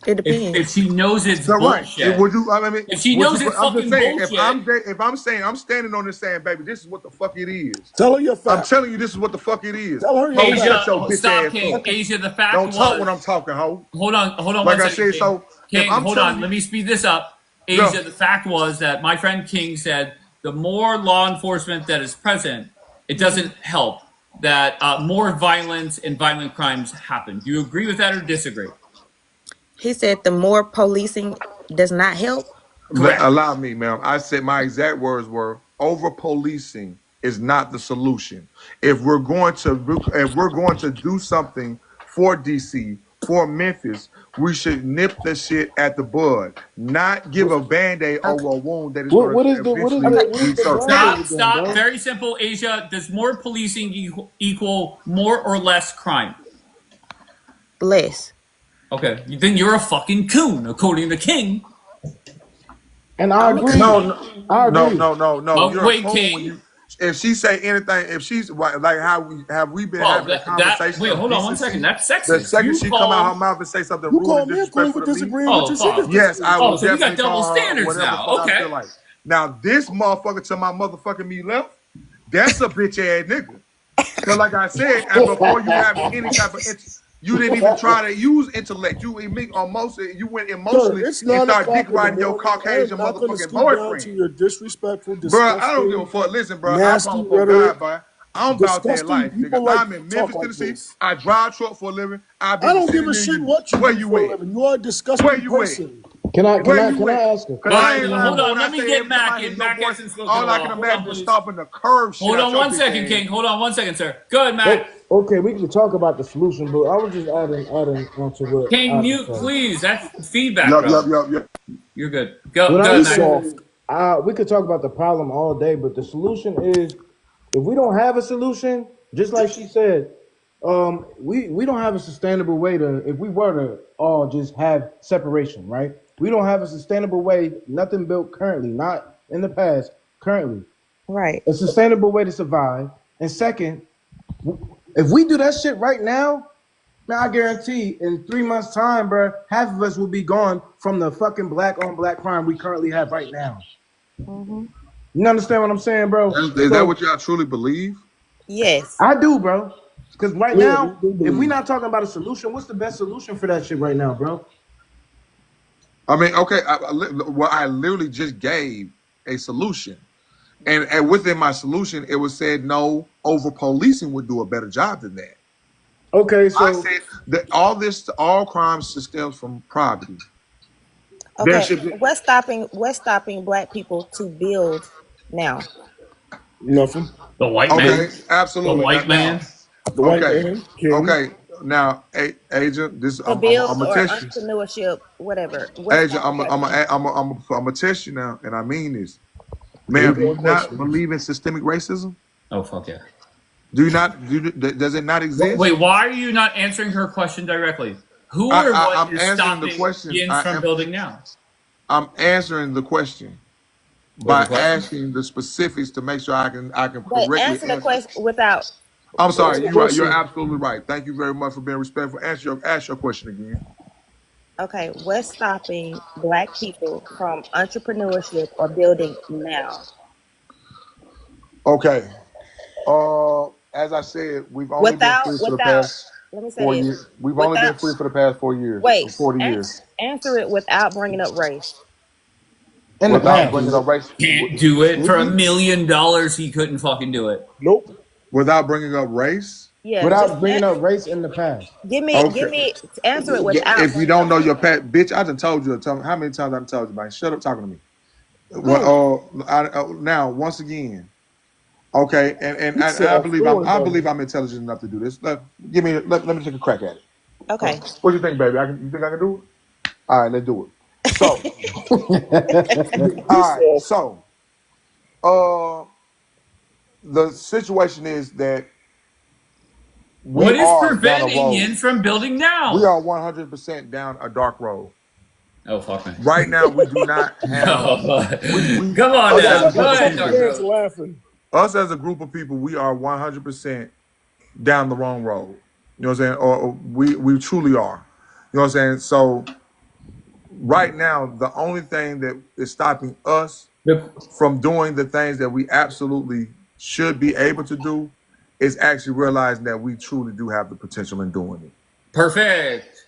It If depends. she knows it's So right, bullshit. would you? I mean, If she would knows you? it's I'm just fucking saying. bullshit. If I'm saying I'm standing on this saying, baby, this is what the fuck it is. Tell her your I'm fact. telling you, this is what the fuck it is. Tell her your Ho, fact. shut Asia, your bitch stop, ass King. up. Okay. Asia, the fact Don't talk when I'm was, talking, ho. hold on Like one I second, said, King. so if King, I'm hold telling on. you, Let me speed this up. no, Asia, the fact was that my friend King said the more law enforcement that is present, it doesn't help. That more violence and violent crimes happen. Do you agree with that or disagree? He said the more policing does not help. Correct. allow me, ma'am. I said my exact words were over policing is not the solution. If we're going to do something for DC, for Memphis, we should nip the shit at the bud, not give What, a band-aid Okay. over a wound that is what going what to is the what is eventually the Okay. what is the resurface. band-aid again, Stop. bro? Very simple, Asia. Does more policing equal more or less crime? Less. Okay, then you're a fucking coon, according to King. And I I'm a agree. No, coon. no, I no, agree. no, no, no. Oh, You're a wait, coon when King. you. If she say anything, if she's like how we been Well, having a conversation wait, of hold on one second. decency, That's the sexist. second You she come out her call. mouth and say something You rude and call me a queen for disrespectful to me, disagreeing with Oh, you. She can fuck. yes, disagree I with Oh, will you. so we got definitely double call her standards whatever the now. fuck I Okay. feel like. Now this motherfucker to my motherfucking me left, that's a bitch ass nigga. Because like I said, and before you have any type of you didn't even try to use intellect. You you went Sir, emotionally it's and 9 started dick o'clock in the riding your morning. I am Caucasian not going to motherfucking stoop down to boyfriend. your disrespectful, Bro, I don't give a disgusting, fuck. Listen, bro, I nasty follow for rhetoric. God, boy. I'm about that Disgusting life, nigga. people like I'm you in talk Memphis, like Tennessee. this. I drive truck for a living. I be I in the don't city give a near shit you. what you Where do you for a at? living. You are a Where disgusting you at? person. Where you Can I at? ask a Cause I Guys, ain't question? lying, hold bro. on. When I Let me say get every time I Mac hear in. your Mac voice, hasn't spoken in all a I can while. Hold on, imagine is please. stomping the curb shit Hold out on your one bitch second, ass. King. Hold on one second, sir. Go ahead, Mac. Okay, we can talk about the solution, but I was just adding onto what King, I mute, said. please. That's feedback, Yup, yup, bro. yup, yup. You're good. Go, What I go ahead, was Mac. saying Soft. is, we could talk about the problem all day, but the solution is if we don't have a solution, just like she said, we don't have a sustainable way to if we were to all just have separation, right? We don't have a sustainable way, nothing built currently, not in the past, currently. Right. A sustainable way to survive. And second, if we do that shit right now, man, I guarantee in 3 months' time, bro, half of us will be gone from the fucking black on black crime we currently have right now. Mm-hmm. You understand what I'm saying, bro? Is that So what y'all truly believe? Yes. I do, bro. Because right Yeah, we now, do if we're believe. not talking about a solution, what's the best solution for that shit right now, bro? I mean, okay, I literally just gave a solution. And within my solution, it was said no, over policing would do a better job than that. Okay, I so said that all crimes stems from poverty. There Okay. should be What's stopping black people to build now? Nothing. The white okay, man. The absolutely. white Now, man. The white okay, man, King. okay. Now, agent, this To I'm build gonna or test you, entrepreneurship, whatever. What's agent. stopping black people? I'm gonna test you now, and I mean this, ma'am. Do King you on not questions. believe in systemic racism? Oh, fuck yeah. Do you not? Does it not exist? Wait, why are you not answering her question directly? Who or what I'm is answering the stopping question. Yins from building now? I'm answering the question What's by the question? asking the specifics to make sure I can But correctly answer the answer. question without. I'm What's sorry, the you're right. You're question? absolutely right. Thank you very much for being respectful. Ask your question again. Okay, what's stopping black people from entrepreneurship or building now? Okay. As I said, we've only been Without free for the without past let me say 4 this. years. We've only Without been free for the past 4 years, wait, or 40 years, answer it without bringing up race. in the without Can't bringing past, up race. can't do it Would for $1 we? million. He couldn't fucking do it. Nope. Without bringing up race. Yeah, just without bringing up race in the past. give Okay. me answer it without If you bringing don't up know race. your pet, bitch, I done told you. How many times I done told you, man? Shut up talking to me. Who? Now, once again, okay, and He said I believe fluent I'm money. intelligent enough to do this. Let me take a crack at it. Okay. What do you think, baby? You think I can do it? All right, let's do it. So, all He right, said, so uh, the situation is that we What is are down a preventing road. Yin from building We now? are 100% down a dark road. Oh, fuck me. Right now, we do not have No. we Come on us as a now. I Go group of took ahead, the Dark people. man's Rose. laughing. Us as a group of people, we are 100% down the wrong road. You know what I'm saying? Or we truly are. You know what I'm saying? So right now, the only thing that is stopping us from doing the things that we absolutely should be able to do is actually realizing that we truly do have the potential in doing it. Perfect.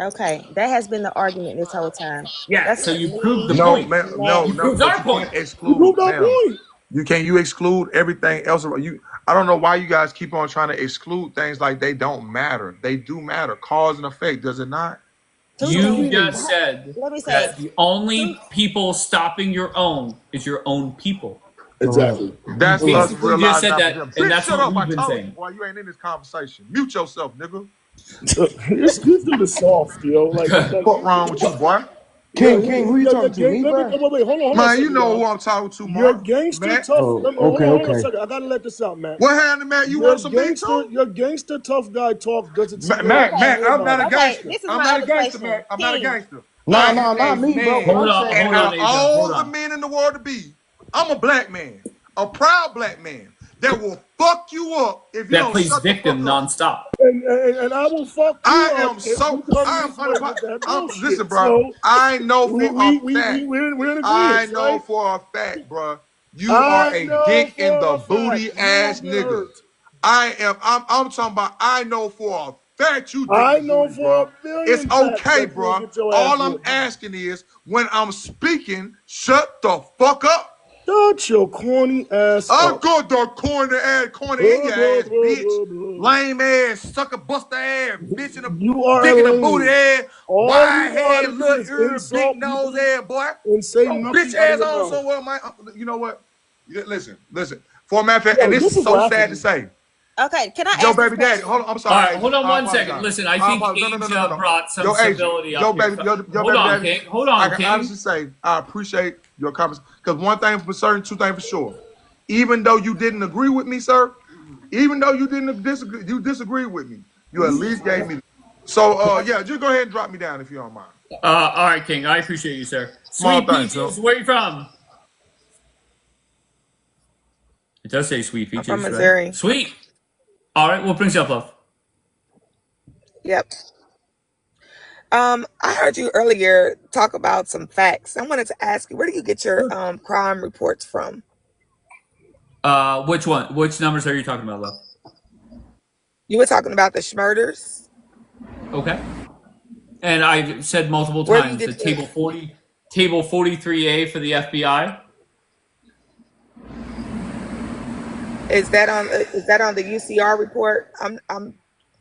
Okay, that has been the argument this whole time. Yeah, That's so what you proved me, the No, point. man, Matt. You proved but our you point. can't You exclude, proved our ma'am. point. You exclude everything else. I don't know why you guys keep on trying to exclude things like they don't matter. They do matter. Cause and effect, does it not? Two What you You things. mean? just said Let me say that the two. only people stopping your own is your own people. Correct. Exactly. You That's us basically just realizing said our that, potential. and Bitch, that's shut what up. I we've been told you, saying. boy, you ain't in this conversation. Mute yourself, nigga. This dude is soft, yo. What wrong with you, boy? King, who you Your talking to? gang. Me, Let me. bro? Wait. Hold on a Man, you second, know y'all. who I'm talking to, Your Mark. gangster Matt. tough. Oh, Let me okay, hold on a okay. second. I gotta let this out, Matt. What happened, Matt? You want some beef too? Your gangster tough guy talk doesn't scare Okay, I'm not a nobody. okay. gangster. This is I'm my not a other gangster, Matt. question. I'm not a King, gangster. Nah, I King. nah, am a not me, bro. What man. I'm And Hold saying out on, of is, Asia. Hold all the on. men in the world to be, I'm a black man. A proud black man that will fuck you up if you That don't plays shut the victim fuck up. nonstop. And I will fuck you I up am if you so come I am this way unpo- with that listen, bullshit. bro. So I know for a fact. we're in I agreement, know right? for a fact, bro. You are I a know dick in for the a fact booty you ass won't get nigga. hurt. I'm talking about I know for a fact you dick in I the know booty, for bro. a It's million facts okay, that you'll bro. get your ass All I'm whooped. asking is when I'm speaking, shut the fuck up. Shut your corny ass I'm up. going to corner in Blah, your blah, ass, blah, bitch. blah, blah. Lame ass, sucker buster ass, bitch in the You are dick in the booty lame. ass, All you wide know how head, to do little is ear, big insult nose people ass, boy. and say Yo, bitch nothing out of ass your on mouth. somewhere, man. You know what? Listen. For a matter of fact, and Yo, this this is is so laughable. sad to say. Okay, can I Yo, ask this baby daddy, hold question? on. I'm All sorry, right, Asia. hold on I one second. apologize. Listen, I I think apologize. Asia No. brought some Yo, Asia. civility up Yo, here. baby, yo, Hold baby on, daddy. King. Hold I on, can King. honestly say I appreciate your comments. Because one thing for certain, two things for sure. Even though you didn't agree with me, sir, even though you didn't disagree, you disagreed with me. You at least gave me. So, yeah, just go ahead and drop me down if you don't mind. All right, King. I appreciate you, sir. Small Sweet thing, Phil. Peaches, where you from? It does say Sweet I'm from Peaches, right? Missouri. Sweet. All right, what brings you up, love? Yep. I heard you earlier talk about some facts. I wanted to ask you, where do you get your crime reports from? Which one? Which numbers are you talking about, love? You were talking about the Schmurders. Okay. And I've said multiple Where do you times the get your? table 43A for the FBI. Is that on the UCR report?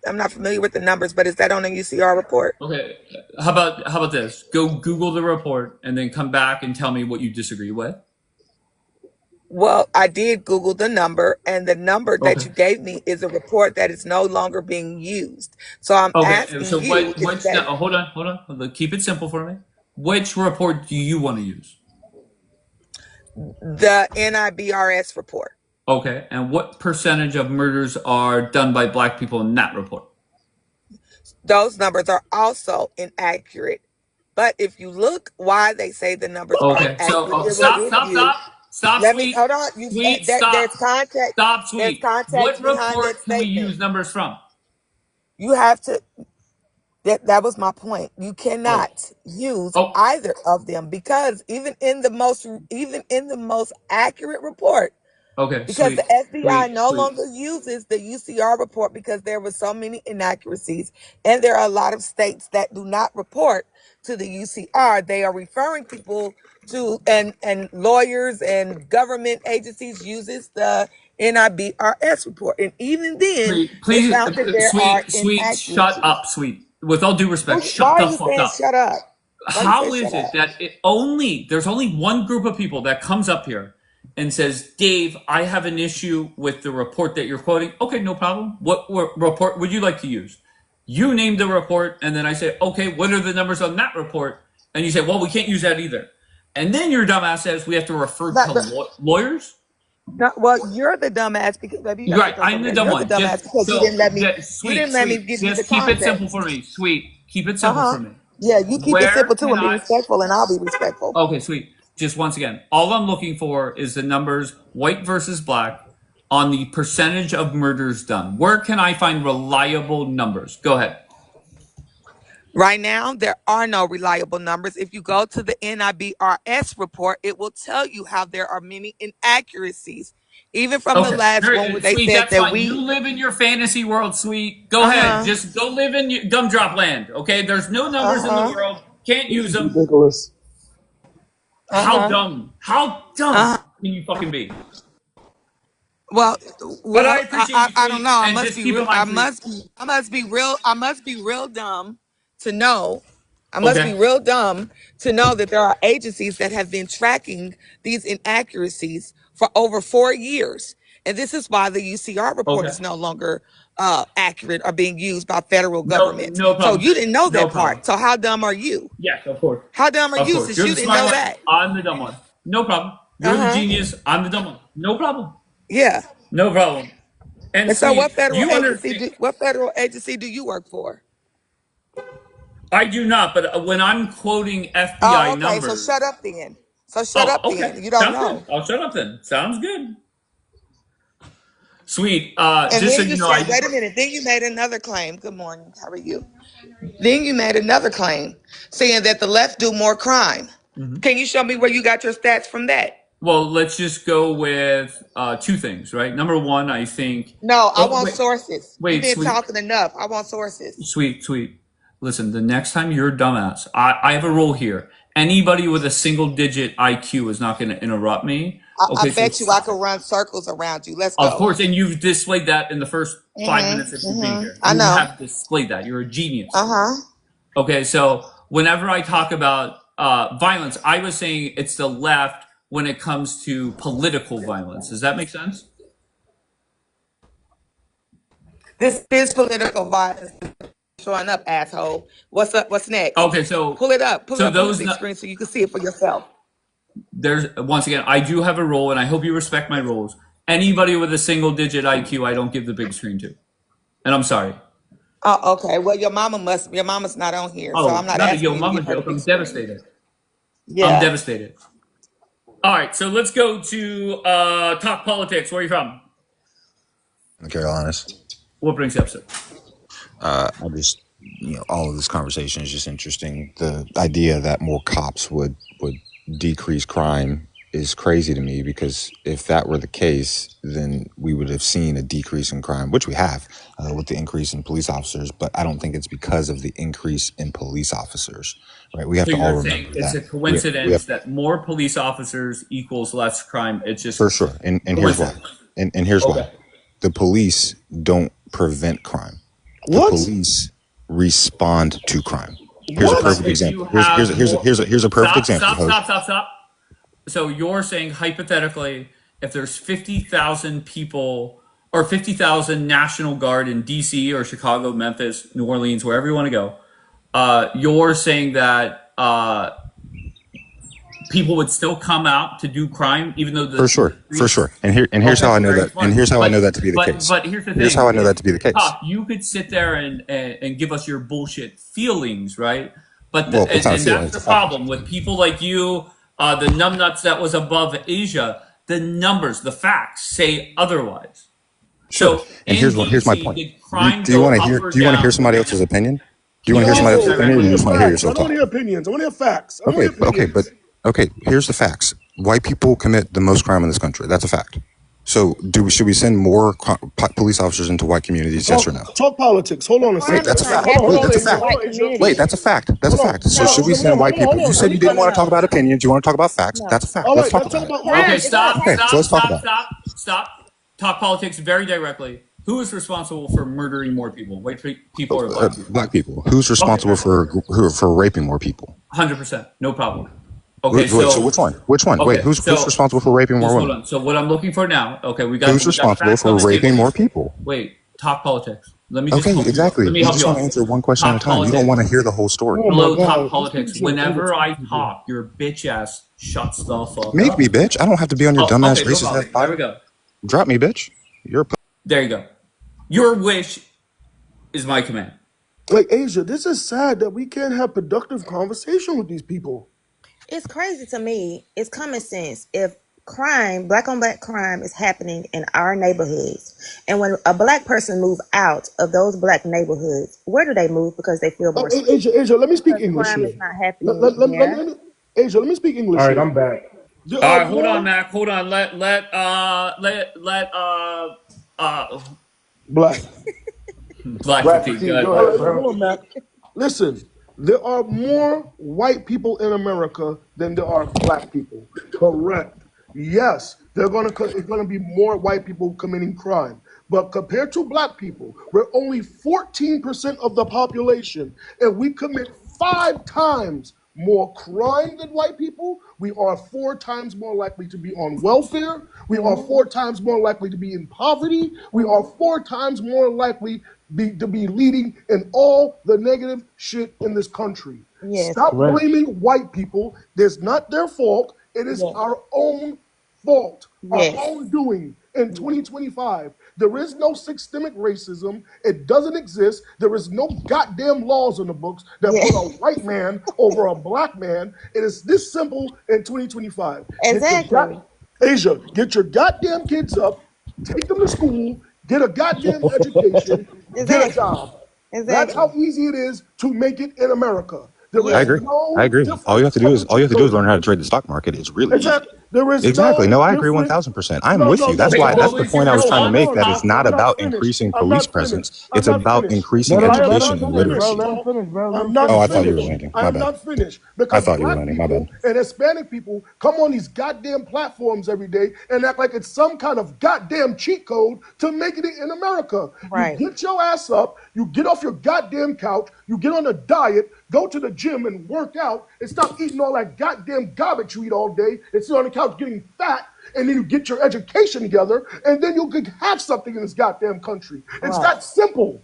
I'm not familiar with the numbers, but is that on the UCR report? Okay. How about this? Go Google the report and then come back and tell me what you disagree with. Well, I did Google the number, and the number that Okay. you gave me is a report that is no longer being used. So I'm Okay. asking So you, what? is Which? No, that hold on. Keep it simple for me. Which report do you want to use? the NIBRS report? Okay. And what percentage of murders are done by black people in that report? Those numbers are also inaccurate. But if you look why they say the numbers are Okay. So inaccurate, it will stop, give stop, you. stop, stop, Let me sweet, hold on. sweet, stop, There's context. stop, There's sweet. What context behind that report can we statement. use numbers from? You have to. That was my point. You Oh, cannot use oh. either of them because even in the most accurate report, Okay, Because sweet, the FBI sweet, no sweet. longer uses the UCR report because there were so many inaccuracies, and there are a lot of states that do not report to the UCR. They are referring people to, and lawyers and government agencies uses the NIBRS report, and even then Sweet, they please, found that there are sweet, shut inaccuracies. up, sweet. With all due respect, Why shut are the you fuck saying up. shut up? Why you say How shut is it up? that there's only one group of people that comes up here and says, Dave, I have an issue with the report that you're quoting. Okay, no problem. What report would you like to use? You name the report, and then I say, okay, what are the numbers on that report? And you say, well, we can't use that either. And then your dumbass says we have to refer Not to the, lawyers? not, well, you're the dumbass because baby, you You're gotta right. sit there I'm the somewhere. dumb You're the one. dumbass because you Sweet, didn't let me sweet. give you the Just keep it simple context. for me. Sweet. Keep it simple Uh-huh. for me. Yeah, you keep it Where simple too can and be I? respectful, and I'll be respectful. Okay, sweet. Just once again, all I'm looking for is the numbers, white versus black, on the percentage of murders done. Where can I find reliable numbers? Go ahead. Right now, there are no reliable numbers. If you go to the NIBRS report, it will tell you how there are many inaccuracies. Even from the Okay, last one where they sweet. said That's that fine. You we, live in your fantasy world, sweet. Go ahead. uh-huh, Just go live in your gumdrop land. Okay, there's no numbers in the uh-huh, world. Can't This use is them. ridiculous. How uh-huh, dumb? How dumb uh-huh. can you fucking be? Well, But I well, appreciate you, I don't sweet, know. and just keep in I mind, sweet. must be real. I must be real dumb to know. I must be Okay. real dumb to know that there are agencies that have been tracking these inaccuracies for over 4 years, and this is why the UCR report Okay. is no longer accurate or being used by federal No, government. no So problem. you didn't know No that problem. part. So how dumb are you? Yes, of course. How dumb are Of you course. since You're you the didn't smart know one. that? I'm the dumb one. No problem. Uh You're the huh. genius. I'm the dumb one. No problem. Yeah. No problem. And And so, sweet, you understand. what federal agency do you work for? I do not, but when I'm quoting Oh, FBI okay. So numbers. shut up then. So shut Oh, up okay. then. You don't Sounds good. know. I'll shut up then. Sounds good. Sweet. And Just so then you you know, said, wait a minute. Then you made another claim. Good morning. How are you? Then you made another claim saying that the left do more crime. Mhm. Can you show me where you got your stats from that? Well, let's just go with two things, right? Number one, I think. No, I Oh, want wait, sources. You've wait, been sweet. talking enough. I want sources. Sweet, sweet. Listen, the next time you're a dumbass, I have a rule here. Anybody with a single digit IQ is not going to interrupt me. I Okay, so bet you I could run circles around you. Let's of go. course, and you've displayed that in the first 5 minutes of you being here. I You know. have displayed that. You're a genius. Uh-huh. Okay, so whenever I talk about violence, I was saying it's the left when it comes to political violence. Does that make sense? This is political violence showing up, asshole. What's up? What's next? Okay, so Pull it up. Pull it up on the those big screen so you can see it for yourself. there's once again, I do have a rule, and I hope you respect my rules. Anybody with a single digit IQ, I don't give the big screen to, and I'm sorry. Oh, okay. Well, your mama's not on here, so I'm Oh, not not a asking yo you to mama give her the joke. big I'm screen. devastated. I'm Yeah. devastated. All right, so let's go to talk politics. Where are you from? The Carolinas. What brings you up, sir? I just, all of this conversation is just interesting. The idea that more cops would decrease crime is crazy to me, because if that were the case, then we would have seen a decrease in crime, which we have with the increase in police officers. But I don't think it's because of the increase in police officers, right? We have So to all you're saying remember it's that. a We coincidence have, that more police officers equals less crime. It's just for sure. And here's why. coincidence. And here's why. Okay. The police don't prevent crime. The What? police respond to crime. Here's What? a perfect If you example. have Here's a perfect example. Stop. So you're saying hypothetically, if there's 50,000 people or 50,000 National Guard in DC or Chicago, Memphis, New Orleans, wherever you want to go, you're saying that people would still come out to do crime, even though For sure. And here's how I know that. And here's how I know that to be the case. But here's the thing. Here's how I know that to be the case. You could sit there and give us your bullshit feelings, right? But Well, it's not and feeling, that's it's the a fact. problem with people like you, the numbnuts that was above Asia. The numbers, the facts say otherwise. Sure. So And in here's my DC, point. did crime Do you go want to up hear? or Do you want to hear down? somebody else's opinion? Do you Can want you to hear somebody answer else's No, I opinion, or want do to you hear just want to hear facts. I yourself don't want talk? to hear opinions. I want to hear facts. I want to hear opinions. Okay. Here's the facts. White people commit the most crime in this country. That's a fact. So, should we send more police officers into white communities? Yes or no? Talk politics. Hold The on a Wait, crime second. is that's a not fact. Hold Wait, on, happening that's a in the Asia. fact. Hold white on, Asia. Wait, community. that's a fact. That's a Hold on. fact. So, No, should we hold send on, white hold on, people? hold You on. Let said me you didn't want to talk finish. about opinions. You want to talk about facts. No. That's a fact. All Let's right, talk let's talk about it. about Okay, Crime white. is not stop, Okay, happening. so stop, let's talk stop, about it. stop, stop. Talk politics very directly. Who is responsible for murdering more people, white people or black people? Black people. Who's Okay, responsible for raping more people? 100%, no problem. Okay, Wait, so so which one? Which one? Wait, okay, who's so responsible for raping more just hold women? on. So what I'm looking for now? Okay, Who's we got responsible facts on for the table raping more here. people? Wait, talk politics. Let me just Okay, help you. exactly. Let me You help just you want to out. answer one question at a Talk time. You don't want politics. to hear the whole story. Oh my Hello, talk God, this politics. dude's gonna Whenever overtalk I people. talk, your bitch ass shuts the fuck Make me, up. bitch. I don't have to be on your Oh, dumbass okay, no racist ass problem. There we pod. go. Drop me, bitch. You're a There you go. Your wish is my command. Like Asia, this is sad that we can't have productive conversation with these people. It's crazy to me. It's common sense. If crime, black on black crime, is happening in our neighborhoods, and when a black person move out of those black neighborhoods, where do they move? Because they feel more safe. Asia, let me speak Because English crime here. is not happening there. Asia, let me speak English English here. here. back. There All are right, hold on, more Mac. Hold on. Uh, black. Black Black 15. fatigue. Good. Go All ahead, right, bro. hold on, Mac. Listen, there are more white people in America than there are black people. Correct. Yes, it's gonna be more white people committing crime. But compared to black people, we're only 14% of the population, and we commit 5 times more crime than white people. We are 4 times more likely to be on welfare. We are Mhm. 4 times more likely to be in poverty. We are Mhm. 4 times more likely to be leading in all the negative shit in this country. Yes. Stop Correct. blaming white people. It's not their fault. It is Yes. our own fault, our Yes. own doing in 2025. There is no systemic racism. It doesn't exist. There is no goddamn laws in the books that put a Yes. white man over a black man. It is this simple in 2025. Exactly. Asia, get your goddamn kids up, take them to school, get a goddamn education, get a Exactly. job. That's Exactly. how easy it is to make it in America. There I is Yes. agree. I no agree. All you have difference to do is coming to learn how to trade the stock market. It's really easy. exactly. There is Exactly. no No, I agree difference. 1000%. I'm No, with no, you. no, That's no. Wait, why what that's the was Hold, your point I was trying to hold response, make. That on. it's Top? not I'm not about finished. increasing I'm police not finished. presence. I'm It's not about finished. increasing Let him let I'm him education not and finish, bro. finished. literacy. Let him finish, bro. Let I'm him not Oh, finish. I thought you were finished. landing. I My am bad. not finished I because thought you were black landing. My bad. people and Hispanic people come on these goddamn platforms every day and act like it's some kind of goddamn cheat code to making it in America. You Right. get your ass up, you get off your goddamn couch, you get on a diet, go to the gym and work out, and stop eating all that goddamn garbage you eat all day and sit on the couch getting fat, and then you get your education together, and then you could have something in this goddamn country. It's Right. that simple.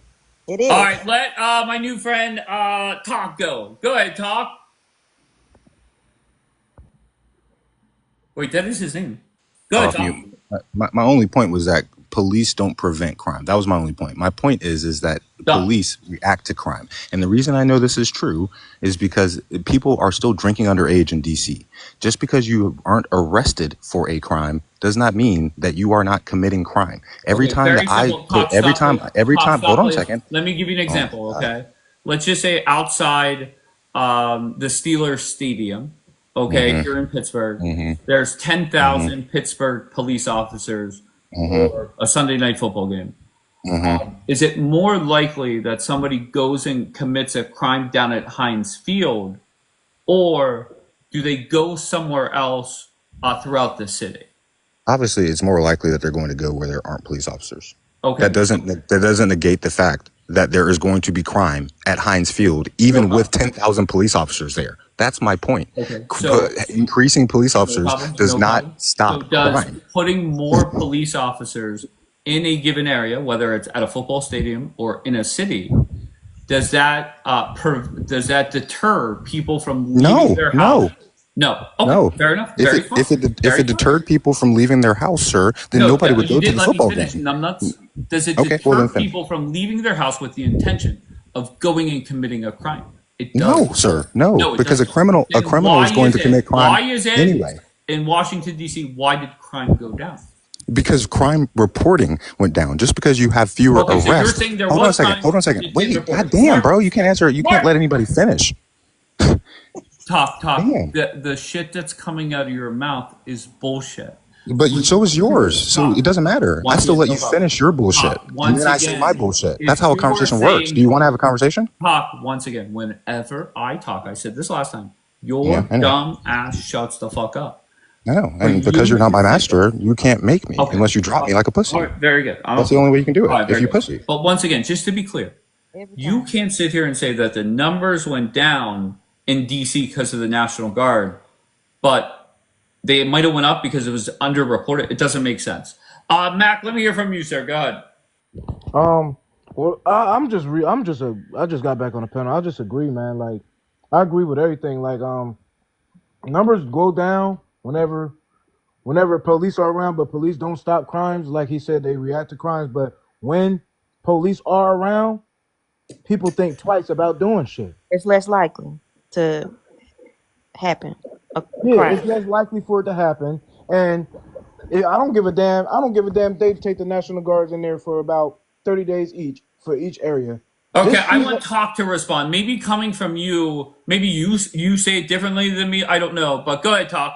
It All is. right, let my new friend Talk go. Go ahead, Talk. Wait, that is his name. Go ahead, Off Talk. mute. My only point was that police don't prevent crime. That was my only point. My point is that Done. police react to crime. And the reason I know this is true is because people are still drinking underage in DC. Just because you aren't arrested for a crime does not mean that you are not committing crime. Every Okay, time that very I simple. put Talk, stop, please. every Talk, time hold stop, on a please. second. Let me give you an Oh my example, god. okay? Let's just say outside the Steelers Stadium, okay, Mm-hmm. here in Pittsburgh, Mm-hmm. there's Mm-hmm. 10,000 Pittsburgh police officers Mm-hmm. for a Sunday night football game. Mm-hmm. Is it more likely that somebody goes and commits a crime down at Heinz Field, or do they go somewhere else throughout the city? Obviously, it's more likely that they're going to go where there aren't police officers. Okay, That doesn't negate the fact that there is going to be crime at Heinz Field, no even with problem. 10,000 police officers there. That's my point. Okay, so Increasing police no officers problem, does no not problem. So stop does crime. putting more police officers in a given area, whether it's at a football stadium or in a city, does that does that deter people from leaving No, their house? no, No. Okay, no. fair enough. If Very it if smart. it if Very it smart. deterred people from leaving their house, sir, then No, nobody would you go to didn't the let me football finish, game. numbnuts. Does it Okay, well then deter finish. people from leaving their house with the intention of going and committing a crime? It No, doesn't. sir, no, No, it because doesn't. a Then criminal why is going is to it? commit crime Why is it anyway. in Washington D.C.? Why did crime go down? Because crime reporting went down. Just because you have fewer Okay, so you're arrests. saying there Hold on a was second. crime, Hold on a second. it didn't Wait, report god it. damn, Smart, bro. You can't answer. You can't smart. let anybody finish. Talk. Damn. The shit that's coming out of your mouth is bullshit. But so is yours. So it doesn't matter. I still let you finish your bullshit. And Once then I say my again, bullshit. if That's how a you are conversation works. Do saying you want to have a conversation? talk, once again, whenever I talk, I said this last time, Yeah, your I know. dumb ass shuts the fuck up. I know. But And because you're not my sit master, you can't make me unless you drop me like a pussy. All right, very good. That's the only way you can do it. All right, If very you good. pussy. But once again, just to be clear, you can't sit here and say that the numbers went down in DC because of the National Guard, but they might have went up because it was underreported. It doesn't make sense. Mac, let me hear from you, sir. Go ahead. Well, I just got back on the panel. I just agree, man. Like, I agree with everything. Like, numbers go down whenever police are around, but police don't stop crimes. Like he said, they react to crimes. But when police are around, people think twice about doing shit. It's less likely to happen. It's less likely for it to happen. And I don't give a damn. I don't give a damn if they take the National Guards in there for about 30 days each for each area. Okay, I want Talk to respond. Maybe coming from you, maybe you say it differently than me. I don't know, but go ahead, Talk.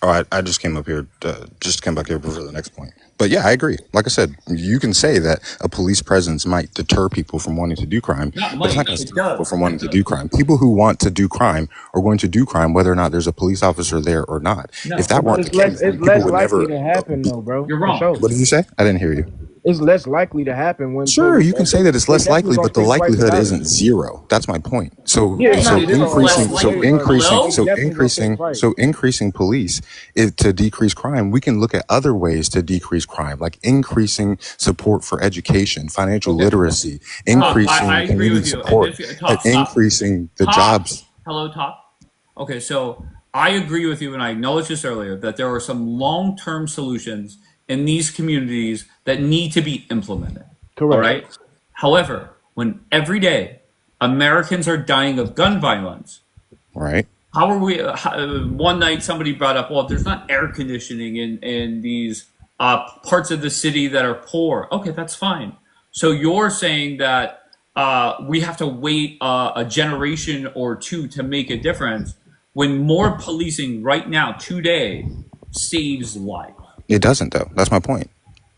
Oh, I just came up here, back here for the next point. But yeah, I agree. Like I said, you can say that a police presence might deter people from wanting to do crime, but it's not going to deter people from wanting to do crime. People who want to do crime are going to do crime whether or not there's a police officer there or not. No, if that weren't the case, it's people less would likely never. to happen, though, bro. You're wrong. Sure. What did you say? I didn't hear you. It's less likely to happen when. Sure, you can say that it's less likely, but the likelihood isn't zero. That's my point. So increasing police to decrease crime, we can look at other ways to decrease crime, like increasing support for education, financial literacy, increasing community support, and increasing the jobs. Hello, Talk. Okay, so I agree with you, and I acknowledged this earlier, that there are some long-term solutions in these communities that need to be implemented. Correct. All right. However, when every day Americans are dying of gun violence, right? How are we? One night somebody brought up, well, there's not air conditioning in these parts of the city that are poor. Okay, that's fine. So you're saying that we have to wait a generation or two to make a difference when more policing right now today saves life. It doesn't, though. That's my point.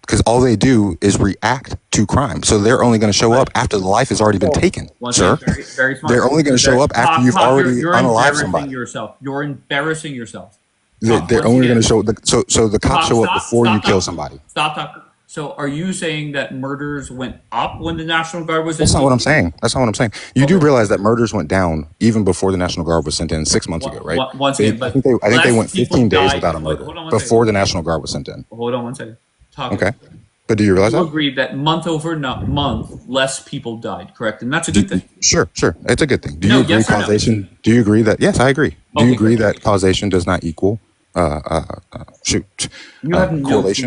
Because all they do is react to crime. So they're only going to show up after the life has already been taken, sir. Very, very smart. They're only going to show up after you've already unalived somebody. You're embarrassing yourself. They're only going to show. So the cops show up before you kill somebody. Stop talking. So are you saying that murders went up when the National Guard was in? That's not what I'm saying. You do realize that murders went down even before the National Guard was sent in 6 months ago, right? Once again, I think they went 15 days without a murder before the National Guard was sent in. Hold on one second. Okay. But do you realize that? You agreed that month over month, less people died, correct? And that's a good thing. Sure. It's a good thing. Do you agree causation? No? Do you agree that? Yes, I agree. Do you agree that causation does not equal correlation?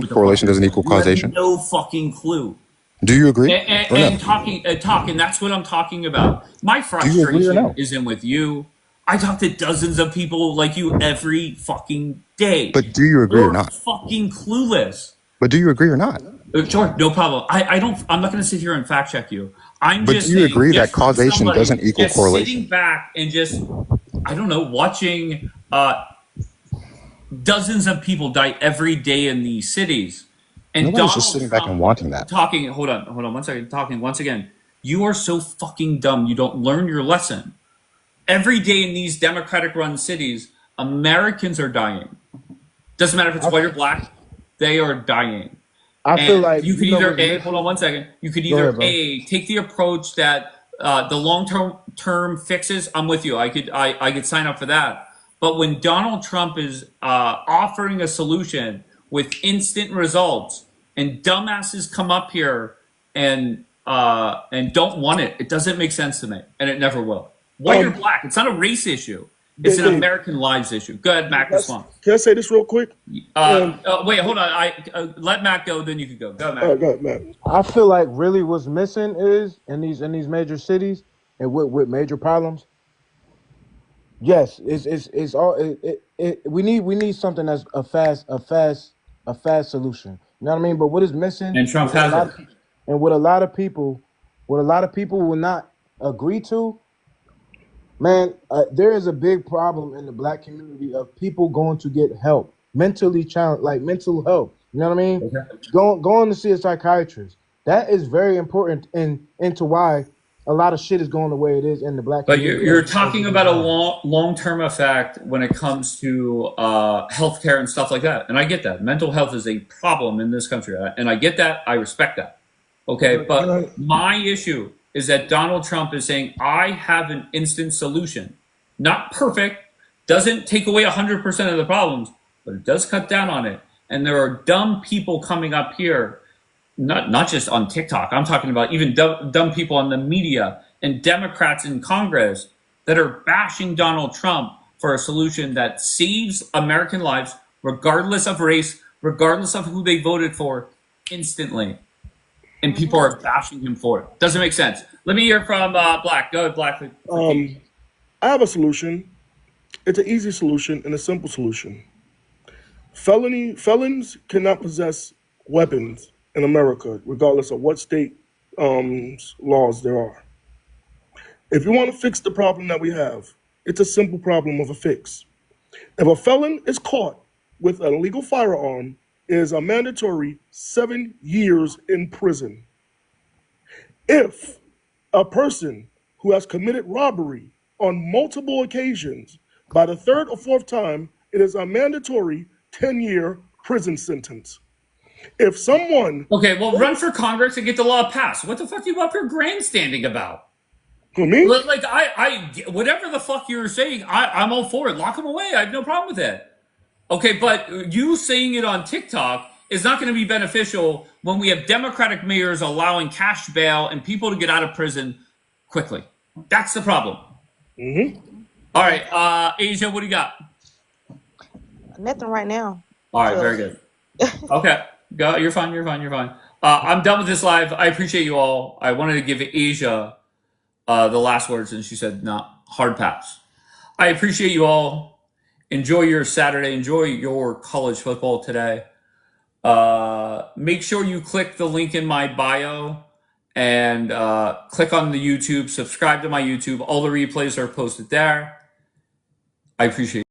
Correlation doesn't equal causation. No fucking clue. Do you agree? And talking, that's what I'm talking about. My frustration isn't with you. I talk to dozens of people like you every fucking day. But do you agree or not? Fucking clueless. But do you agree or not? Sure, no problem. I'm not going to sit here and fact check you. But do you agree that causation doesn't equal correlation? Sitting back and just, I don't know, watching dozens of people die every day in these cities. And nobody's just sitting back and wanting that. Hold on 1 second. Talking once again. You are so fucking dumb. You don't learn your lesson. Every day in these Democratic-run cities, Americans are dying. Doesn't matter if it's white or black. They are dying. I feel like you could either hold on 1 second. You could either take the approach that the long-term fixes. I'm with you. I could sign up for that. But when Donald Trump is offering a solution with instant results, and dumbasses come up here and don't want it, it doesn't make sense to me, and it never will. White or black, it's not a race issue. It's an American lives issue. Go ahead, Mac. Respond. Can I say this real quick? Wait, hold on. Let Mac go, then you can go. Go ahead, Mac. Go ahead, Mac. I feel like really what's missing is in these major cities and with major problems. Yes, it's all. We need something that's a fast solution. You know what I mean? But what is missing? And Trump has it. And what a lot of people will not agree to Man, there is a big problem in the black community of people going to get help, mentally challenged, like mental health. You know what I mean? Okay. Going to see a psychiatrist. That is very important into why a lot of shit is going the way it is in the black But community. you're As talking it is about a now. long-term effect when it comes to healthcare and stuff like that. And I get that. Mental health is a problem in this country. And I get that. I respect that. Okay. But my issue is that Donald Trump is saying, I have an instant solution. Not perfect, doesn't take away 100% of the problems, but it does cut down on it. And there are dumb people coming up here, not just on TikTok. I'm talking about even dumb people on the media and Democrats in Congress that are bashing Donald Trump for a solution that saves American lives, regardless of race, regardless of who they voted for, instantly. And people are bashing him for it. Doesn't make sense. Let me hear from Black. Go ahead, Black. I have a solution. It's an easy solution and a simple solution. Felons cannot possess weapons in America, regardless of what state laws there are. If you want to fix the problem that we have, it's a simple problem of a fix. If a felon is caught with an illegal firearm, it is a mandatory 7 years in prison. If a person who has committed robbery on multiple occasions, by the third or fourth time, it is a mandatory 10-year prison sentence. If someone... Okay, well, run for Congress and get the law passed. What the fuck are you up here grandstanding about? For me? Like, whatever the fuck you're saying, I'm all for it. Lock them away. I have no problem with that. Okay, but you saying it on TikTok is not going to be beneficial when we have Democratic mayors allowing cash bail and people to get out of prison quickly. That's the problem. All right, Asia, what do you got? Nothing right now. All right, very good. Okay, go. You're fine. I'm done with this live. I appreciate you all. I wanted to give Asia the last words, and she said, "No, hard pass." I appreciate you all. Enjoy your Saturday. Enjoy your college football today. Make sure you click the link in my bio and click on the YouTube. Subscribe to my YouTube. All the replays are posted there. I appreciate it.